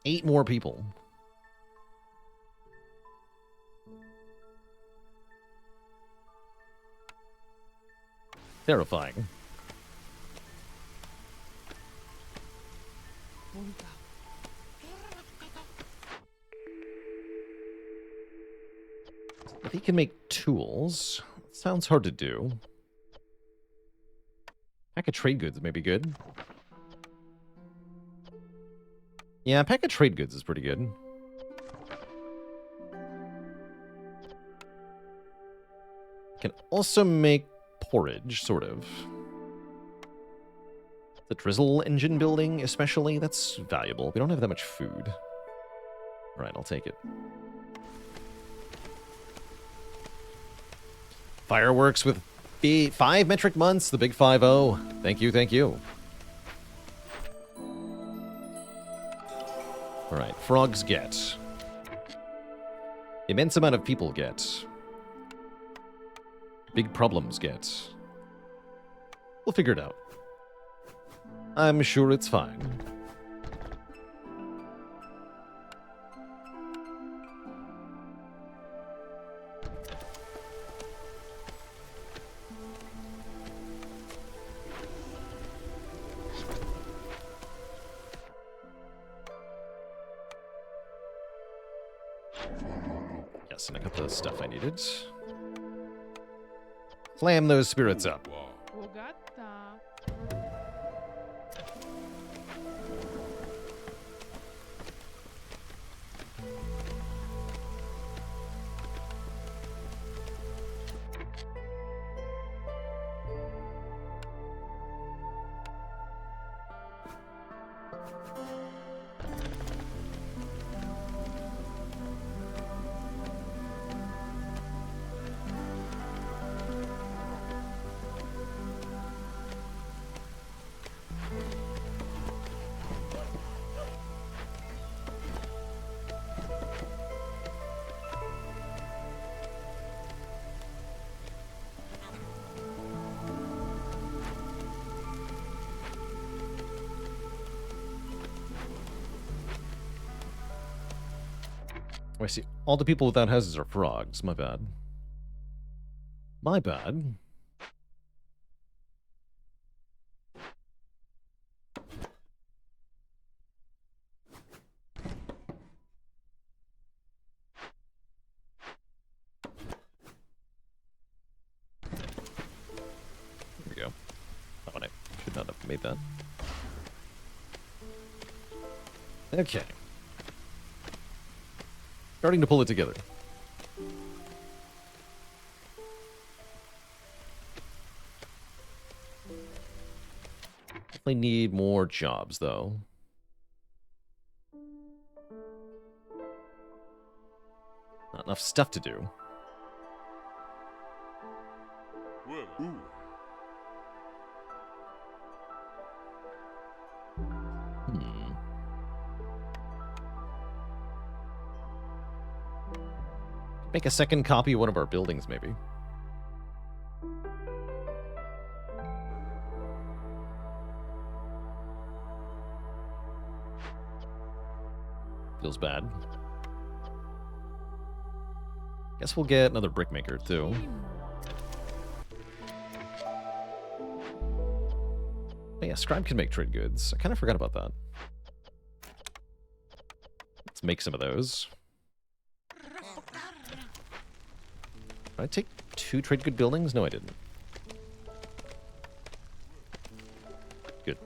[SPEAKER 1] 8 more people. Terrifying. If he can make tools, it sounds hard to do. Pack of trade goods may be good. Yeah, pack of trade goods is pretty good. Can also make porridge, sort of. The drizzle engine building, especially, that's valuable. We don't have that much food. All right, I'll take it. Fireworks with 5 metric months, the big 5-0. Thank you, thank you. All right, frogs get. Immense amount of people get. Big problems get. We'll figure it out. I'm sure it's fine. Yes, and I got the stuff I needed. Clam those spirits up. Oh, I see. All the people without houses are frogs. My bad. My bad. There we go. Oh, I should not have made that. Okay. Starting to pull it together. Definitely need more jobs, though. Not enough stuff to do.
[SPEAKER 2] Whoa. Ooh.
[SPEAKER 1] Make a second copy of one of our buildings, maybe. Feels bad. Guess we'll get another brickmaker, too. Oh, yeah, Scribe can make trade goods. I kind of forgot about that. Let's make some of those. Did I take 2 trade good buildings? No, I didn't. Good.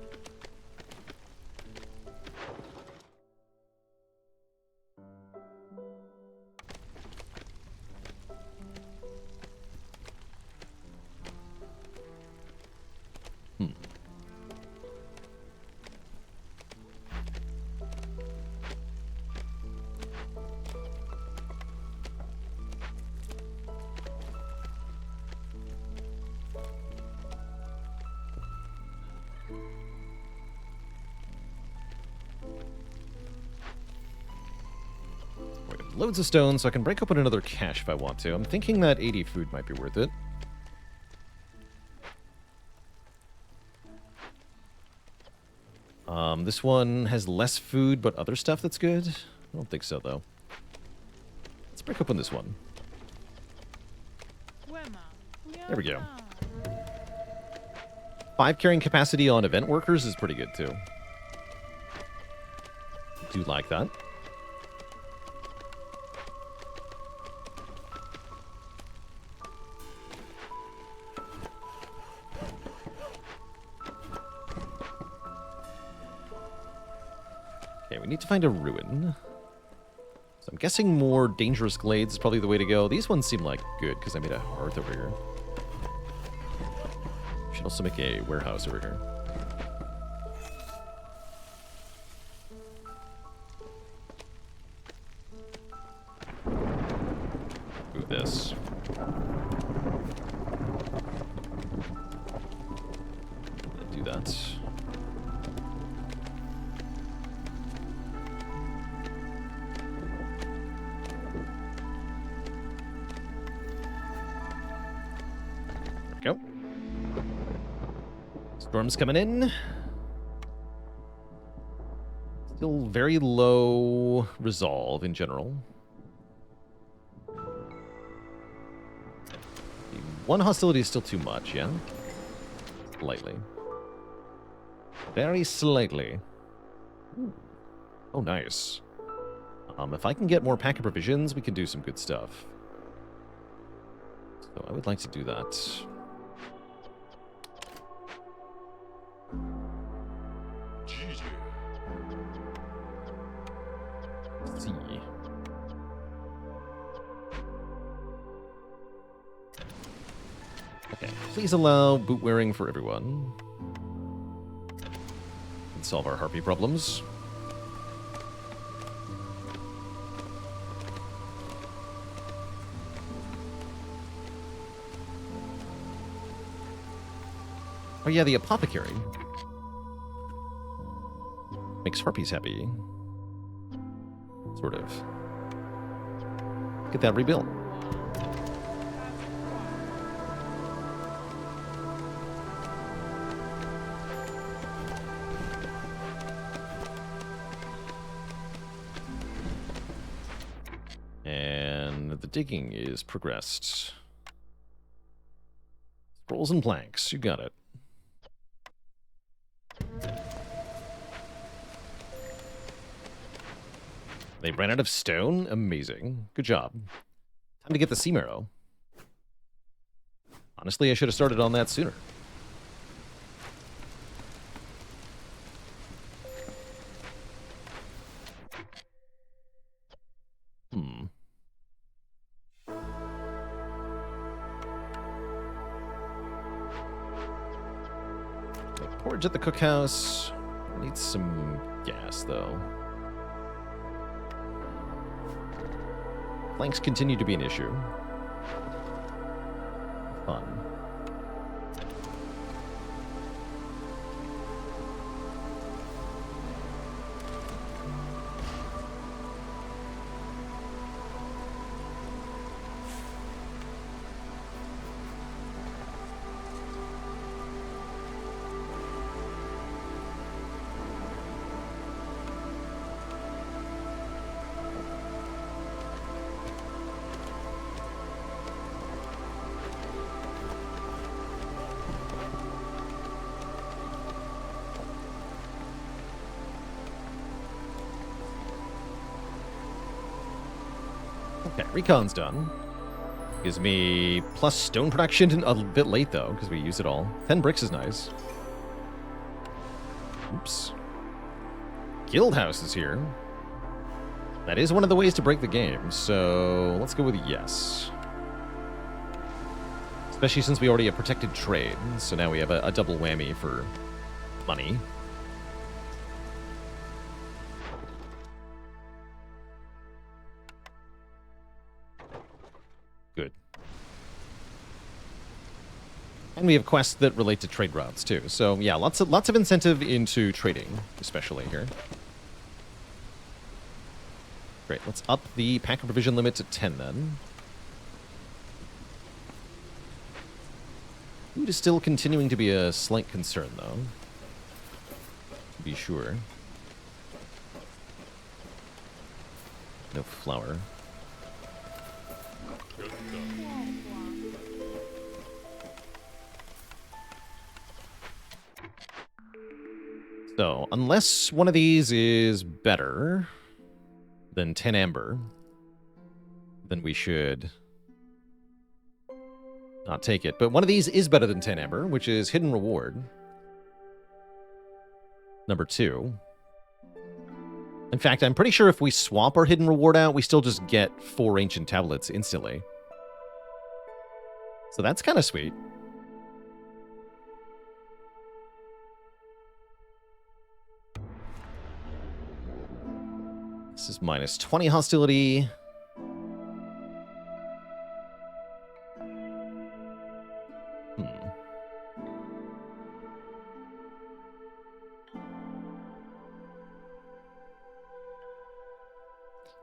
[SPEAKER 1] Loads of stone, so I can break open another cache if I want to. I'm thinking that 80 food might be worth it. This one has less food, but other stuff that's good? I don't think so, though. Let's break open this one. There we go. 5 carrying capacity on event workers is pretty good, too. Do like that. Okay, we need to find a ruin. So I'm guessing more dangerous glades is probably the way to go. These ones seem like good, because I made a hearth over here. Should also make a warehouse over here. Do this. Do that. Go. Storm's coming in. Still very low resolve in general. One hostility is still too much, yeah? Slightly. Very slightly. Ooh. Oh, nice. If I can get more pack of provisions, we can do some good stuff. So I would like to do that. Let's see. Okay, please allow boot wearing for everyone. Let's solve our harpy problems. Oh yeah, the apothecary. Makes harpies happy. Sort of. Get that rebuilt. And the digging is progressed. Scrolls and planks, you got it. They ran out of stone? Amazing. Good job. Time to get the sea marrow. Honestly, I should have started on that sooner. Porridge at the cookhouse. Need some gas, though. Planks continue to be an issue. Fun. Okay, recon's done. Gives me plus stone production a bit late, though, because we use it all. 10 bricks is nice. Oops. Guild House is here. That is one of the ways to break the game, so let's go with yes. Especially since we already have protected trade, so now we have a double whammy for money. Good. And we have quests that relate to trade routes too. So yeah, lots of incentive into trading, especially here. Great, let's up the pack of provision limit to 10 then. Food is still continuing to be a slight concern though. To be sure. No flour. So, unless one of these is better than 10 amber, then we should not take it. But one of these is better than 10 amber, which is hidden reward. Number 2. In fact, I'm pretty sure if we swap our hidden reward out, we still just get 4 ancient tablets instantly. So that's kind of sweet. This is minus 20 hostility.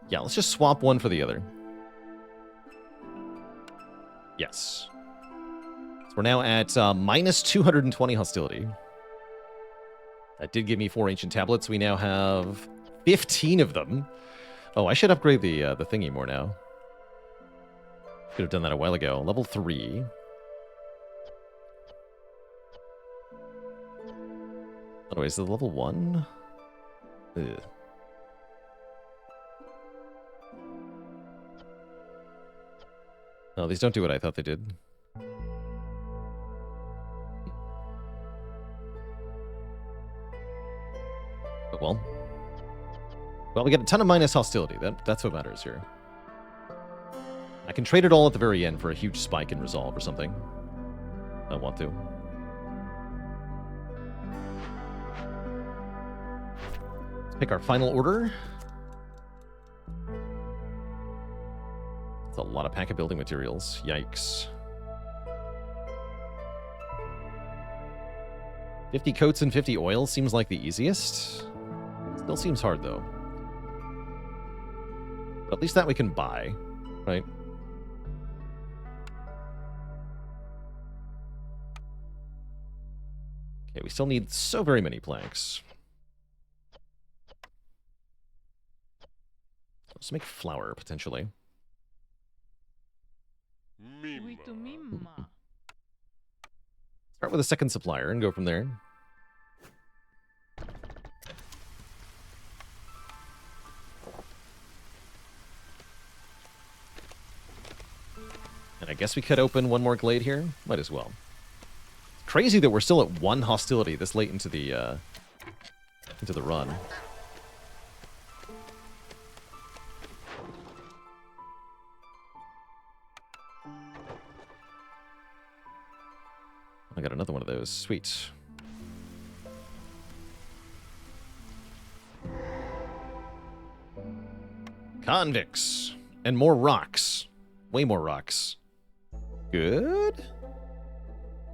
[SPEAKER 1] Yeah, let's just swap one for the other. Yes. So we're now at minus 220 hostility. That did give me 4 ancient tablets. We now have 15 of them. Oh, I should upgrade the thingy more now. Could have done that a while ago. Level 3. Oh, is it level 1? Ugh. No, these don't do what I thought they did. Oh, well. Well, we get a ton of minus hostility. That's what matters here. I can trade it all at the very end for a huge spike in resolve or something. I want to. Let's pick our final order. It's a lot of pack of building materials. Yikes. 50 coats and 50 oils seems like the easiest. Still seems hard, though. But at least that we can buy, right? Okay, we still need so very many planks. Let's make flour, potentially. Start with a second supplier and go from there. And I guess we could open one more glade here. Might as well. It's crazy that we're still at 1 hostility this late into the run. I got another one of those. Sweet. Convicts. And more rocks. Way more rocks. Good?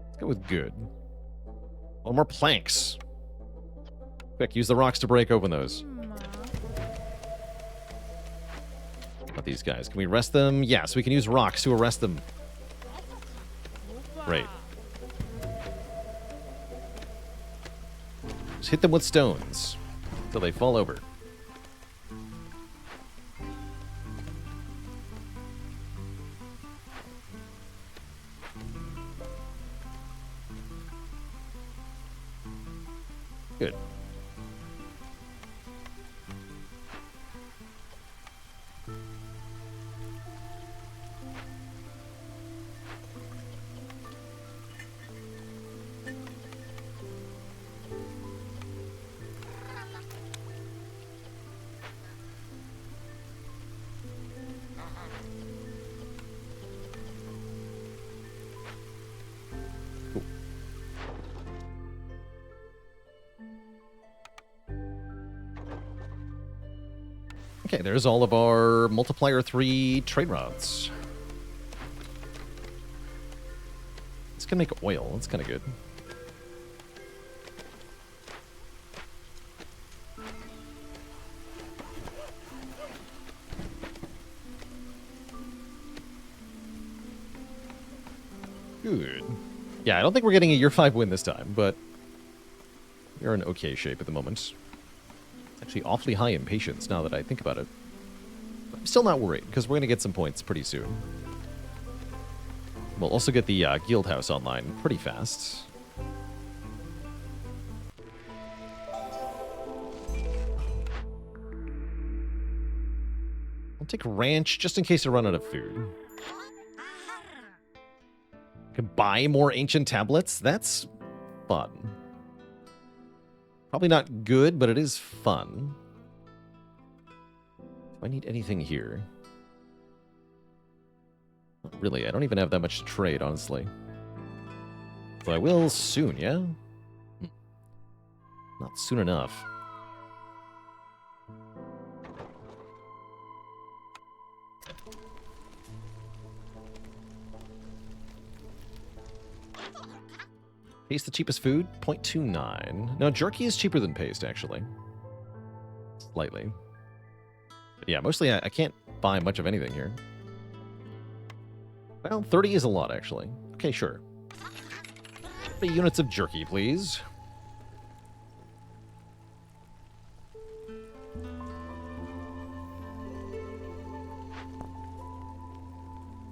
[SPEAKER 1] Let's go with good. One more planks. Quick, use the rocks to break open those. How about these guys? Can we arrest them? Yes, we can use rocks to arrest them. Great. Just hit them with stones until they fall over. Good. Okay, there's all of our multiplier 3 trade routes. It's gonna make oil. That's kind of good. Good. Yeah, I don't think we're getting a year 5 win this time, but we're in okay shape at the moment. It's actually awfully high in patience now that I think about it. But I'm still not worried, because we're going to get some points pretty soon. We'll also get the guild house online pretty fast. I'll take ranch just in case I run out of food. I can buy more ancient tablets? That's fun. Probably not good, but it is fun. Do I need anything here? Not really. I don't even have that much to trade, honestly. So I will soon, yeah? Not soon enough. Paste the cheapest food? 0.29. No, jerky is cheaper than paste, actually. Slightly. But yeah, mostly I can't buy much of anything here. Well, 30 is a lot, actually. Okay, sure. 30 units of jerky, please.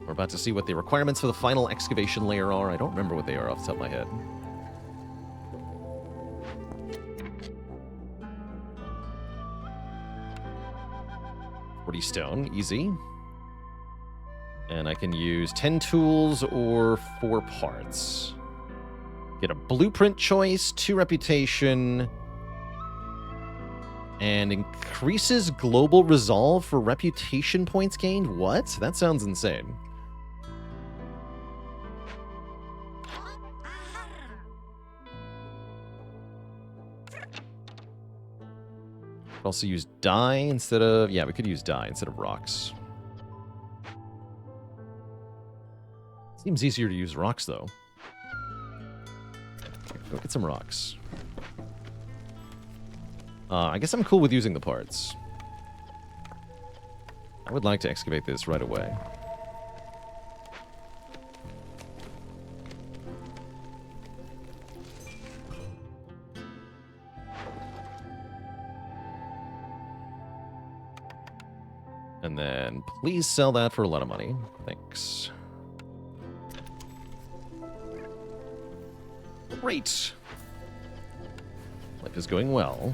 [SPEAKER 1] We're about to see what the requirements for the final excavation layer are. I don't remember what they are off the top of my head. Stone, easy. And I can use 10 tools or 4 parts. Get a blueprint choice, 2 reputation, and increases global resolve for reputation points gained? What? That sounds insane. Also use dye instead of... Yeah, we could use dye instead of rocks. Seems easier to use rocks, though. Go get some rocks. I guess I'm cool with using the parts. I would like to excavate this right away. And then please sell that for a lot of money. Thanks. Great. Life is going well.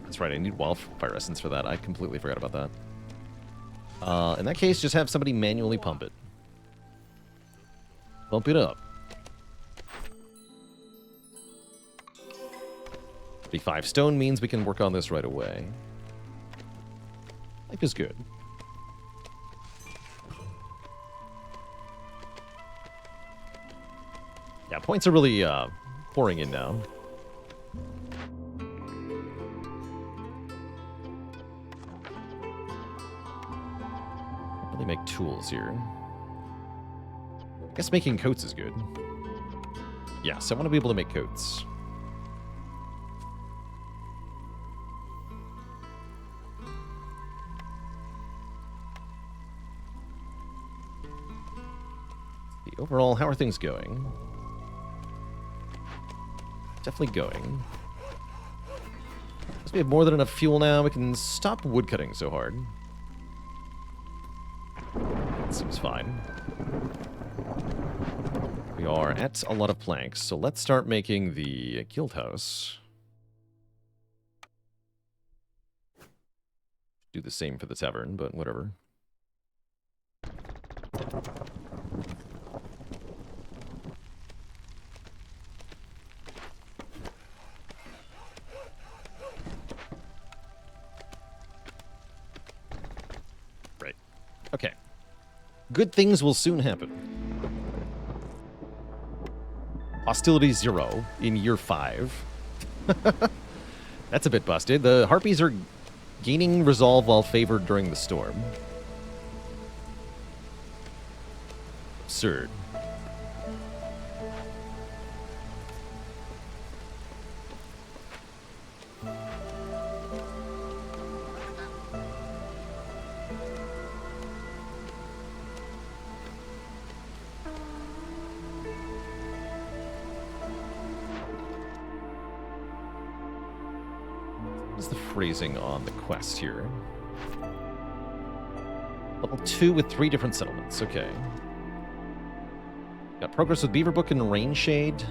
[SPEAKER 1] That's right, I need wildfire essence for that. I completely forgot about that. In that case, just have somebody manually pump it. Pump it up. 35 stone means we can work on this right away. Life is good. Yeah, points are really pouring in now. Can't really make tools here. I guess making coats is good. Yes, I want to be able to make coats. Overall, how are things going? Definitely going. As we have more than enough fuel now, we can stop woodcutting so hard. That seems fine. We are at a lot of planks, so let's start making the guild house. Do the same for the tavern, but whatever. Okay. Good things will soon happen. Hostility 0 in year 5. That's a bit busted. The Harpies are gaining resolve while favored during the storm. Absurd. What's the phrasing on the quest here? Level 2 with 3 different settlements. Okay. Got progress with Beaverbook and Rainshade.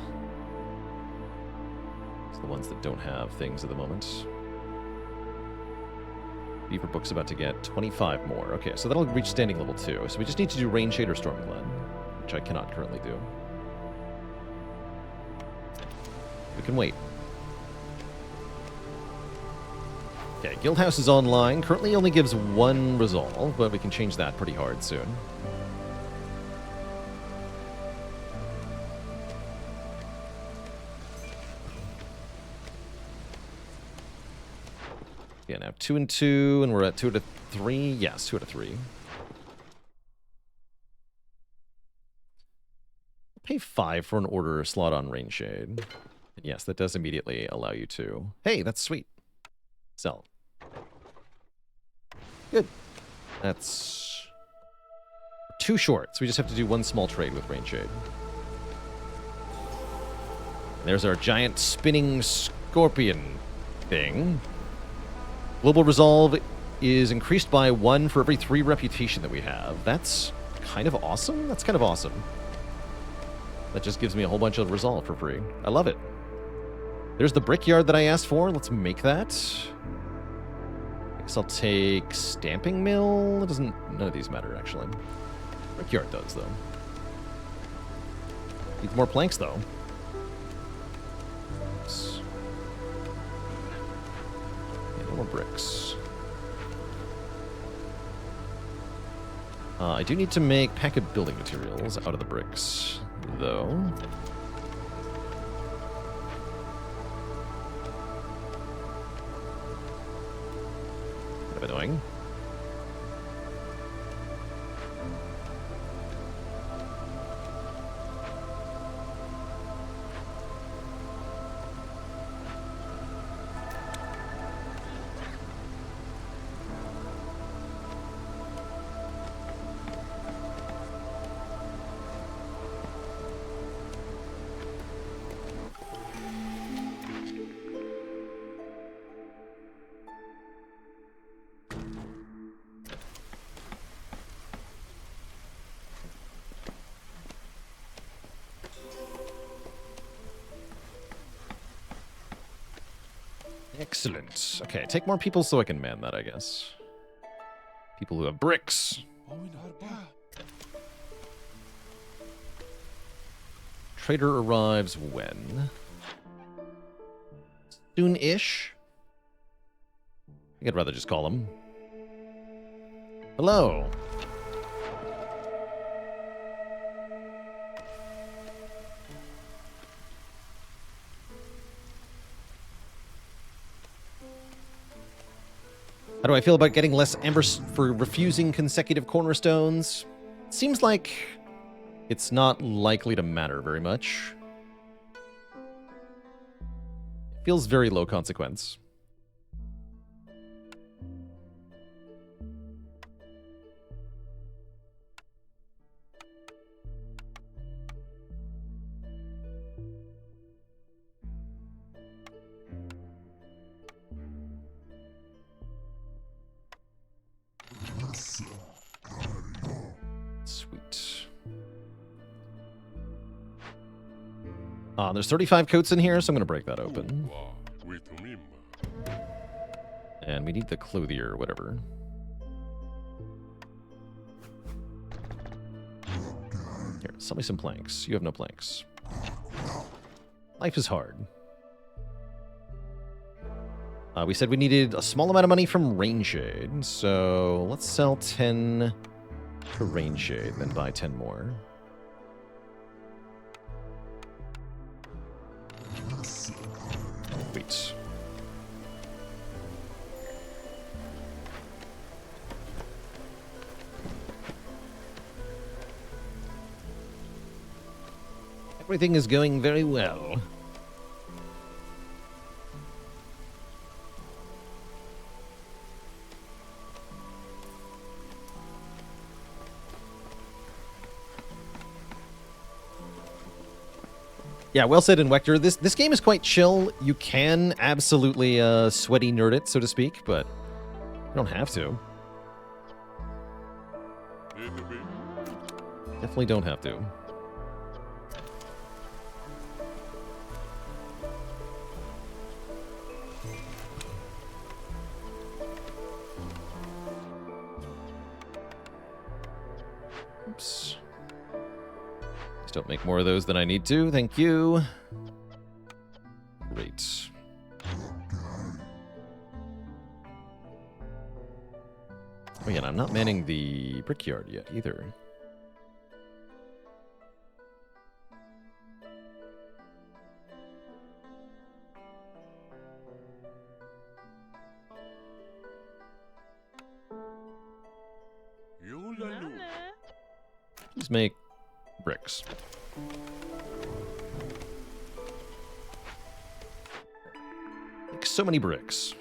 [SPEAKER 1] It's the ones that don't have things at the moment. Beaverbook's about to get 25 more. Okay, so that'll reach standing level 2. So we just need to do Rainshade or Stormglen, which I cannot currently do. We can wait. Okay, Guildhouse is online. Currently only gives 1 resolve, but we can change that pretty hard soon. Yeah, now 2 and 2, and we're at 2 out of 3. Yes, 2 out of 3. Pay 5 for an order slot on Rainshade. Yes, that does immediately allow you to. Hey, that's sweet. Sell. Good. That's 2 short, so we just have to do 1 small trade with Rainshade. There's our giant spinning scorpion thing. Global resolve is increased by 1 for every 3 reputation that we have. That's kind of awesome. That's kind of awesome. That just gives me a whole bunch of resolve for free. I love it. There's the brickyard that I asked for. Let's make that. I guess I'll take stamping mill. It doesn't. None of these matter actually. Brickyard does though. Needs more planks though. No more bricks. I do need to make packet building materials out of the bricks, though. Kind of annoying. Excellent. Okay, take more people so I can man that, I guess. People who have bricks. Trader arrives when? Soon-ish? I think I'd rather just call him. Hello. How do I feel about getting less amber for refusing consecutive cornerstones? Seems like it's not likely to matter very much. Feels very low consequence. Sweet. There's 35 coats in here, so I'm going to break that open. And we need the clothier, whatever. Here, sell me some planks. You have no planks. Life is hard. We said we needed a small amount of money from Rainshade, so let's sell 10 to Rainshade, then buy 10 more. Wait. Everything is going very well. Yeah, well said, Invector. This game is quite chill. You can absolutely sweaty nerd it, so to speak, but you don't have to.
[SPEAKER 2] Enemy.
[SPEAKER 1] Definitely don't have to. Oops. Just don't make more of those than I need to. Thank you. Great. Oh yeah, and I'm not manning the brickyard yet either.
[SPEAKER 2] Yulalu.
[SPEAKER 1] Please make bricks. Make so many bricks.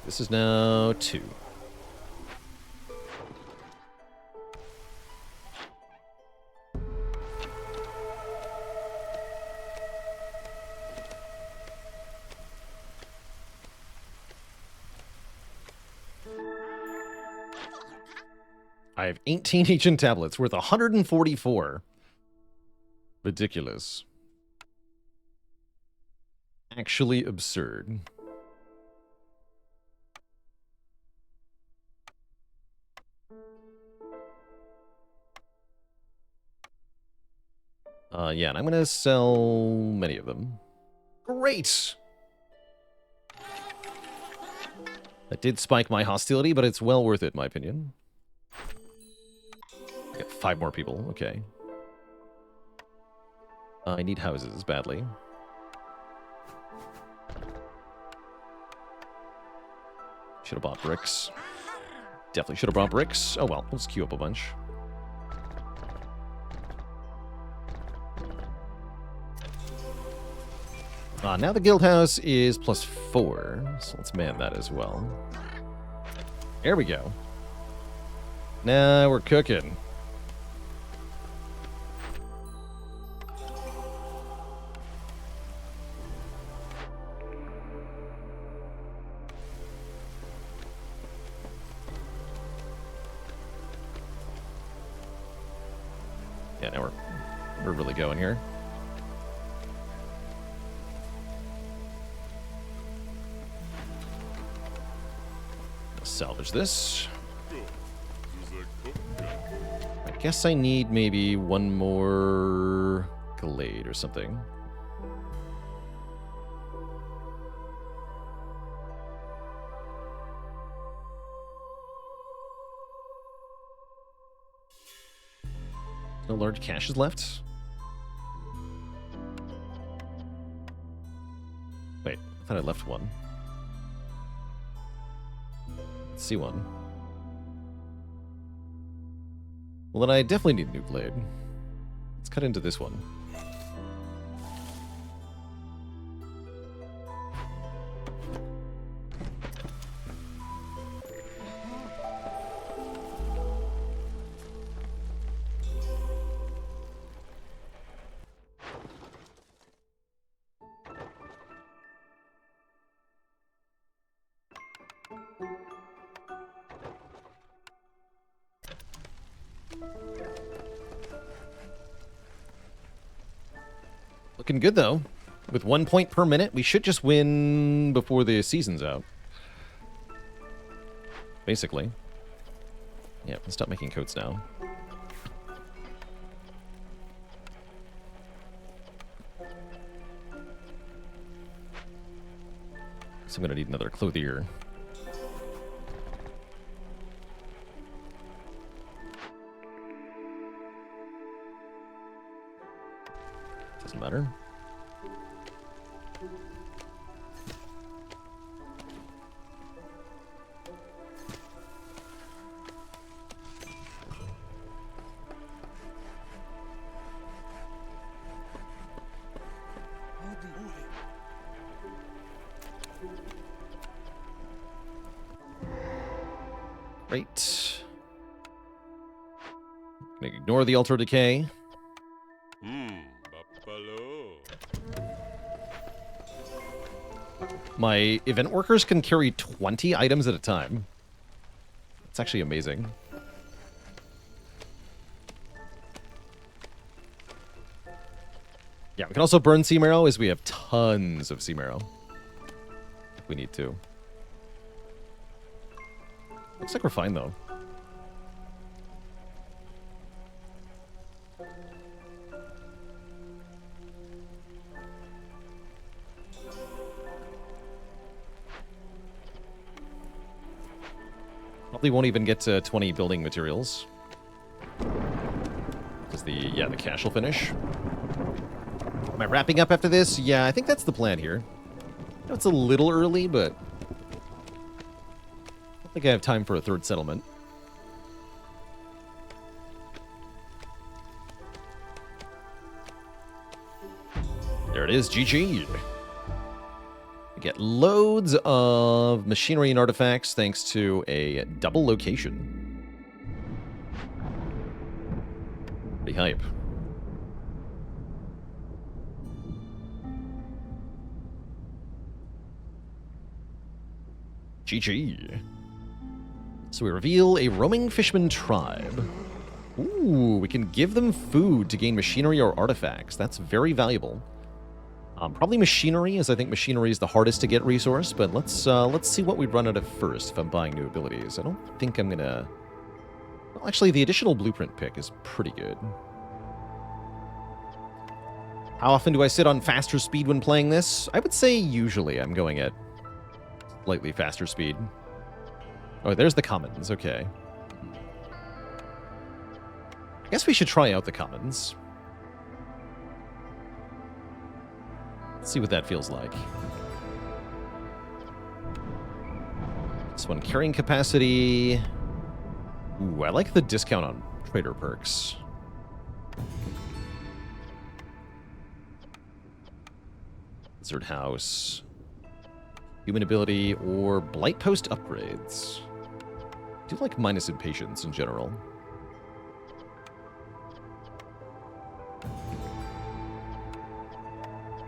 [SPEAKER 1] This is now 2. I have 18 ancient tablets worth 144. Ridiculous. Actually absurd. Yeah, and I'm gonna sell many of them. Great! That did spike my hostility, but it's well worth it, in my opinion. I got 5 more people, okay. I need houses, badly. Should have bought bricks. Definitely should have brought bricks. Oh well, let's queue up a bunch. Now the guild house is +4, so let's man that as well. There we go. Now we're cooking. Yeah, now we're really going here. Salvage this. I guess I need maybe one more glade or something. No large caches left? Wait, I thought I left one. Let's see one. Well, then I definitely need a new glade. Let's cut into this one. Looking good, though. With 1 point per minute, we should just win before the season's out. Basically. Yeah, let's stop making coats now. So I'm gonna need another clothier. Doesn't matter. Great. Gonna ignore the Ultra Decay.
[SPEAKER 2] Buffalo.
[SPEAKER 1] My event workers can carry 20 items at a time. It's actually amazing. Yeah, we can also burn Sea Marrow as we have tons of Sea Marrow. If we need to. Looks like we're fine, though. Probably won't even get to 20 building materials. Because the cache will finish. Am I wrapping up after this? Yeah, I think that's the plan here. I know it's a little early, but I don't think I have time for a third settlement. There it is, GG. We get loads of machinery and artifacts thanks to a double location. Pretty hype. GG. So we reveal a roaming fisherman tribe. Ooh, we can give them food to gain machinery or artifacts. That's very valuable. Probably machinery, as I think machinery is the hardest to get resource, but let's see what we run out of first if I'm buying new abilities. I don't think I'm gonna... Well, actually, the additional blueprint pick is pretty good. How often do I sit on faster speed when playing this? I would say usually I'm going at slightly faster speed. Oh, there's the commons, okay. I guess we should try out the commons. Let's see what that feels like. This one, carrying capacity. Ooh, I like the discount on trader perks. Wizard House. Human ability or Blight Post upgrades. I do like minus impatience in general.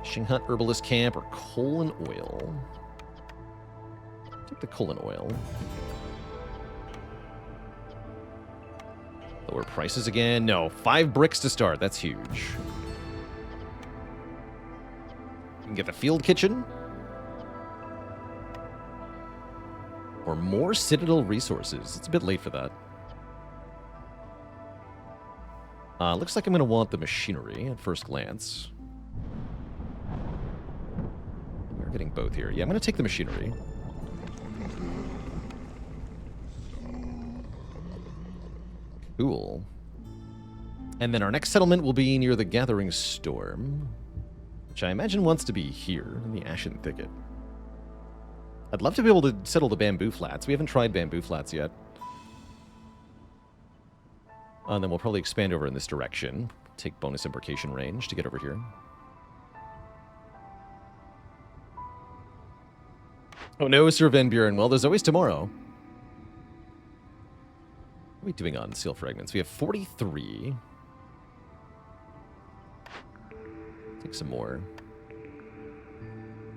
[SPEAKER 1] Fishing hut, herbalist camp, or coal and oil. Take the coal and oil. Lower prices again. No, 5 bricks to start. That's huge. You can get the field kitchen. Or more Citadel resources. It's a bit late for that. Looks like I'm going to want the machinery at first glance. We're getting both here. Yeah, I'm going to take the machinery. Cool. And then our next settlement will be near the Gathering Storm, which I imagine wants to be here in the Ashen Thicket. I'd love to be able to settle the Bamboo Flats. We haven't tried Bamboo Flats yet. And then we'll probably expand over in this direction. Take bonus imbrication range to get over here. Oh no, Sir Van Buren. Well, there's always tomorrow. What are we doing on seal fragments? We have 43. Take some more.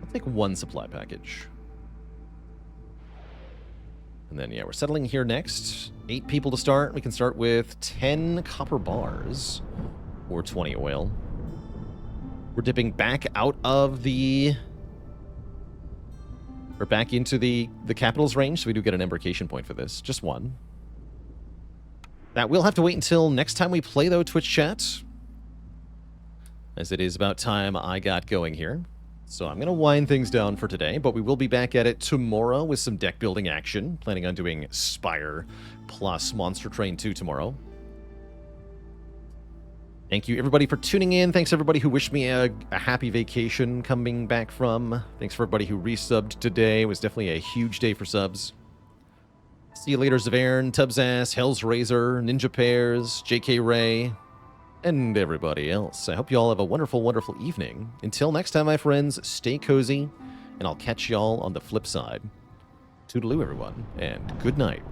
[SPEAKER 1] I'll take 1 supply package. And then, yeah, we're settling here next. 8 people to start. We can start with 10 copper bars or 20 oil. We're dipping back out of the... or back into the capital's range, so we do get an embarkation point for this. Just 1. That will have to wait until next time we play, though, Twitch chat. As it is about time I got going here. So I'm going to wind things down for today, but we will be back at it tomorrow with some deck building action. Planning on doing Spire plus Monster Train 2 tomorrow. Thank you, everybody, for tuning in. Thanks, everybody who wished me a happy vacation coming back from. Thanks for everybody who resubbed today. It was definitely a huge day for subs. See you later, Zavern, Tubbsass, Hell's Razor, Ninja Pairs, JK Ray, and everybody else. I hope you all have a wonderful, wonderful evening. Until next time, my friends, stay cozy, and I'll catch y'all on the flip side. Toodaloo, everyone, and good night.